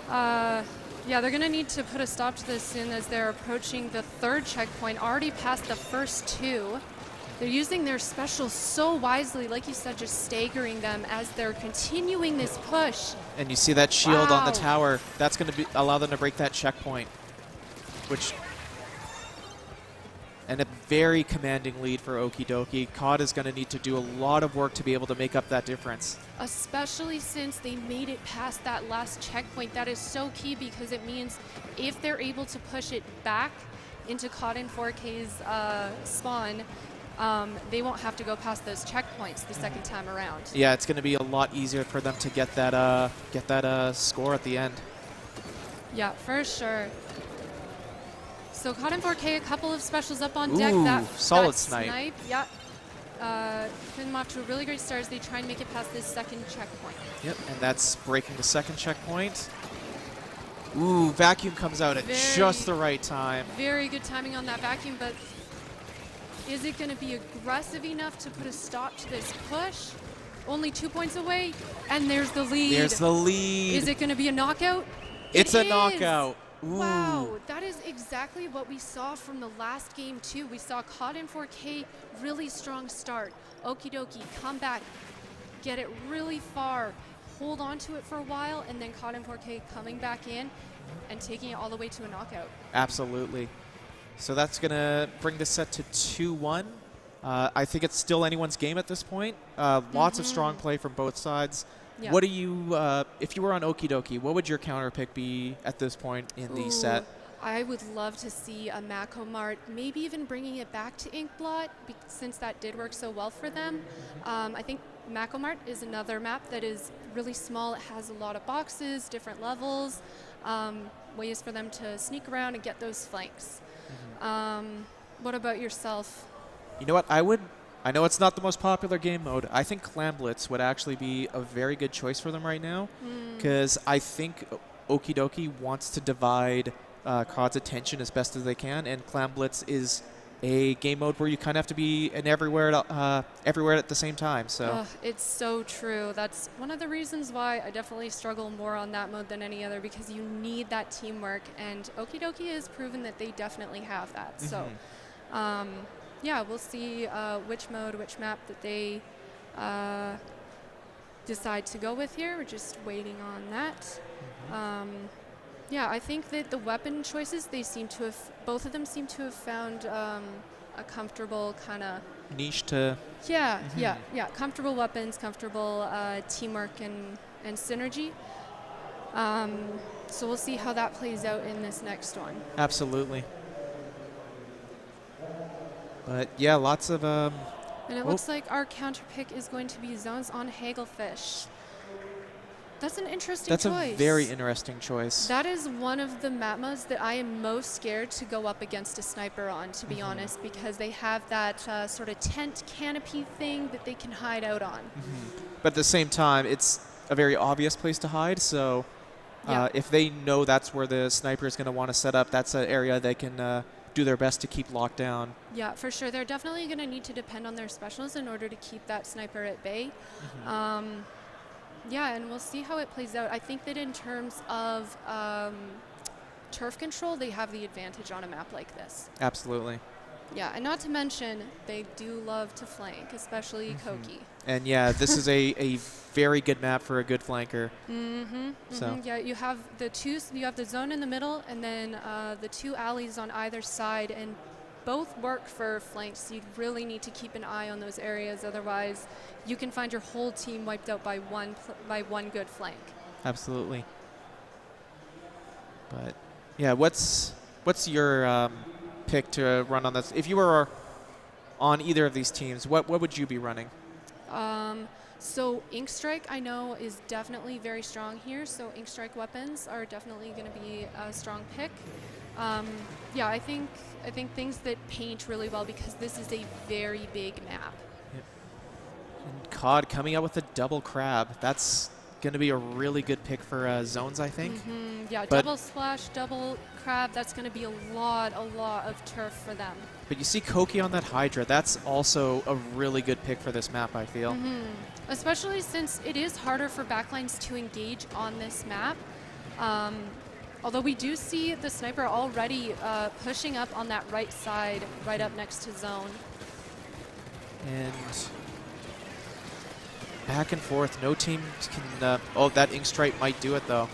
yeah, they're gonna need to put a stop to this soon as they're approaching the 3rd checkpoint, already past the first 2. They're using their specials so wisely, like you said, just staggering them as they're continuing this push. And you see that shield on the Wow. tower. That's going to allow them to break that checkpoint, and a very commanding lead for Okie Dokie. COD is going to need to do a lot of work to be able to make up that difference. Especially since they made it past that last checkpoint. That is so key because it means if they're able to push it back into COD in 4K's spawn, they won't have to go past those checkpoints the second time around. Yeah, it's going to be a lot easier for them to get that score at the end. Yeah, for sure. So COD in 4K, a couple of specials up on deck. Ooh, That solid that snipe. Yeah. Putting them off to a really great start as they try and make it past this second checkpoint. Yep, and that's breaking the second checkpoint. Ooh, vacuum comes out at just the right time. Very good timing on that vacuum, but is it going to be aggressive enough to put a stop to this push? Only 2 points away, and there's the lead. There's the lead. Is it going to be a knockout? It's It a knockout. Ooh. Wow, that is exactly what we saw from the last game too. We saw COD in 4K, really strong start. Okie Dokie, come back, get it really far, hold on to it for a while, and then COD in 4K coming back in and taking it all the way to a knockout. Absolutely. So that's going to bring the set to 2-1. I think it's still anyone's game at this point. Lots of strong play from both sides. Yeah. What do you, if you were on Okie Dokie, what would your counter pick be at this point in the set? I would love to see a Mako Mart, maybe even bringing it back to Inkblot, since that did work so well for them. I think Mako Mart is another map that is really small. It has a lot of boxes, different levels, ways for them to sneak around and get those flanks. What about yourself? You know what? I know it's not the most popular game mode. I think Clan Blitz would actually be a very good choice for them right now, because I think Okie Dokie wants to divide COD's attention as best as they can, and Clan Blitz is a game mode where you kind of have to be in everywhere at the same time. So it's so true. That's one of the reasons why I definitely struggle more on that mode than any other, because you need that teamwork, and Okie Dokie has proven that they definitely have that. So yeah, we'll see which map that they decide to go with here. We're just waiting on that. Yeah, I think that the weapon choices, both of them seem to have found a comfortable kind of niche to... Yeah, comfortable weapons, comfortable teamwork and synergy. So we'll see how that plays out in this next one. Absolutely. But yeah, lots of... and it looks like our counter pick is going to be Zones on Hagelfish. That's an interesting choice. That's a very interesting choice. That is one of the map modes that I am most scared to go up against a sniper on, to be honest, because they have that sort of tent canopy thing that they can hide out on. But at the same time, it's a very obvious place to hide, so if they know that's where the sniper is going to want to set up, that's an area they can do their best to keep locked down. Yeah, for sure. They're definitely going to need to depend on their specials in order to keep that sniper at bay. Yeah, and we'll see how it plays out. I think that in terms of turf control, they have the advantage on a map like this. Absolutely. Yeah, and not to mention, they do love to flank, especially Koki. And yeah, this is a very good map for a good flanker. So Yeah, you have you have the zone in the middle, and then the 2 alleys on either side, and both work for flanks. You really need to keep an eye on those areas, otherwise you can find your whole team wiped out by one good flank. absolutely. But yeah, what's your pick to run on this? If you were on either of these teams, what would you be running? So Ink Strike, I know, is definitely very strong here. So Ink Strike weapons are definitely going to be a strong pick. Yeah, I think things that paint really well, because this is a very big map. Yep. And COD coming out with a double crab. That's going to be a really good pick for zones, I think. Yeah, but double splash, double crab. That's going to be a lot of turf for them. But you see Koki on that Hydra. That's also a really good pick for this map, I feel. Especially since it is harder for backlines to engage on this map. Although we do see the sniper already pushing up on that right side, right up next to zone. And back and forth. No team can... oh, that Ink Strike might do it, though.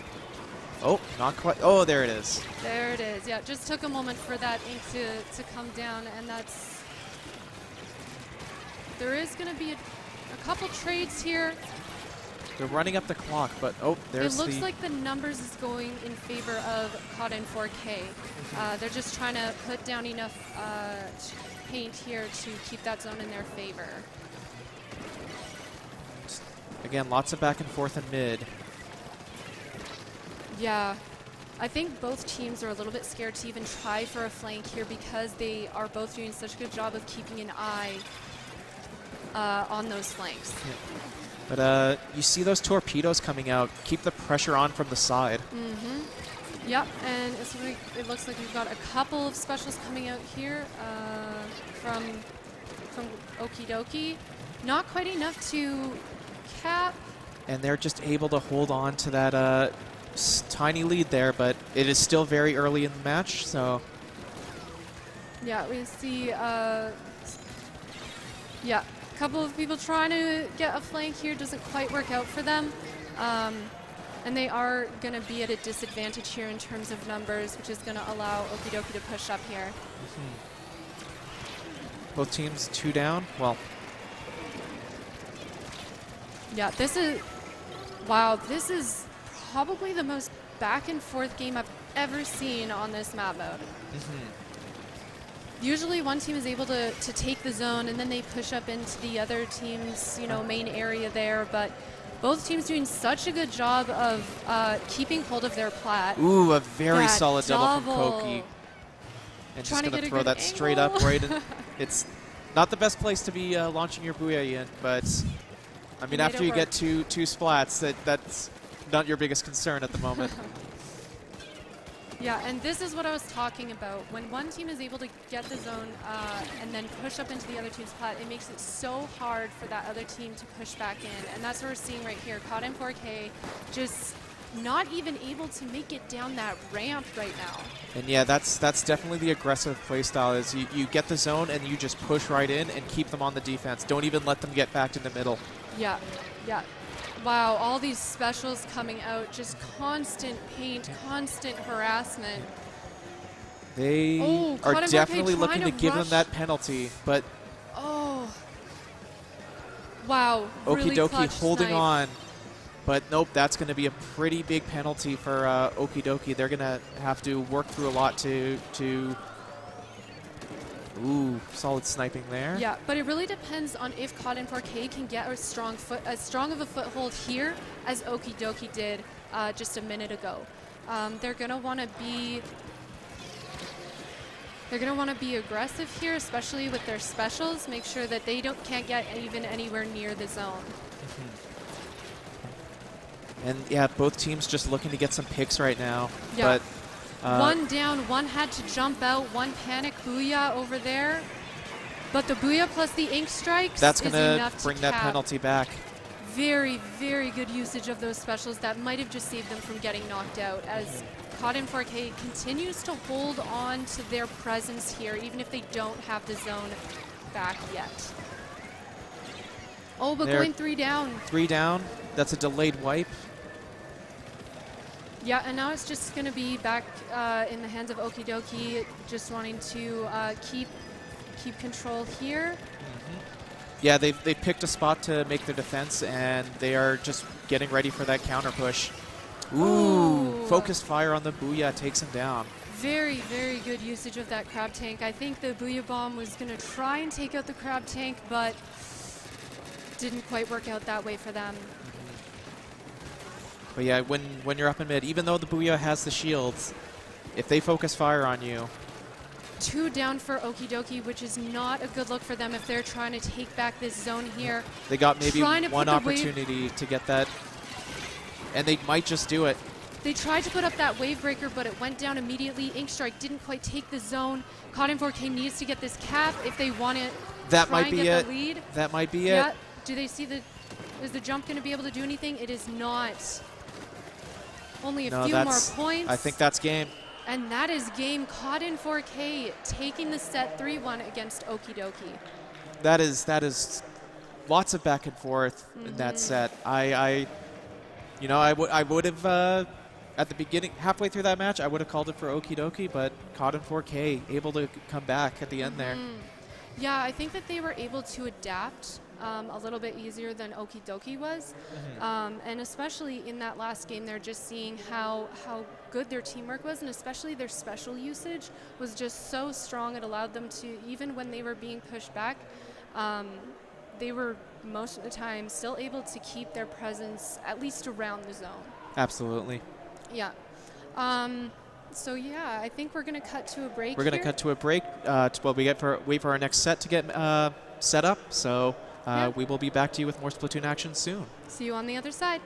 Oh, not quite. Oh, there it is. There it is. Yeah, just took a moment for that ink to come down, and that's... There is going to be a couple trades here. They're running up the clock, but oh, there's the... It looks like the numbers is going in favor of COD in 4K. They're just trying to put down enough paint here to keep that zone in their favor. Again, lots of back and forth in mid. Yeah, I think both teams are a little bit scared to even try for a flank here, because they are both doing such a good job of keeping an eye on those flanks. Yeah. But you see those torpedoes coming out. Keep the pressure on from the side. Yep, and it looks like we've got a couple of specials coming out here from Okie Dokie. Not quite enough to cap. And they're just able to hold on to that tiny lead there, but it is still very early in the match, so... Yeah, we see, yeah, a couple of people trying to get a flank here. Doesn't quite work out for them. And they are going to be at a disadvantage here in terms of numbers, which is going to allow Okie Dokie to push up here. Both teams 2 down. Well... Yeah, this is... Wow, this is probably the most back and forth game I've ever seen on this map mode. Usually one team is able to take the zone, and then they push up into the other team's, main area there, but both teams doing such a good job of keeping hold of their plat. Ooh, a very solid double from Koki. And just Trying going to to throw that angle. straight up right in. It's not the best place to be launching your Booyah in, but I mean, after you get two splats, that's not your biggest concern at the moment. Yeah, and this is what I was talking about. When one team is able to get the zone and then push up into the other team's plat, it makes it so hard for that other team to push back in. And that's what we're seeing right here. COD in 4K just not even able to make it down that ramp right now. And yeah, that's definitely the aggressive playstyle, is you get the zone and you just push right in and keep them on the defense. Don't even let them get back in the middle. Yeah, yeah. Wow, all these specials coming out, just constant paint, constant harassment. They are definitely looking to give them that penalty, but... Oh. Wow, Okie really Dokie holding snipe. on. But nope, that's going to be a pretty big penalty for Okie Dokie. They're going to have to work through a lot to Ooh, solid sniping there. Yeah, but it really depends on if COD in 4K can get as strong of a foothold here as Okie Dokie did just a minute ago. They're gonna want to be aggressive here, especially with their specials. Make sure that they can't get even anywhere near the zone. And yeah, both teams just looking to get some picks right now. Yeah. But one down, one had to jump out, one panic booyah over there. But the booyah plus the ink strikes that's is gonna enough to bring that penalty back. Very, very good usage of those specials. That might have just saved them from getting knocked out, as COD 4K continues to hold on to their presence here, even if they don't have the zone back yet. Oh, but They're going 3 down. 3 down. That's a delayed wipe. Yeah, and now it's just going to be back in the hands of Okie Dokie, just wanting to keep control here. Yeah, they've picked a spot to make their defense, and they are just getting ready for that counter push. Ooh, focused fire on the Booyah takes him down. Very, very good usage of that crab tank. I think the Booyah Bomb was going to try and take out the crab tank, but didn't quite work out that way for them. But yeah, when you're up in mid, even though the Booyah has the shields, if they focus fire on you... 2 down for Okie Dokie, which is not a good look for them if they're trying to take back this zone here. They got maybe one one opportunity to get that, and they might just do it. They tried to put up that wave breaker, but it went down immediately. Ink Strike didn't quite take the zone. COD 4K needs to get this cap if they want to try and get the lead. That might be Yeah. it. Do they see the... Is the jump going to be able to do anything? It is not. Only a few more points. I think that's game. And that is game. COD 4K taking the set 3-1 against Okie Dokie. That is lots of back and forth in that set. I would have at the beginning, halfway through that match, I would have called it for Okie Dokie, but COD 4K able to come back at the end there. Yeah, I think that they were able to adapt a little bit easier than Okie Dokie was. And especially in that last game, they're just seeing how good their teamwork was, and especially their special usage was just so strong. It allowed them to, even when they were being pushed back, they were most of the time still able to keep their presence at least around the zone. Absolutely. Yeah. So yeah, I think we're going to cut to a break. We're going to cut to a break while we wait for our next set to get set up. So we will be back to you with more Splatoon action soon. See you on the other side.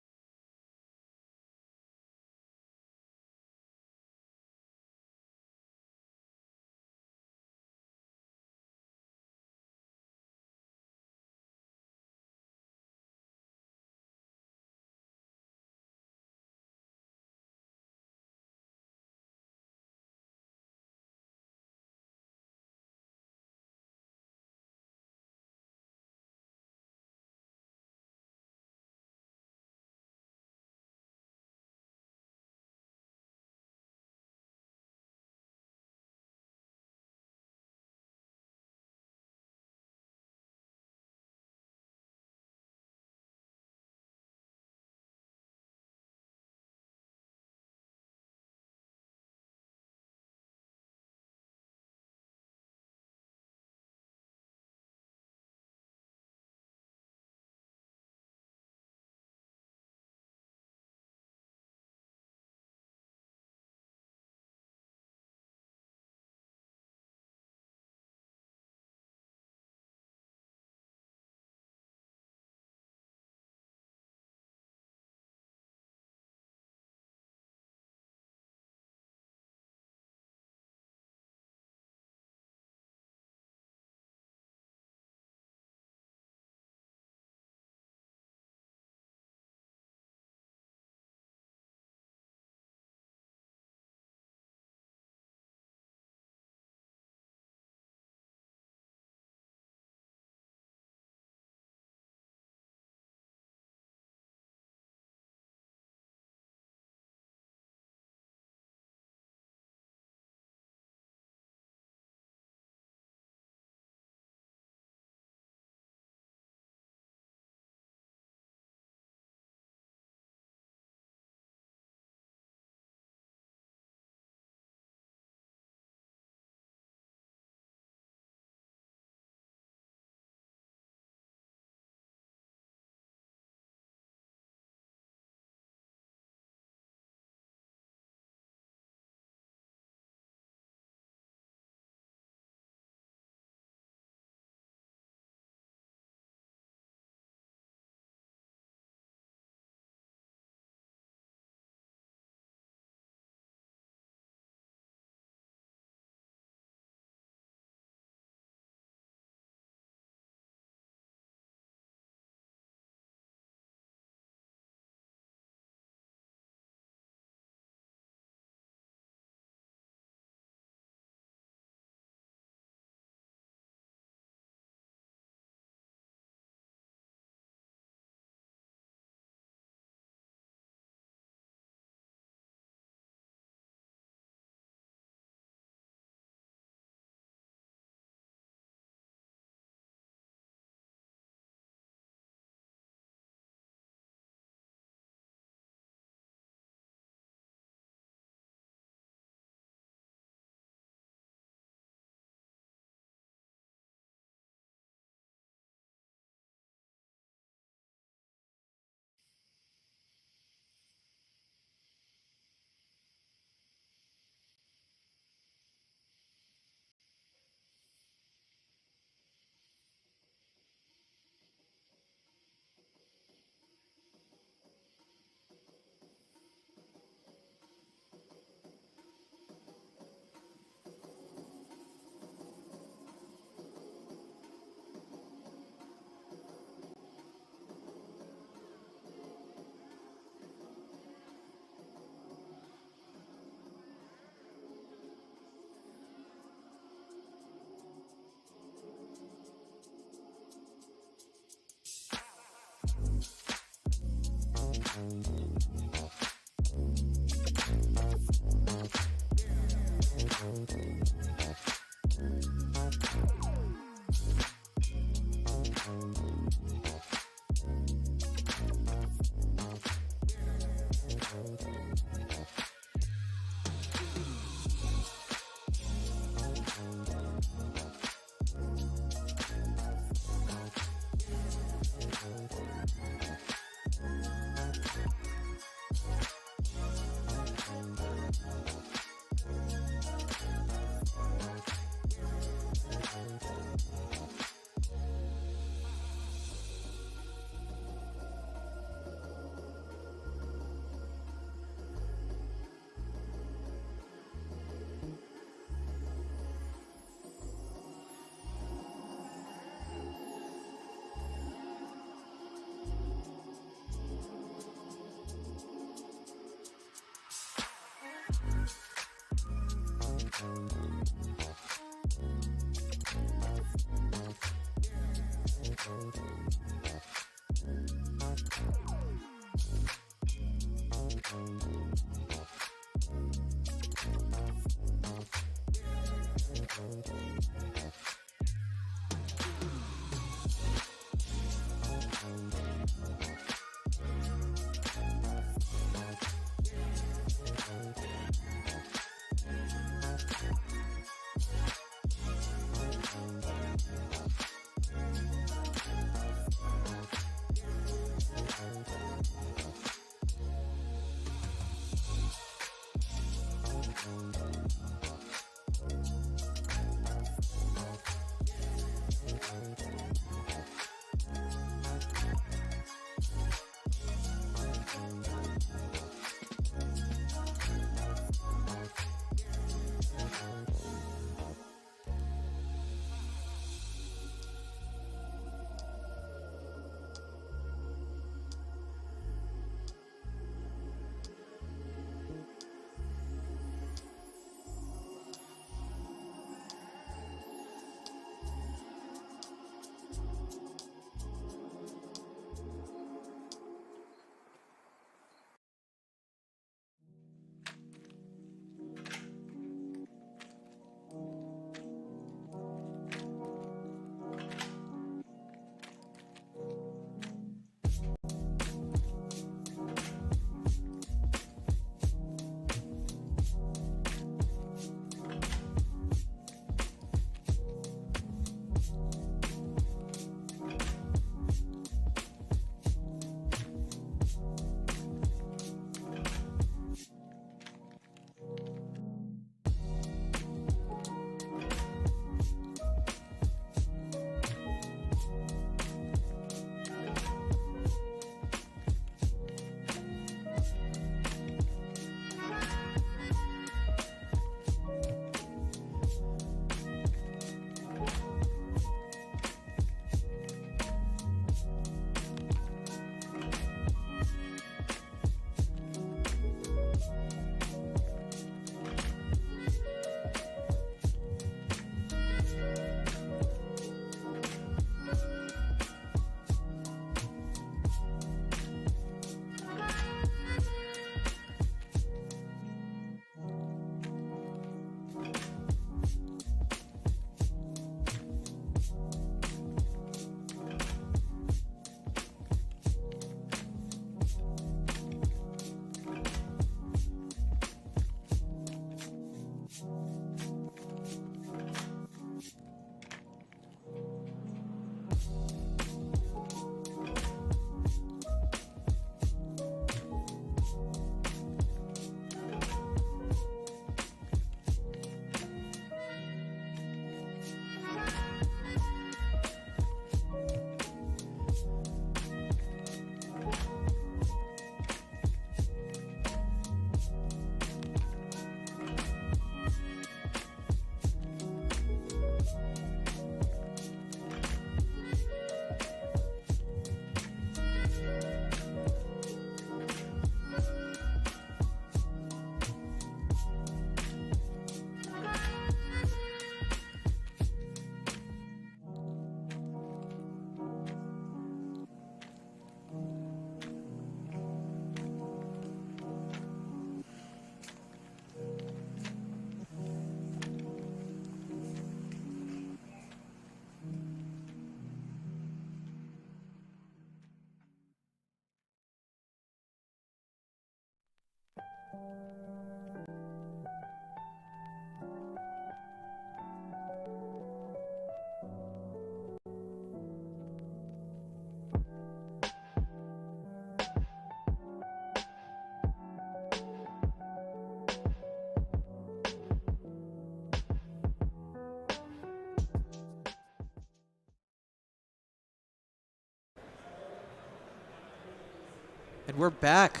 And we're back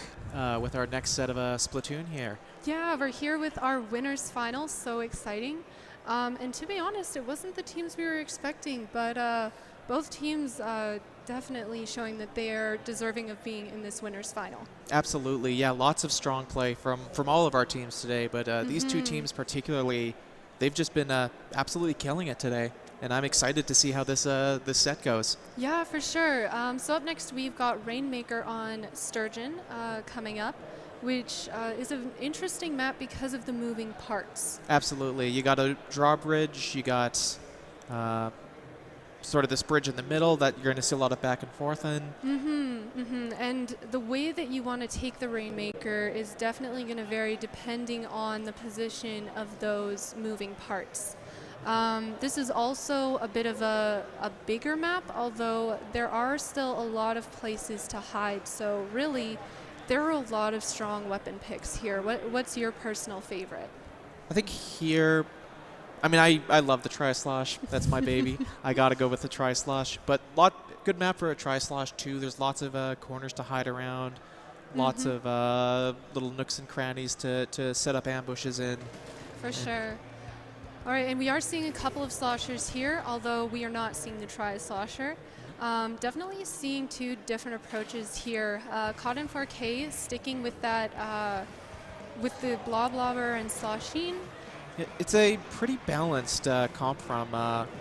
with our next set of Splatoon here. Yeah, we're here with our winners final. So exciting. And to be honest, it wasn't the teams we were expecting, but both teams definitely showing that they are deserving of being in this winners final. Absolutely, yeah, lots of strong play from all of our teams today, but these two teams particularly, they've just been absolutely killing it today. And I'm excited to see how this this set goes. Yeah, for sure. So up next, we've got Rainmaker on Sturgeon coming up, which is an interesting map because of the moving parts. Absolutely. You got a drawbridge, you got sort of this bridge in the middle that you're going to see a lot of back and forth in. And the way that you want to take the Rainmaker is definitely going to vary depending on the position of those moving parts. This is also a bit of a bigger map, although there are still a lot of places to hide. So really, there are a lot of strong weapon picks here. What's your personal favorite? I think here, I mean, I love the Tri-Slosh. That's my baby. I got to go with the Tri-Slosh. But good map for a Tri-Slosh, too. There's lots of corners to hide around, lots of little nooks and crannies to set up ambushes in. For sure. All right, and we are seeing a couple of sloshers here, although we are not seeing the Tri-Slosher. Definitely seeing two different approaches here. Cotton 4K sticking with that, with the Bloblobber and Sloshine. It's a pretty balanced comp from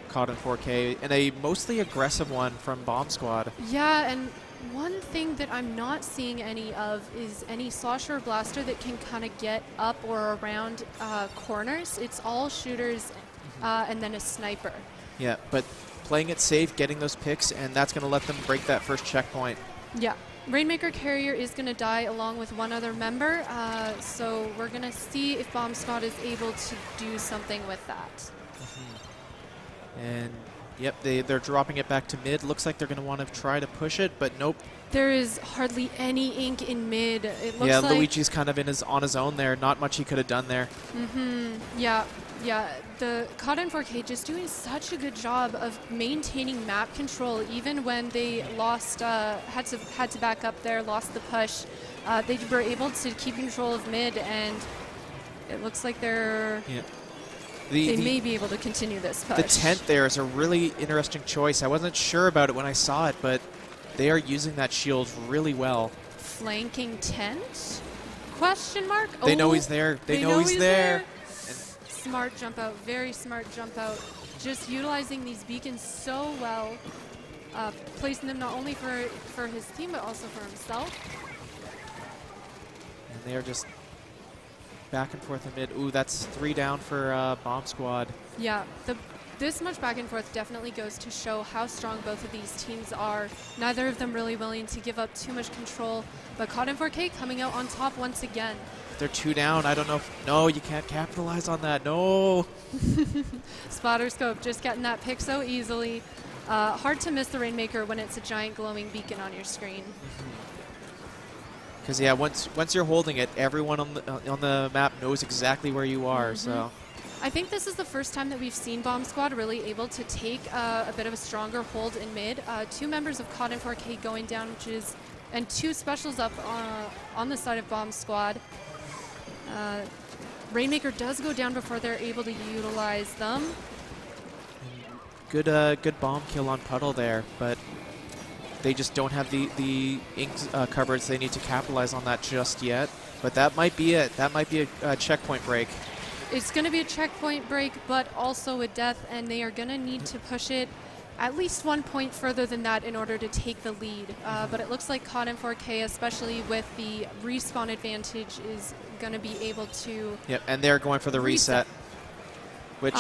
Cotton 4K and a mostly aggressive one from Bomb Squad. Yeah, and one thing that I'm not seeing any of is any Slosher or Blaster that can kind of get up or around corners. It's all shooters and then a sniper. Yeah, but playing it safe, getting those picks, and that's going to let them break that first checkpoint. Yeah. Rainmaker Carrier is going to die along with one other member, so we're going to see if Bomb Squad is able to do something with that. And yep, they're dropping it back to mid. Looks like they're going to want to try to push it, but nope. There is hardly any ink in mid. It looks yeah, like Luigi's kind of on his own there. Not much he could have done there. Yeah. The Cotton 4K just doing such a good job of maintaining map control, even when they lost, had to back up there, lost the push. They were able to keep control of mid, and it looks like they're. Yeah. They may be able to continue this push. The tent there is a really interesting choice. I wasn't sure about it when I saw it, but they are using that shield really well. Flanking tent? Question mark? They know he's there. They know he's there. Smart jump out. Very smart jump out. Just utilizing these beacons so well. Placing them not only for his team, but also for himself. And they are just back and forth in mid. Ooh, that's 3 down for Bomb Squad. Yeah, this much back and forth definitely goes to show how strong both of these teams are. Neither of them really willing to give up too much control, but Cotton 4K coming out on top once again. They're 2 down. I don't know if... No, you can't capitalize on that. No. Spotter Scope just getting that pick so easily. Hard to miss the Rainmaker when it's a giant glowing beacon on your screen. Because yeah, once you're holding it, everyone on the map knows exactly where you are. So I think this is the first time that we've seen Bomb Squad really able to take a bit of a stronger hold in mid. 2 members of Cotton 4K going down, and 2 specials up on the side of Bomb Squad. Rainmaker does go down before they're able to utilize them. Good bomb kill on Puddle there, but they just don't have the ink coverage they need to capitalize on that just yet. But that might be it. That might be a checkpoint break. It's going to be a checkpoint break, but also a death, and they are going to need to push it at least 1 point further than that in order to take the lead. But it looks like Cotton 4K, especially with the respawn advantage, is going to be able to... Yep, and they're going for the reset. Which,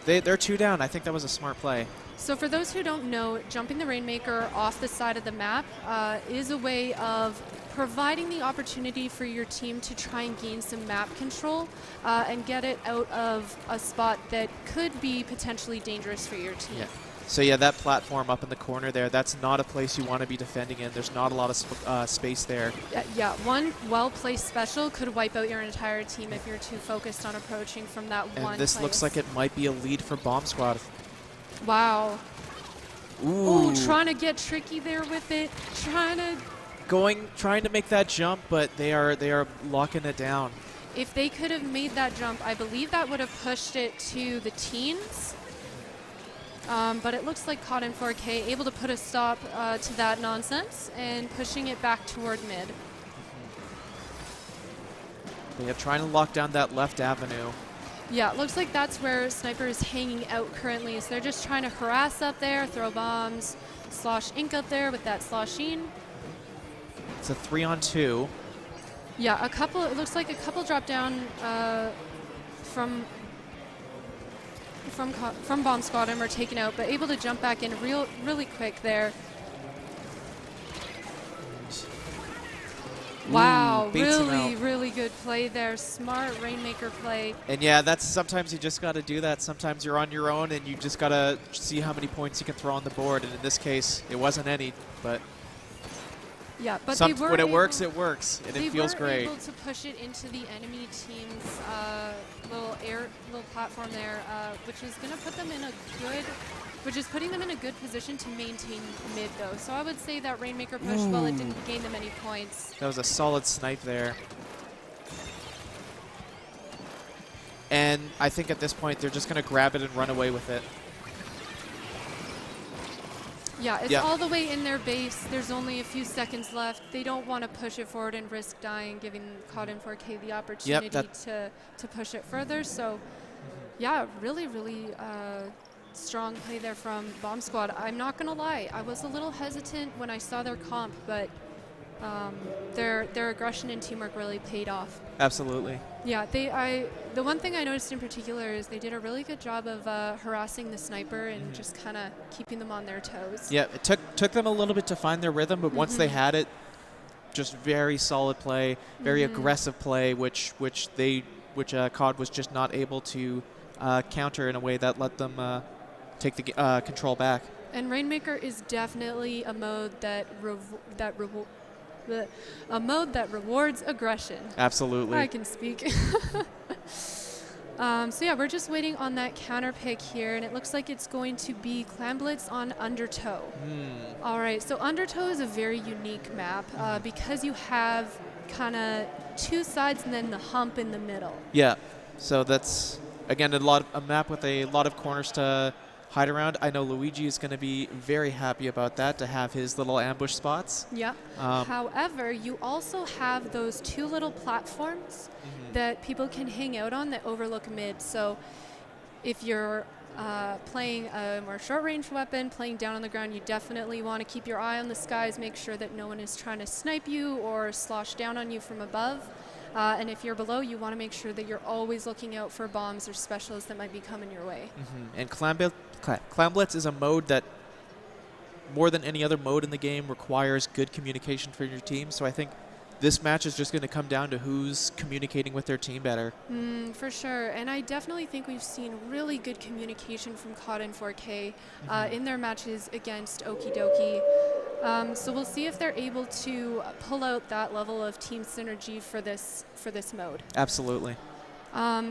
they're 2 down. I think that was a smart play. So for those who don't know, jumping the Rainmaker off the side of the map is a way of providing the opportunity for your team to try and gain some map control and get it out of a spot that could be potentially dangerous for your team. Yeah. So yeah, that platform up in the corner there, that's not a place you want to be defending in. There's not a lot of space there. Yeah, one well-placed special could wipe out your entire team if you're too focused on approaching from that one And this place. looks like it might be a lead for Bomb Squad. Wow. Ooh. Ooh, trying to get tricky there with it. Trying to make that jump, but they are locking it down. If they could have made that jump, I believe that would have pushed it to the teens. But it looks like Caught in 4K able to put a stop to that nonsense and pushing it back toward mid. They are trying to lock down that left avenue. Yeah, it looks like that's where Sniper is hanging out currently. So they're just trying to harass up there, throw bombs, slosh ink up there with that sloshine. It's a 3-on-2. Yeah, it looks like a couple drop down from Bomb Squad and were taken out, but able to jump back in really quick there. Wow, really good play there. Smart Rainmaker play. And yeah, that's sometimes you just got to do that. Sometimes you're on your own and you just got to see how many points you can throw on the board. And in this case, it wasn't any, but yeah, but when it works, it works, and it feels great. They were able to push it into the enemy team's little platform there, which is going to put them in a good, putting them in a good position to maintain mid though. So I would say that Rainmaker push, while it didn't gain them any points. That was a solid snipe there. And I think at this point they're just going to grab it and run away with it. Yeah, it's all the way in their base. There's only a few seconds left. They don't want to push it forward and risk dying, giving Caught in 4K the opportunity to push it further. So, yeah, really strong play there from Bomb Squad. I'm not going to lie. I was a little hesitant when I saw their comp, but their aggression and teamwork really paid off. Absolutely. Yeah, the one thing I noticed in particular is they did a really good job of harassing the Sniper and just kind of keeping them on their toes. Yeah, it took them a little bit to find their rhythm, but once they had it, just very solid play, very aggressive play, which COD was just not able to counter in a way that let them take the control back. And Rainmaker is definitely a mode that rewards aggression. Absolutely. I can speak. So yeah, we're just waiting on that counter pick here, and it looks like it's going to be Clam Blitz on Undertow. All right, so Undertow is a very unique map because you have kind of two sides and then the hump in the middle. Yeah, so that's again a map with a lot of corners to hide around. I know Luigi is going to be very happy about that, to have his little ambush spots. Yeah. However, you also have those two little platforms that people can hang out on that overlook mid. So if you're playing a more short-range weapon, playing down on the ground, you definitely want to keep your eye on the skies, make sure that no one is trying to snipe you or slosh down on you from above. And if you're below, you want to make sure that you're always looking out for bombs or specials that might be coming your way. And Clam Blitz is a mode that, more than any other mode in the game, requires good communication for your team. So I think this match is just going to come down to who's communicating with their team better. For sure. And I definitely think we've seen really good communication from COD in 4K in their matches against Okie Dokie. So we'll see if they're able to pull out that level of team synergy for this mode. Absolutely.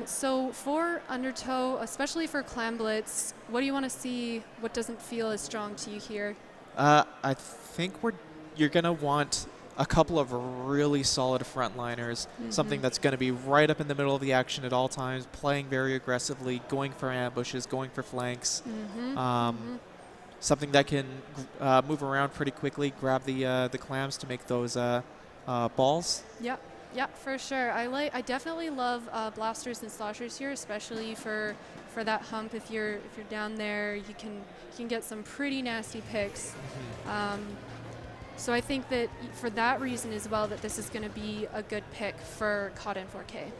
So for Undertow, especially for Clam Blitz, what do you want to see? What doesn't feel as strong to you here? I think you're going to want a couple of really solid frontliners, something that's going to be right up in the middle of the action at all times, playing very aggressively, going for ambushes, going for flanks. Something that can move around pretty quickly, grab the clams to make those balls. Yeah, for sure. I definitely love blasters and sloshers here, especially for that hump. If you're down there, you can get some pretty nasty picks. So I think that for that reason as well, that this is going to be a good pick for COD in 4K.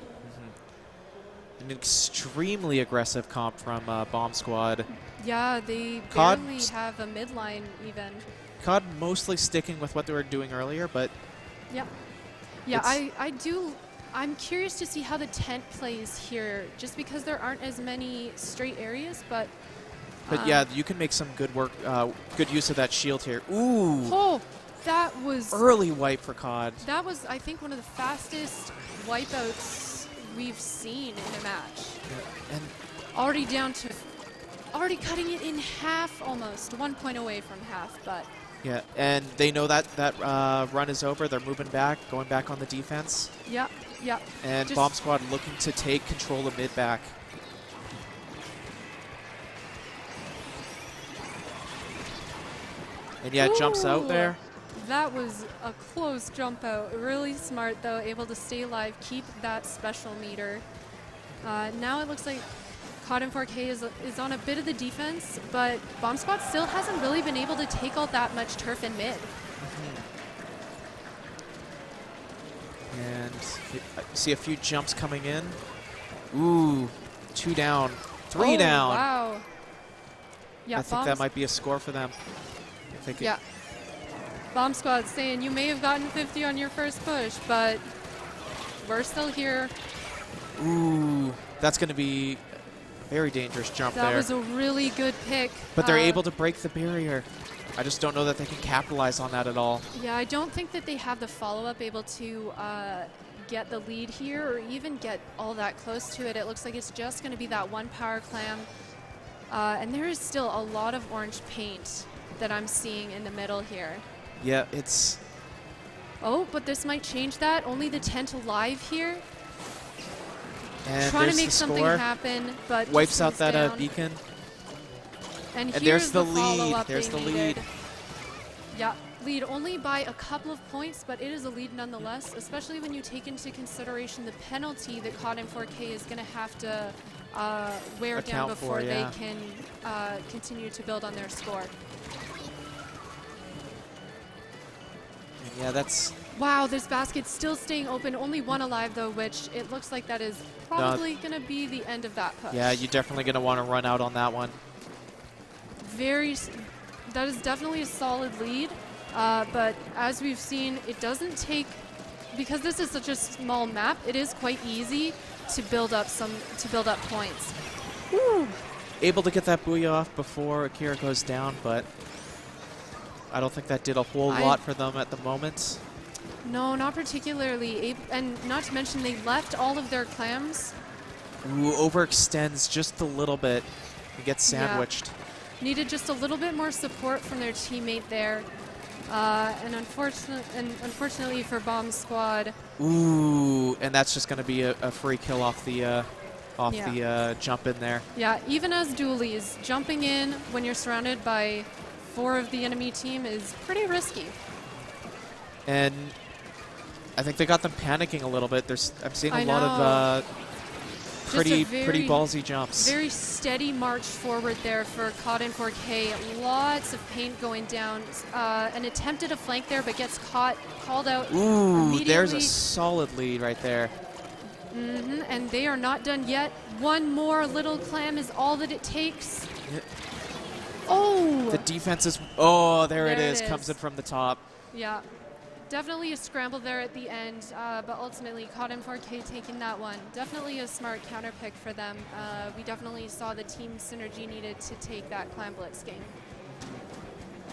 an extremely aggressive comp from Bomb Squad. Yeah, they COD barely have a midline even. COD mostly sticking with what they were doing earlier, but Yeah. Yeah, It's- I'm curious to see how the tent plays here, just because there aren't as many straight areas, but yeah, you can make some good work, good use of that shield here. Ooh, oh, that was early wipe for COD. that was I think one of the fastest wipeouts we've seen in a match. And Already down to already cutting it in half almost, 1 point away from half, but yeah, and they know that run is over. They're moving back, going back on the defense. yeah. And Just- Bomb Squad looking to take control of mid back. And yeah, jumps out Ooh, there. That was a close jump out. Really smart though, able to stay alive, keep that special meter. Now it looks like COD and 4K is on a bit of the defense, but Bomb Squad still hasn't really been able to take all that much turf in mid. And I see a few jumps coming in. Ooh, 2 down, 3 Oh, down. Wow. Yeah, I think that might be a score for them. If they could- Yeah. Bomb Squad saying you may have gotten 50 on your first push, but we're still here. Ooh, that's going to be a very dangerous jump That there. was a really good pick. But they're able to break the barrier. I just don't know that they can capitalize on that at all. Yeah, I don't think that they have the follow-up able to get the lead here or even get all that close to it. It looks like it's just going to be that one power clam. And there is still a lot of orange paint that I'm seeing in the middle here. Yeah, it's... Oh, but this might change that. Only the tent alive here. And Trying there's to make the something score. happen, but Wipes out distance that down. beacon. And there's here's the the lead. follow-up There's they the needed. lead. Yeah, lead only by a couple of points, but it is a lead nonetheless, especially when you take into consideration the penalty that COD and 4K is going to have to wear down Account for, before yeah. they can continue to build on their score. Yeah, that's... Wow, this basket's still staying open. Only one alive, though, which it looks like that is probably going to be the end of that push. Yeah, you're definitely going to want to run out on that one. That is definitely a solid lead, but as we've seen, it doesn't take, because this is such a small map, it is quite easy to build up points. Woo! Able to get that booyah off before Akira goes down, but I don't think that did a whole lot for them at the moment. No, not particularly, and not to mention they left all of their clams. Ooh, overextends just a little bit. He gets sandwiched. Needed just a little bit more support from their teammate there. And unfortunately for Bomb Squad. Ooh, and that's just going to be a free kill off the jump in there. Yeah, even as dualies, jumping in when you're surrounded by 4 of the enemy team is pretty risky. And I think they got them panicking a little bit. I'm seeing a I lot of pretty ballsy jumps. Very steady march forward there for COD and 4K. Lots of paint going down. An attempt at a flank there, but gets called out. Ooh, there's a solid lead right there. And they are not done yet. One more little clam is all that it takes. Yeah. Oh! The defense is... Oh, there it There is. it Comes is. in from the top. Yeah. Definitely a scramble there at the end, but ultimately COD and 4K taking that one. Definitely a smart counter pick for them. We definitely saw the team synergy needed to take that clam blitz game.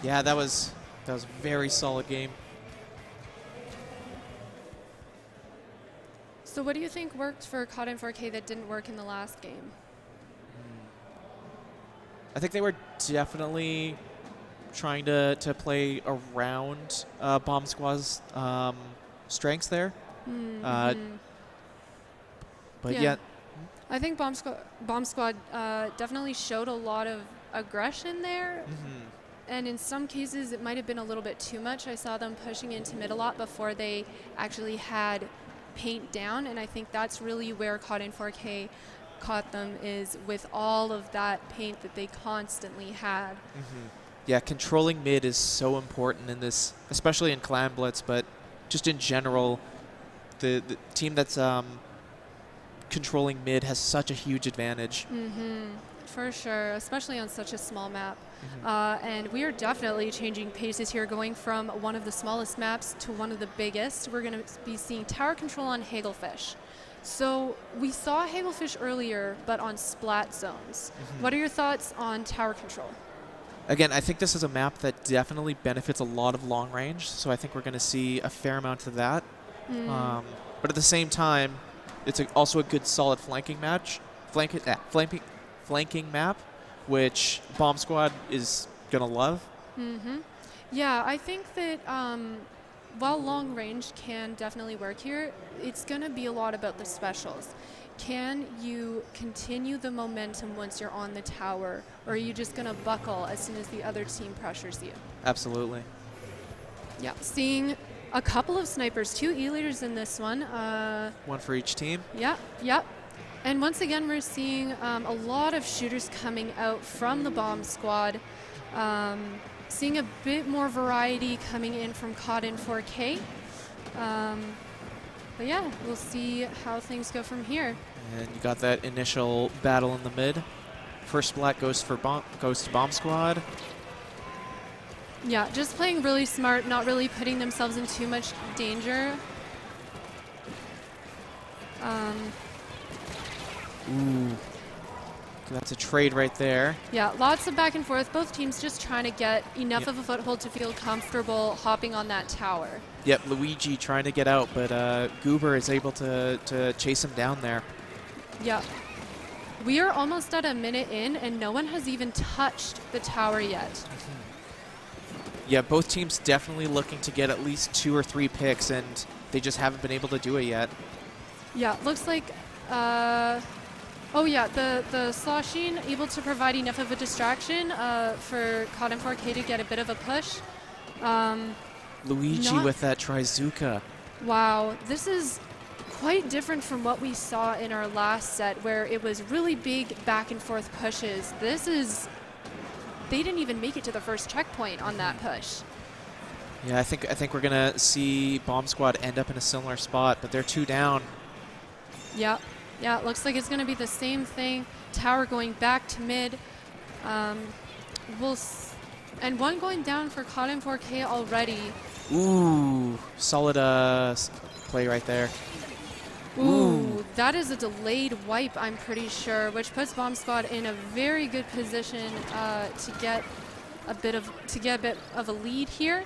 Yeah, that was a very solid game. So what do you think worked for COD and 4K that didn't work in the last game? I think they were definitely trying to play around Bomb Squad's strengths there. But yeah. I think Bomb Squad definitely showed a lot of aggression there. And in some cases, it might have been a little bit too much. I saw them pushing into mid a lot before they actually had paint down. And I think that's really where COD and 4K caught them, is with all of that paint that they constantly had. Yeah, controlling mid is so important in this, especially in Clan Blitz, but just in general, the team that's controlling mid has such a huge advantage. For sure, especially on such a small map. And we are definitely changing paces here, going from one of the smallest maps to one of the biggest. We're going to be seeing tower control on Hagelfish. So we saw Hagelfish earlier, but on splat zones. What are your thoughts on tower control? Again, I think this is a map that definitely benefits a lot of long range, so I think we're going to see a fair amount of that. But at the same time, it's also a good solid flanking match, flanking map, which Bomb Squad is going to love. Yeah, I think that while long range can definitely work here, it's going to be a lot about the specials. Can you continue the momentum once you're on the tower, or are you just going to buckle as soon as the other team pressures you? Absolutely. Yeah, seeing a couple of snipers, 2 E-leaders in this one. One for each team. Yeah. And once again, we're seeing a lot of shooters coming out from the Bomb Squad. Seeing a bit more variety coming in from COD in 4K. But yeah, we'll see how things go from here. And you got that initial battle in the mid. First splat goes to Bomb Squad. Yeah, just playing really smart, not really putting themselves in too much danger. Ooh. That's a trade right there. Yeah, lots of back and forth. Both teams just trying to get enough of a foothold to feel comfortable hopping on that tower. Yep, Luigi trying to get out, but Goober is able to chase him down there. Yeah. We are almost at a minute in, and no one has even touched the tower yet. Yeah, both teams definitely looking to get at least 2 or 3 picks, and they just haven't been able to do it yet. Yeah, looks like... oh yeah, the Sloshing able to provide enough of a distraction for COD in 4K to get a bit of a push. Luigi with that Trizuka. Wow, this is quite different from what we saw in our last set, where it was really big back and forth pushes. This is... They didn't even make it to the first checkpoint on that push. Yeah, I think we're gonna see Bomb Squad end up in a similar spot, but they're 2 down. Yeah, it looks like it's gonna be the same thing. Tower going back to mid. And one going down for COD in 4K already. Ooh, solid play right there. Ooh, that is a delayed wipe, I'm pretty sure, which puts Bomb Squad in a very good position to get a bit of a lead here.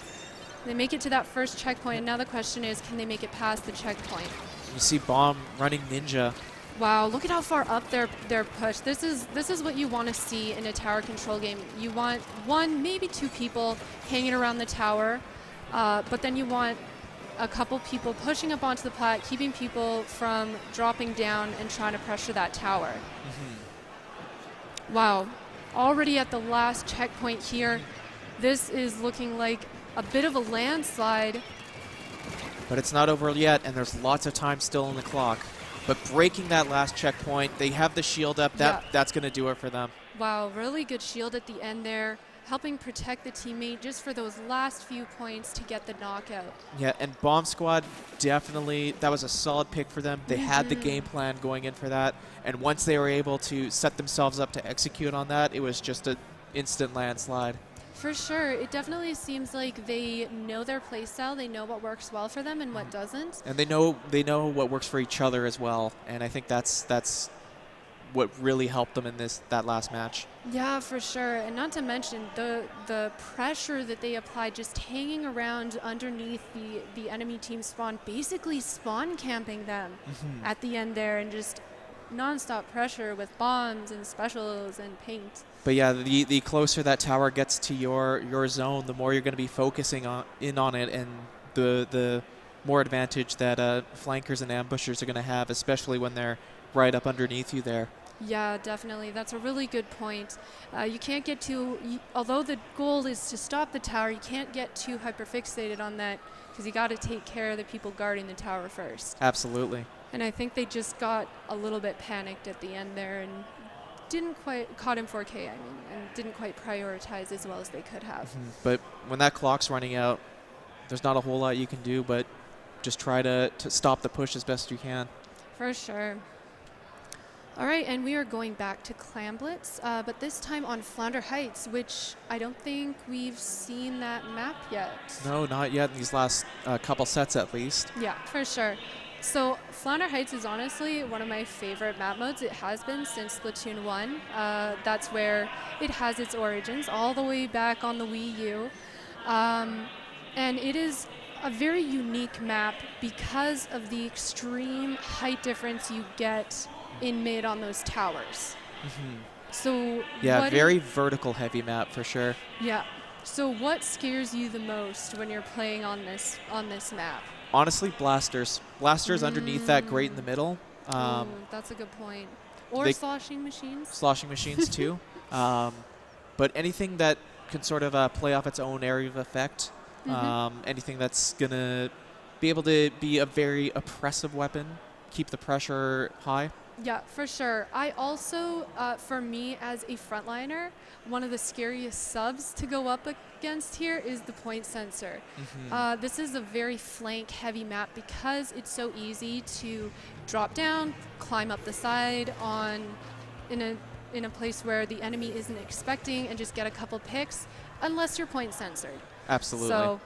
They make it to that first checkpoint, and now the question is, can they make it past the checkpoint? You see Bomb running Ninja. Wow, look at how far up they're pushed. This is what you want to see in a tower control game. You want 1, maybe 2 people hanging around the tower, but then you want a couple people pushing up onto the plat, keeping people from dropping down and trying to pressure that tower. Wow, already at the last checkpoint here. This is looking like a bit of a landslide. But it's not over yet, and there's lots of time still on the clock. But breaking that last checkpoint, they have the shield up. That's going to do it for them. Wow, really good shield at the end there, helping protect the teammate just for those last few points to get the knockout. Yeah, and Bomb Squad definitely, that was a solid pick for them. They had the game plan going in for that, and once they were able to set themselves up to execute on that, it was just an instant landslide. For sure. It definitely seems like they know their playstyle, they know what works well for them and what doesn't. And they know what works for each other as well, and I think that's what really helped them in that last match. Yeah, for sure. And not to mention the pressure that they applied just hanging around underneath the enemy team spawn, basically spawn camping them at the end there, and just non-stop pressure with bombs and specials and paint. But yeah, the closer that tower gets to your zone, the more you're going to be focusing in on it, and the more advantage that flankers and ambushers are going to have, especially when they're right up underneath you there. Yeah, definitely. That's a really good point. You can't get although the goal is to stop the tower, you can't get too hyperfixated on that, because you got to take care of the people guarding the tower first. Absolutely. And I think they just got a little bit panicked at the end there and didn't quite, caught in 4K, I mean, and didn't quite prioritize as well as they could have. But when that clock's running out, there's not a whole lot you can do but just try to stop the push as best you can. For sure. All right, and we are going back to Clam Blitz, but this time on Flounder Heights, which I don't think we've seen that map yet. No, not yet in these last couple sets at least. Yeah, for sure. So Flounder Heights is honestly one of my favorite map modes. It has been since Splatoon 1. That's where it has its origins, all the way back on the Wii U. And it is a very unique map because of the extreme height difference you get in mid on those towers. So Yeah, what very vertical heavy map for sure. yeah. So what scares you the most when you're playing on this map? Honestly, blasters. Blasters underneath that grate in the middle. Ooh, that's a good point. Or they- sloshing machines. Sloshing machines too. But anything that can sort of play off its own area of effect. Anything that's going to be able to be a very oppressive weapon, keep the pressure high. Yeah, for sure. I also, for me as a frontliner, one of the scariest subs to go up against here is the point sensor. This is a very flank heavy map because it's so easy to drop down, climb up the side in a place where the enemy isn't expecting and just get a couple picks, unless you're point censored. Absolutely. So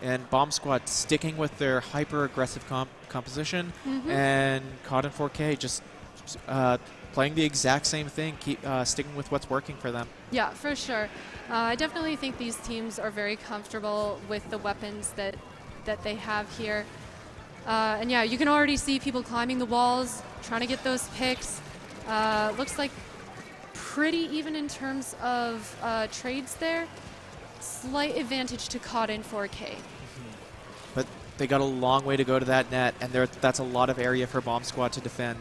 and Bomb Squad sticking with their hyper-aggressive composition, and Caught in 4K just playing the exact same thing, keep sticking with what's working for them. yeah, for sure. I definitely think these teams are very comfortable with the weapons that they have here. And yeah, you can already see people climbing the walls, trying to get those picks. Looks like pretty even in terms of trades there. Slight advantage to Caught in 4K. But they got a long way to go to that net, and that's a lot of area for Bomb Squad to defend.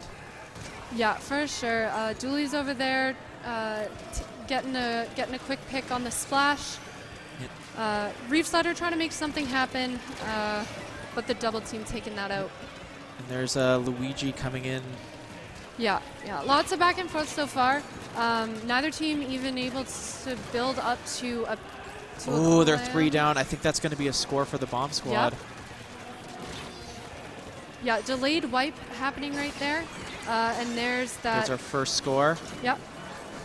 Yeah, for sure. Dooley's over there getting a quick pick on the splash. Reef Slider trying to make something happen, but the double team taking that out. And there's Luigi coming in. Yeah, lots of back and forth so far. Neither team even able to build up to a Oh, they're clam. 3 down. I think that's going to be a score for the Bomb Squad. Yeah, delayed wipe happening right there. And there's that. There's our first score. Yep.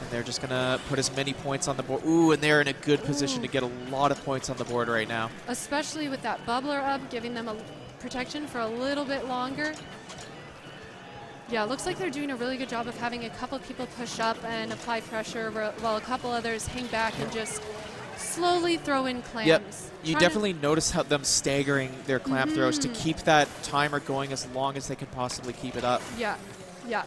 And they're just going to put as many points on the board. Ooh, and they're in a good position to get a lot of points on the board right now. Especially with that bubbler up, giving them a protection for a little bit longer. Yeah, looks like they're doing a really good job of having a couple people push up and apply pressure while a couple others hang back and just slowly throw in clams. Yep. You definitely notice how them staggering their clamp throws to keep that timer going as long as they can possibly keep it up. Yeah.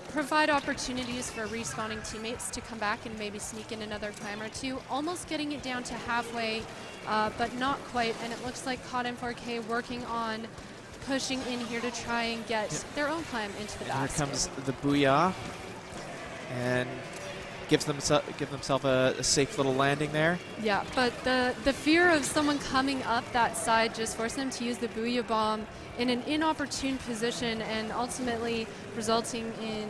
Provide opportunities for respawning teammates to come back and maybe sneak in another clam or two. Almost getting it down to halfway, but not quite. And it looks like Caught in 4K working on pushing in here to try and get their own clam into the basket. Here comes the Booyah, and gives themselves a safe little landing there. Yeah, but the fear of someone coming up that side just forced them to use the Booyah Bomb in an inopportune position and ultimately resulting in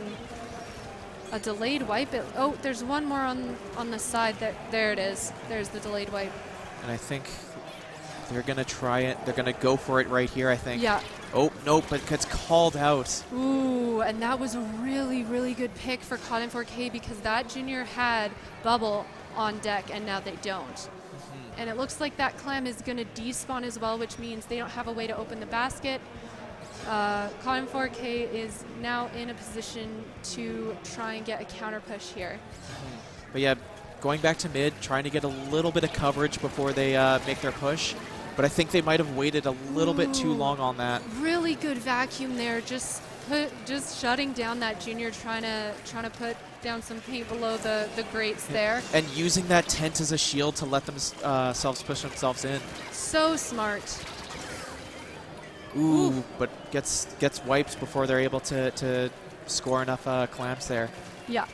a delayed wipe. Oh, there's one more on the side. There it is. There's the delayed wipe. And I think they're going to try it. They're going to go for it right here, I think. Yeah. Oh, nope, but it gets called out. Ooh, and that was a really, really good pick for Caught in 4K because that junior had bubble on deck and now they don't. And it looks like that clam is going to despawn as well, which means they don't have a way to open the basket. Caught in 4K is now in a position to try and get a counter push here. But yeah, going back to mid, trying to get a little bit of coverage before they make their push. But I think they might have waited a little bit too long on that. Really good vacuum there, just shutting down that junior, trying to put down some paint below the grates there. And using that tent as a shield to let themselves push themselves in. So smart. Ooh, but gets wiped before they're able to score enough clams there. Yeah.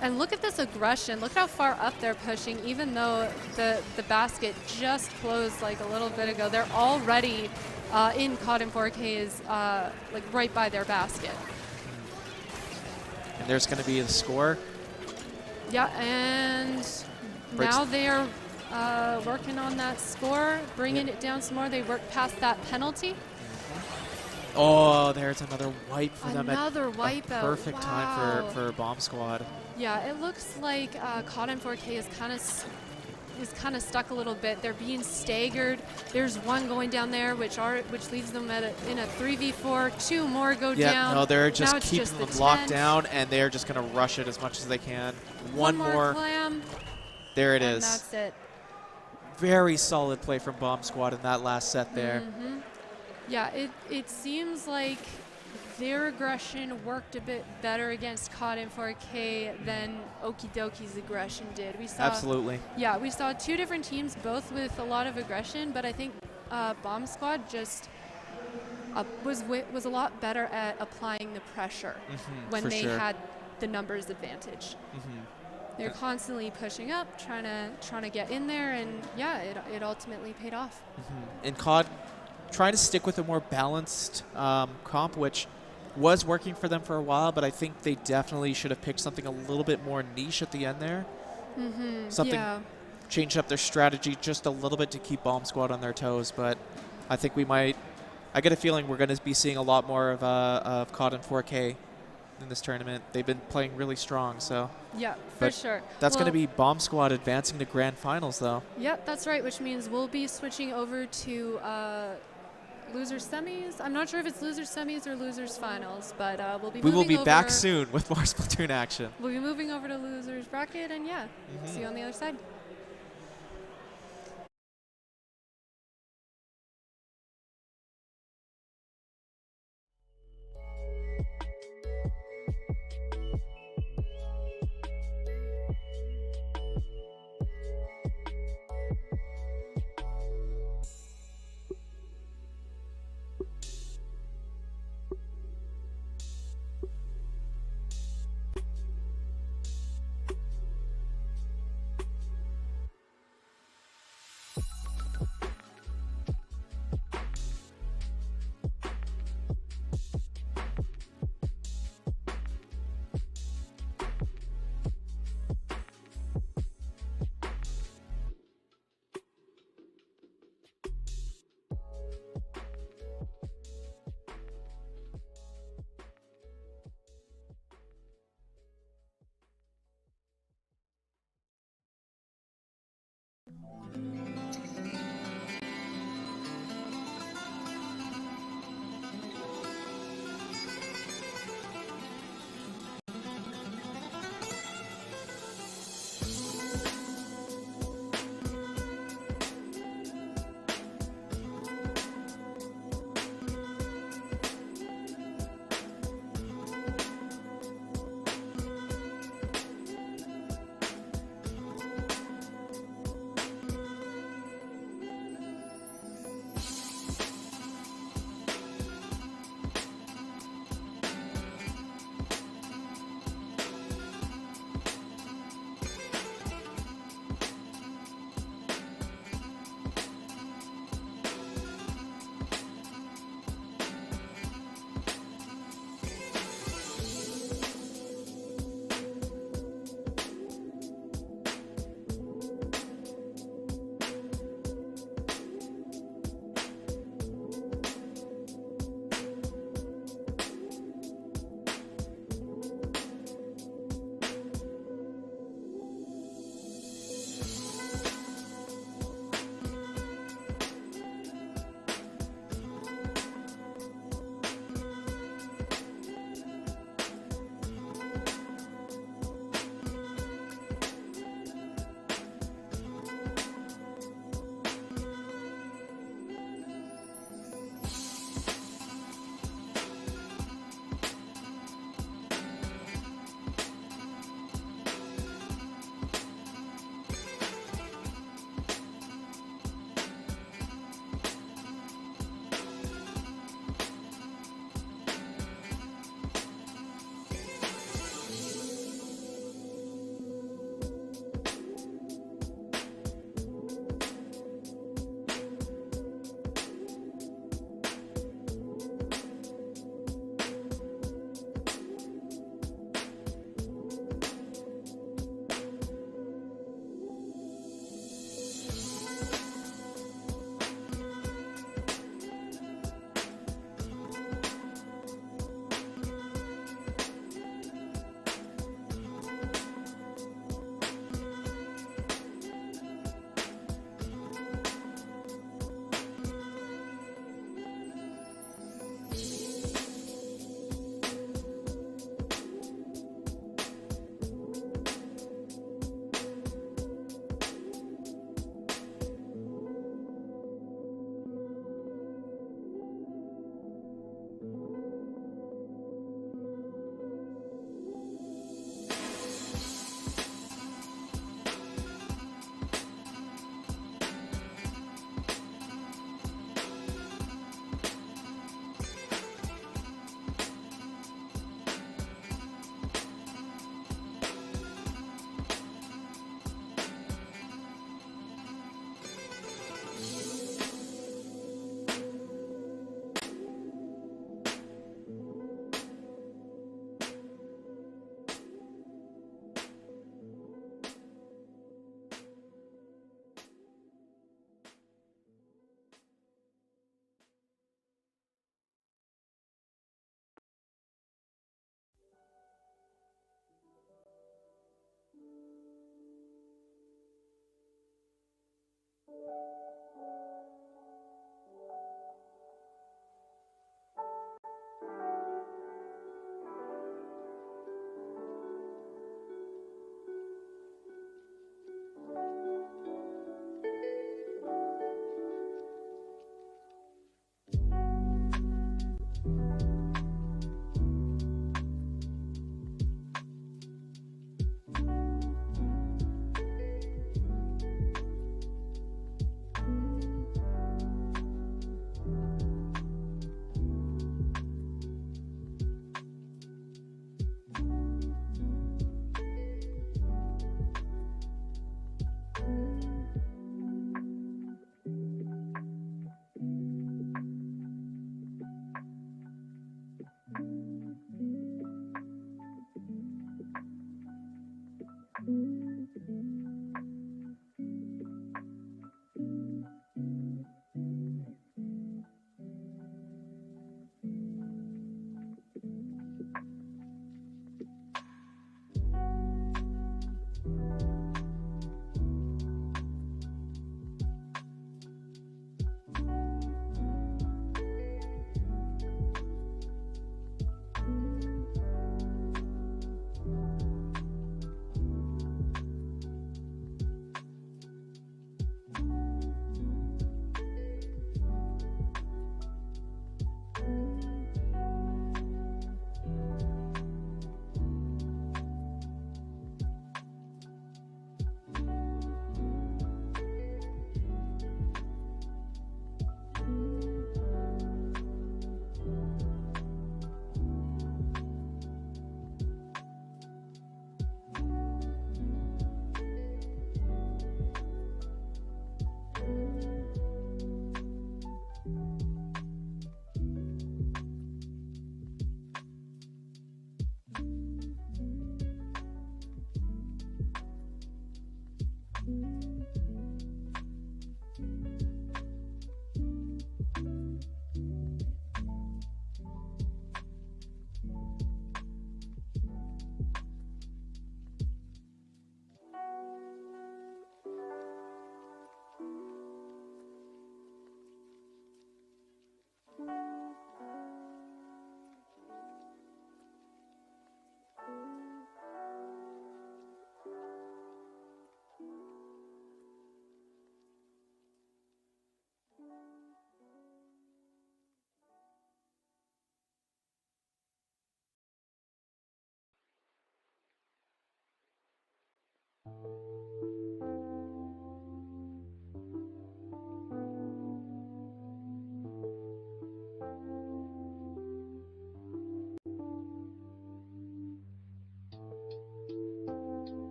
And look at this aggression. Look how far up they're pushing, even though the basket just closed like a little bit ago. They're already in Caught in 4K is like right by their basket. And there's going to be the score. Yeah, and now they are working on that score, bringing it down some more. They work past that penalty. Oh, there's another wipe for them. Another wipeout. Perfect time Wow. for Bomb Squad. Yeah, it looks like Caught in 4K is kind of stuck a little bit. They're being staggered. There's one going down there, which leaves them in a 3v4. Two more go down. No, they're Now just it's keeping just them the locked tent. down, and they're just going to rush it as much as they can. One more. Clam, There it and is. that's it. Very solid play from Bomb Squad in that last set there. Yeah, it seems like their aggression worked a bit better against Caught in 4K than Okie Doki's aggression did. We saw, Absolutely. Yeah, we saw two different teams, both with a lot of aggression, but I think Bomb Squad just was a lot better at applying the pressure when for they sure. had the numbers advantage. They're constantly pushing up, trying to get in there, and yeah, it ultimately paid off. And COD trying to stick with a more balanced comp, which was working for them for a while, but I think they definitely should have picked something a little bit more niche at the end there. Something Yeah. changed up their strategy just a little bit to keep Bomb Squad on their toes, but I think we might. I get a feeling we're going to be seeing a lot more of COD in 4K in this tournament. They've been playing really strong, so. Yeah, for But sure. That's going to Well, be Bomb Squad advancing to grand finals, though. Yep, that's right, which means we'll be switching over to losers semis. I'm not sure if it's losers semis or losers finals, but we'll be We will moving be back over- soon with more Splatoon action. We'll be moving over to losers bracket, and yeah, see you on the other side.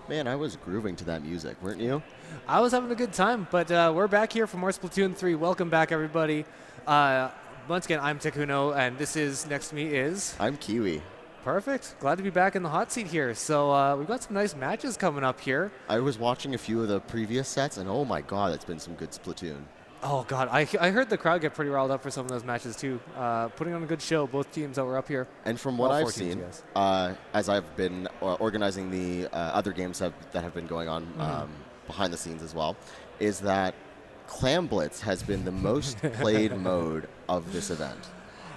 Man, I was grooving to that music, weren't you? I was having a good time, but we're back here for more Splatoon 3. Welcome back, everybody. Once again, I'm Tekuno, and this is, next to me is... I'm Kiwi. Perfect. Glad to be back in the hot seat here. So we've got some nice matches coming up here. I was watching a few of the previous sets, and oh my god, it's been some good Splatoon. Oh, God. I heard the crowd get pretty riled up for some of those matches, too. Putting on a good show, both teams that were up here. And from what I've 4 teams, seen, yes. as I've been organizing the other games that have been going on behind the scenes as well, is that Clam Blitz has been the most played mode of this event.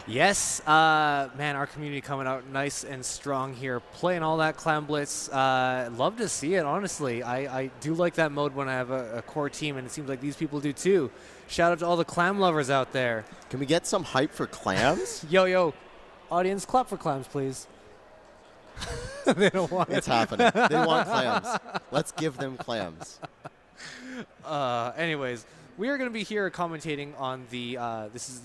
Yes, man, our community coming out nice and strong here, playing all that Clam Blitz. Love to see it, honestly. I do like that mode when I have a core team, and it seems like these people do too. Shout out to all the clam lovers out there. Can we get some hype for clams? Yo, audience, clap for clams, please. They don't want It's happening. They want clams. Let's give them clams. Anyways, we are going to be here commentating on the, this is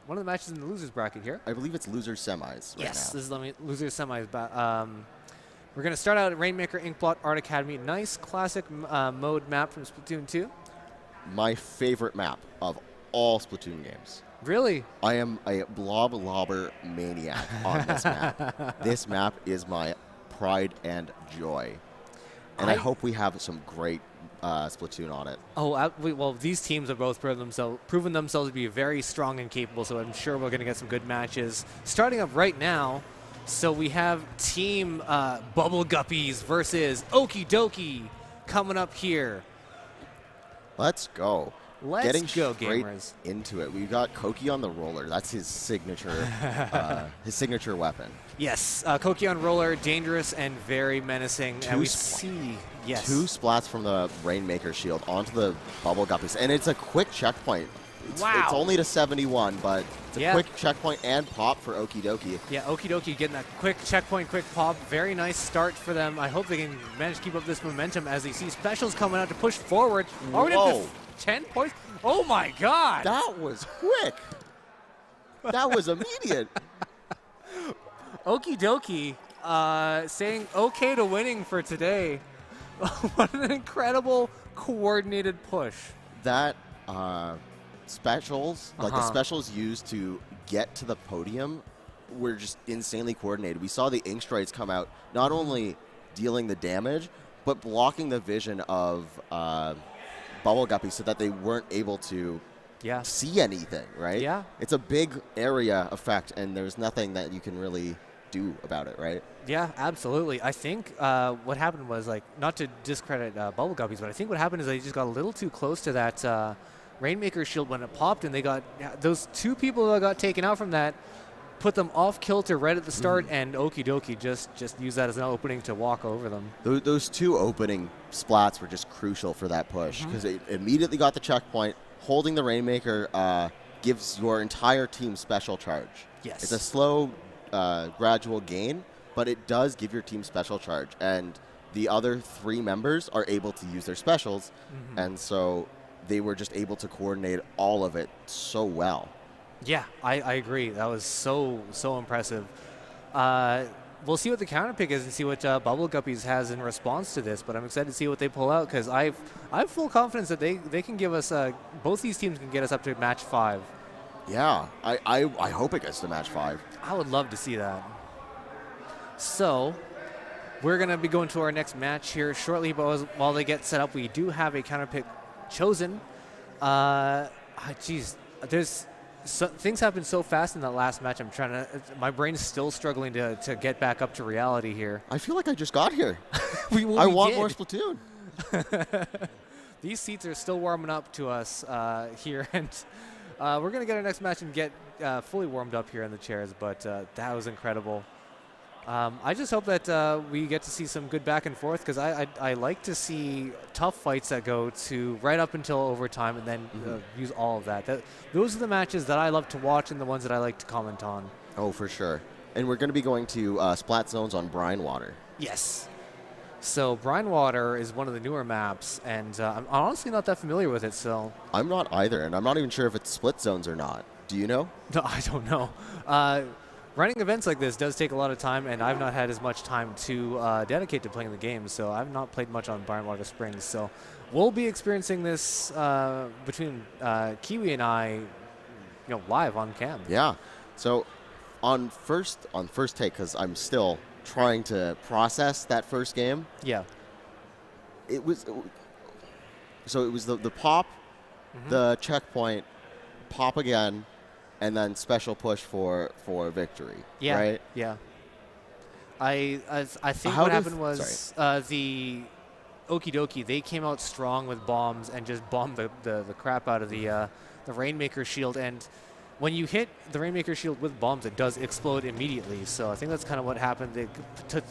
one of the matches in the losers bracket here. I believe it's losers semis right Yes, now. this is the losers semis. We're going to start out at Rainmaker Inkblot Art Academy. Nice classic mode map from Splatoon 2. My favorite map of all Splatoon games. Really? I am a blob lobber maniac on this map. This map is my pride and joy. And I hope we have some great Splatoon on it. Oh, well, these teams have both proven themselves to be very strong and capable, so I'm sure we're going to get some good matches. Starting up right now, so we have Team Bubble Guppies versus Okie Dokie coming up here. Let's go. Let's Getting go, straight gamers. into it. We've got Koki on the roller. That's his signature weapon. Yes, Koki on roller, dangerous and very menacing. And we see, yes. 2 splats from the Rainmaker shield onto the Bubble Guppies. And it's a quick checkpoint. Wow. It's only to 71, but it's a quick checkpoint and pop for Okie Dokie. Yeah, Okie Dokie getting that quick checkpoint, quick pop. Very nice start for them. I hope they can manage to keep up this momentum as they see specials coming out to push forward. Already up to 10 points. Oh, my God. That was quick. That was immediate. Okie Dokie saying okay to winning for today. What an incredible coordinated push. That specials, like the specials used to get to the podium, were just insanely coordinated. We saw the ink strides come out, not only dealing the damage, but blocking the vision of Bubble Guppy so that they weren't able to see anything, right? Yeah. It's a big area effect, and there's nothing that you can really do about it, right? Yeah, absolutely. I think what happened was, like, not to discredit Bubble Guppies, but I think what happened is they just got a little too close to that Rainmaker shield when it popped, and they got those 2 people that got taken out from that, put them off kilter right at the start, and Okie Dokie just used that as an opening to walk over them. Those 2 opening splats were just crucial for that push because it immediately got the checkpoint. Holding the Rainmaker gives your entire team special charge. Yes. It's a slow, gradual gain, but it does give your team special charge. And the other 3 members are able to use their specials, and so they were just able to coordinate all of it so well. Yeah, I agree. That was so impressive. We'll see what the counter pick is and see what Bubble Guppies has in response to this, but I'm excited to see what they pull out because I have full confidence that they can give us, both these teams can get us up to match 5. Yeah, I hope it gets to match 5. I would love to see that. So, we're going to be going to our next match here shortly, but while they get set up, we do have a counter pick chosen. Geez, things happen so fast in that last match. My brain's still struggling to get back up to reality here. I feel like I just got here. we I want more Splatoon. These seats are still warming up to us here, and we're going to get our next match and get fully warmed up here in the chairs, but that was incredible. I just hope that we get to see some good back and forth because I like to see tough fights that go to right up until overtime and then use all of that. Those are the matches that I love to watch and the ones that I like to comment on. Oh, for sure. And we're going to be going to Splat Zones on Brine Water. Yes. So Brine Water is one of the newer maps, and I'm honestly not that familiar with it. So I'm not either, and I'm not even sure if it's split zones or not. Do you know? No, I don't know. running events like this does take a lot of time, and I've not had as much time to dedicate to playing the game, so I've not played much on Water Springs. So we'll be experiencing this between Kiwi and I, live on cam. Yeah. So on first take, because I'm still trying to process that first game. Yeah. It was the pop, the checkpoint, pop again, and then special push for victory. Yeah. Right. Yeah. I think How what does- happened was the Okie Dokie, they came out strong with bombs and just bombed the crap out of the Rainmaker shield. And when you hit the Rainmaker shield with bombs, it does explode immediately. So I think that's kind of what happened. It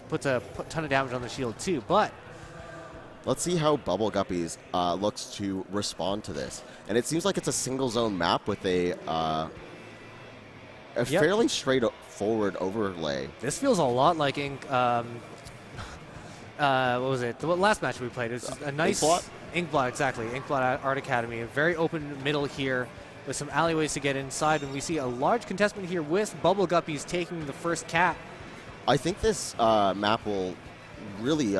puts a ton of damage on the shield too. But Let's see how Bubble Guppies looks to respond to this. And it seems like it's a single zone map with a fairly straightforward overlay. this feels a lot like what was it? The last match we played. It's a nice Inkblot? Inkblot, exactly. Inkblot Art Academy. A very open middle here with some alleyways to get inside, and we see a large contestment here with Bubble Guppies taking the first cap. I think this map will really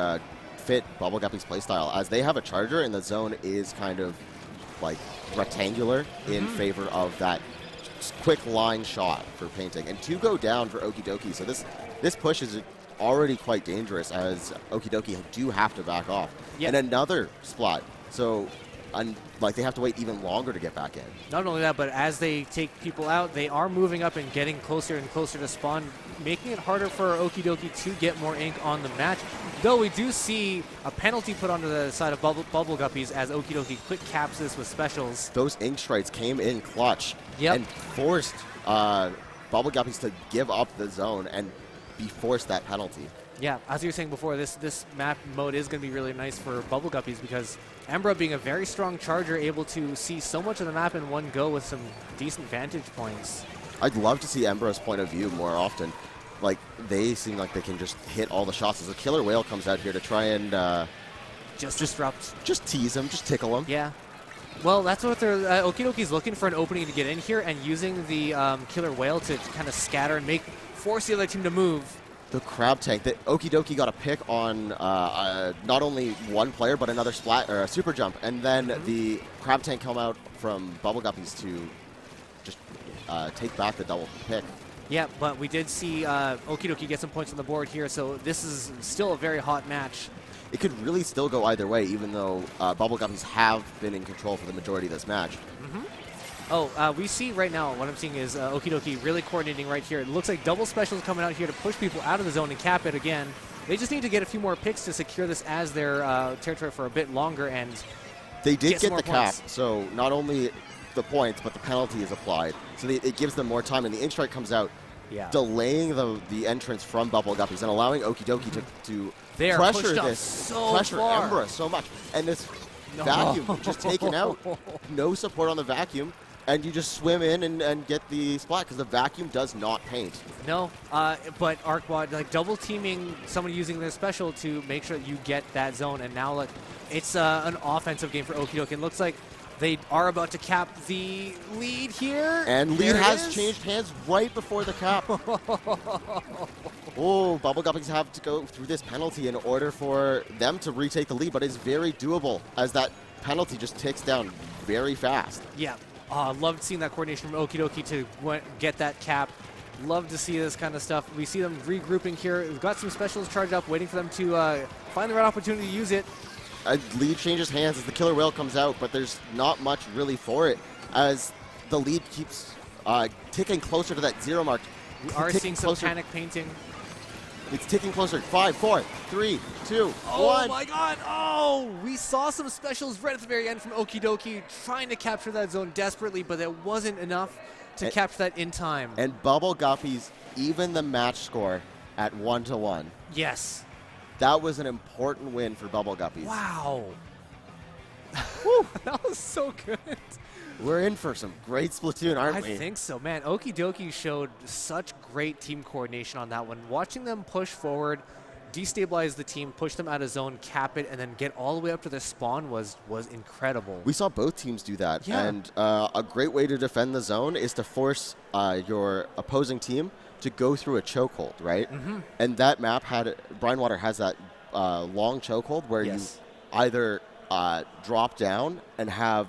fit Bubble Guppy's playstyle, as they have a charger and the zone is kind of like rectangular in favor of that quick line shot for painting. And 2 go down for Okie Dokie, so this push is already quite dangerous, as Okie Dokie do have to back off. Yep. And another splat, so they have to wait even longer to get back in. Not only that, but as they take people out, they are moving up and getting closer and closer to spawn, making it harder for Okie Dokie to get more ink on the match. Though we do see a penalty put onto the side of Bubble Guppies as Okie Dokie quick caps this with specials. Those ink strikes came in clutch and forced Bubble Guppies to give up the zone and be forced that penalty. Yeah, as you were saying before, this map mode is going to be really nice for Bubble Guppies because Embra, being a very strong charger, able to see so much of the map in one go with some decent vantage points. I'd love to see Embra's point of view more often. Like, they seem like they can just hit all the shots. As a Killer Whale comes out here to try and Just disrupt. just tease him, just tickle him. Yeah. Well, that's what they're... Okie Dokie's looking for an opening to get in here and using the Killer Whale to kind of scatter and force the other team to move. The Crab Tank, that Okie Dokie got a pick on not only one player, but another splat or a super jump. And then the Crab Tank come out from Bubble Guppies to just take back the double pick. Yeah, but we did see Okie Dokie get some points on the board here, so this is still a very hot match. It could really still go either way, even though Bubble Guppies have been in control for the majority of this match. Oh, we see right now, what I'm seeing is Okie Dokie really coordinating right here. It looks like double specials coming out here to push people out of the zone and cap it again. They just need to get a few more picks to secure this as their territory for a bit longer, and they did get the points. cap, so not only the points, but the penalty is applied. So it gives them more time, and the ink strike comes out, delaying the entrance from Bubble Guppies and allowing Okie Dokie to they are pressure pushed up this, so pressure far. Embra so much. And this vacuum just taken out. No support on the vacuum. And you just swim in and get the splat, because the vacuum does not paint. No, but Arcbot, like double teaming someone using their special to make sure that you get that zone. And now look, it's an offensive game for Okie Dokie. It looks like they are about to cap the lead here. And lead There it has is. changed hands right before the cap. Oh, Bubble Guppies have to go through this penalty in order for them to retake the lead, but it's very doable, as that penalty just ticks down very fast. Yeah. Loved seeing that coordination from Okie Dokie to get that cap. Love to see this kind of stuff. We see them regrouping here. We've got some specials charged up, waiting for them to find the right opportunity to use it. Lead changes hands as the Killer Whale comes out, but there's not much really for it, as the lead keeps ticking closer to that 0 mark. We are seeing some panic painting. It's ticking closer. 5, 4, 3, 2, 1. Oh my god! Oh! We saw some specials right at the very end from Okie Dokie trying to capture that zone desperately, but it wasn't enough to capture that in time. And Bubble Guppies even the match score at 1-1. Yes. That was an important win for Bubble Guppies. Wow. That was so good. We're in for some great Splatoon, aren't we? I think so, man. Okie Dokie showed such great team coordination on that one. Watching them push forward, destabilize the team, push them out of zone, cap it, and then get all the way up to their spawn was incredible. We saw both teams do that. Yeah. And a great way to defend the zone is to force your opposing team to go through a chokehold, right? And that map had, Brine Water has that long chokehold where you either drop down and have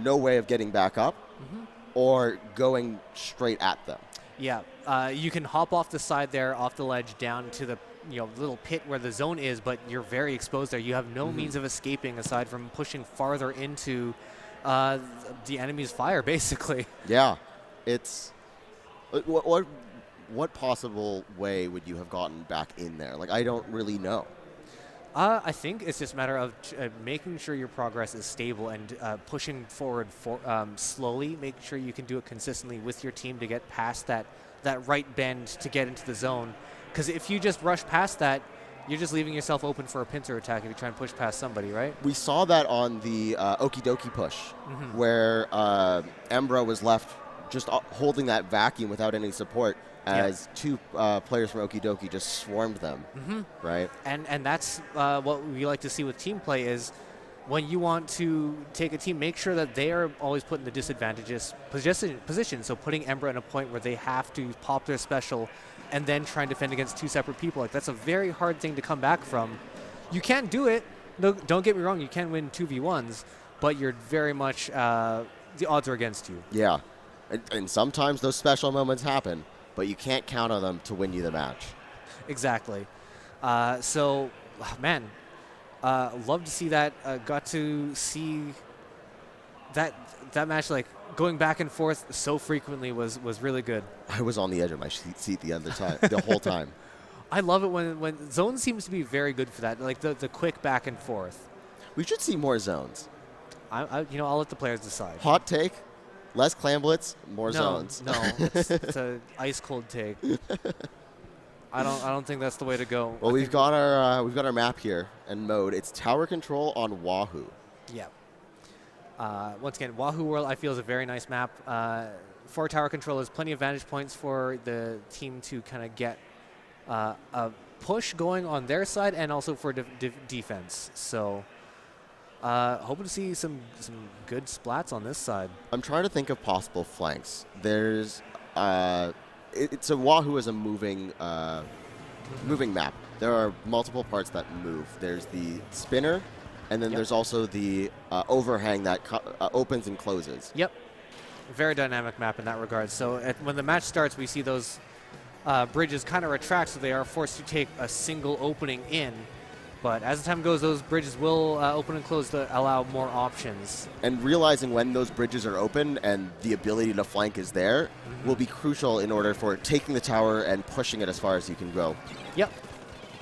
no way of getting back up or going straight at them. Yeah, you can hop off the side there, off the ledge, down to the little pit where the zone is, but you're very exposed there. You have no means of escaping aside from pushing farther into the enemy's fire, basically. Yeah, it's what possible way would you have gotten back in there? Like, I don't really know. I think it's just a matter of making sure your progress is stable and pushing forward slowly. Make sure you can do it consistently with your team to get past that right bend to get into the zone. Because if you just rush past that, you're just leaving yourself open for a pincer attack if you try and push past somebody, right? We saw that on the Okie Dokie push, where Embra was left just holding that vacuum without any support, as two players from Okie Dokie just swarmed them, right? And that's what we like to see with team play is when you want to take a team, make sure that they are always put in the disadvantageous position. So putting Embra in a point where they have to pop their special and then try and defend against two separate people. Like, that's a very hard thing to come back from. You can do it. No, don't get me wrong. You can win 2v1s, but you're very much, the odds are against you. Yeah. And sometimes those special moments happen, but you can't count on them to win you the match. Exactly. So, man, love to see that. Got to see that match, like, going back and forth so frequently was really good. I was on the edge of my seat the whole time. I love it when Zone seems to be very good for that, like the quick back and forth. We should see more zones. I'll let the players decide. Hot take, less clam blitz, more zones. No, it's an ice cold take. I don't think that's the way to go. Well, we've got our map here and mode. It's tower control on Wahoo. Yeah. Once again, Wahoo World, I feel, is a very nice map. For tower control, there's plenty of vantage points for the team to kind of get a push going on their side and also for defense. So hoping to see some good splats on this side. I'm trying to think of possible flanks. There's it's a Wahoo is a moving map. There are multiple parts that move. There's the spinner, and then there's also the overhang that opens and closes. Yep. Very dynamic map in that regard. So when the match starts, we see those bridges kind of retract, so they are forced to take a single opening in. But as the time goes, those bridges will open and close to allow more options. And realizing when those bridges are open and the ability to flank is there will be crucial in order for taking the tower and pushing it as far as you can go. Yep.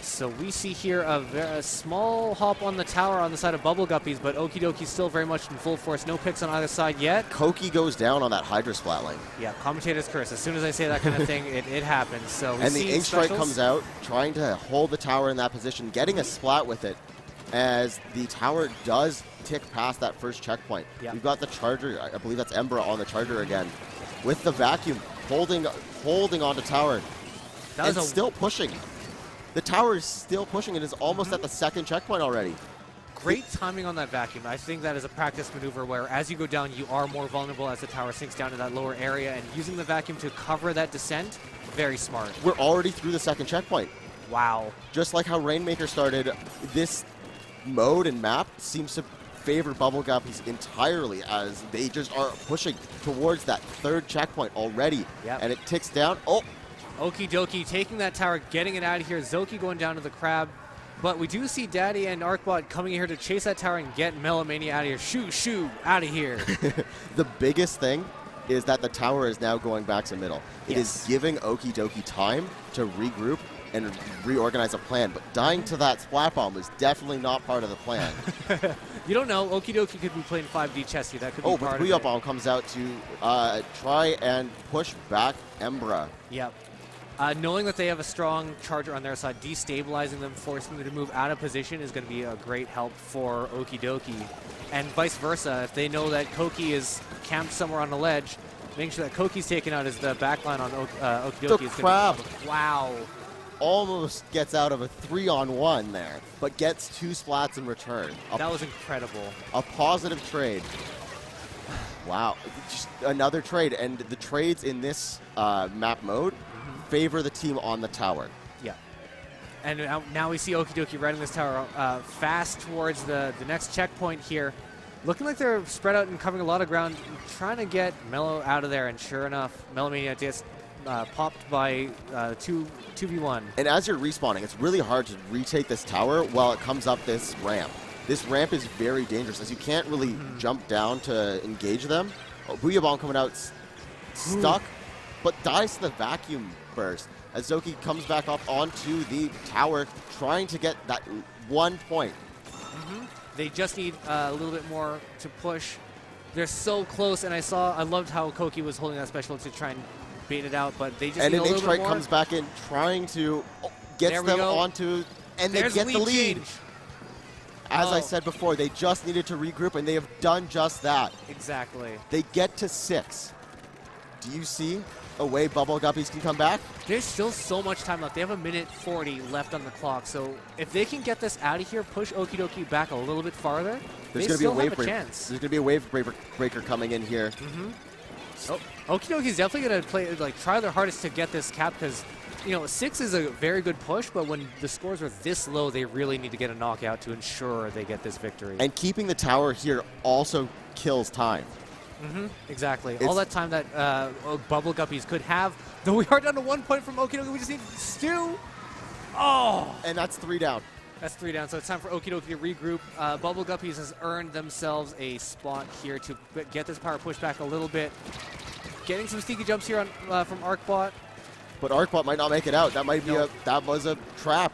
So we see here a small hop on the tower on the side of Bubble Guppies, but Okie Dokie's still very much in full force. No picks on either side yet. Koki goes down on that Hydra splat lane. Yeah, commentator's curse. As soon as I say that kind of thing, it happens. So and the Ink Strike comes out, trying to hold the tower in that position, getting a splat with it, as the tower does tick past that first checkpoint. Yep. You've got the Charger, I believe that's Embra on the Charger again, with the vacuum, holding on the tower, and still pushing. The tower is still pushing. It is almost at the second checkpoint already. Great timing on that vacuum. I think that is a practice maneuver where as you go down, you are more vulnerable as the tower sinks down to that lower area, and using the vacuum to cover that descent, very smart. We're already through the second checkpoint. Wow. Just like how Rainmaker started, this mode and map seems to favor Bubble Guppies entirely as they just are pushing towards that third checkpoint already. Yep. And it ticks down. Oh, Okie Dokie taking that tower, getting it out of here. Zoki going down to the crab. But we do see Daddy and Arcbot coming here to chase that tower and get Melomania out of here. Shoo, out of here. The biggest thing is that the tower is now going back to middle. It is giving Okie Dokie time to regroup and reorganize a plan. But dying to that splat bomb was definitely not part of the plan. You don't know. Okie Dokie could be playing 5D chess here. That could be part of it. But Bomb comes out to try and push back Embra. Yep. Knowing that they have a strong Charger on their side, destabilizing them, forcing them to move out of position is going to be a great help for Okie Dokie. And vice versa, if they know that Koki is camped somewhere on the ledge, making sure that Koki's taken out as the backline on Okie Dokie. The crab. Wow. Almost gets out of a 3-on-1 there, but gets 2 splats in return. That was incredible. A positive trade. Wow. Just another trade. And the trades in this map mode favor the team on the tower. Yeah. And now we see Okidoki riding this tower fast towards the next checkpoint here. Looking like they're spread out and covering a lot of ground, trying to get Mellow out of there. And sure enough, Mellowmania gets popped by 2v1. And as you're respawning, it's really hard to retake this tower while it comes up this ramp. This ramp is very dangerous, as you can't really jump down to engage them. Booyah Bomb coming out stuck, but dies to the vacuum burst as Zoki comes back up onto the tower, trying to get that 1 point. They just need a little bit more to push. They're so close, and I loved how Koki was holding that special to try and bait it out, but they just and need a then little bit H-Strike more. comes back in, trying to get them onto, and they get the lead. Change. As I said before, they just needed to regroup, and they have done just that. Exactly. They get to 6. Do you see a way Bubble Guppies can come back? There's still so much time left. They have 1:40 left on the clock, so if they can get this out of here, push Okidoki back a little bit farther, There's they going to be a still wave have a breaker. chance. There's going to be a wave breaker coming in here. Okidoki's definitely going to play, try their hardest to get this cap because, 6 is a very good push, but when the scores are this low, they really need to get a knockout to ensure they get this victory. And keeping the tower here also kills time. Exactly. All that time that Bubble Guppies could have, though we are down to 1 point from Okidoki, we just need Stu. Oh! And that's 3 down. That's 3 down, so it's time for Okidoki to regroup. Bubble Guppies has earned themselves a spot here to get this power push back a little bit. Getting some sneaky jumps here on from ArcBot. But ArcBot might not make it out. That might be that was a trap.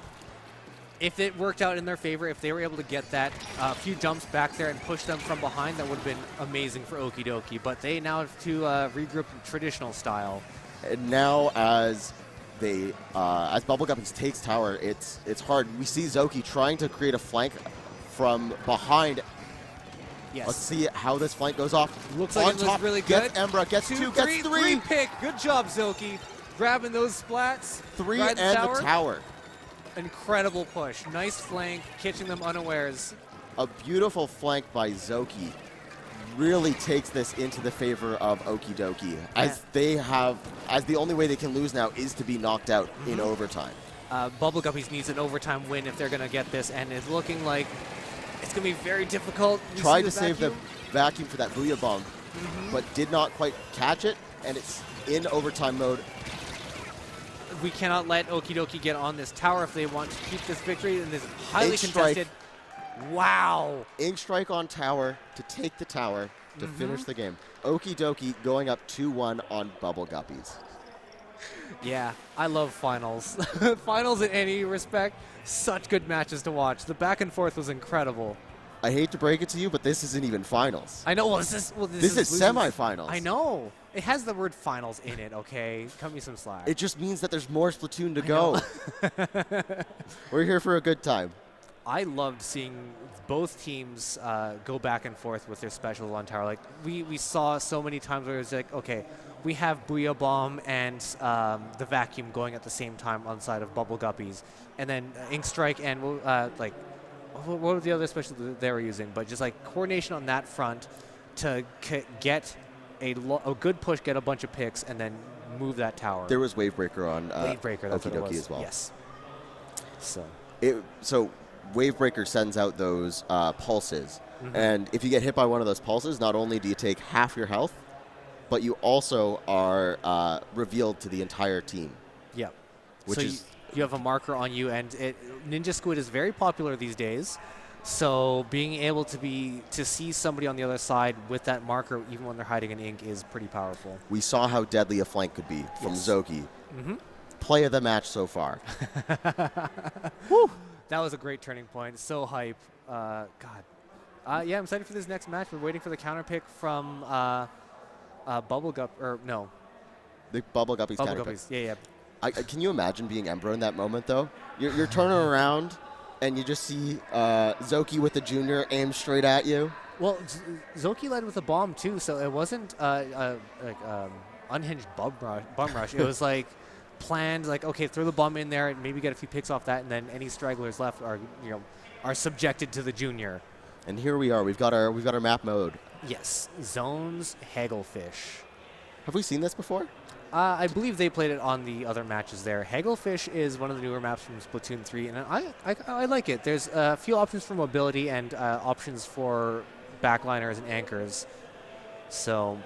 If it worked out in their favor, if they were able to get that few jumps back there and push them from behind, that would have been amazing for Okidoki. But they now have to regroup traditional style. And now as Bubble Guppies takes tower, it's hard. We see Zoki trying to create a flank from behind. Yes. Let's see how this flank goes off. Looks like it looks really good. Gets Embra, gets 2, gets 3. 3 pick. Good job, Zoki. Grabbing those splats. 3 Ride and the tower. Incredible push. Nice flank, catching them unawares. A beautiful flank by Zoki really takes this into the favor of Okidoki, as the only way they can lose now is to be knocked out in overtime. Bubble Guppies needs an overtime win if they're going to get this, and it's looking like it's going to be very difficult. Tried to save the vacuum for that Booyah Bomb, but did not quite catch it, and it's in overtime mode. We cannot let Okidoki get on this tower if they want to keep this victory, and this highly contested. Wow. Ink Strike on tower to take the tower to finish the game. Okidoki going up 2-1 on Bubble Guppies. Yeah, I love finals. Finals in any respect, such good matches to watch. The back and forth was incredible. I hate to break it to you, but this isn't even finals. I know. Well, this is semifinals. I know. It has the word finals in it, okay? Cut me some slack. It just means that there's more Splatoon to go. We're here for a good time. I loved seeing both teams go back and forth with their specials on tower. Like, we saw so many times where it was like, okay, we have Booyah Bomb and the Vacuum going at the same time on the side of Bubble Guppies. And then Ink Strike and, what were the other specials that they were using? But just, coordination on that front to get a good push, get a bunch of picks, and then move that tower. There was Wavebreaker on Wavebreaker, that's what it Okidoki was. as well. Yes. So Wavebreaker sends out those pulses, and if you get hit by one of those pulses, not only do you take half your health, but you also are revealed to the entire team. Yeah. Which is you have a marker on you, and Ninja Squid is very popular these days. So being able to see somebody on the other side with that marker, even when they're hiding in ink, is pretty powerful. We saw how deadly a flank could be from Zoki. Play of the match so far. Whew. That was a great turning point. So hype. God. Yeah, I'm excited for this next match. We're waiting for the counter pick from Bubble Gup, or no. The Bubble Guppies Bubble counter Guppies. pick. Yeah. Can you imagine being Embro in that moment, though? You're turning around, and you just see Zoki with the junior aim straight at you. Well, Zoki led with a bomb, too, so it wasn't unhinged bum rush. It was planned, okay, throw the bomb in there and maybe get a few picks off that, and then any stragglers left are subjected to the junior. And here we are. We've got our map mode. Yes, Zones Hagglefish. Have we seen this before? I believe they played it on the other matches there. Hagglefish is one of the newer maps from Splatoon 3, and I like it. There's a few options for mobility and options for backliners and anchors. So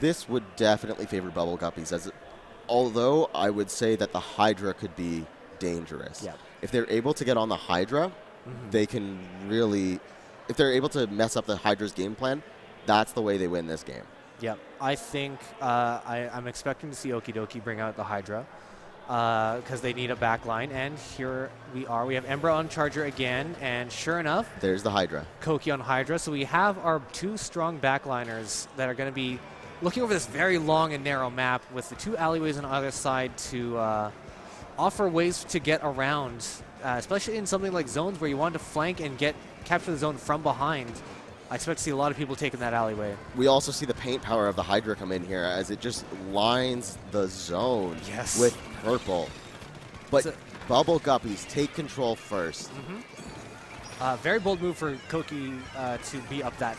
this would definitely favor Bubble Guppies, although I would say that the Hydra could be dangerous. Yeah. If they're able to get on the Hydra, they can really, if they're able to mess up the Hydra's game plan, that's the way they win this game. Yep, I think I'm expecting to see Okie Dokie bring out the Hydra because they need a backline, and here we are. We have Embra on Charger again, and sure enough, there's the Hydra. Koki on Hydra. So we have our two strong backliners that are going to be looking over this very long and narrow map with the two alleyways on either side to offer ways to get around, especially in something like zones where you want to flank and capture the zone from behind. I expect to see a lot of people taking that alleyway. We also see the paint power of the Hydra come in here as it just lines the zone with purple. But Bubble Guppies take control first. Very bold move for Koki to be up that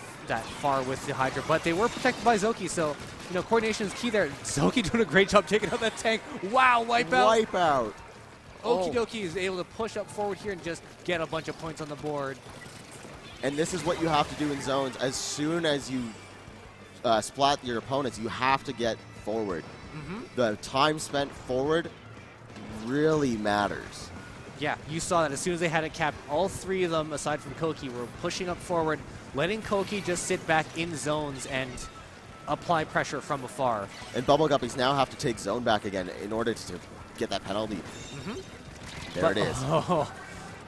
far with the Hydra, but they were protected by Zoki, so coordination is key there. Zoki doing a great job taking out that tank. Wow, wipeout! Wipeout! Okie Dokie is able to push up forward here and just get a bunch of points on the board. And this is what you have to do in zones. As soon as you splat your opponents, you have to get forward. The time spent forward really matters. Yeah, you saw that as soon as they had it capped, all three of them, aside from Koki, were pushing up forward, letting Koki just sit back in zones and apply pressure from afar. And Bubble Guppies now have to take zone back again in order to get that penalty. There it is. Oh,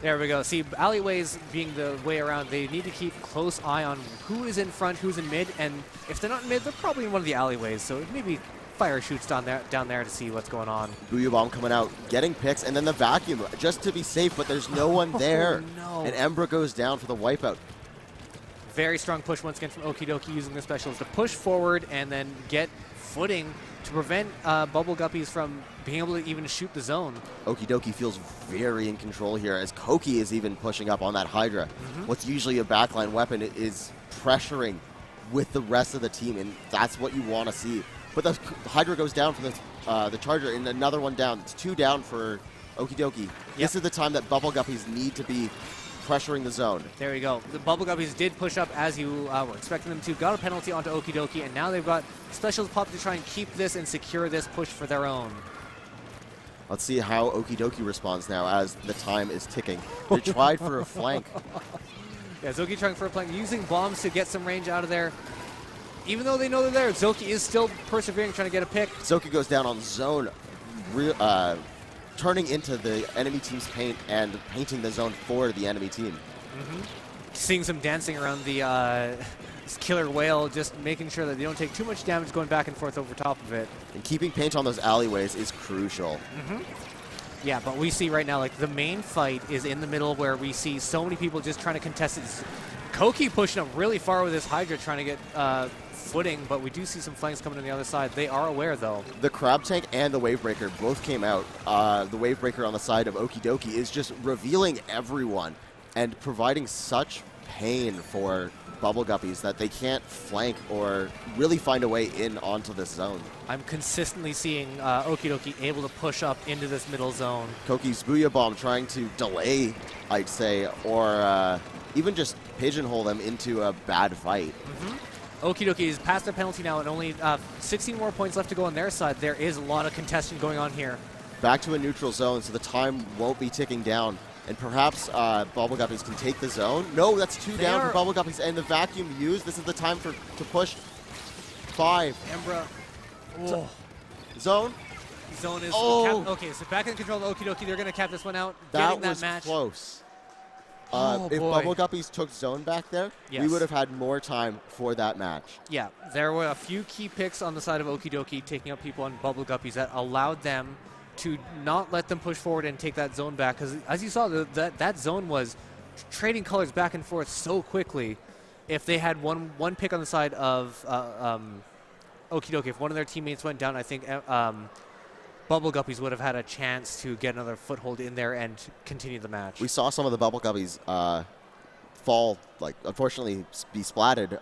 there we go. See, alleyways being the way around, they need to keep close eye on who is in front, who's in mid, and if they're not in mid, they're probably in one of the alleyways, so maybe fire shoots down there to see what's going on. Booyah Bomb coming out, getting picks, and then the vacuum just to be safe, but there's no one there. No. And Embra goes down for the wipeout. Very strong push once again from Okie Dokie using the specials to push forward and then get footing to prevent Bubble Guppies from being able to even shoot the zone. Okie Dokie feels very in control here as Koki is even pushing up on that Hydra. What's usually a backline weapon is pressuring with the rest of the team, and that's what you want to see. But the Hydra goes down for the Charger, and another one down. It's 2 down for Okie Dokie. This is the time that Bubble Guppies need to be pressuring the zone. There we go. The Bubble Guppies did push up as you were expecting them to. Got a penalty onto Okie Dokie, and now they've got specials pop to try and keep this and secure this push for their own. Let's see how Okie Dokie responds now as the time is ticking. They tried for a flank. Yeah, Zoki trying for a flank, using bombs to get some range out of there. Even though they know they're there, Zoki is still persevering, trying to get a pick. Zoki goes down on zone, turning into the enemy team's paint and painting the zone for the enemy team. Seeing some dancing around the killer whale, just making sure that they don't take too much damage going back and forth over top of it. And keeping paint on those alleyways is crucial. Yeah, but we see right now, like, the main fight is in the middle where we see so many people just trying to contest it. Koki pushing up really far with his Hydra trying to get footing, but we do see some flanks coming on the other side. They are aware, though. The Crab Tank and the Wavebreaker both came out. The Wavebreaker on the side of Okie Dokie is just revealing everyone and providing such pain for Bubble Guppies that they can't flank or really find a way in onto this zone. I'm consistently seeing Okie Dokie able to push up into this middle zone. Koki's Booyah Bomb trying to delay, I'd say, or even just pigeonhole them into a bad fight. Okie Dokie is past their penalty now and only 16 more points left to go on their side. There is a lot of contesting going on here. Back to a neutral zone, so the time won't be ticking down. And perhaps Bubble Guppies can take the zone. No, that's 2 down for Bubble Guppies. And the vacuum used. This is the time to push. 5. Embra. Oh. Zone. Zone is okay, so back in control of Okie Dokie. They're going to cap this one out. That was match close. If Bubble Guppies took zone back there, we would have had more time for that match. Yeah, there were a few key picks on the side of Okie Dokie taking out people on Bubble Guppies that allowed them to not let them push forward and take that zone back. Because as you saw, that zone was trading colors back and forth so quickly. If they had one pick on the side of Okie Dokie, if one of their teammates went down, I think Bubble Guppies would have had a chance to get another foothold in there and continue the match. We saw some of the Bubble Guppies fall, unfortunately, be splatted.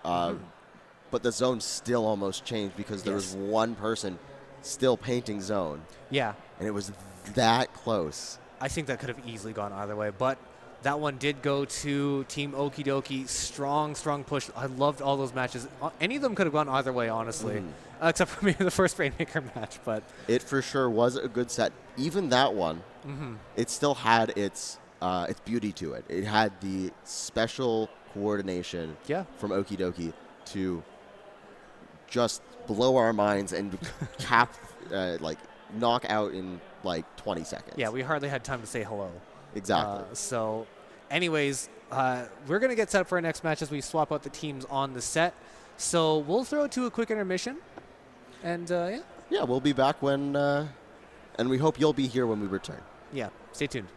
But the zone still almost changed because there was one person still painting zone, Yeah, and it was that close. I think that could have easily gone either way, but that one did go to Team Okie Dokie. Strong, strong push. I loved all those matches. Any of them could have gone either way, honestly, except for maybe the first Rainmaker match. But It for sure was a good set. Even that one, it still had its beauty to it. It had the special coordination from Okie Dokie to just blow our minds and knock out in like 20 seconds. yeah, we hardly had time to say hello. Exactly. So, anyways, we're going to get set up for our next match as we swap out the teams on the set. So we'll throw it to a quick intermission. And, Yeah, we'll be back when, and we hope you'll be here when we return. Yeah, stay tuned.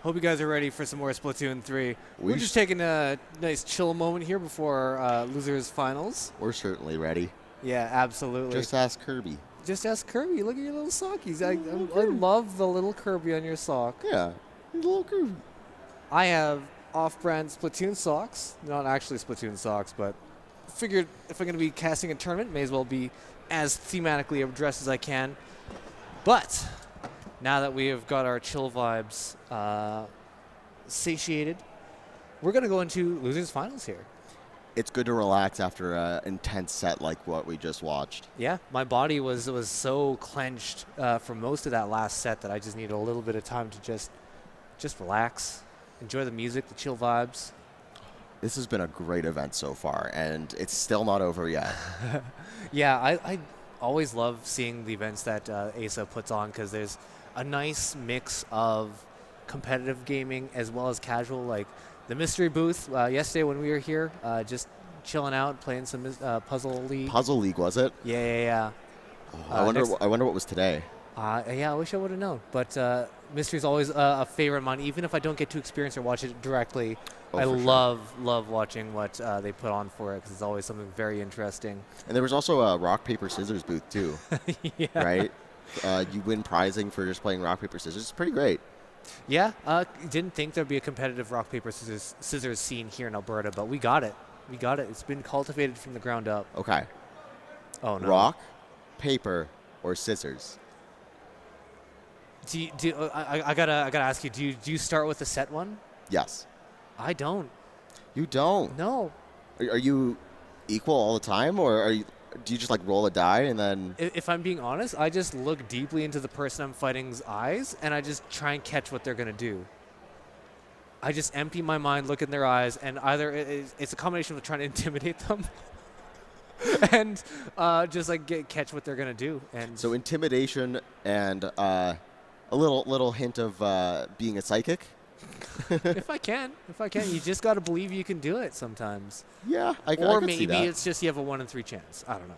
Hope you guys are ready for some more Splatoon 3. We're just taking a nice chill moment here before losers finals. We're certainly ready. Yeah, absolutely. Just ask Kirby. Just ask Kirby. Look at your little sockies. I love the little Kirby on your sock. Yeah, little Kirby. I have off-brand Splatoon socks. Not actually Splatoon socks, but figured if I'm going to be casting a tournament, may as well be as thematically dressed as I can. But now that we have got our chill vibes satiated, we're going to go into losers finals here. It's good to relax after an intense set like what we just watched. Yeah, my body was so clenched for most of that last set that I just needed a little bit of time to just relax, enjoy the music, the chill vibes. This has been a great event so far, and it's still not over yet. Yeah, I always love seeing the events that ASA puts on because there's a nice mix of competitive gaming as well as casual. Like the mystery booth yesterday when we were here, just chilling out, playing some Puzzle League. Puzzle League, was it? Yeah. Oh, I wonder what was today. Yeah, I wish I would have known. But mystery is always a favorite of mine, even if I don't get to experience or watch it directly. I love watching what they put on for it because it's always something very interesting. And there was also a rock, paper, scissors booth, too. Yeah. Right? You win prizing for just playing rock, paper, scissors. It's pretty great. Yeah. Didn't think there'd be a competitive rock, paper, scissors scene here in Alberta, but we got it. We got it. It's been cultivated from the ground up. Okay. Oh, no. Rock, paper, or scissors? I gotta ask you, do you start with the set one? Yes. I don't. You don't? No. Are you equal all the time, or do you just like roll a die and then? If I'm being honest, I just look deeply into the person I'm fighting's eyes, and I just try and catch what they're gonna do. I just empty my mind, look in their eyes, and either it's a combination of trying to intimidate them and just like catch what they're gonna do. And so intimidation and a little hint of being a psychic. if I can, you just got to believe you can do it sometimes. Yeah, I or could see maybe that. it's just you have a 1 in 3 chance. I don't know.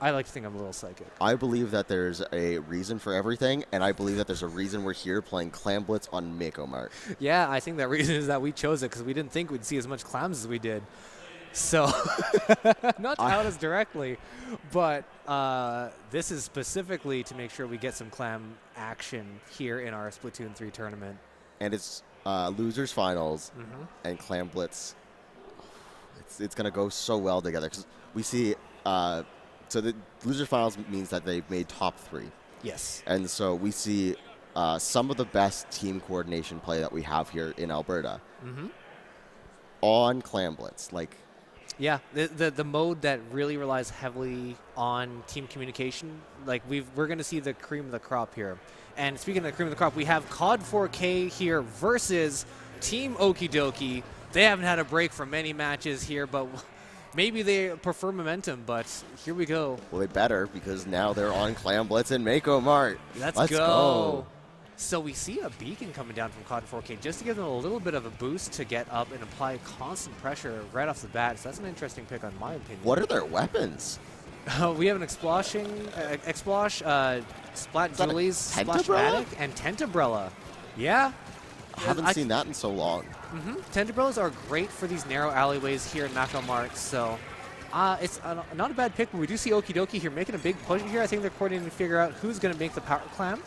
I like to think I'm a little psychic. I believe that there's a reason for everything, and I believe that there's a reason we're here playing Clam Blitz on Mako Mart. Yeah, I think that reason is that we chose it because we didn't think we'd see as much clams as we did. So, not to out us directly, but this is specifically to make sure we get some clam action here in our Splatoon 3 tournament. And it's losers finals and Clam Blitz. It's going to go so well together because we see, so the losers finals means that they've made top 3. Yes. And so we see some of the best team coordination play that we have here in Alberta on Clam Blitz. Like, yeah, the mode that really relies heavily on team communication. Like we're going to see the cream of the crop here. And speaking of the cream of the crop, we have COD 4K here versus Team Okie Dokie. They haven't had a break for many matches here, but maybe they prefer momentum. But here we go. Well, they better because now they're on Clam Blitz and Mako Mart. Let's go. So we see a beacon coming down from COD 4K just to give them a little bit of a boost to get up and apply constant pressure right off the bat. So that's an interesting pick on my opinion. What are their weapons? We have an Explosh, Splat Julies, Splashmatic, and Tentabrella. Yeah. I haven't seen that in so long. Tentabrellas are great for these narrow alleyways here in Mako Mart. So it's not a bad pick, but we do see Okie Dokie here making a big push here. I think they're coordinating to figure out who's going to make the power clam.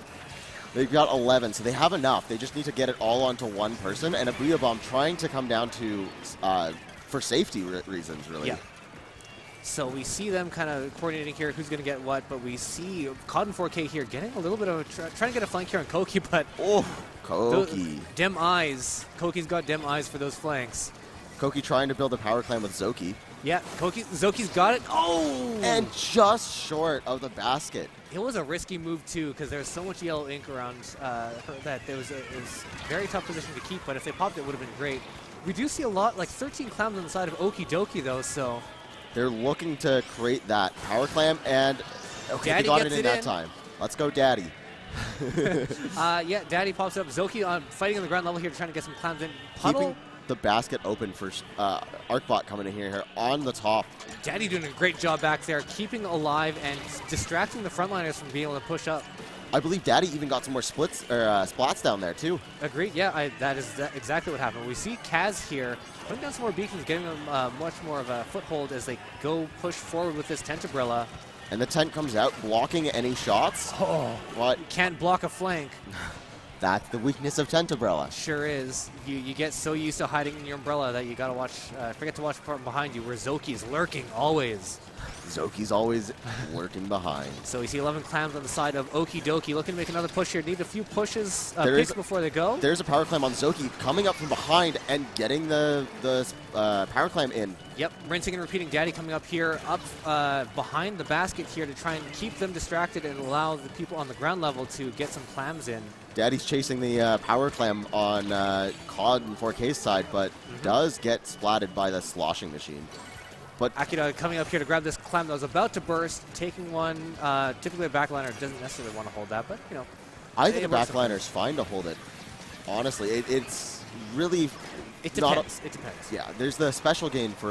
They've got 11, so they have enough. They just need to get it all onto one person, and a Booyah Bomb trying to come down to, for safety reasons, really. Yeah. So we see them kind of coordinating here who's going to get what, but we see COD 4K here getting a little bit of trying to get a flank here on Koki, but Koki. Dim eyes. Koki's got dim eyes for those flanks. Koki trying to build a power clam with Zoki. Yeah, Zoki's got it. Oh! And just short of the basket. It was a risky move, too, because there's so much yellow ink around her that it was a very tough position to keep, but if they popped, it would have been great. We do see a lot, like 13 clams on the side of Okie Dokie, though, so... They're looking to create that power clam, and okay, Daddy they got gets it in that time. Let's go, Daddy. Yeah, Daddy pops up. Zoki fighting on the ground level here, trying to get some clams in. Puddle. Keeping the basket open for Arcbot coming in here on the top. Daddy doing a great job back there, keeping alive and distracting the frontliners from being able to push up. I believe Daddy even got some more splats down there, too. Agreed. Yeah, that is exactly what happened. We see Kaz here putting down some more beacons, getting them much more of a foothold as they go push forward with this Tentabrella. And the tent comes out, blocking any shots. Oh, what? Can't block a flank. That's the weakness of Tentabrella. Sure is. You get so used to hiding in your umbrella that you gotta watch, forget to watch from behind you, where Zoki's lurking always. Zoki's always lurking behind. So we see 11 clams on the side of Okie Dokie, looking to make another push here. Need a few pushes, picks before they go. There's a power clam on Zoki coming up from behind and getting the power clam in. Yep, rinsing and repeating. Daddy coming up here, up behind the basket here to try and keep them distracted and allow the people on the ground level to get some clams in. Daddy's chasing the power clam on COD and 4K's side, but does get splatted by the sloshing machine. But Akira coming up here to grab this clam that was about to burst, taking one. Typically a backliner doesn't necessarily want to hold that, but, you know. I think a backliner's fine to hold it. Honestly, it's really... It depends. It depends. Yeah, there's the special gain for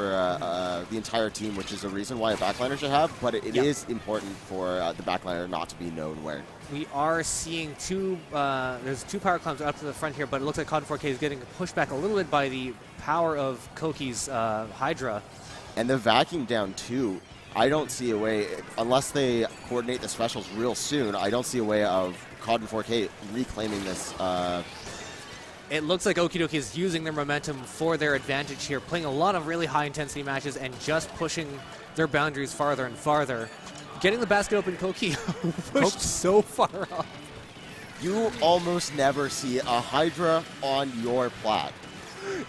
the entire team, which is a reason why a backliner should have, but it is important for the backliner not to be known where. We are seeing there's two power clams up to the front here, but it looks like COD 4K is getting pushed back a little bit by the power of Koki's Hydra. And the vacuum down, too. I don't see a way, unless they coordinate the specials real soon, I don't see a way of COD and 4K reclaiming this. It looks like Okie Dokie is using their momentum for their advantage here, playing a lot of really high-intensity matches and just pushing their boundaries farther and farther. Getting the basket open, Koki pushed so far up. You almost never see a Hydra on your plat.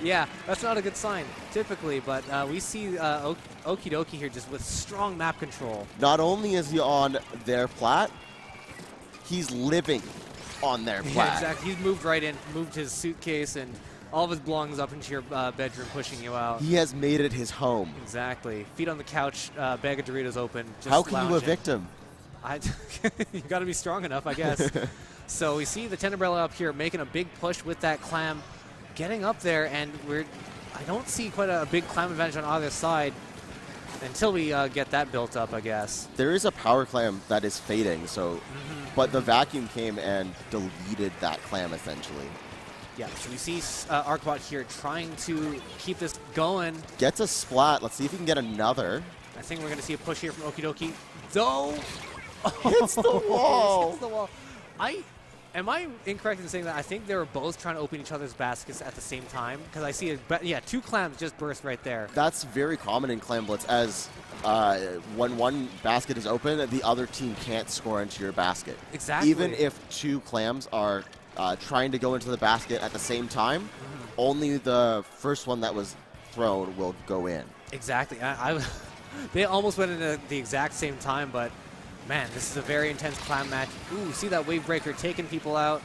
Yeah, that's not a good sign, typically, but we see Okie Dokie here just with strong map control. Not only is he on their plat, he's living on their plat. Yeah, exactly. He's moved right in, moved his suitcase and all of his belongings up into your bedroom, pushing you out. He has made it his home. Exactly. Feet on the couch, bag of Doritos open. Just How can lounging. you evict him? You got to be strong enough, I guess. So we see the Tentabrella up here making a big push with that clam, getting up there, and I don't see quite a big clam advantage on either side. until we get that built up, I guess. There is a power clam that is fading, so, but the vacuum came and deleted that clam essentially. Yeah, so we see Arcbot here trying to keep this going. Gets a splat. Let's see if he can get another. I think we're going to see a push here from Okidoki. Though, Hits the wall. Hits the wall. Am I incorrect in saying that? I think they were both trying to open each other's baskets at the same time, because I see, yeah, 2 clams just burst right there. That's very common in Clam Blitz, as when one basket is open, the other team can't score into your basket. Exactly. Even if 2 clams are trying to go into the basket at the same time, only the first one that was thrown will go in. Exactly. They almost went in at the exact same time, but man, this is a very intense clam match. Ooh, see that wave breaker taking people out.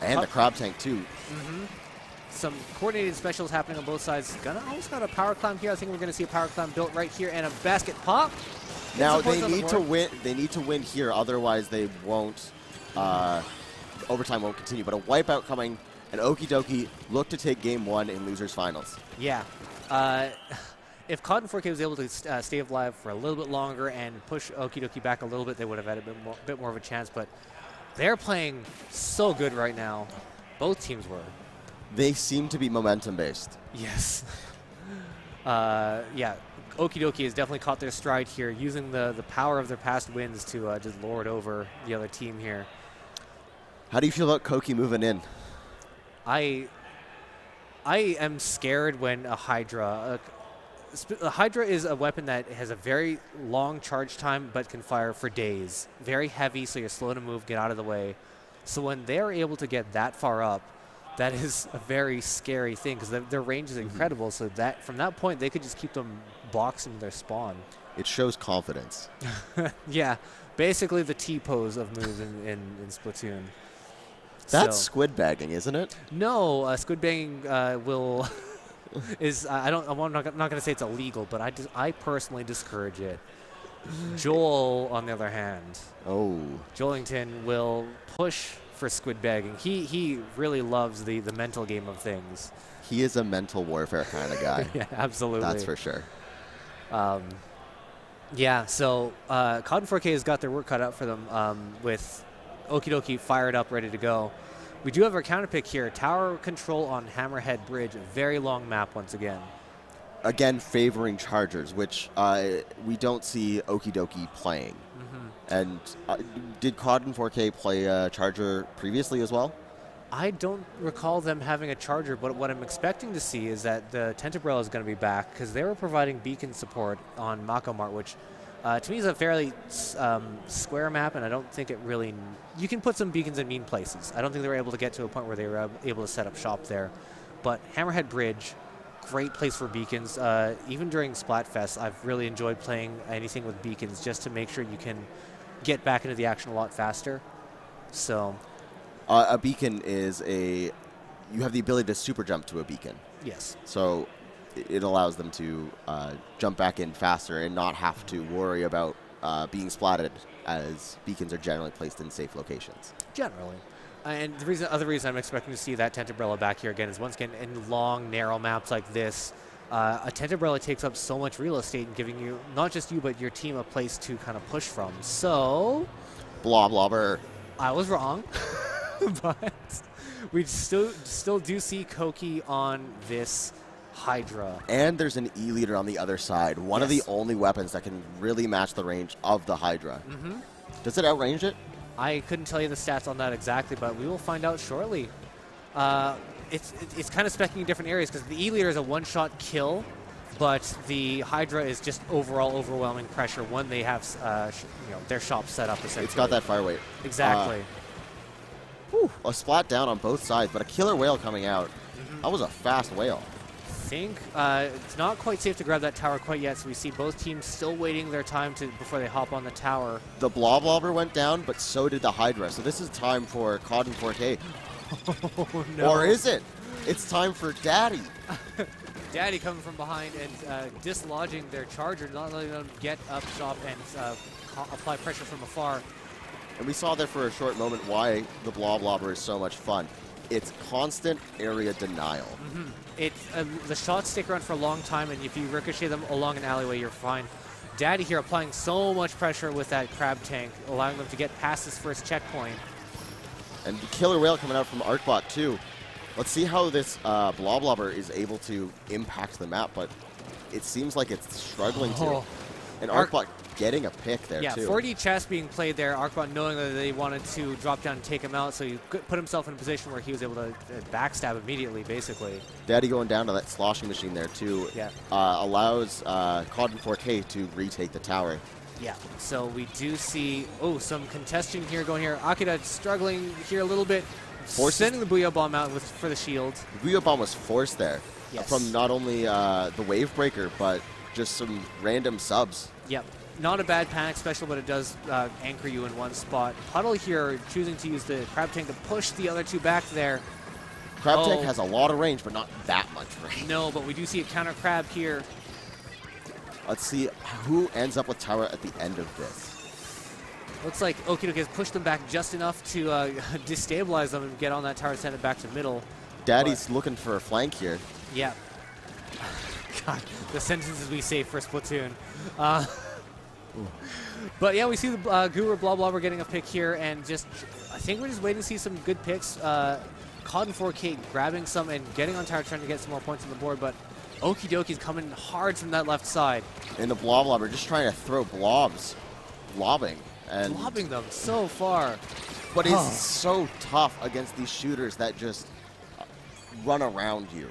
And the crab tank too. Some coordinated specials happening on both sides. Almost got a power clam here. I think we're going to see a power clam built right here and a basket pop. Now they need to win. They need to win here, otherwise they won't. Overtime won't continue. But a wipeout coming, and Okidoki look to take game 1 in losers finals. Yeah. If Cotton 4K was able to stay alive for a little bit longer and push Okidoki back a little bit, they would have had a bit more of a chance. But they're playing so good right now. Both teams were. They seem to be momentum-based. Yes. Yeah, Okidoki has definitely caught their stride here, using the power of their past wins to just lord over the other team here. How do you feel about Koki moving in? I am scared when a Hydra... A Hydra is a weapon that has a very long charge time but can fire for days. Very heavy, so you're slow to move, get out of the way. So when they're able to get that far up, that is a very scary thing, because their range is incredible. So that from that point, they could just keep them boxing their spawn. It shows confidence. Yeah, basically the T-pose of moves in Splatoon. That's squid bagging, isn't it? No, squid bagging will... I'm not going to say it's illegal, but I personally discourage it. Joel, on the other hand, Joelington will push for squid bagging. He really loves the mental game of things. He is a mental warfare kind of guy. Yeah, absolutely. That's for sure. Yeah, so Cotton 4K has got their work cut out for them with Okidoki fired up, ready to go. We do have our counter pick here. Tower control on Hammerhead Bridge. A very long map once again. Again, favoring chargers, which we don't see Okidoki playing. And did Cotton 4K play a charger previously as well? I don't recall them having a charger, but what I'm expecting to see is that the Tentabrella is going to be back, because they were providing beacon support on Mako Mart, which to me is a fairly square map, and I don't think it really... You can put some beacons in mean places. I don't think they were able to get to a point where they were able to set up shop there. But Hammerhead Bridge, great place for beacons. Even during Splatfest, I've really enjoyed playing anything with beacons just to make sure you can get back into the action a lot faster. So... a beacon is you have the ability to super jump to a beacon. Yes. So it allows them to jump back in faster and not have to worry about being splatted, as beacons are generally placed in safe locations. Generally. And the other reason I'm expecting to see that Tentabrella back here again is, once again, in long, narrow maps like this, a Tentabrella takes up so much real estate and giving you, not just you, but your team a place to kind of push from. So... Blobber. I was wrong. But we still do see Koki on this Hydra. And there's an E-leader on the other side. One of the only weapons that can really match the range of the Hydra. Does it outrange it? I couldn't tell you the stats on that exactly, but we will find out shortly. It's kind of specking in different areas, because the E-leader is a one-shot kill, but the Hydra is just overall overwhelming pressure when they have their shop set up, essentially. It's got that fire weight. Exactly. A splat down on both sides, but a killer whale coming out. That was a fast whale. I think it's not quite safe to grab that tower quite yet, so we see both teams still waiting their time before they hop on the tower. The Blobber went down, but so did the Hydra. So this is time for Cotton 4K. Oh, no. Or is it? It's time for Daddy. Daddy coming from behind and dislodging their charger, not letting them get up shop and apply pressure from afar. And we saw there for a short moment why the Blobber is so much fun. it's constant area denial. The shots stick around for a long time, and if you ricochet them along an alleyway, you're fine. Daddy here applying so much pressure with that crab tank, allowing them to get past this first checkpoint. And the killer whale coming out from Arcbot too. Let's see how this Bloblobber is able to impact the map, but it seems like it's struggling to. And Arcbot getting a pick there too. Yeah, 4D chess being played there. Arcbot knowing that they wanted to drop down and take him out, so he put himself in a position where he was able to backstab immediately, basically. Daddy going down to that sloshing machine there too. Yeah. Allows Cod and 4K to retake the tower. Yeah, so we do see, some contesting here going here. Akira struggling here a little bit, sending the Booyah Bomb out for the shield. The Booyah Bomb was forced there from not only the Wave Breaker, but just some random subs. Yep. Not a bad panic special, but it does anchor you in one spot. Puddle here choosing to use the Crab Tank to push the other two back there. Crab Tank has a lot of range, but not that much range. No, but we do see a counter Crab here. Let's see who ends up with tower at the end of this. Looks like Okidoki has pushed them back just enough to destabilize them and get on that tower, send it back to middle. Daddy's looking for a flank here. Yeah. God, the sentences we say for Splatoon. But yeah, we see the Guru Bloblobber getting a pick here, and I think we're just waiting to see some good picks. Cod and 4K grabbing some and getting on tower, trying to get some more points on the board, but Okidoki's coming hard from that left side. And the Bloblobber just trying to throw blobs. Lobbing them so far. But it's so tough against these shooters that just run around you.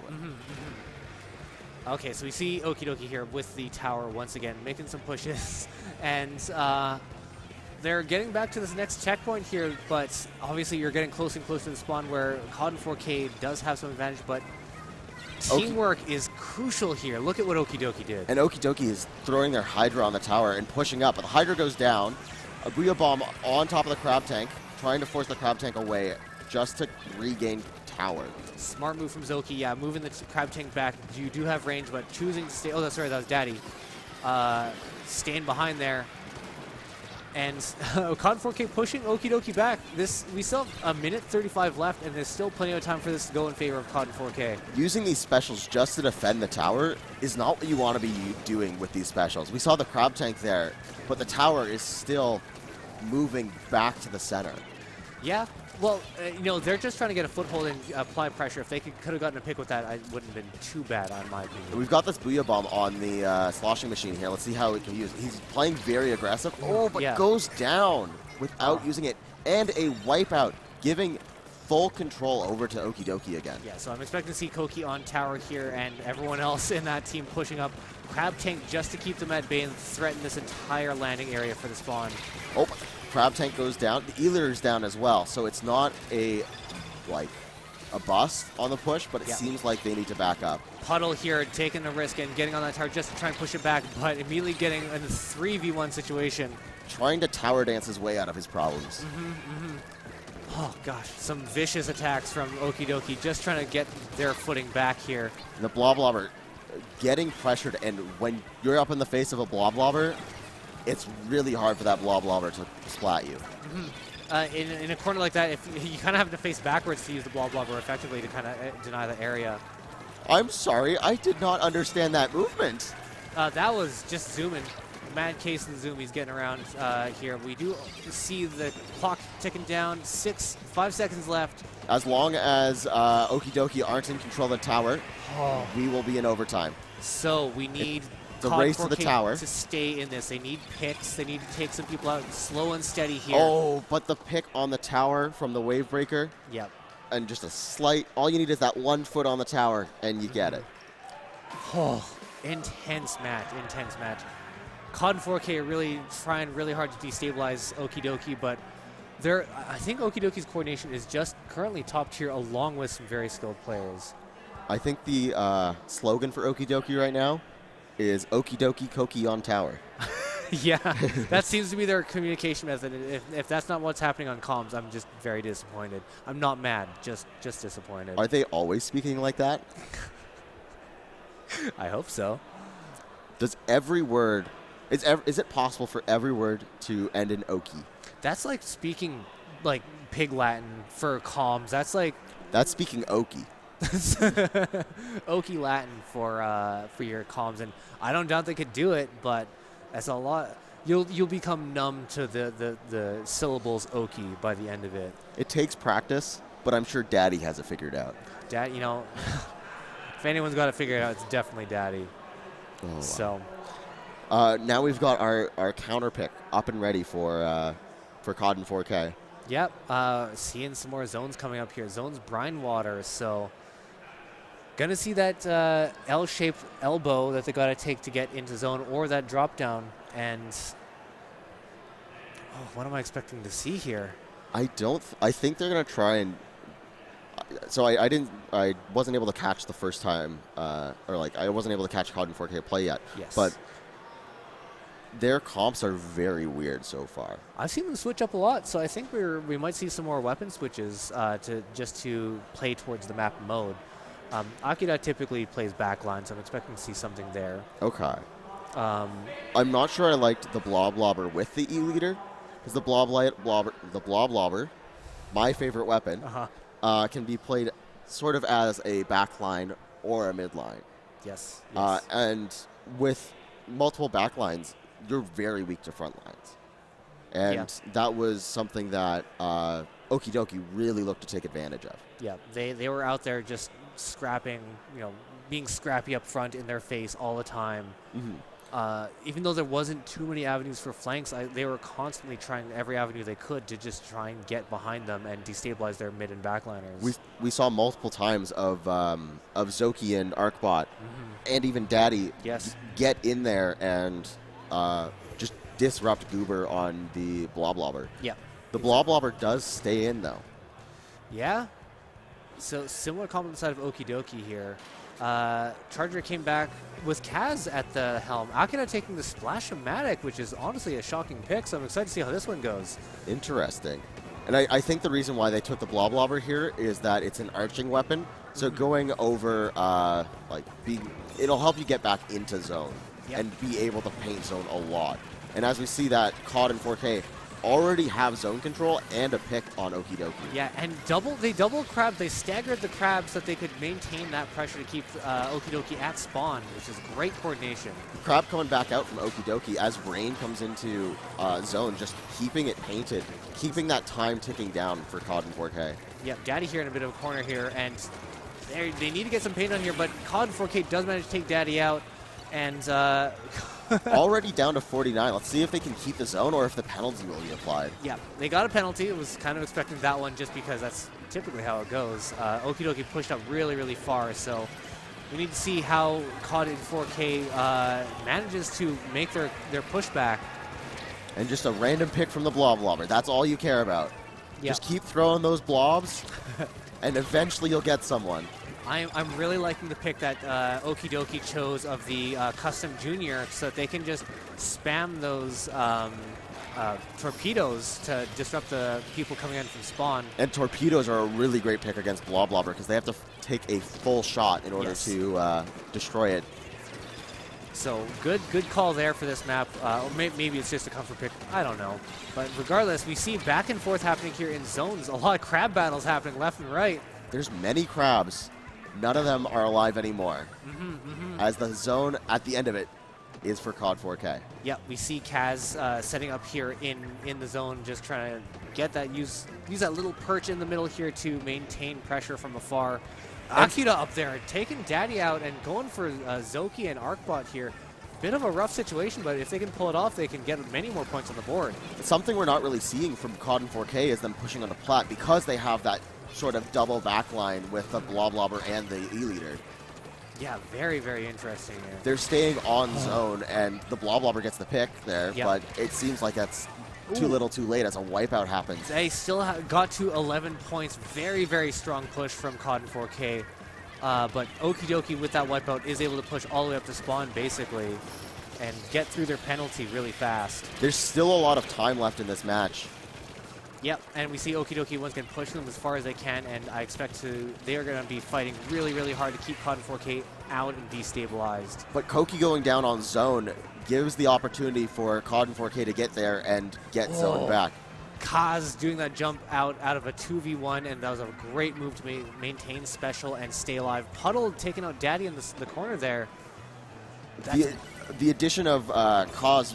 Okay, so we see Okidoki here with the tower once again, making some pushes. And they're getting back to this next checkpoint here, but obviously you're getting closer and closer to the spawn where COD and 4K does have some advantage, but teamwork is crucial here. Look at what Okidoki did. And Okidoki is throwing their Hydra on the tower and pushing up, but the Hydra goes down. A Booyah Bomb on top of the Crab Tank, trying to force the Crab Tank away just to regain tower. Smart move from Zoki, yeah, moving the Crab Tank back. You do have range, but choosing to stay, sorry, that was Daddy. Staying behind there. And COD 4K pushing Okidoki back. We still have a minute 35 left, and there's still plenty of time for this to go in favor of COD 4K. Using these specials just to defend the tower is not what you want to be doing with these specials. We saw the Crab Tank there, but the tower is still moving back to the center. Yeah, well, they're just trying to get a foothold and apply pressure. If they could have gotten a pick with that, it wouldn't have been too bad, in my opinion. We've got this Booyah Bomb on the sloshing machine here. Let's see how it can use it. He's playing very aggressive. But goes down without using it. And a wipeout, giving full control over to Okidoki again. Yeah, so I'm expecting to see Koki on tower here and everyone else in that team pushing up. Crab Tank just to keep them at bay and threaten this entire landing area for the spawn. Crab Tank goes down. The E-Leader's down as well, so it's not a bust on the push, but it seems like they need to back up. Puddle here taking a risk and getting on that tower just to try and push it back, but immediately getting in a 3v1 situation. Trying to tower dance his way out of his problems. Oh gosh, some vicious attacks from Okidoki, just trying to get their footing back here. The Bloblobber getting pressured, and when you're up in the face of a Bloblobber, it's really hard for that Bloblobber to splat you. In a corner like that, if you kind of have to face backwards to use the Bloblobber effectively to kind of deny the area. I'm sorry, I did not understand that movement. That was just zooming. Mad case in the zoom, he's getting around here. We do see the clock ticking down, 5 seconds left. As long as Okidoki aren't in control of the tower, we will be in overtime. So we need the race to the tower to stay in this. They need picks. They need to take some people out slow and steady here. Oh, but the pick on the tower from the Wave Breaker. Yep. And just a slight, all you need is that 1 foot on the tower, and you get it. Oh, intense match, intense match. COD 4K are really trying really hard to destabilize Okidoki, but I think Okidoki's coordination is just currently top tier along with some very skilled players. I think the slogan for Okidoki right now is Okidoki Koki on tower. Yeah, that seems to be their communication method. If that's not what's happening on comms, I'm just very disappointed. I'm not mad, just disappointed. Are they always speaking like that? I hope so. Does every word, is it possible for every word to end in Oki? That's like speaking like pig Latin for comms. That's like That's speaking Oki. Oki Latin for your comms, and I don't doubt they could do it, but that's a lot. You'll become numb to the syllables Oki by the end of it. It takes practice, but I'm sure Daddy has it figured out. Dad, if anyone's got to figure it out, it's definitely Daddy. Oh, wow. So now we've got our counter pick up and ready for COD and 4K. Yep, seeing some more zones coming up here. Zones brine water, so gonna see that L-shaped elbow that they gotta take to get into zone, or that drop down. And what am I expecting to see here? I think they're gonna try and. So I wasn't able to catch the first time, I wasn't able to catch COD and 4K play yet. Yes. But their comps are very weird so far. I've seen them switch up a lot, so I think we might see some more weapon switches to play towards the map mode. Akira typically plays backline, so I'm expecting to see something there. Okay. I'm not sure I liked the Blob Lobber with the E-Leader, because the Blob Lobber, my favorite weapon, can be played sort of as a backline or a midline. Yes. And with multiple backlines, you're very weak to front lines. And that was something that Okie Dokie really looked to take advantage of. Yeah, they were out there just scrapping, being scrappy up front in their face all the time. Even though there wasn't too many avenues for flanks, they were constantly trying every avenue they could to just try and get behind them and destabilize their mid and backliners. We saw multiple times of Zoki and Arcbot and even Daddy get in there and just disrupt Goober on the Blob Lobber. Yeah. The Blob Lobber does stay in, though. Yeah. So similar comp on the side of Okie Dokie here. Charger came back with Kaz at the helm. Akira taking the Splash-O-Matic, which is honestly a shocking pick, so I'm excited to see how this one goes. Interesting. And I think the reason why they took the Blob Lobber here is that it's an arching weapon, so going over, it'll help you get back into zone and be able to paint zone a lot. And as we see that COD and 4K already have zone control and a pick on Okie Dokie. Yeah, and they double crabbed. They staggered the crab so that they could maintain that pressure to keep Okie Dokie at spawn, which is great coordination. Crab coming back out from Okie Dokie as rain comes into zone, just keeping it painted, keeping that time ticking down for COD and 4K. Yep, Daddy here in a bit of a corner here, and they need to get some paint on here, but COD and 4K does manage to take Daddy out, and already down to 49. Let's see if they can keep the zone or if the penalty will be applied. Yeah, they got a penalty. It was kind of expecting that one just because that's typically how it goes. Okie Dokie pushed up really, really far, so we need to see how COD in 4K manages to make their pushback. And just a random pick from the Blob Lobber. That's all you care about. Yep. Just keep throwing those blobs, and eventually you'll get someone. I'm really liking the pick that Okie Dokie chose of the Custom Junior so that they can just spam those torpedoes to disrupt the people coming in from spawn. And torpedoes are a really great pick against Blob Lobber because they have to take a full shot in order to destroy it. So good call there for this map. Or maybe it's just a comfort pick. I don't know. But regardless, we see back and forth happening here in zones. A lot of crab battles happening left and right. There's many crabs. None of them are alive anymore. As the zone at the end of it is for COD 4K. Yeah, we see Kaz setting up here in the zone, just trying to get that use that little perch in the middle here to maintain pressure from afar. Akira up there taking Daddy out and going for Zoki and Arcbot here. Bit of a rough situation, but if they can pull it off, they can get many more points on the board. Something we're not really seeing from COD and 4K is them pushing on the plat because they have that sort of double backline with the Blob Lobber and the E-Leader. Yeah, very, very interesting here. They're staying on zone, and the Blob Lobber gets the pick there, but it seems like that's too little too late as a wipeout happens. They still got to 11 points. Very, very strong push from COD and 4K. But Okie Dokie with that wipeout is able to push all the way up to spawn, basically, and get through their penalty really fast. There's still a lot of time left in this match. Yep, and we see Okie Dokie once again pushing them as far as they can, and I expect they are going to be fighting really, really hard to keep COD and 4K out and destabilized. But Koki going down on zone gives the opportunity for COD and 4K to get there and get zone back. Kaz doing that jump out of a 2v1, and that was a great move to maintain special and stay alive. Puddle taking out Daddy in the corner there. The addition of Kaz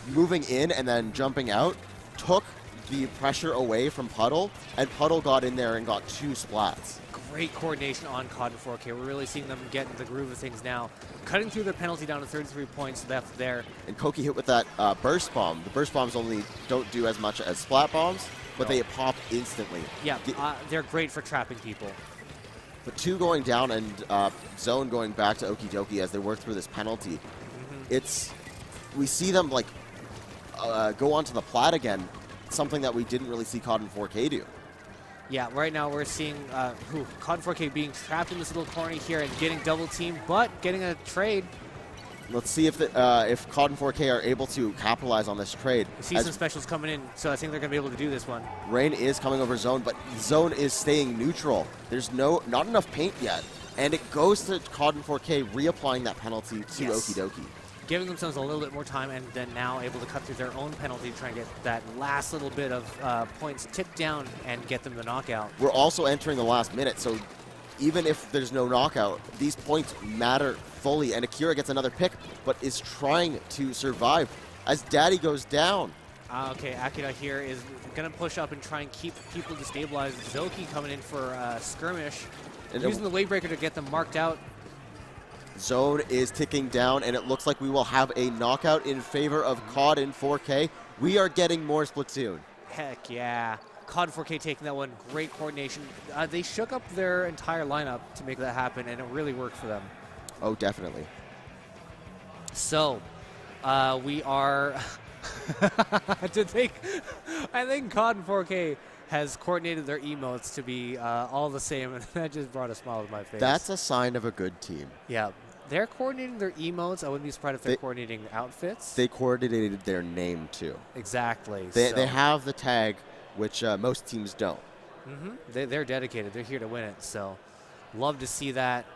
moving in and then jumping out took the pressure away from Puddle, and Puddle got in there and got 2 splats. Great coordination on COD and 4K. We're really seeing them get in the groove of things now. Cutting through their penalty down to 33 points left there. And Koki hit with that burst bomb. The burst bombs only don't do as much as splat bombs, but they pop instantly. Yeah, they're great for trapping people. But 2 going down and Zone going back to Okie Dokie as they work through this penalty. We see them like go onto the plat again, something that we didn't really see COD and 4K do. Yeah, right now we're seeing COD 4K being trapped in this little corner here and getting double teamed, but getting a trade. Let's see if COD and 4K are able to capitalize on this trade. We see some specials coming in, so I think they're going to be able to do this one. Rain is coming over Zone, but Zone is staying neutral. There's not enough paint yet, and it goes to COD and 4K reapplying that penalty to Okie Dokie. Giving themselves a little bit more time, and then now able to cut through their own penalty to try and get that last little bit of points tipped down and get them the knockout. We're also entering the last minute, so even if there's no knockout, these points matter fully, and Akira gets another pick, but is trying to survive as Daddy goes down. Okay, Akira here is going to push up and try and keep people destabilized. Zoki coming in for skirmish, and using the wave breaker to get them marked out. Zone is ticking down, and it looks like we will have a knockout in favor of COD in 4K. We are getting more Splatoon. Heck yeah. COD 4K taking that one. Great coordination. They shook up their entire lineup to make that happen, and it really worked for them. Oh, definitely. So, we are... I think COD and 4K has coordinated their emotes to be all the same, and that just brought a smile to my face. That's a sign of a good team. Yeah. They're coordinating their emotes. I wouldn't be surprised if they're coordinating outfits. They coordinated their name, too. Exactly. They have the tag, which most teams don't. They're dedicated. They're here to win it. So, love to see that.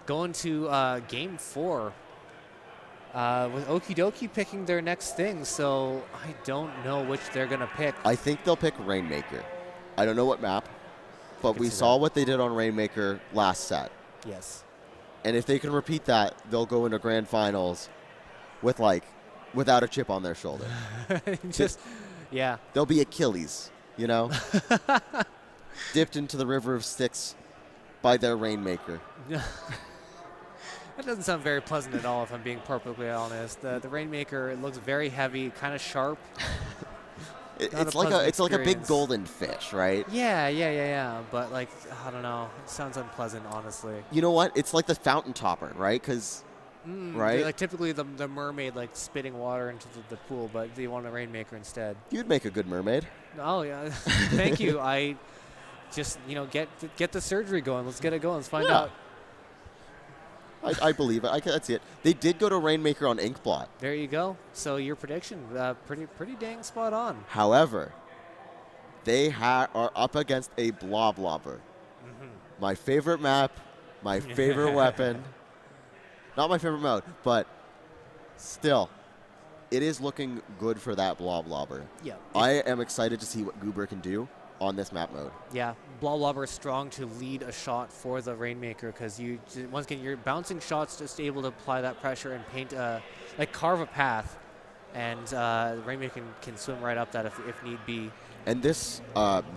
Going to Game 4 with Okie Dokie picking their next thing. So, I don't know which they're going to pick. I think they'll pick Rainmaker. I don't know what map, but we saw what they did on Rainmaker last set. Yes. And if they can repeat that, they'll go into grand finals with without a chip on their shoulder. Yeah. They'll be Achilles, you know? Dipped into the river of Styx by their Rainmaker. That doesn't sound very pleasant at all, if I'm being perfectly honest. The Rainmaker, it looks very heavy, kind of sharp. It's like a big golden fish, right? Yeah. But I don't know. It sounds unpleasant, honestly. You know what? It's like the fountain topper, right? Because, right? Typically the mermaid spitting water into the pool, but they want a Rainmaker instead. You'd make a good mermaid. Oh yeah, thank you. I just get the surgery going. Let's get it going. Let's find out. I believe it. I see it. They did go to Rainmaker on Inkblot. There you go. So your prediction, pretty dang spot on. However, they are up against a Bloblobber. My favorite map, my favorite weapon. Not my favorite mode, but still, it is looking good for that Bloblobber. Yeah. I am excited to see what Goober can do on this map mode. Yeah, Bloblobber is strong to lead a shot for the Rainmaker because once again, you're bouncing shots, just able to apply that pressure and paint, carve a path, and Rainmaker can swim right up that if need be. And this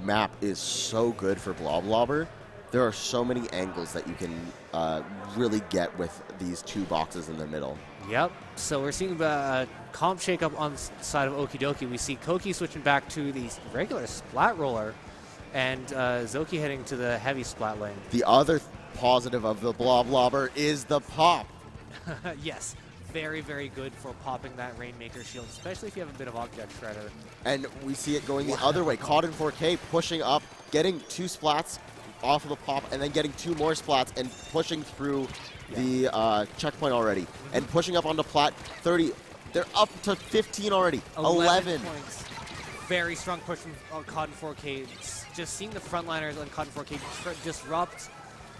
map is so good for Bloblobber. There are so many angles that you can really get with these 2 boxes in the middle. Yep. So we're seeing the comp shakeup on the side of Okie Dokie. We see Koki switching back to the regular splat roller, and Zoki heading to the heavy splat lane. The other positive of the Bloblobber is the pop. Yes. Very, very good for popping that Rainmaker shield, especially if you have a bit of object shredder. And we see it going the other way. COD in 4K pushing up, getting 2 splats off of the pop, and then getting 2 more splats and pushing through the checkpoint already. And pushing up onto plat 30. They're up to 15 already. 11 points. Very strong push from COD in 4K. Just seeing the frontliners on COD in 4K disrupt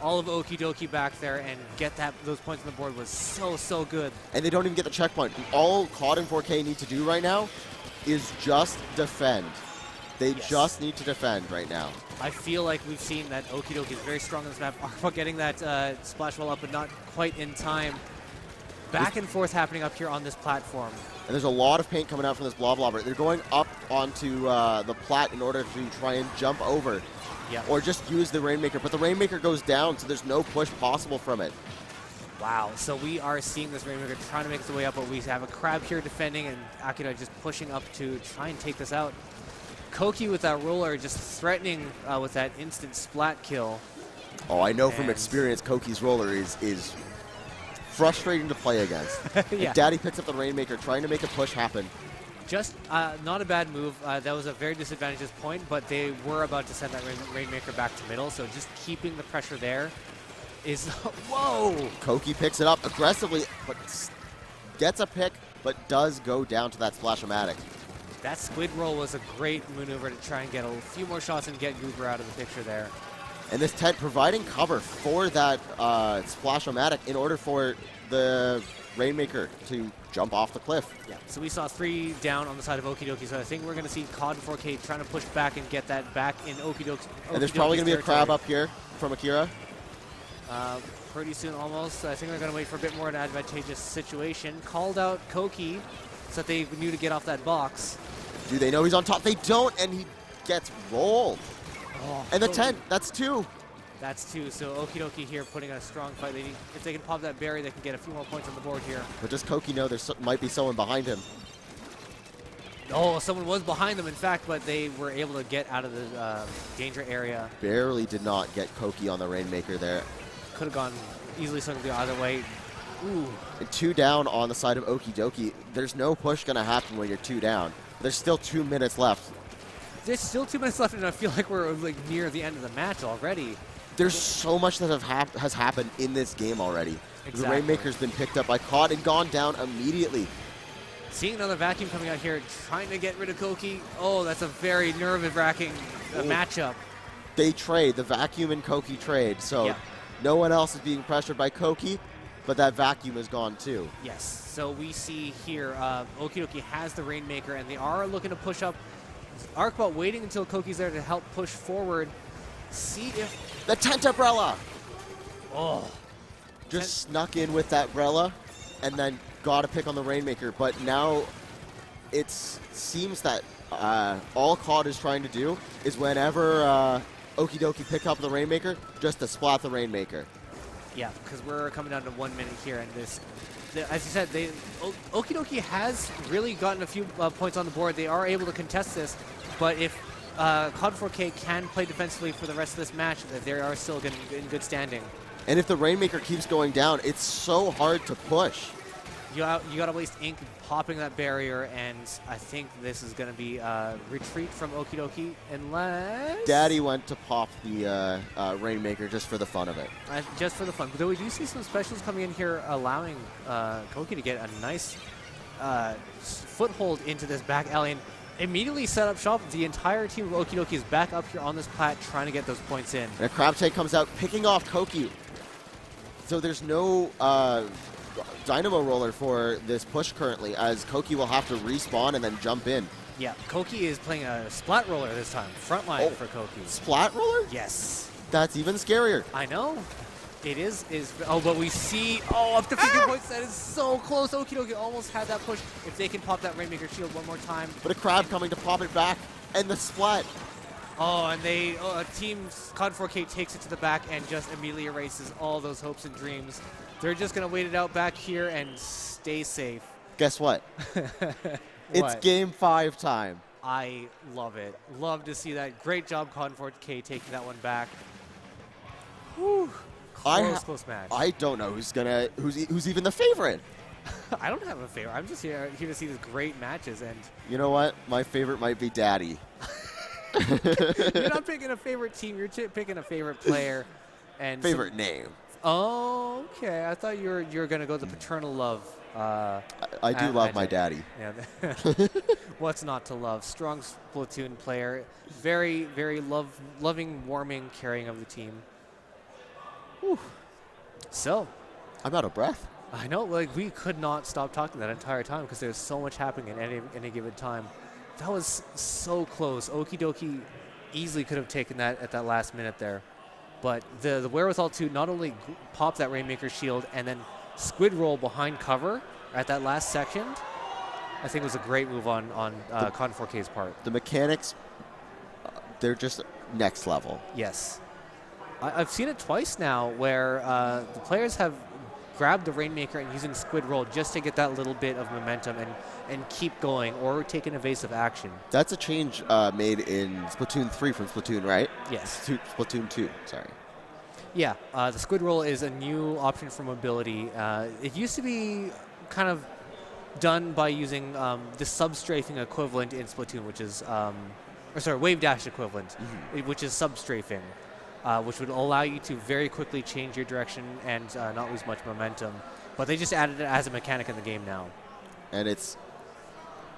all of Okie Dokie back there and get those points on the board was so good. And they don't even get the checkpoint. All COD in 4K need to do right now is just defend. They Yes. just need to defend right now. I feel like we've seen that Okie Dokie is very strong on this map. Arcball getting that splash wall up, but not quite in time. Back and forth happening up here on this platform. And there's a lot of paint coming out from this blob lobber. They're going up onto the plat in order to try and jump over. Yeah. Or just use the Rainmaker. But the Rainmaker goes down, so there's no push possible from it. Wow, so we are seeing this Rainmaker trying to make its way up, but we have a Crab here defending, and Akira just pushing up to try and take this out. Koki with that roller just threatening with that instant splat kill. Oh, I know from And- experience, Koki's roller is frustrating to play against. Yeah. And Daddy picks up the Rainmaker, trying to make a push happen. Just not a bad move. That was a very disadvantageous point, but they were about to send that Rainmaker back to middle, so just keeping the pressure there is... Whoa! Koki picks it up aggressively, but gets a pick, but does go down to that Splash-O-Matic. That squid roll was a great maneuver to try and get a few more shots and get Goober out of the picture there. And this tent providing cover for that Splash-O-Matic in order for the Rainmaker to jump off the cliff. Yeah. So we saw 3 down on the side of Okie Dokie, so I think we're going to see COD 4K trying to push back and get that back in Okie Dokie. And there's probably going to be a crab up here from Akira. Pretty soon almost. I think they're going to wait for a bit more of an advantageous situation. Called out Koki so that they knew to get off that box. Do they know he's on top? They don't, and he gets rolled. Oh, And the Koki. tent, that's 2. That's 2. So Okie Dokie here putting in a strong fight. They need, if they can pop that berry, they can get a few more points on the board here. But does Koki know there might be someone behind him? Oh, someone was behind them, in fact, but they were able to get out of the danger area. Barely did not get Koki on the Rainmaker there. Could have gone easily swung the other way. Ooh. And 2 down on the side of Okie Dokie. There's no push going to happen when you're 2 down. There's still 2 minutes left. There's still 2 minutes left, and I feel like we're like near the end of the match already. There's so much that has happened in this game already. Exactly. The Rainmaker's been picked up by COD and gone down immediately. Seeing another vacuum coming out here, trying to get rid of Koki. Oh, that's a very nerve-wracking matchup. They trade, the Vacuum and Koki trade, so Yeah. no one else is being pressured by Koki, but that Vacuum is gone too. Yes, so we see here Okie Dokie has the Rainmaker, and they are looking to push up. Arcball waiting until Koki's there to help push forward. See if... The Tent Umbrella! Oh. Just snuck in with that Umbrella and then got a pick on the Rainmaker, but now it seems that all COD is trying to do is whenever Okie Dokie pick up the Rainmaker, just to splat the Rainmaker. Yeah, because we're coming down to 1 minute here, and this... As you said, Okie Dokie has really gotten a few points on the board. They are able to contest this, but if COD 4K can play defensively for the rest of this match, they are still in good standing. And if the Rainmaker keeps going down, it's so hard to push. You got to waste ink popping that barrier, and I think this is going to be a retreat from Okie Dokie, unless... Daddy went to pop the Rainmaker just for the fun of it. Just for the fun. Though we do see some specials coming in here, allowing Koki to get a nice foothold into this back alley, and immediately set up shop. The entire team of Okie Dokie is back up here on this plat, trying to get those points in. And a Crab Tank comes out, picking off Koki. So there's no Dynamo Roller for this push currently, as Koki will have to respawn and then jump in. Yeah, Koki is playing a splat roller this time. Frontline for Koki. Splat Roller? Yes. That's even scarier. I know. It is. Oh, but we see. Oh, up to 50 points. That is so close. Okie Dokie almost had that push. If they can pop that Rainmaker shield one more time. But a Crab coming to pop it back, and the splat. Oh, and Team COD 4K takes it to the back and just immediately erases all those hopes and dreams. They're just going to wait it out back here and stay safe. Guess what? It's game 5 time. I love it. Love to see that. Great job, COD 4K, taking that one back. Whew. Close match. I don't know who's even the favorite. I don't have a favorite. I'm just here to see these great matches. And You know what? My favorite might be Daddy. you're not picking a favorite team. You're picking a favorite player. And Favorite name. Oh, okay. I thought you were gonna go the paternal love. I do love my daddy. Yeah. What's not to love? Strong Splatoon player. Very, very loving, warming, caring of the team. Whew. So, I'm out of breath. I know, like we could not stop talking that entire time because there's so much happening at any given time. That was so close. Okie dokie easily could have taken that at that last minute there. But the wherewithal to not only pop that Rainmaker shield and then squid roll behind cover at that last second, I think was a great move on Con 4K's part. The mechanics, they're just next level. Yes. I've seen it twice now where the players have grabbed the Rainmaker and using squid roll just to get that little bit of momentum and keep going or take an evasive action. That's a change made in Splatoon 3 from Splatoon, right? Yes. Splatoon 2, sorry. Yeah, the squid roll is a new option for mobility. It used to be kind of done by using the sub-strafing equivalent in Splatoon, which is, wave dash equivalent, which is sub-strafing, which would allow you to very quickly change your direction and not lose much momentum. But they just added it as a mechanic in the game now. And it's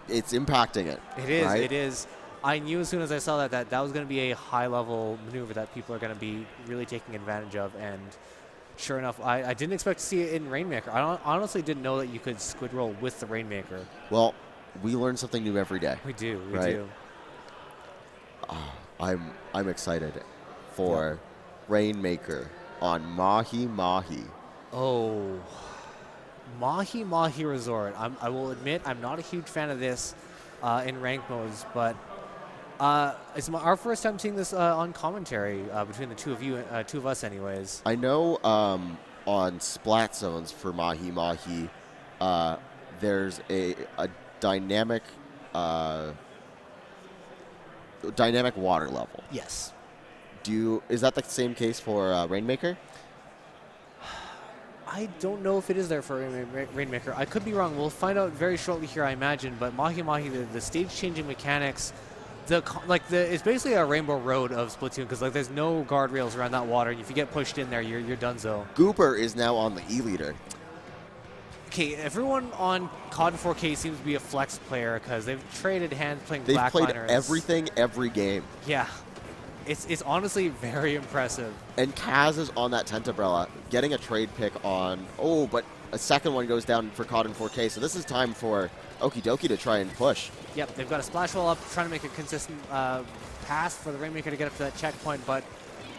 impacting it. It is, right? it is. I knew as soon as I saw that was going to be a high-level maneuver that people are going to be really taking advantage of, and sure enough, I didn't expect to see it in Rainmaker. I honestly didn't know that you could squid roll with the Rainmaker. Well, we learn something new every day. We do, we right? do. I'm excited for Rainmaker on Mahi Mahi. Oh, Mahi Mahi Resort. I will admit I'm not a huge fan of this in ranked modes, but it's our first time seeing this on commentary between the two of us anyways. I know on Splat Zones for Mahi Mahi, there's a dynamic water level. Yes. Is that the same case for Rainmaker? I don't know if it is there for Rainmaker. I could be wrong. We'll find out very shortly here, I imagine. But Mahi Mahi, the stage-changing mechanics, it's basically a Rainbow Road of Splatoon because there's no guardrails around that water. If you get pushed in there, you're donezo. Goober is now on the E-leader. Okay, everyone on COD 4K seems to be a flex player because they've traded hands playing They've Blackliners. played everything every game. Yeah. It's honestly very impressive. And Kaz is on that tent umbrella, getting a trade pick on, but a second one goes down for COD in 4K, so this is time for Okie Dokie to try and push. Yep, they've got a splash wall up, trying to make a consistent pass for the Rainmaker to get up to that checkpoint, but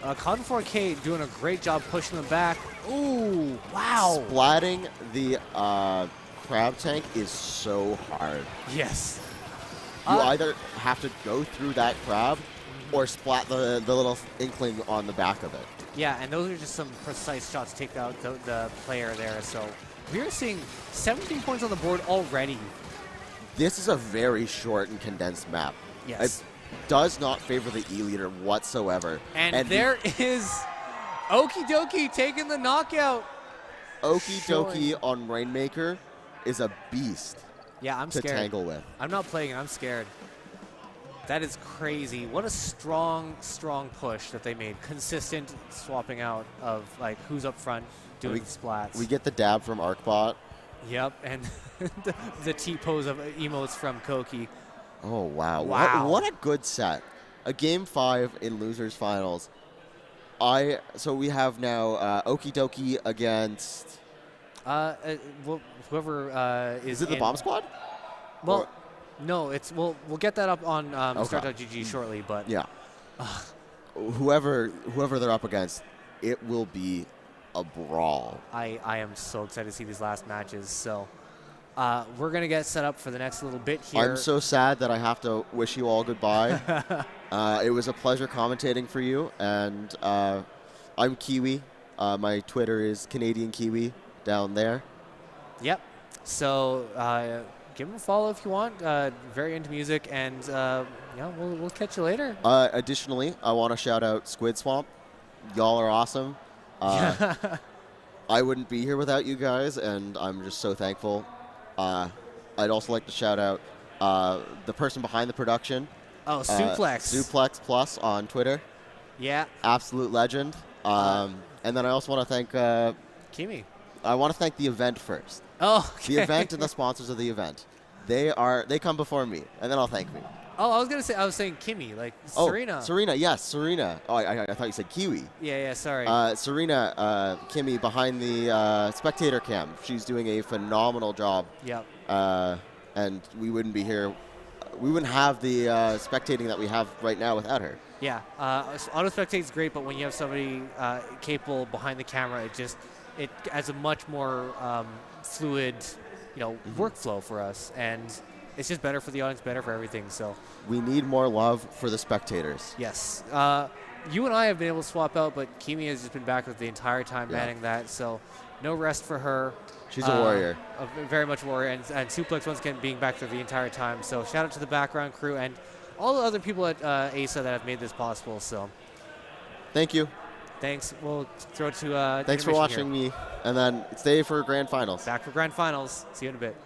COD 4K doing a great job pushing them back. Ooh, wow. Splatting the crab tank is so hard. Yes. You either have to go through that crab or splat the little inkling on the back of it. Yeah, and those are just some precise shots to take out the player there. So we're seeing 17 points on the board already. This is a very short and condensed map. Yes. It does not favor the E-leader whatsoever. And there is Okie Dokie taking the knockout. Okie Dokie on Rainmaker is a beast. Yeah, I'm to scared. tangle with. I'm not playing it. I'm scared. That is crazy. What a strong, strong push that they made. Consistent swapping out of who's up front doing splats. We get the dab from ArcBot. Yep, and the T-pose of emotes from Koki. Oh, wow. Wow. What a good set. A Game 5 in Losers Finals. So we have now Okie Dokie against... whoever is it the Bomb Squad? Well... No, we'll get that up on start.gg shortly, but yeah, whoever they're up against, it will be a brawl. I am so excited to see these last matches. So we're gonna get set up for the next little bit here. I'm so sad that I have to wish you all goodbye. It was a pleasure commentating for you, and I'm Kiwi. My Twitter is Canadian Kiwi down there. Yep. So. Give him a follow if you want. Very into music, and we'll catch you later. Additionally, I want to shout out Squid Swamp. Y'all are awesome. I wouldn't be here without you guys, and I'm just so thankful. I'd also like to shout out the person behind the production. Oh, Suplex. Suplex Plus on Twitter. Yeah. Absolute legend. And then I also want to thank... Kimi. I want to thank the event first. Oh, okay. The event and the sponsors of the event. They come before me, and then I'll thank me. Oh, I was saying Kimi, Serena. Serena, yes, Serena. Oh, I thought you said Kiwi. Yeah, sorry. Serena, Kimi behind the spectator cam. She's doing a phenomenal job. Yep. And we wouldn't be here we wouldn't have the spectating that we have right now without her. Yeah, auto spectate is great, but when you have somebody capable behind the camera, it adds a much more fluid, workflow for us, and it's just better for the audience, better for everything. So We need more love for the spectators. yes, you and I have been able to swap out, but Kimi has just been back with the entire time manning that. So no rest for her. She's a warrior. Very much a warrior, and Suplex once again being back there the entire time. So shout out to the background crew and all the other people at ASA that have made this possible. So Thank you. thanks. We'll throw it to Thanks for watching me. And then stay for grand finals. Back for grand finals. See you in a bit.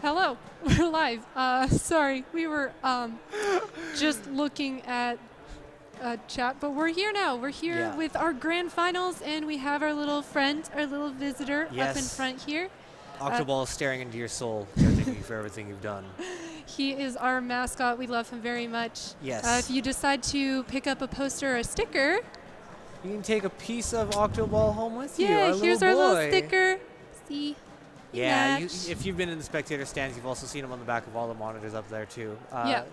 hello. We're live. Sorry, we were just looking at chat, but we're here now. We're here with our grand finals, and we have our little friend, our little visitor up in front here. Octoball is staring into your soul. Thank you for everything you've done. He is our mascot. We love him very much. Yes. If you decide to pick up a poster or a sticker, you can take a piece of Octoball home with you. Yeah, here's our little sticker. See? Yeah, if you've been in the spectator stands, you've also seen him on the back of all the monitors up there too. Yeah,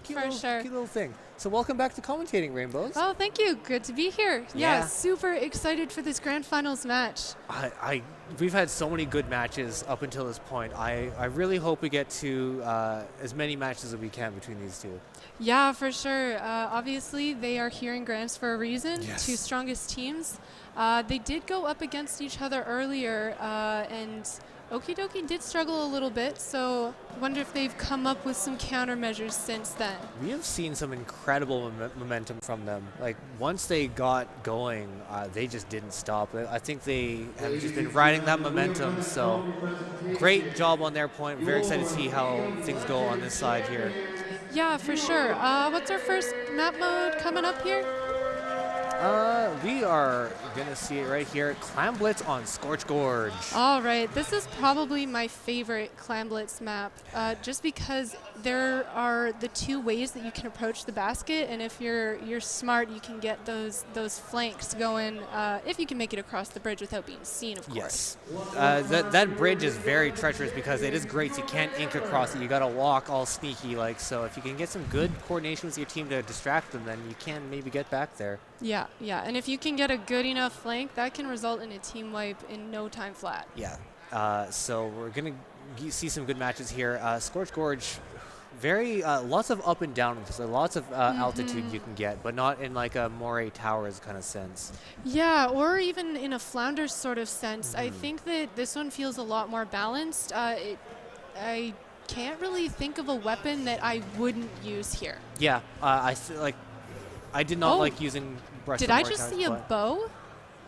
cute for little, sure. Cute little thing. So welcome back to commentating, Rainbows. Oh, thank you. Good to be here. Yeah. Super excited for this grand finals match. We've had so many good matches up until this point. I really hope we get to as many matches as we can between these two. Yeah, for sure. Obviously, they are here in Grands for a reason. Yes. Two strongest teams. They did go up against each other earlier, and Okie Dokie did struggle a little bit, so I wonder if they've come up with some countermeasures since then. We have seen some incredible momentum from them. Like, once they got going, they just didn't stop. I think they have just been riding that momentum, so great job on their point. Very excited to see how things go on this side here. Yeah, for sure. What's our first map mode coming up here? We are going to see it right here. Clam Blitz on Scorch Gorge. All right. This is probably my favorite Clam Blitz map, just because there are the two ways that you can approach the basket, and if you're smart, you can get those flanks going if you can make it across the bridge without being seen, of course. Yes. That bridge is very treacherous because it is great. You can't ink across it. You got to walk all sneaky like. So if you can get some good coordination with your team to distract them, then you can maybe get back there. Yeah, yeah. And if you can get a good enough flank, that can result in a team wipe in no time flat. Yeah. So we're going to see some good matches here. Scorch Gorge, very lots of up and down, so lots of altitude you can get, but not in like a Moray Towers kind of sense. Yeah, or even in a Flounders sort of sense. I think that this one feels a lot more balanced. I can't really think of a weapon that I wouldn't use here. Yeah, I did not like using brush. Did I just see a bow?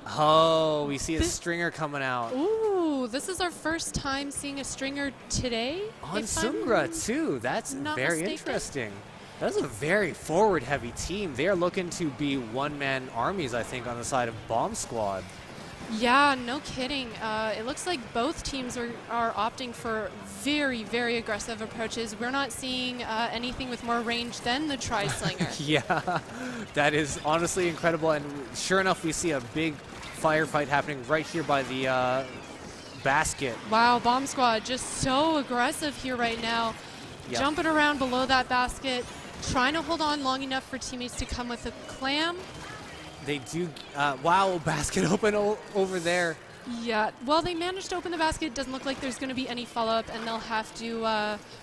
Oh, we see a stringer coming out. Ooh, this is our first time seeing a stringer today. On Sungra, too. That's very interesting. That's a very forward-heavy team. They are looking to be one-man armies, I think, on the side of Bomb Squad. Yeah, no kidding. It looks like both teams are opting for very, very aggressive approaches. We're not seeing anything with more range than the Tri-Slinger. Yeah, that is honestly incredible. And sure enough, we see a big firefight happening right here by the basket. Wow, Bomb Squad just so aggressive here right now. Yep. Jumping around below that basket, trying to hold on long enough for teammates to come with a clam. They do, wow, basket open over there. Yeah, well, they managed to open the basket. Doesn't look like there's going to be any follow-up, and they'll have to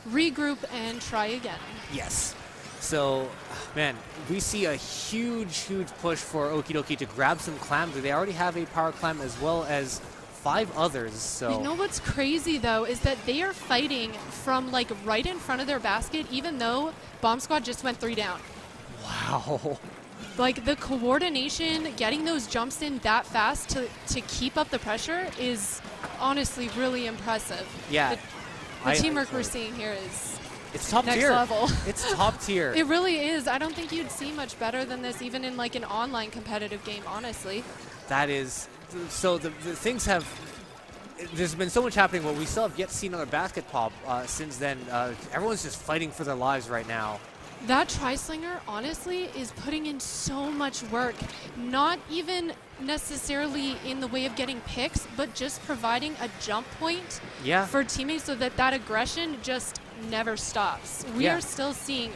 regroup and try again. Yes. So, man, we see a huge, huge push for Okie Dokie to grab some clams. They already have a power clam as well as 5 others. So you know what's crazy, though, is that they are fighting from, like, right in front of their basket, even though Bomb Squad just went 3 down. Wow. Like, the coordination, getting those jumps in that fast to keep up the pressure is honestly really impressive. Yeah. The teamwork we're seeing here is it's top next tier. level. It's top tier. It really is. I don't think you'd see much better than this even in like an online competitive game, honestly. That is, so the things have, there's been so much happening, but we still have yet to see another basket pop since then. Everyone's just fighting for their lives right now. That Tri-Slinger, honestly, is putting in so much work. Not even necessarily in the way of getting picks, but just providing a jump point for teammates so that that aggression just never stops. We are still seeing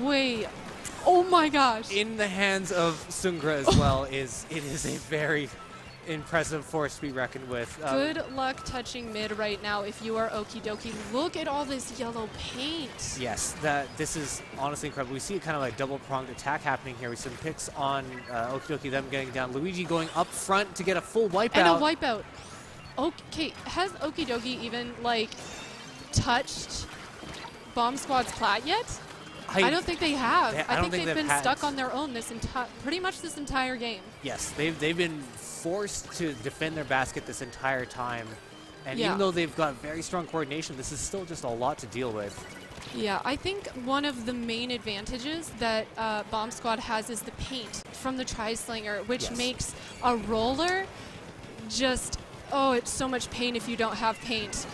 oh my gosh. In the hands of Sungra as well, it is a very impressive force to be reckoned with. Good luck touching mid right now if you are Okie Dokie. Look at all this yellow paint. Yes, this is honestly incredible. We see kind of a double-pronged attack happening here. We see some picks on Okie Dokie, them getting down. Luigi going up front to get a full wipeout. And a wipeout. Okay, has Okie Dokie even, like, touched Bomb Squad's plat yet? I don't think they have. I think they've been stuck on their own pretty much this entire game. Yes, they've been forced to defend their basket this entire time, And Yeah. even though they've got very strong coordination, this is still just a lot to deal with. Yeah, I think one of the main advantages that Bomb Squad has is the paint from the Tri-Slinger, which Yes. makes a roller just, oh, it's so much pain if you don't have paint.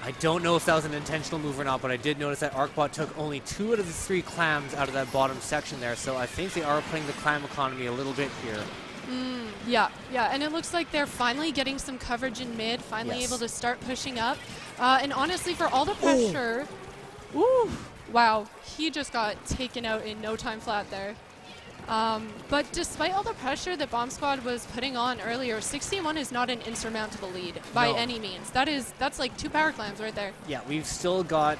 I don't know if that was an intentional move or not, but I did notice that ArcBot took only 2 out of the 3 clams out of that bottom section there, so I think they are playing the clam economy a little bit here. Yeah, yeah, and it looks like they're finally getting some coverage in mid, finally Yes. able to start pushing up. And honestly, for all the pressure, ooh, wow, he just got taken out in no time flat there. But despite all the pressure that Bomb Squad was putting on earlier, 61 is not an insurmountable lead by No. any means. That's like 2 power clams right there. Yeah, we've still got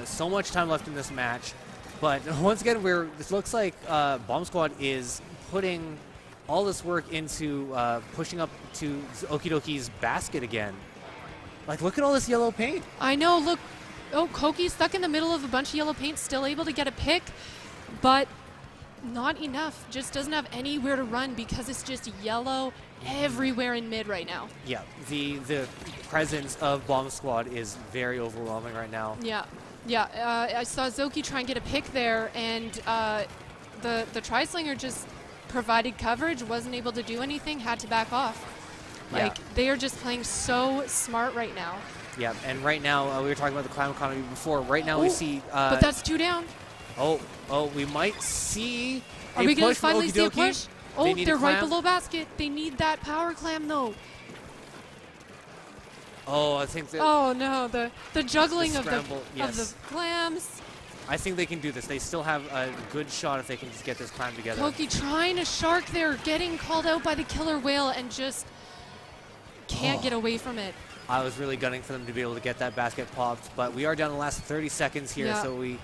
so much time left in this match, but once again, this looks like Bomb Squad is putting all this work into pushing up to Okidoki's basket again. Like, look at all this yellow paint. I know, look, oh, Koki's stuck in the middle of a bunch of yellow paint, still able to get a pick, but not enough. Just doesn't have anywhere to run because it's just yellow everywhere in mid right now. Yeah, the presence of Bomb Squad is very overwhelming right now. Yeah, yeah. I saw Zoki try and get a pick there, and the Tri-Slinger just provided coverage, wasn't able to do anything, had to back off. Yeah. Like, they are just playing so smart right now. Yeah, and right now, we were talking about the clam economy before. Right now, we see... but that's 2 down. Oh, we might see Are a we going push to from finally see a Okidoki. push? Oh, They need a they're right clam. below basket. They need that power clam, though. Oh, I think that... Oh, no, the juggling of scramble, of yes. the clams. I think they can do this. They still have a good shot if they can just get this clam together. Koki trying to shark there, getting called out by the killer whale, and just can't get away from it. I was really gunning for them to be able to get that basket popped, but we are down the last 30 seconds here, Yeah. so we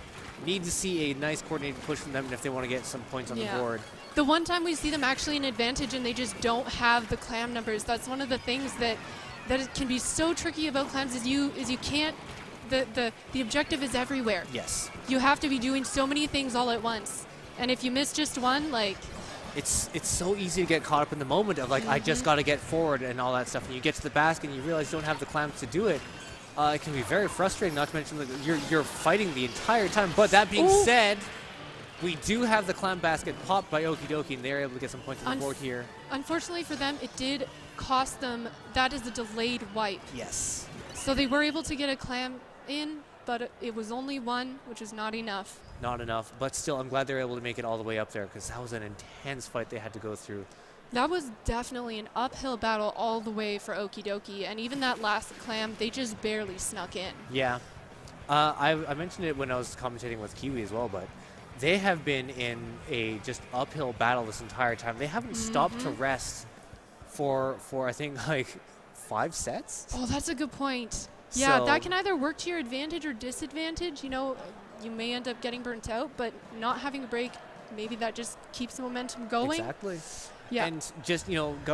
need to see a nice coordinated push from them if they want to get some points on Yeah. the board. The one time we see them actually in advantage and they just don't have the clam numbers, that's one of the things that it can be so tricky about clams is you can't, the objective is everywhere. Yes. You have to be doing so many things all at once. And if you miss just one, like, It's so easy to get caught up in the moment of like, I just got to get forward and all that stuff. And you get to the basket and you realize you don't have the clams to do it. It can be very frustrating, not to mention that you're fighting the entire time. But that being said, we do have the clam basket popped by Okidoki, and they're able to get some points on the board here. Unfortunately for them, it did cost them, that is a delayed wipe. Yes. So they were able to get a clam in, but it was only 1, which is not enough. Not enough, but still, I'm glad they were able to make it all the way up there because that was an intense fight they had to go through. That was definitely an uphill battle all the way for Okidoki, and even that last clam, they just barely snuck in. Yeah. I mentioned it when I was commentating with Kiwi as well, but they have been in a just uphill battle this entire time. They haven't stopped to rest for I think like 5 sets. Oh, that's a good point. Yeah, So- that can either work to your advantage or disadvantage. You know, you may end up getting burnt out, but not having a break, maybe that just keeps the momentum going. Exactly. Yeah. And just,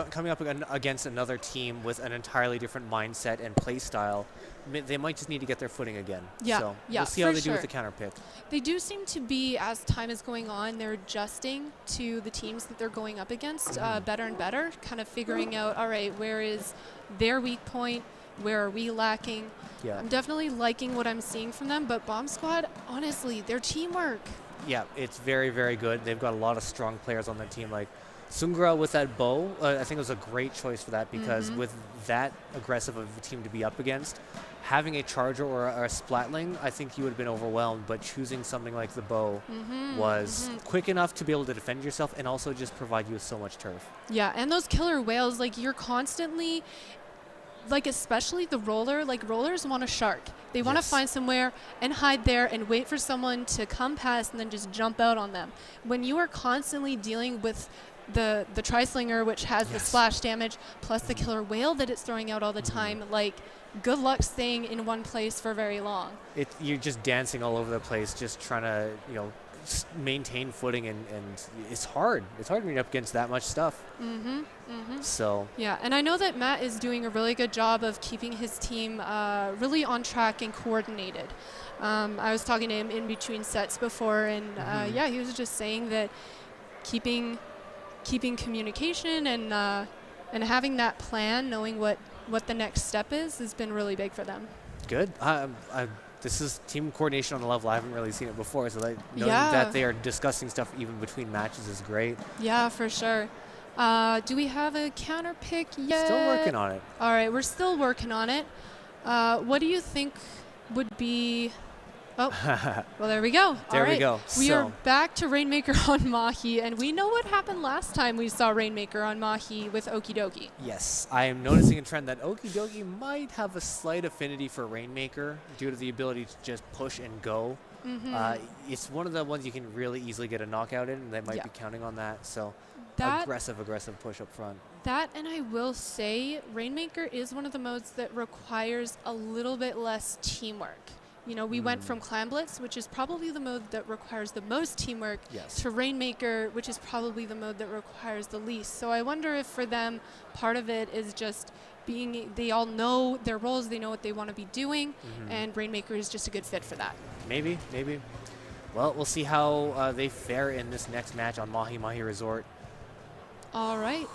coming up against another team with an entirely different mindset and play style, they might just need to get their footing again. Yeah, So yeah, we'll see how for they do with sure. the counter pick. They do seem to be, as time is going on, they're adjusting to the teams that they're going up against better and better, kind of figuring out, all right, where is their weak point? Where are we lacking? Yeah. I'm definitely liking what I'm seeing from them, but Bomb Squad, honestly, their teamwork. Yeah, it's very, very good. They've got a lot of strong players on their team. Like Sungura with that bow, I think it was a great choice for that because with that aggressive of a team to be up against, having a charger or a splatling, I think you would have been overwhelmed. But choosing something like the bow was quick enough to be able to defend yourself and also just provide you with so much turf. Yeah, and those killer whales, like you're constantly, like especially the roller, like rollers want a shark. They want to Yes. find somewhere and hide there and wait for someone to come past and then just jump out on them. When you are constantly dealing with the Tri-Slinger, which has the splash damage, plus the killer whale that it's throwing out all the time, like good luck staying in one place for very long. You're just dancing all over the place, just trying to, maintain footing, and it's hard. It's hard when you're up against that much stuff. So Yeah, and I know that Matt is doing a really good job of keeping his team really on track and coordinated. I was talking to him in between sets before, and yeah, he was just saying that keeping communication and having that plan, knowing what what the next step is has been really big for them. Good. This is team coordination on the level I haven't really seen it before, so knowing Yeah. that they are discussing stuff even between matches is great. Yeah, for sure. Do we have a counter pick yet? Still working on it. All right, we're still working on it. What do you think would be... Oh, well, there we go. There All we right. go. We are So- back to Rainmaker on Mahi, and we know what happened last time we saw Rainmaker on Mahi with Okie Dokie. Yes, I am noticing a trend that Okie Dokie might have a slight affinity for Rainmaker due to the ability to just push and go. It's one of the ones you can really easily get a knockout in, and they might Yeah. be counting on that. So That- aggressive push up front. That, and I will say, Rainmaker is one of the modes that requires a little bit less teamwork. You know, we went from Clan Blitz, which is probably the mode that requires the most teamwork, Yes. to Rainmaker, which is probably the mode that requires the least. So I wonder if for them, part of it is just being, they all know their roles, they know what they want to be doing, and Rainmaker is just a good fit for that. Maybe. Well, we'll see how they fare in this next match on Mahi Mahi Resort. All right.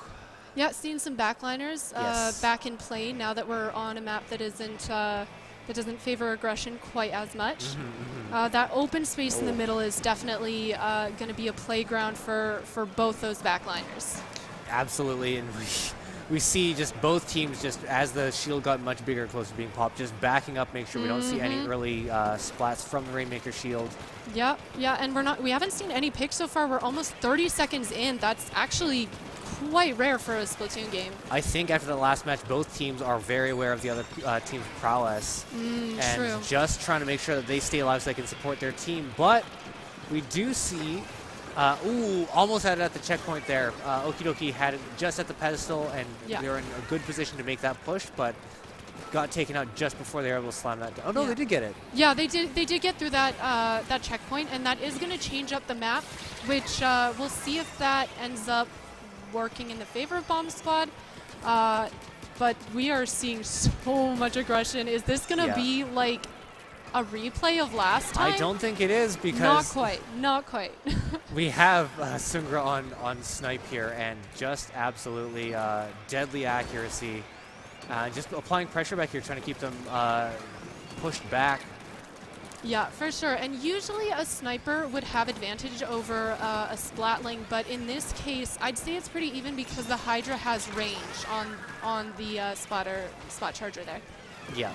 Yeah, seeing some backliners Yes. back in play now that we're on a map that isn't that doesn't favor aggression quite as much. That open space in the middle is definitely going to be a playground for both those backliners. Absolutely, and we see just both teams just as the shield got much bigger, closer to being popped, just backing up, make sure we don't see any early splats from the Rainmaker shield. Yeah, and we haven't seen any picks so far. We're almost 30 seconds in. That's actually quite rare for a Splatoon game. I think after the last match, both teams are very aware of the other team's prowess and True. just trying to make sure that they stay alive so they can support their team. But we do see, almost had it at the checkpoint there. Okie Dokie had it just at the pedestal, and Yeah. they were in a good position to make that push, but got taken out just before they were able to slam that down. Oh no, Yeah. they did get it. Yeah, they did get through that that checkpoint, and that is going to change up the map, which we'll see if that ends up working in the favor of Bomb Squad. But we are seeing so much aggression. Is this going to Yeah. be like a replay of last time? I don't think it is because Not quite. we have Sungra on snipe here, and just absolutely deadly accuracy. Just applying pressure back here, trying to keep them pushed back. Yeah, for sure. And usually a sniper would have advantage over a splatling, but in this case, I'd say it's pretty even because the Hydra has range on the spot charger there. Yeah.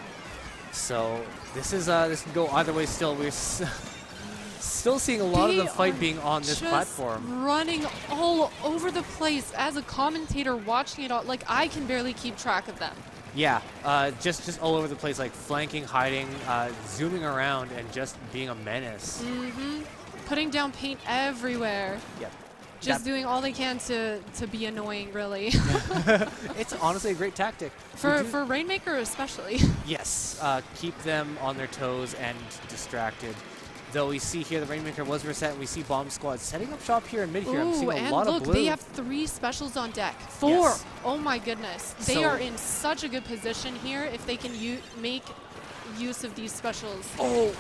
So this can go either way. Still, we're still seeing a lot of the They fight are being on this just platform. running all over the place. As a commentator watching it all, like, I can barely keep track of them. Yeah, just all over the place, like flanking, hiding, zooming around, and just being a menace. Putting down paint everywhere. Yep. Just doing all they can to be annoying, really. It's honestly a great tactic. for Rainmaker especially. Yes, keep them on their toes and distracted. Though we see here the Rainmaker was reset, and we see Bomb Squad setting up shop here in mid here. I'm seeing Ooh, a and lot look, of blue. they have 3 specials on deck. 4. Yes. Oh my goodness. They So- are in such a good position here if they can make use of these specials. Oh,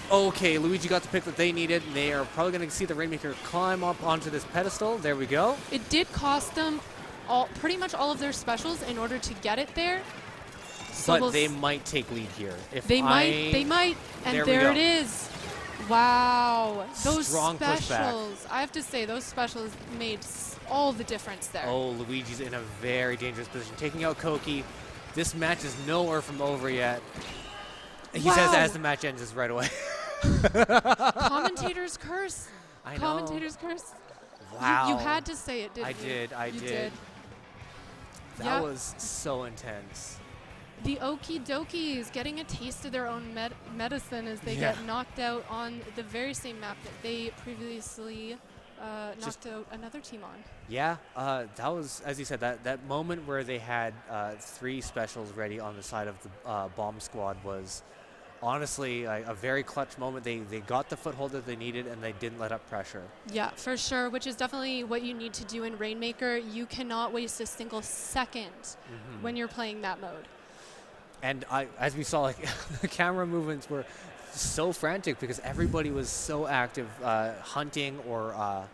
okay. Luigi got the pick that they needed. And they are probably going to see the Rainmaker climb up onto this pedestal. There we go. It did cost them pretty much all of their specials in order to get it there. So But we'll they might take lead here. If They might, and There we there go. it is. Wow, those Strong pushback. specials. I have to say, those specials made all the difference there. Oh, Luigi's in a very dangerous position. Taking out Koki. This match is nowhere from over yet. He says Wow. as the match ends just right away. Commentator's curse. I know. Commentator's curse. Wow. You had to say it, didn't I you? did. I You did. That Yeah. was so intense. The Okie Dokies getting a taste of their own medicine as they Yeah. get knocked out on the very same map that they previously knocked out another team on. Yeah, that was, as you said, that moment where they had 3 specials ready on the side of the Bomb Squad was honestly a very clutch moment. They got the foothold that they needed, and they didn't let up pressure. Yeah, for sure, which is definitely what you need to do in Rainmaker. You cannot waste a single second when you're playing that mode. And as we saw, like the camera movements were so frantic because everybody was so active, hunting or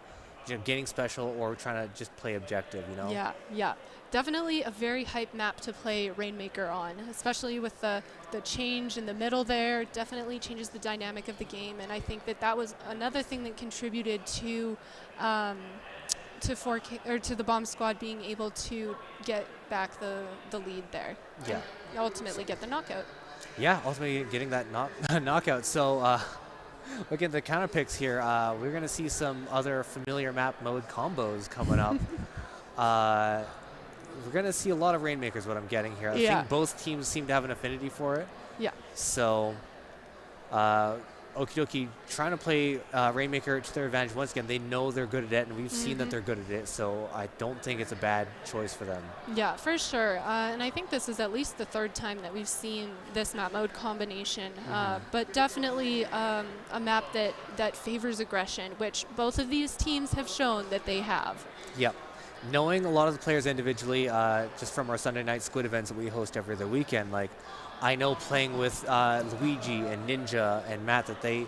getting special or trying to just play objective. You know. Yeah. definitely a very hype map to play Rainmaker on, especially with the change in the middle there. Definitely changes the dynamic of the game, and I think that was another thing that contributed to 4K or to the Bomb Squad being able to get back the lead there. Yeah. And ultimately get the knockout. Yeah, ultimately getting that knockout. So looking at the counter picks here, we're going to see some other familiar map mode combos coming up. We're going to see a lot of Rainmakers, what I'm getting here. I think both teams seem to have an affinity for it. Yeah. So Okie dokie trying to play Rainmaker to their advantage once again. They know they're good at it, and we've seen that they're good at it, so I don't think it's a bad choice for them. Yeah, for sure. And I think this is at least the third time that we've seen this map mode combination, but definitely a map that favors aggression, which both of these teams have shown that they have. Yep. Knowing a lot of the players individually, just from our Sunday night squid events that we host every other weekend, like I know playing with Luigi and Ninja and Matt that they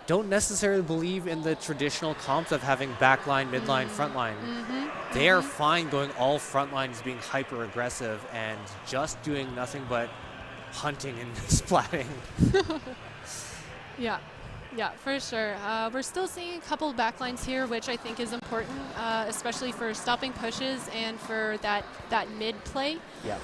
don't necessarily believe in the traditional comps of having backline, midline, frontline. They are fine going all frontline as being hyper aggressive and just doing nothing but hunting and splatting. Yeah. Yeah, for sure. We're still seeing a couple of backlines here, which I think is important, especially for stopping pushes and for that mid play. Yeah.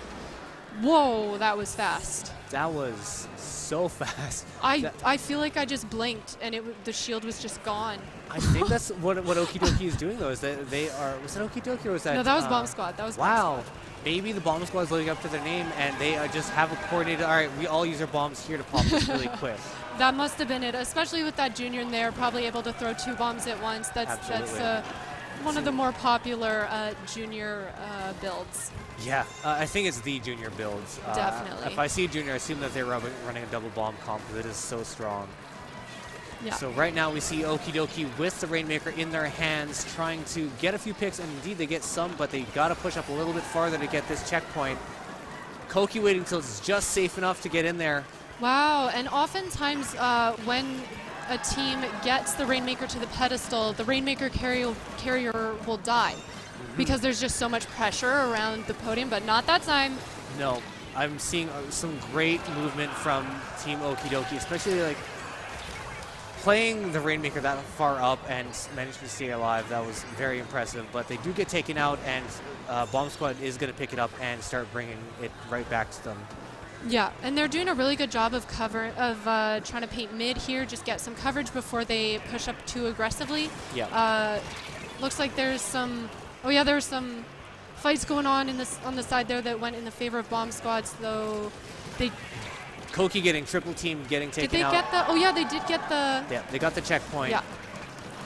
Whoa, that was fast. That was so fast. I feel like I just blinked and the shield was just gone. I think that's what Okie dokie is doing, though, is that they are... Was it Okie dokie or was that... No, that was Bomb Squad. That was wow. Bomb Squad. Maybe the Bomb Squad is living up to their name and they just have a coordinated... All right, we all use our bombs here to pop this really quick. That must have been it, especially with that junior in there, probably able to throw 2 bombs at once. That's one of the more popular junior builds. Yeah, I think it's the junior builds. Definitely. If I see a junior, I assume that they're running a double bomb comp because it is so strong. Yeah. So right now we see Okie dokie with the Rainmaker in their hands trying to get a few picks, and indeed they get some, but they got to push up a little bit farther to get this checkpoint. Koki waiting until it's just safe enough to get in there. Wow, and oftentimes when a team gets the Rainmaker to the pedestal, the Rainmaker carrier will die because there's just so much pressure around the podium, but not that time. No, I'm seeing some great movement from Team Okie dokie, especially like playing the Rainmaker that far up and managing to stay alive. That was very impressive, but they do get taken out, and Bomb Squad is going to pick it up and start bringing it right back to them. Yeah, and they're doing a really good job of trying to paint mid here, just get some coverage before they push up too aggressively. Yeah. Looks like there's some. Oh yeah, there's some fights going on on the side there that went in the favor of Bomb Squads, though. Koki getting triple team, getting taken out. Did they get the? Oh yeah, they did get the. Yeah, they got the checkpoint. Yeah.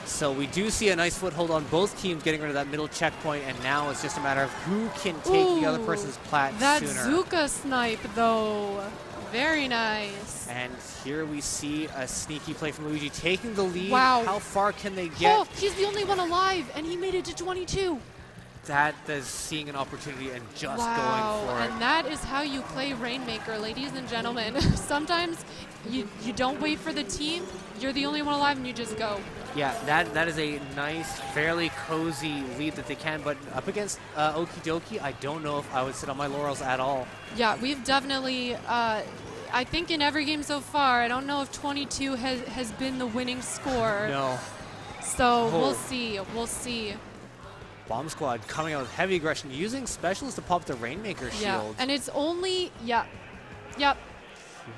So we do see a nice foothold on both teams getting rid of that middle checkpoint, and now it's just a matter of who can take the other person's plat sooner. That Zuka snipe, though. Very nice. And here we see a sneaky play from Luigi taking the lead. Wow. How far can they get? Oh, he's the only one alive, and he made it to 22. That is seeing an opportunity and just wow. going for it. And that is how you play Rainmaker, ladies and gentlemen. Sometimes you don't wait for the team. You're the only one alive, and you just go. Yeah, that is a nice, fairly cozy lead that they can, but up against Okie dokie, I don't know if I would sit on my laurels at all. Yeah, we've definitely, I think in every game so far, I don't know if 22 has been the winning score. No. So we'll see, we'll see. Bomb Squad coming out with heavy aggression, using specials to pop the Rainmaker shield. Yeah, and it's only, yep.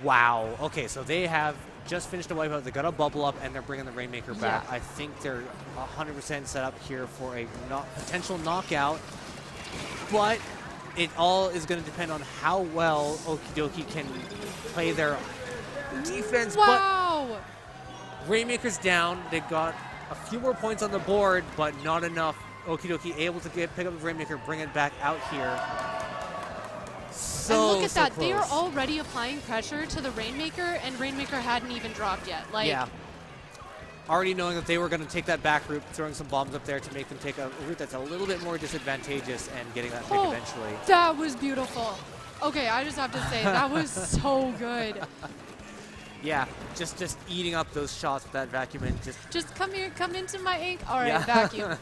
Wow, okay, so they have just finished a wipeout. They got a bubble up, and they're bringing the Rainmaker back. Yeah. I think they're 100% set up here for a potential knockout, but it all is going to depend on how well Okie dokie can play their defense. Wow! But Rainmaker's down. They've got a few more points on the board, but not enough. Okie dokie able to pick up the Rainmaker, bring it back out here. And look at that, close. they are already applying pressure to the Rainmaker, and Rainmaker hadn't even dropped yet. Like, yeah. Already knowing that they were going to take that back route, throwing some bombs up there to make them take a route that's a little bit more disadvantageous and getting that pick eventually. That was beautiful. Okay, I just have to say, that was so good. Yeah, just eating up those shots with that vacuum and just come here, come into my ink. All right, yeah. vacuum.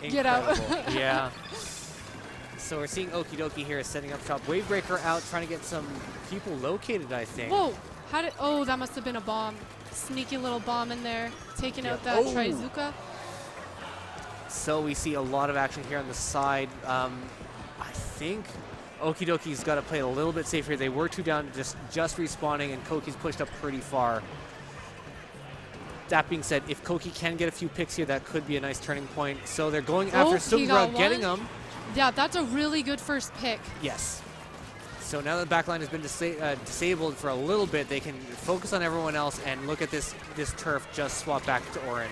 Get out. Yeah. So we're seeing Okie Dokie here setting up shop. Wavebreaker out, trying to get some people located, I think. Whoa! How did? Oh, that must have been a bomb. Sneaky little bomb in there, taking out that Trizuka. So we see a lot of action here on the side. I think Okie Dokie's got to play a little bit safer. They were 2 down, just respawning, and Koki's pushed up pretty far. That being said, if Koki can get a few picks here, that could be a nice turning point. So they're going after Sugura, getting him. Yeah, that's a really good first pick. Yes. So now the backline has been disabled for a little bit, they can focus on everyone else and look at this turf just swap back to orange.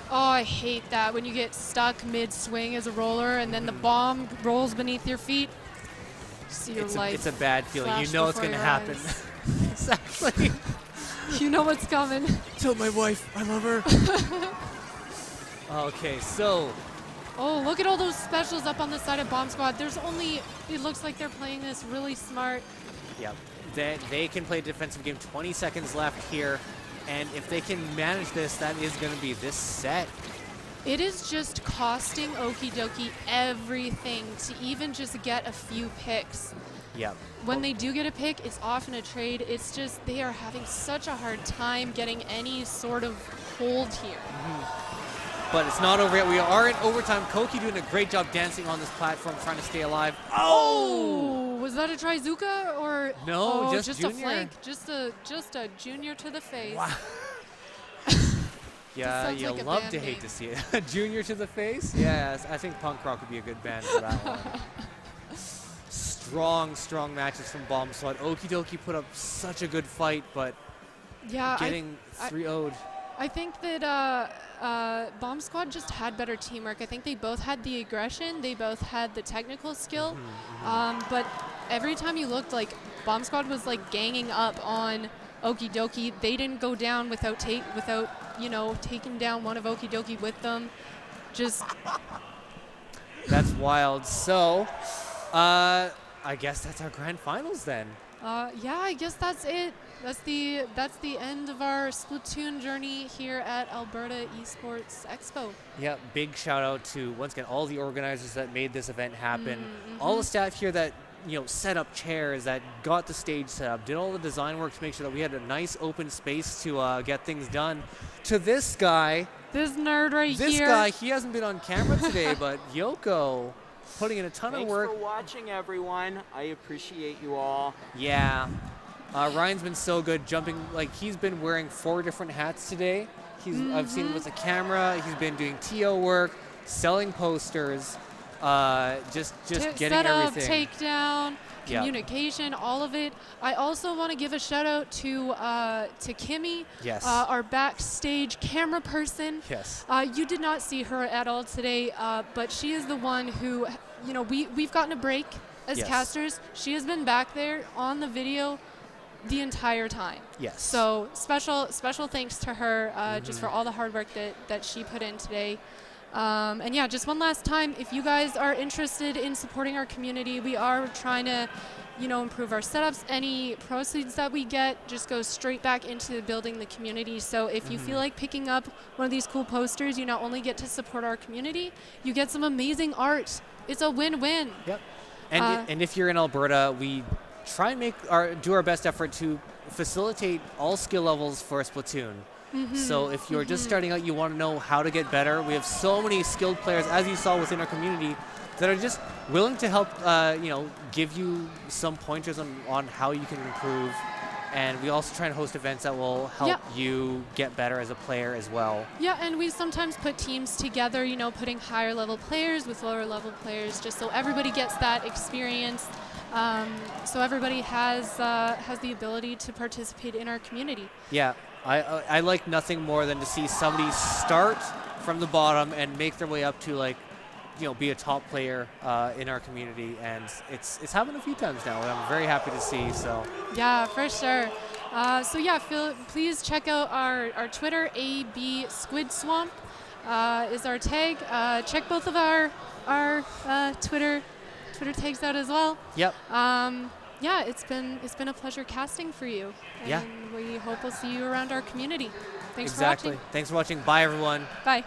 Oh, I hate that when you get stuck mid-swing as a roller and then the bomb rolls beneath your feet. See your life. It's a bad feeling. You know it's going to happen. Exactly. You know what's coming. Tell my wife I love her. Okay, so. Oh, look at all those specials up on the side of Bomb Squad. There's only, it looks like they're playing this really smart. Yep. They can play a defensive game. 20 seconds left here. And if they can manage this, that is going to be this set. It is just costing Okie Dokie everything to even just get a few picks. Yep. When they do get a pick, it's often a trade. It's just they are having such a hard time getting any sort of hold here. But it's not over yet. We are in overtime. Koki doing a great job dancing on this platform, trying to stay alive. Oh! Was that a Trizuka or no? Just a flank, just a junior to the face. Wow. Yeah, you like love to hate to see it. Junior to the face. Yes, I think Punk Rock would be a good band for that one. Strong matches from Bomb Squad. Okie Dokie put up such a good fight, but getting 3-0'd. I think that Bomb Squad just had better teamwork. I think they both had the aggression. They both had the technical skill. But every time you looked, like Bomb Squad was like ganging up on Okie Dokie. They didn't go down without taking down one of Okie Dokie with them. Just that's wild. So, I guess that's our grand finals then. Yeah, I guess that's it. That's the end of our Splatoon journey here at Alberta Esports Expo. Yeah, big shout out to once again all the organizers that made this event happen. All the staff here that set up chairs, that got the stage set up, did all the design work to make sure that we had a nice open space to get things done. To this guy, this nerd here. This guy, he hasn't been on camera today, but Yoko putting in a ton of work. Thanks for watching, everyone. I appreciate you all. Yeah. Ryan's been so good jumping, like he's been wearing 4 different hats today. I've seen him with a camera, he's been doing TO work, selling posters, just getting setup, everything. Takedown, communication, all of it. I also want to give a shout out to Kimmy, our backstage camera person. Yes. You did not see her at all today, but she is the one who, we've gotten a break as casters. She has been back there on the video the entire time. Yes. So special thanks to her just for all the hard work that she put in today. And yeah, just one last time, if you guys are interested in supporting our community, we are trying to, improve our setups. Any proceeds that we get just goes straight back into building the community. So if you feel like picking up one of these cool posters, you not only get to support our community, you get some amazing art. It's a win-win. Yep. And if you're in Alberta, we try and do our best effort to facilitate all skill levels for Splatoon. So if you're just starting out, you want to know how to get better, we have so many skilled players, as you saw within our community, that are just willing to help, give you some pointers on how you can improve. And we also try and host events that will help you get better as a player as well. Yeah, and we sometimes put teams together, putting higher level players with lower level players, just so everybody gets that experience. So everybody has the ability to participate in our community. Yeah, I like nothing more than to see somebody start from the bottom and make their way up to be a top player in our community, and it's happened a few times now, and I'm very happy to see. So yeah, for sure. So yeah, please check out our Twitter. AB Squid Swamp is our tag. Check both of our Twitter tags out as well. Yep. Yeah, it's been a pleasure casting for you. And we hope we'll see you around our community. Thanks for watching. Thanks for watching. Bye, everyone. Bye.